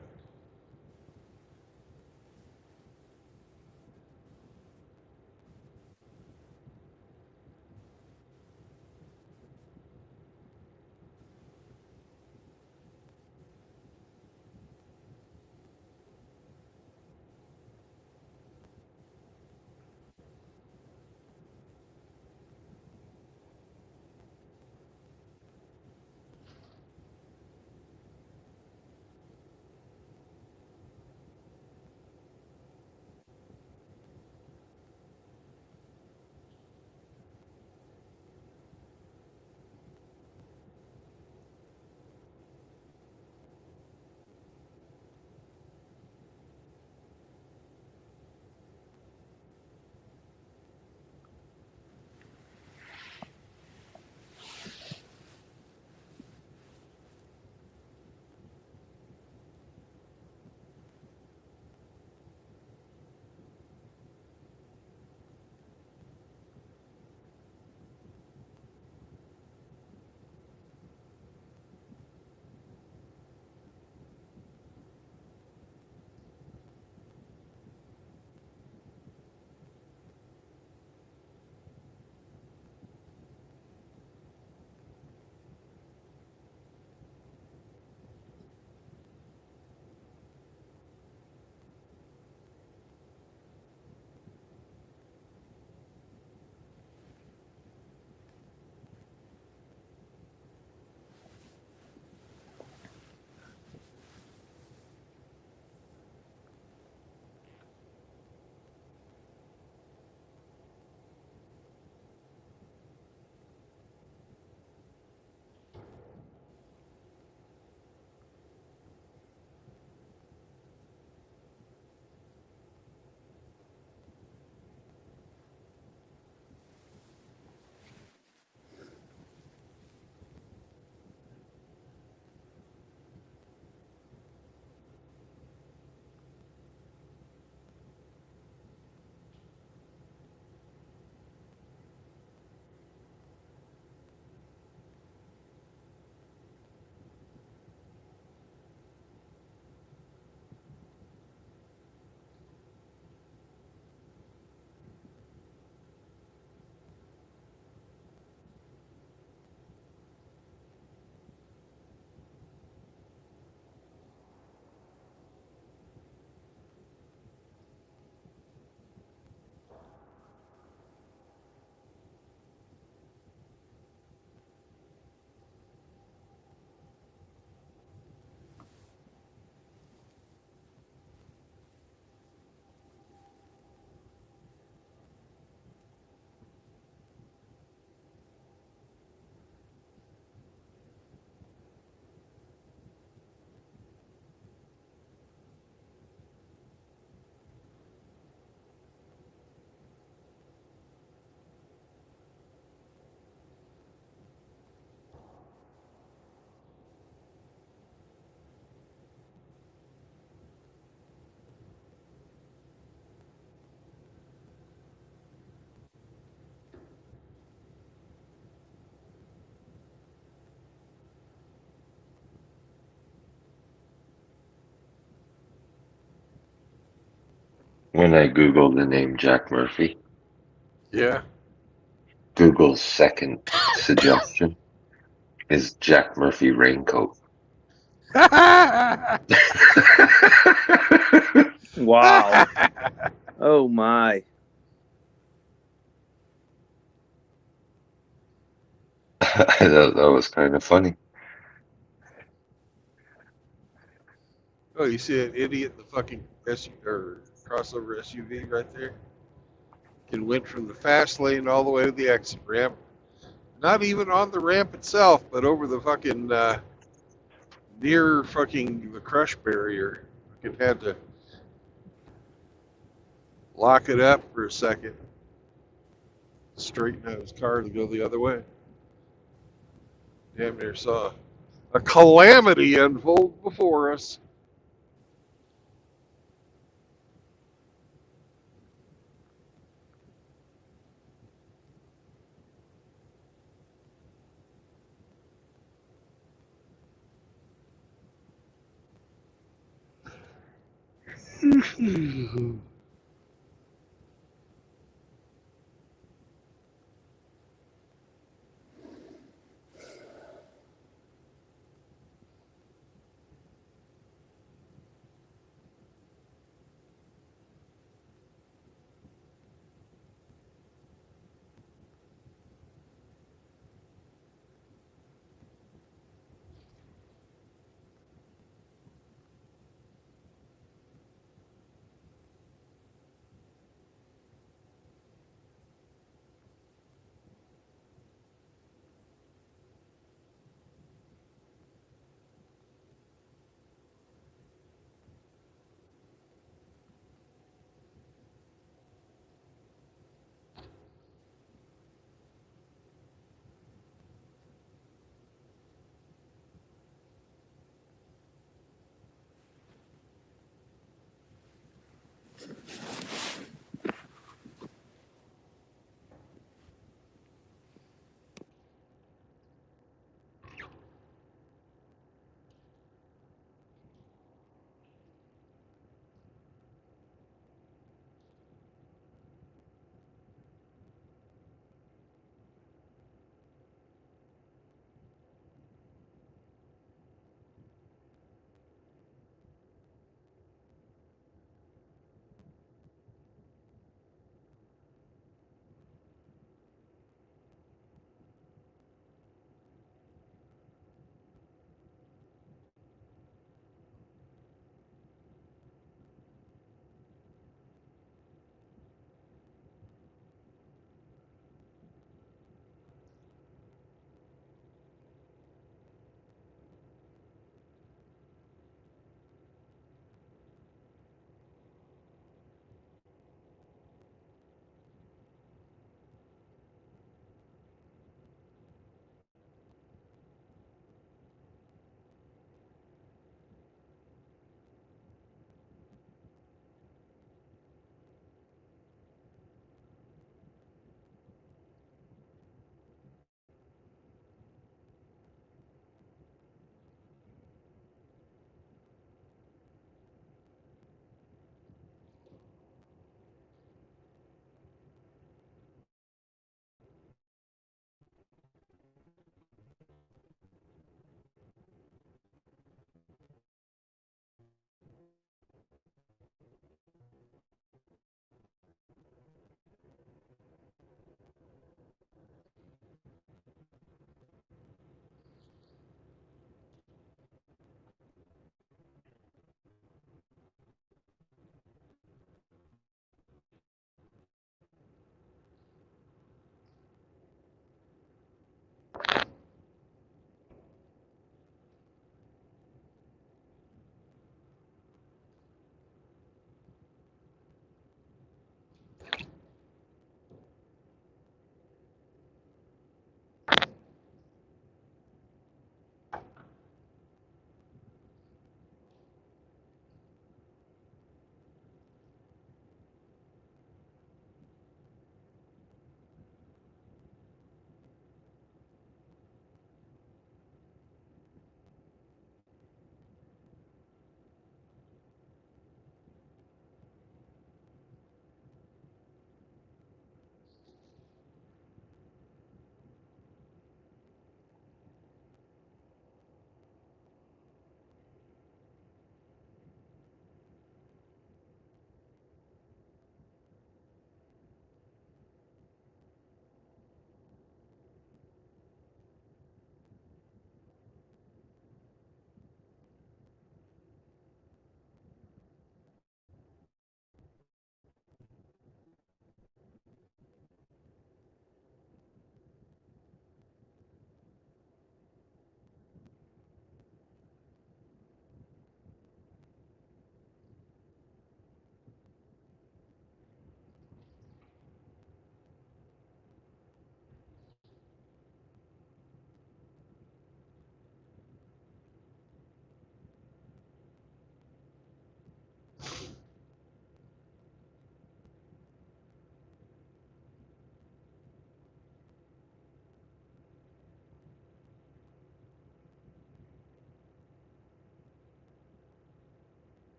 When I Googled the name Jack Murphy, Yeah. Google's second suggestion is Jack Murphy raincoat. Wow. Oh my. That was kind of funny. Oh, you see an idiot in the fucking or crossover SUV right there? It went from the fast lane all the way to the exit ramp. Not even on the ramp itself, but over the fucking near fucking the crush barrier. Fucking had to lock it up for a second, straighten out his car to go the other way. Damn near saw a calamity unfold before us.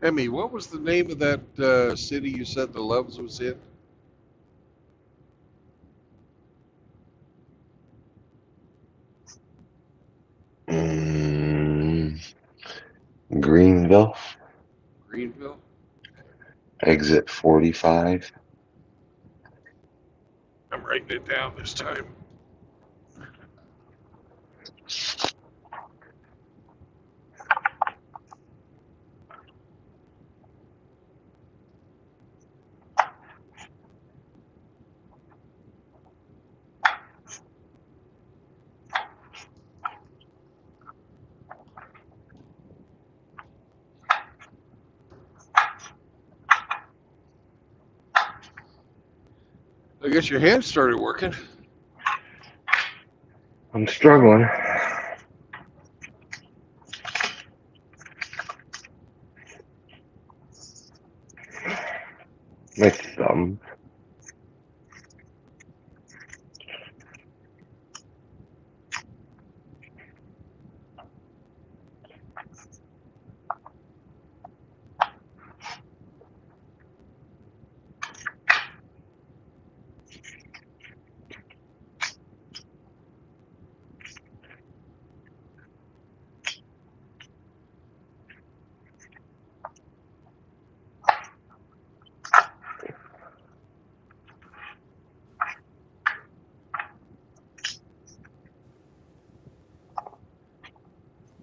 Emmy, what was the name of that city you said the Loves was in? Greenville, Greenville? exit 45. I'm writing it down this time. I guess your hands started working. I'm struggling. My thumb.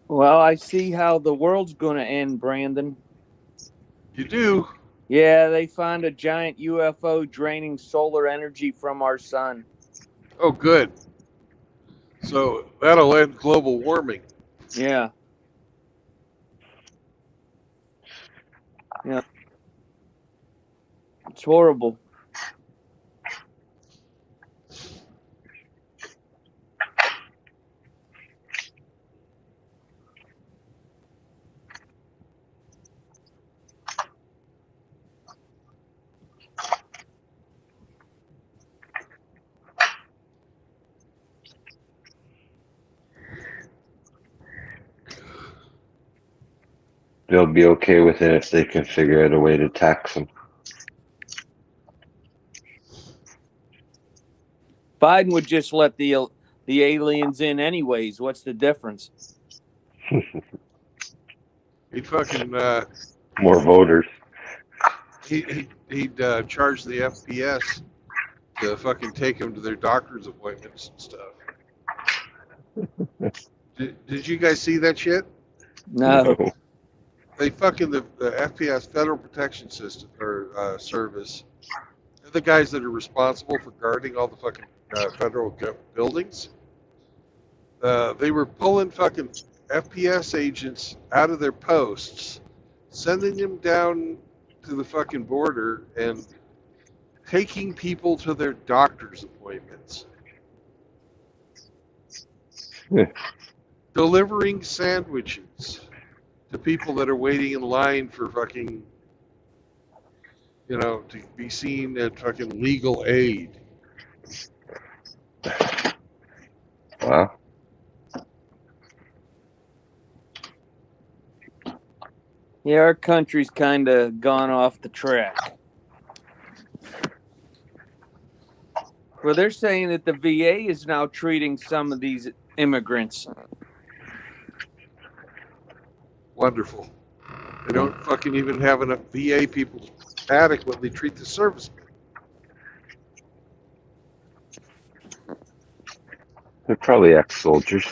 Well, I see how the world's going to end, Brandon. You do? Yeah, they find a giant UFO draining solar energy from our sun. Oh, good. So that'll end global warming. Yeah. Yeah. It's horrible. They'll be okay with it if they can figure out a way to tax them. Biden would just let the aliens in anyways. What's the difference? He'd fucking More voters. he'd charge the FPS to fucking take them to their doctor's appointments and stuff. Did you guys see that shit? No. No. They fucking the FPS Federal Protection System or Service. They're the guys that are responsible for guarding all the fucking federal buildings. They were pulling fucking FPS agents out of their posts, sending them down to the fucking border and taking people to their doctor's appointments. Delivering sandwiches to people that are waiting in line for fucking, to be seen at fucking legal aid. Wow. Yeah, our country's kind of gone off the track. Well, they're saying that the VA is now treating some of these immigrants. Wonderful. They don't fucking even have enough VA people to adequately treat the servicemen. They're probably ex-soldiers.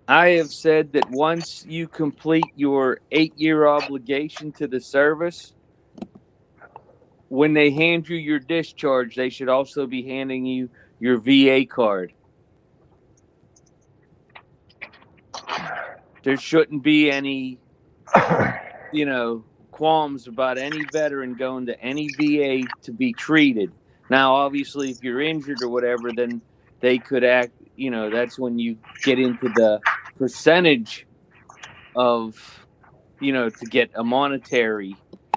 I have said that once you complete your 8-year obligation to the service, when they hand you your discharge, they should also be handing you your VA card. There shouldn't be any, qualms about any veteran going to any VA to be treated. Now, obviously, if you're injured or whatever, then they could act, that's when you get into the percentage of, to get a monetary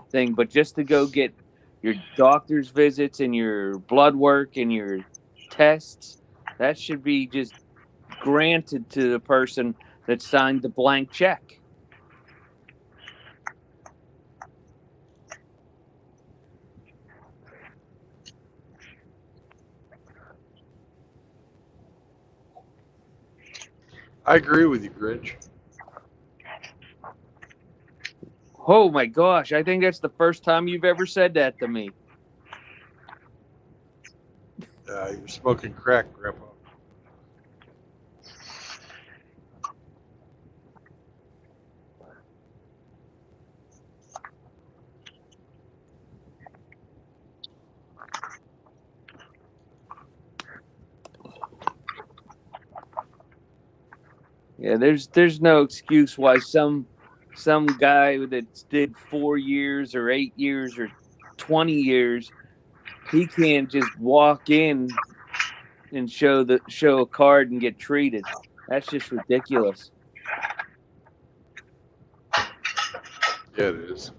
thing. But just to go get your doctor's visits and your blood work and your tests, that should be just granted to the person that signed the blank check. I agree with you, Grinch. Oh my gosh, I think that's the first time you've ever said that to me. You're smoking crack, Grandpa. Yeah, there's no excuse why some guy that did 4 years or 8 years or 20 years, he can't just walk in and show a card and get treated. That's just ridiculous. Yeah, it is.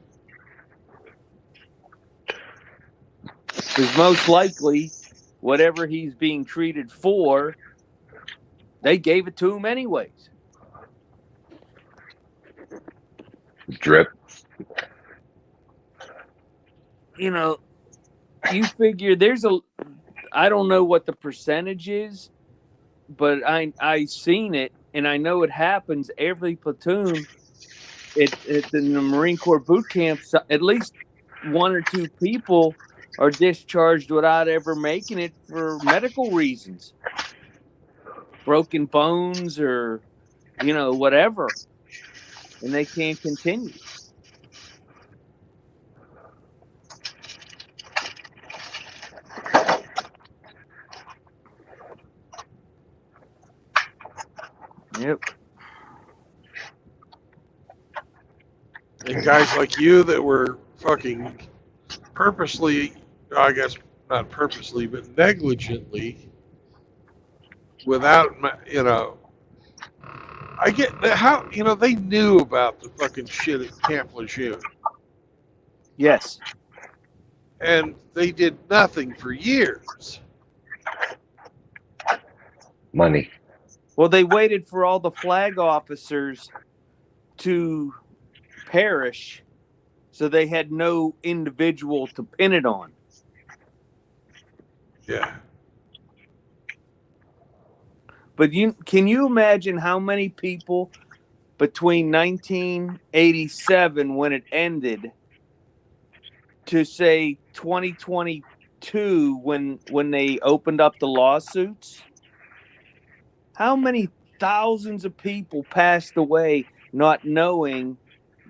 Because most likely, whatever he's being treated for, they gave it to him anyways. Drip. You know, you figure I don't know what the percentage is, but I seen it and I know it happens every platoon in the Marine Corps boot camps. At least one or two people are discharged without ever making it for medical reasons, broken bones or whatever, and they can't continue. Yep. And guys like you that were fucking purposely, I guess not purposely, but negligently, without, I get how, they knew about the fucking shit at Camp Lejeune. Yes. And they did nothing for years. Money. Well, they waited for all the flag officers to perish, so they had no individual to pin it on. Yeah. But can you imagine how many people between 1987 when it ended to say 2022 when they opened up the lawsuits? How many thousands of people passed away not knowing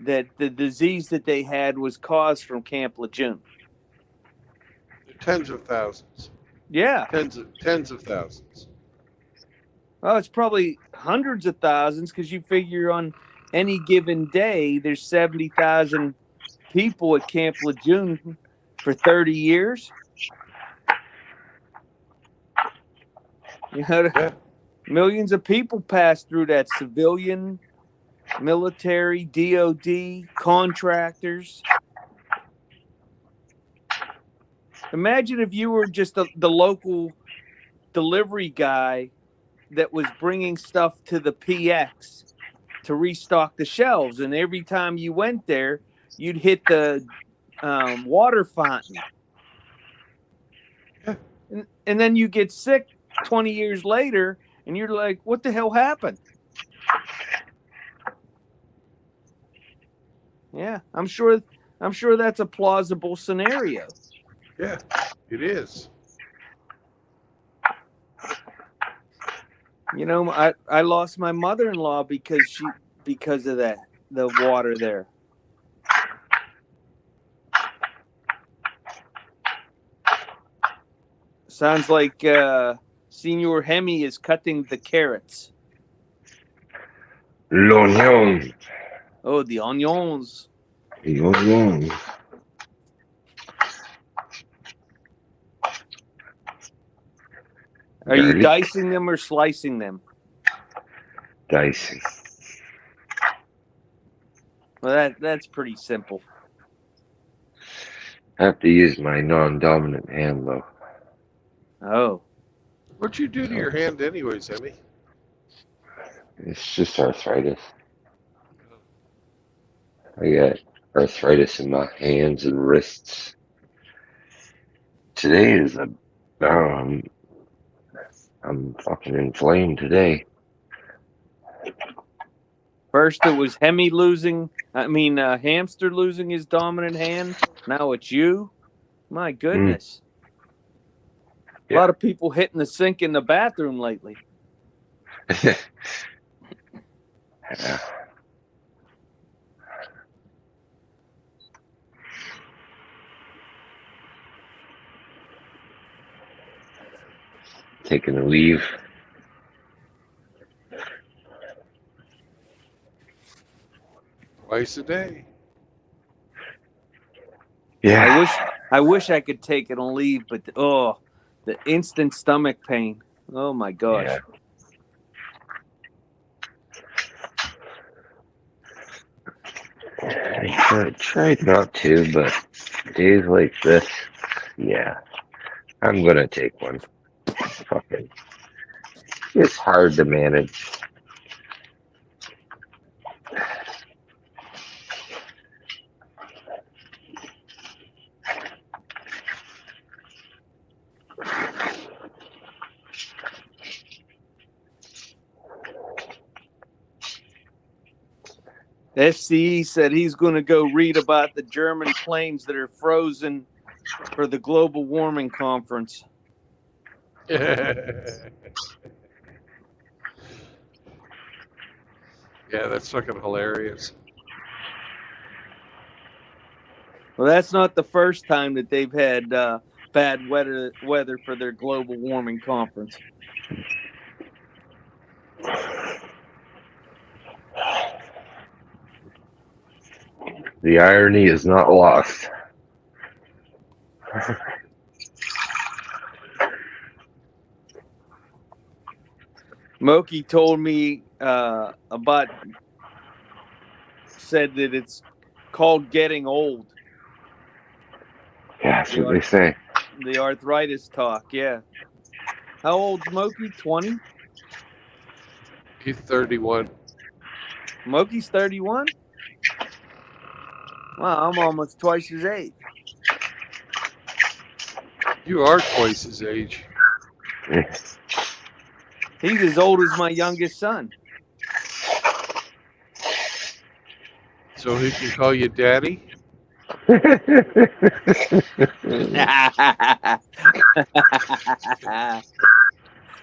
that the disease that they had was caused from Camp Lejeune? Tens of thousands. Yeah. Tens of thousands. Well, it's probably hundreds of thousands because you figure on any given day there's 70,000 people at Camp Lejeune for 30 years. Yeah. Millions of people pass through that, civilian, military, DOD, contractors. Imagine if you were just the local delivery guy that was bringing stuff to the PX to restock the shelves, and every time you went there, you'd hit the water fountain. Yeah. And then you get sick 20 years later, and you're like, what the hell happened? Yeah, I'm sure that's a plausible scenario. Yeah, it is. I lost my mother-in-law because of that, the water there. Sounds like Senor Hemi is cutting the carrots. L'oignon. Oh, the onions. L'oignon. Are you dicing them or slicing them? Dicing. Well, that's pretty simple. I have to use my non-dominant hand though. Oh, What'd you do to So your hand, anyways, Emmy? it's just arthritis. I got arthritis in my hands and wrists. Today is um, I'm fucking inflamed today. first it was Hamster losing his dominant hand. Now it's you. My Mm. goodness. A Yeah. lot of people hitting the sink in the bathroom lately. Yeah. Taking a leave. Twice a day. Yeah. I wish I could take it and leave, but the instant stomach pain. Oh my gosh. Yeah. I tried not to, but days like this, yeah, I'm gonna take one. Fucking, it's hard to manage. FCE said he's going to go read about the German planes that are frozen for the global warming conference. Yeah, that's fucking hilarious. Well, that's not the first time that they've had bad weather for their global warming conference. The irony is not lost. Moki told me said that it's called getting old. Yeah, that's what they say. The arthritis talk, yeah. How old's Moki? 20? He's 31. Moki's 31? Wow, I'm almost twice his age. You are twice his age. He's as old as my youngest son. So he can call you daddy?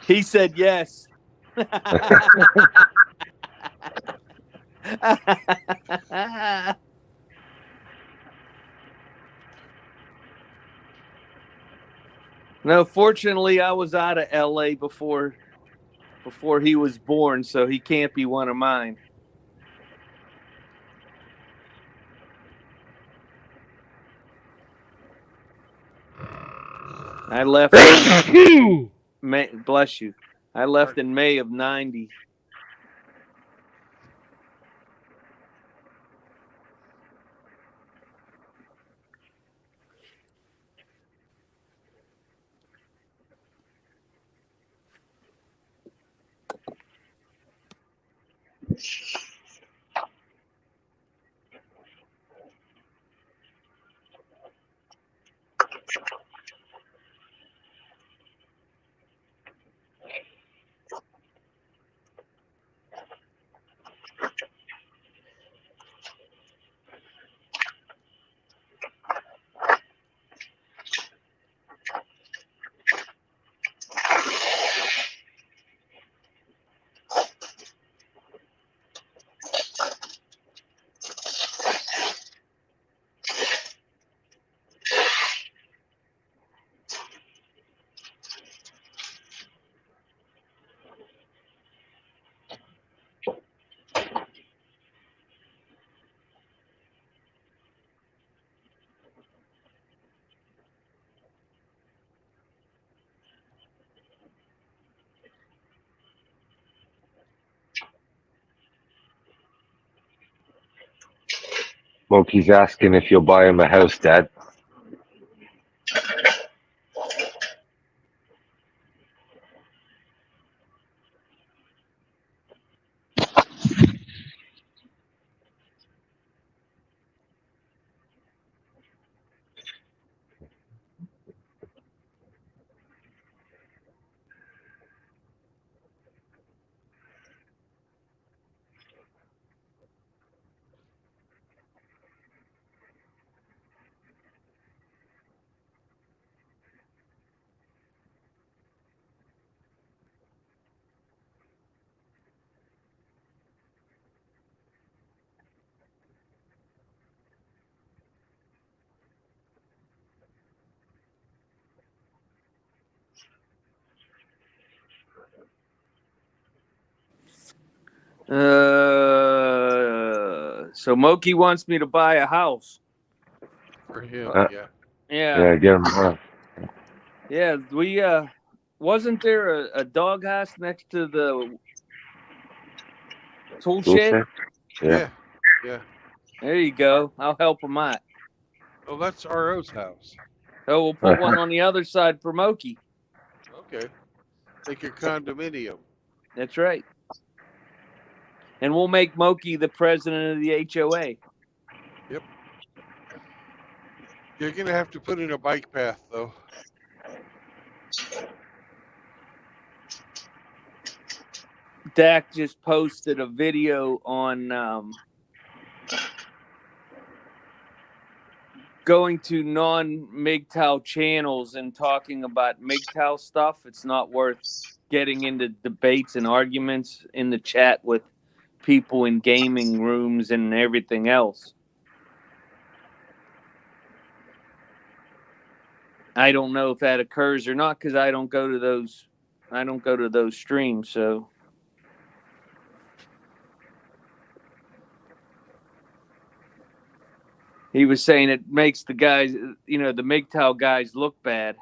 He said yes. No, fortunately, I was out of LA before he was born, so he can't be one of mine. I left. Bless you. I left in May of '90. Moki's asking if you'll buy him a house, Dad. So Moki wants me to buy a house. For him, Uh, yeah. Yeah. get him on. Yeah. We wasn't there a doghouse next to the tool Tool shed? shed? Yeah. Yeah. There you go. I'll help him out. Oh, that's RO's house. Oh, we'll put one on the other side for Moki. Okay. Make your condominium. That's right. And we'll make Moki the president of the HOA. You're gonna have to put in a bike path, though. Dak just posted a video on going to non-MGTOW channels and talking about MGTOW stuff. It's not worth getting into debates and arguments in the chat with people in gaming rooms and everything else. I don't know if that occurs or not because I don't go to those streams, so he was saying it makes the guys, the MGTOW guys look bad.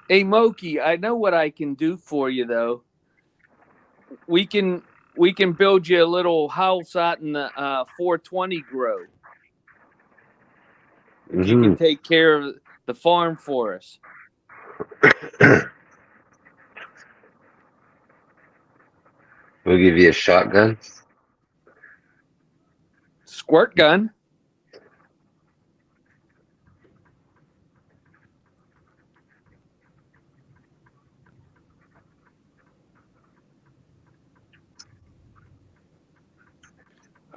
Hey Moki, I know what I can do for you though. We can build you a little house out in the 420 grow. If you can take care of the farm for us. We'll give you a shotgun. Squirt gun.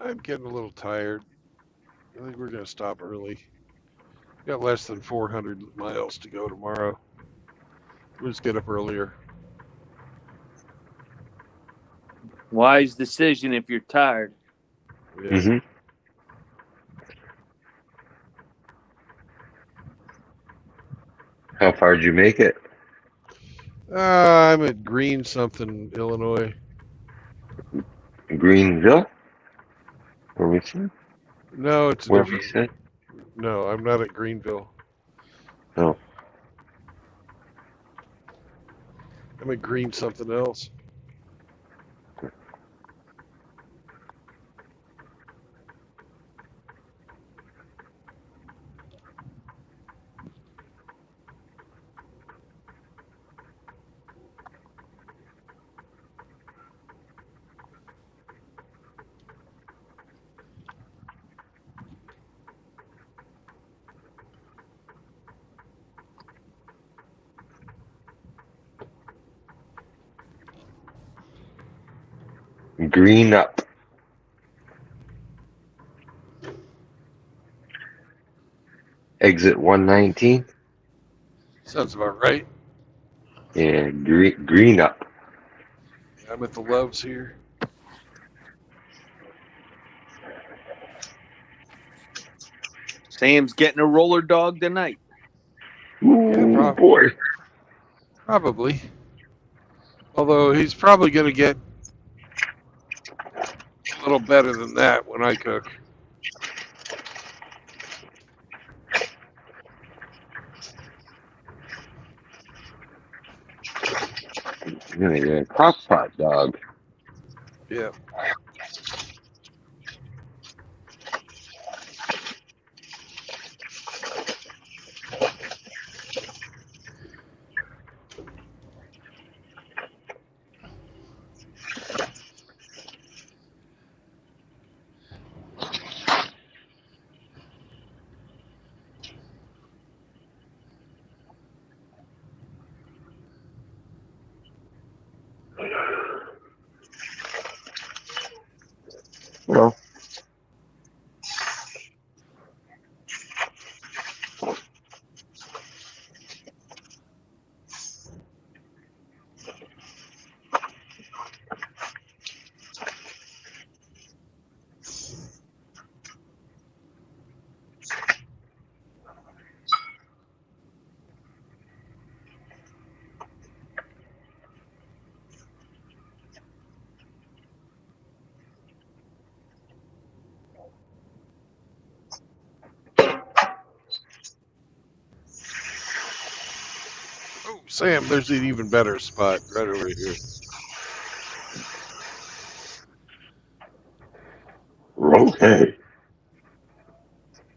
I'm getting a little tired. I think we're gonna stop early. Got less than 400 miles to go tomorrow. We'll just get up earlier. Wise decision if you're tired. Yeah. How far did you make it? I'm at Green something, Illinois. Greenville? Where we said? No, it's a Where we different. said? No, I'm not at Greenville. No. I'm at Green something else. Green up. Exit 119. Sounds about right. Yeah, green up. I'm at the Loves here. Sam's getting a roller dog tonight. Ooh, boy. Probably. Although he's probably going to get a little better than that when I cook. You're gonna get a crock-pot dog. Yeah. Well, Sam, there's an even better spot right over here. Okay.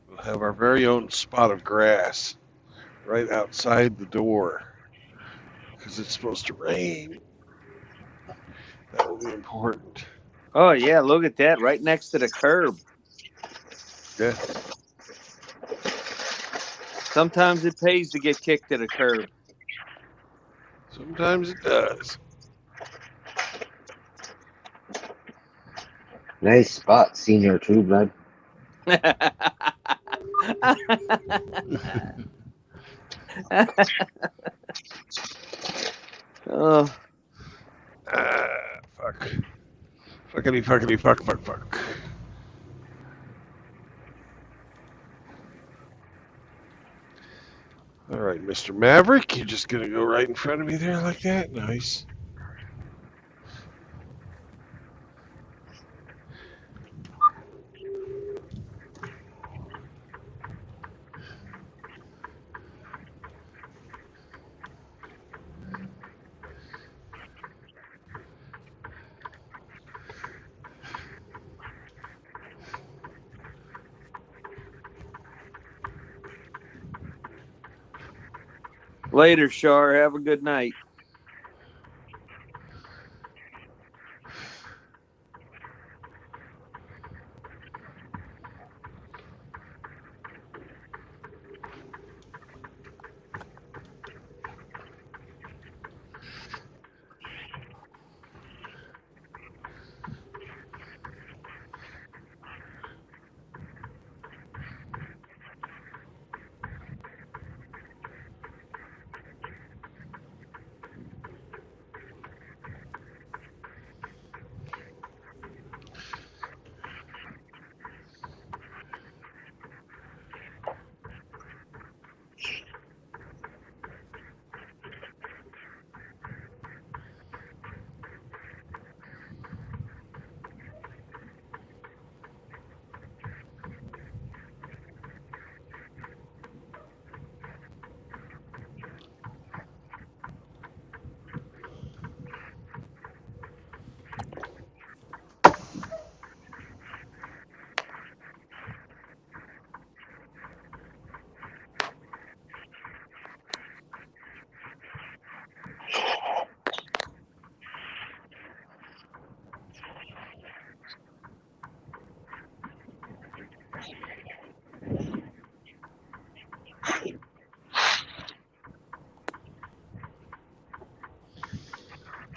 We'll have our very own spot of grass right outside the door because it's supposed to rain. That will be important. Oh yeah, look at that, right next to the curb. Yeah. Sometimes it pays to get kicked to the curb. Sometimes it does. Nice spot, Senior True Blood. Oh, Fuck. Fuckity, fuck. All right, Mr. Maverick, you're just going to go right in front of me there like that? Nice. later, Shar. Have a good night.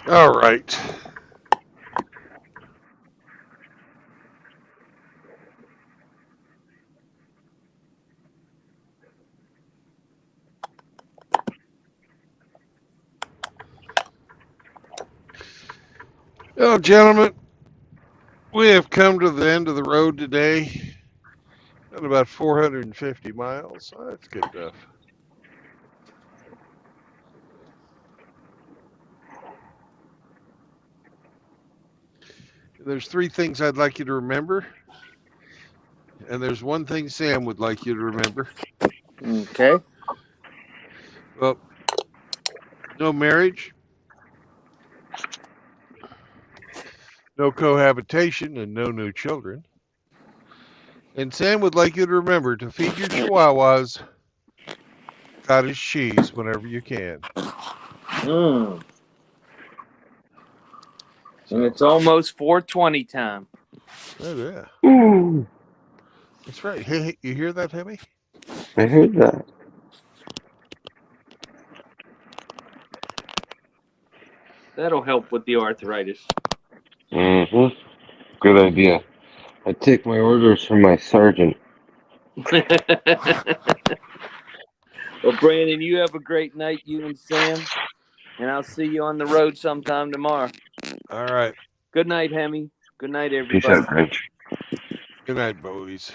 All right. Well, gentlemen, we have come to the end of the road today. At about 450 miles. Oh, that's good enough. There's 3 things I'd like you to remember. And there's one thing Sam would like you to remember. Okay. Well, no marriage, no cohabitation, and no new children. And Sam would like you to remember to feed your chihuahuas cottage cheese whenever you can. And it's almost 4:20 time. Oh, yeah. Ooh, That's right. Hey, you hear that, Hemi? I heard that. That'll help with the arthritis. Mm-hmm. Good idea. I take my orders from my sergeant. Well, Brandon, you have a great night, you and Sam. And I'll see you on the road sometime tomorrow. All right. Good night, Hemi. Good night, Peace everybody. out, Grinch. Good night, boys.